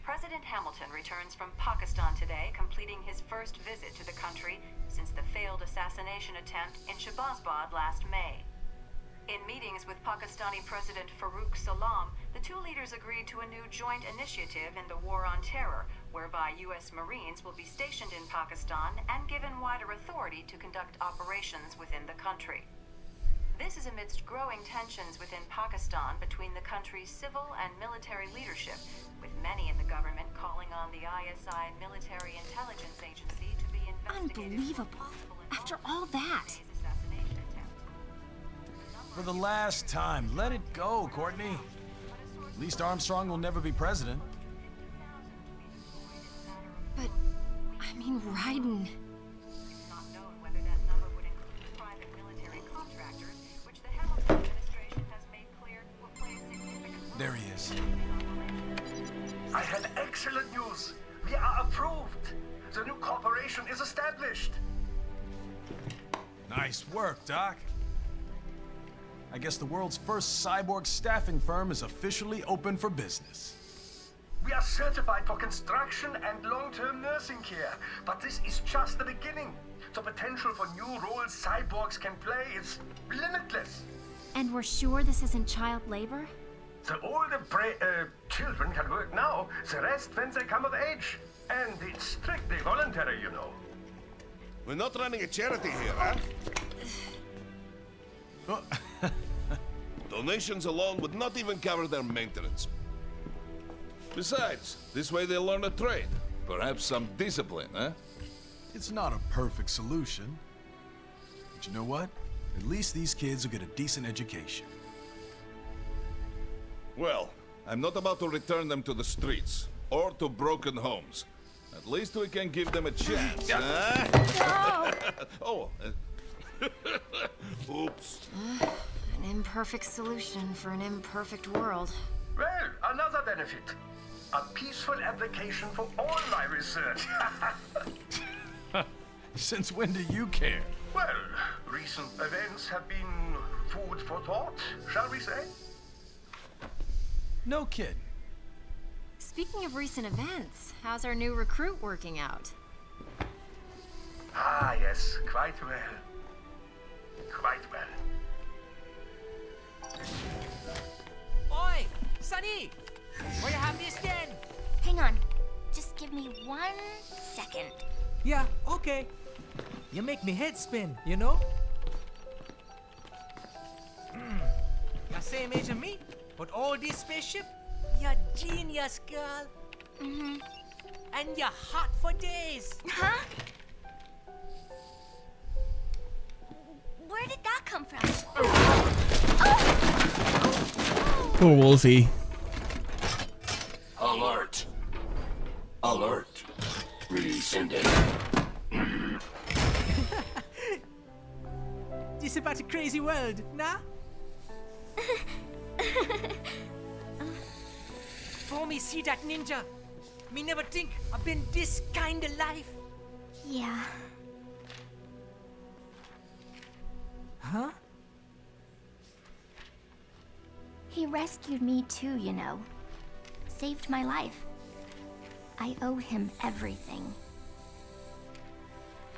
U: President Hamilton returns from Pakistan today, completing his first visit to the country since the failed assassination attempt in Shahbazbad last May. In meetings with Pakistani President Farooq Salam, the two leaders agreed to a new joint initiative in the War on Terror, whereby U.S. Marines will be stationed in Pakistan and given wider authority to conduct operations within the country. This is amidst growing tensions within Pakistan between the country's civil and military leadership, with many in the government calling on the ISI Military Intelligence Agency to be investigated.
M: Unbelievable. After all that.
H: For the last time, let it go, Courtney. At least Armstrong will never be president.
M: But, I mean, Raiden.
U: It's not known whether that number would include private military contractors, which the Hamilton administration has made clear will play a significant role.
H: There he is.
G: I have excellent news. We are approved. The new corporation is established.
H: Nice work, Doc. I guess the world's first cyborg staffing firm is officially open for business.
G: We are certified for construction and long-term nursing care, but this is just the beginning. The potential for new roles cyborgs can play is limitless.
F: And we're sure this isn't child labor?
G: The older children can work now, the rest when they come of age. And it's strictly voluntary, you know.
V: We're not running a charity here, huh? Donations alone would not even cover their maintenance. Besides, this way they'll learn a trade. Perhaps some discipline, huh?
H: It's not a perfect solution. But you know what? At least these kids will get a decent education.
V: Well, I'm not about to return them to the streets or to broken homes. At least we can give them a chance, huh? Oh. Oops.
M: An imperfect solution for an imperfect world.
G: Well, another benefit. A peaceful application for all my research.
H: Since when do you care?
G: Well, recent events have been food for thought, shall we say?
H: No kidding.
M: Speaking of recent events, how's our new recruit working out?
G: Ah, yes, quite well. Quite well.
P: Oi! Sonny! Where you have this then?
F: Hang on. Just give me 1 second.
P: Yeah, okay. You make me head spin, you know? Yes, same age as me, but all this spaceship, you're genius, girl.
F: Mm-hmm.
P: And you're hot for days.
F: Huh? Where did that come from?
A: Poor Wolfie.
K: Alert. Alert. Rescinding.
P: This about a crazy world, nah? For me see that ninja, me never think I've been this kind of life.
F: Yeah.
P: Huh?
F: He rescued me too, you know. Saved my life. I owe him everything.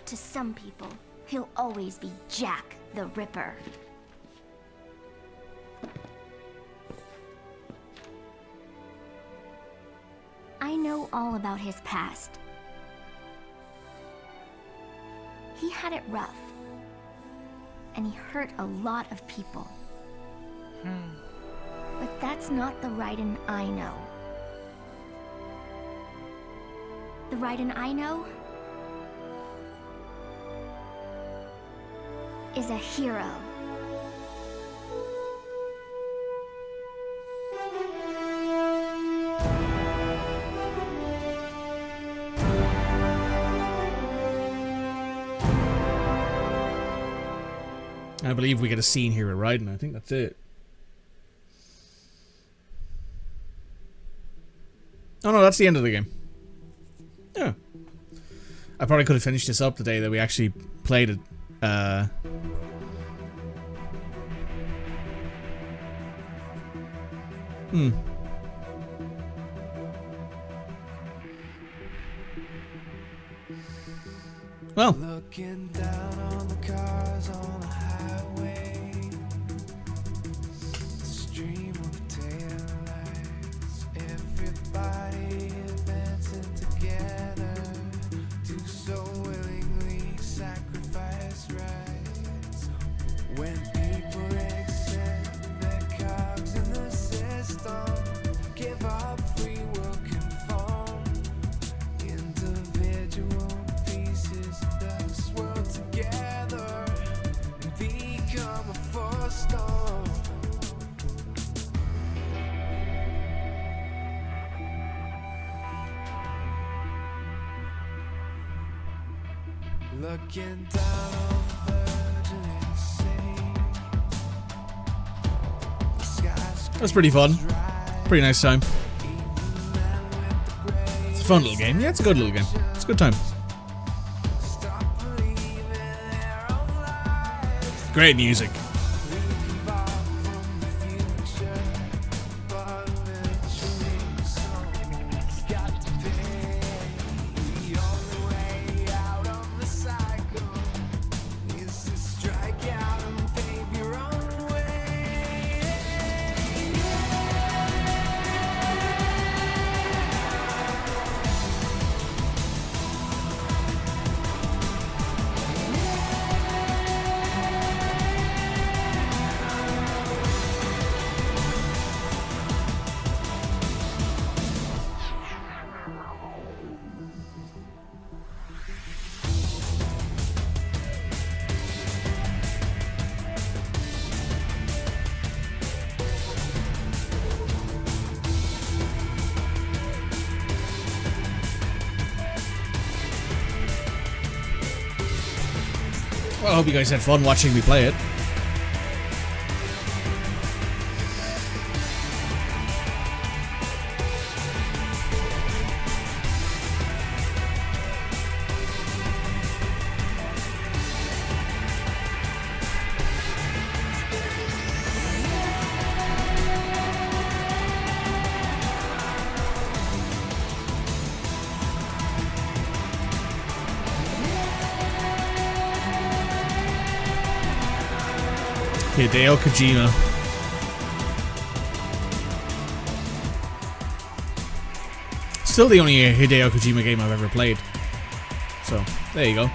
F: To some people, he'll always be Jack the Ripper. I know all about his past. He had it rough. And he hurt a lot of people. But that's not the Raiden I know. The Raiden I know is a hero.
A: I believe we get a scene here at Raiden. I think that's it. Oh no, that's the end of the game. Yeah. I probably could have finished this up the day that we actually played it. Well.
E: Looking down on the cars on the highway, the stream of taillights, everybody advancing together to so willingly sacrifice rights. When people accept their cogs in the system, give up free will, conform, individual pieces of this world together and become a force storm. Looking down on the burgeoning sea.
A: That's pretty fun. Pretty nice time. It's a fun little game. Yeah, it's a good little game. It's a good time. Great music. Well, I hope you guys had fun watching me play it. Hideo Kojima. Still the only Hideo Kojima game I've ever played. So, there you go.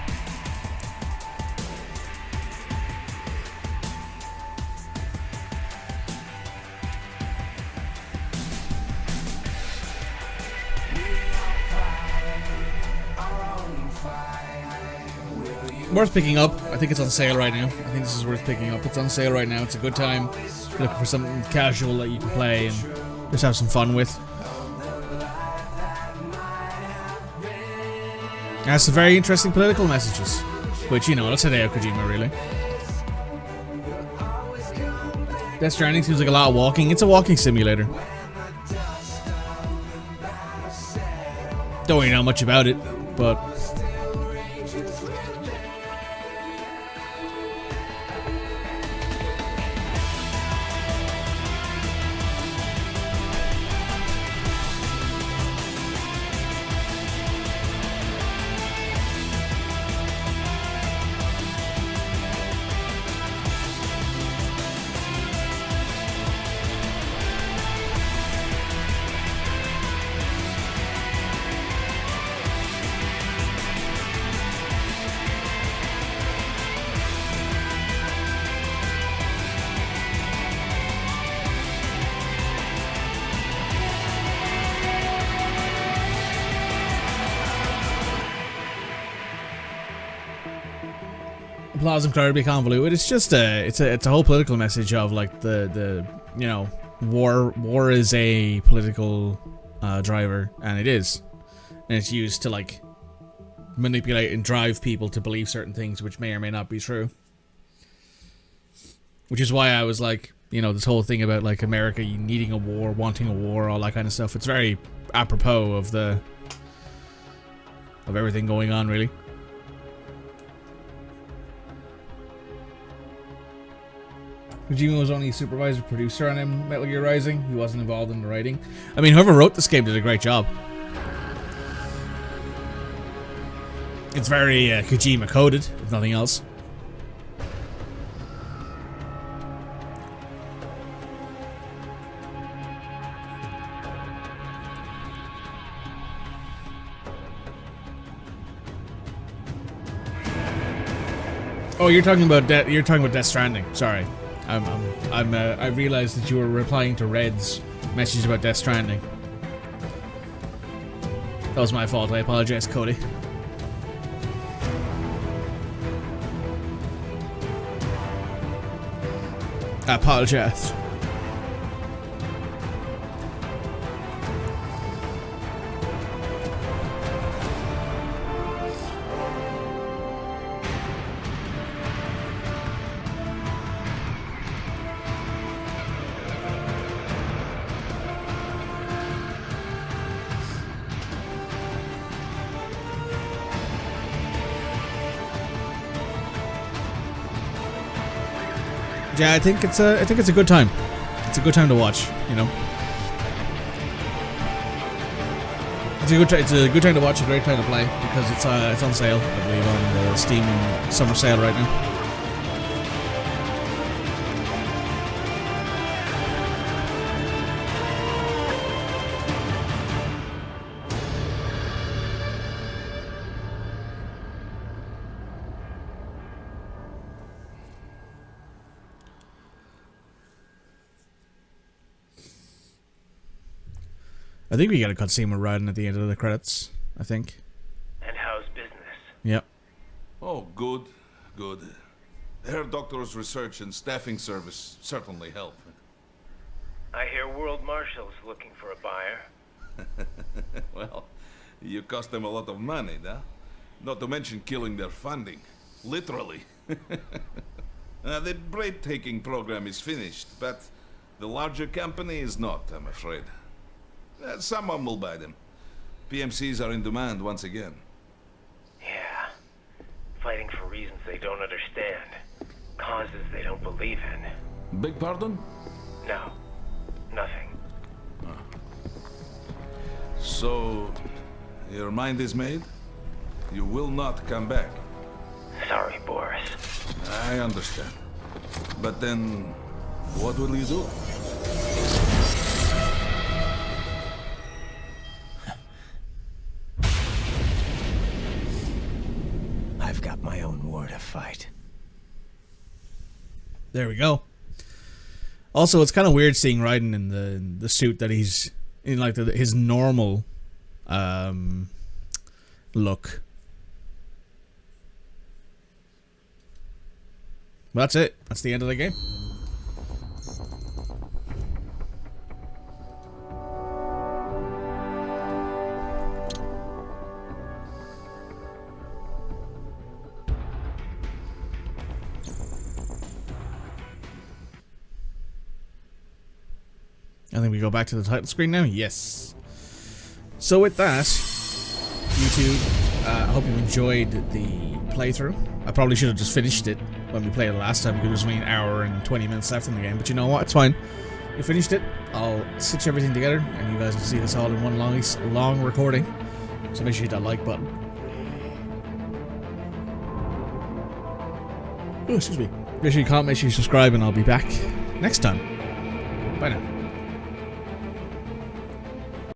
A: Worth picking up. I think it's on sale right now. I think this is worth picking up. It's on sale right now. It's a good time. If you're looking for something casual that you can play and just have some fun with. It has some very interesting political messages. Which, you know, that's Hideo Kojima, really. Death Stranding seems like a lot of walking. It's a walking simulator. Don't really know much about it, but... Plot's incredibly convoluted. It's just it's a whole political message of like the you know, war is a political driver, and it is, and it's used to like manipulate and drive people to believe certain things which may or may not be true. Which is why I was like, you know, this whole thing about like America needing a war, wanting a war, all that kind of stuff. It's very apropos of everything going on, really. Kojima was only a supervisor producer on Metal Gear Rising. He wasn't involved in the writing. I mean, whoever wrote this game did a great job. It's very Kojima coded, if nothing else. Oh, you're talking about Death Stranding. Sorry. I realized that you were replying to Red's message about Death Stranding. That was my fault. I apologize, Cody. I apologize. Yeah, I think it's a good time. It's a good time to watch, you know. It's a good time to watch, a great time to play because it's on sale, I believe, on the Steam summer sale right now. I think we got a cutscene with Raiden at the end of the credits, I think.
K: And how's business?
A: Yep.
V: Oh, good, good. Herr Doctor's research and staffing service certainly help.
K: I hear World Marshal's looking for a buyer.
V: Well, you cost them a lot of money, huh? Not to mention killing their funding. Literally. The breathtaking program is finished, but the larger company is not, I'm afraid. Someone will buy them. PMCs are in demand once again.
K: Yeah. Fighting for reasons they don't understand. Causes they don't believe in.
V: Beg pardon?
K: No. Nothing.
V: So, your mind is made? You will not come back?
K: Sorry, Boris.
V: I understand. But then, what will you do?
K: I've got my own war to fight.
A: There we go. Also, it's kind of weird seeing Raiden in the suit that he's in, like his normal look. But that's it. That's the end of the game. I think we go back to the title screen now. Yes. So with that, YouTube, I hope you enjoyed the playthrough. I probably should have just finished it when we played it last time because there was only an hour and 20 minutes left in the game. But you know what? It's fine. You finished it. I'll stitch everything together, and you guys can see this all in one long recording. So make sure you hit that like button. Oh, excuse me. Make sure you comment, make sure you subscribe, and I'll be back next time. Bye now.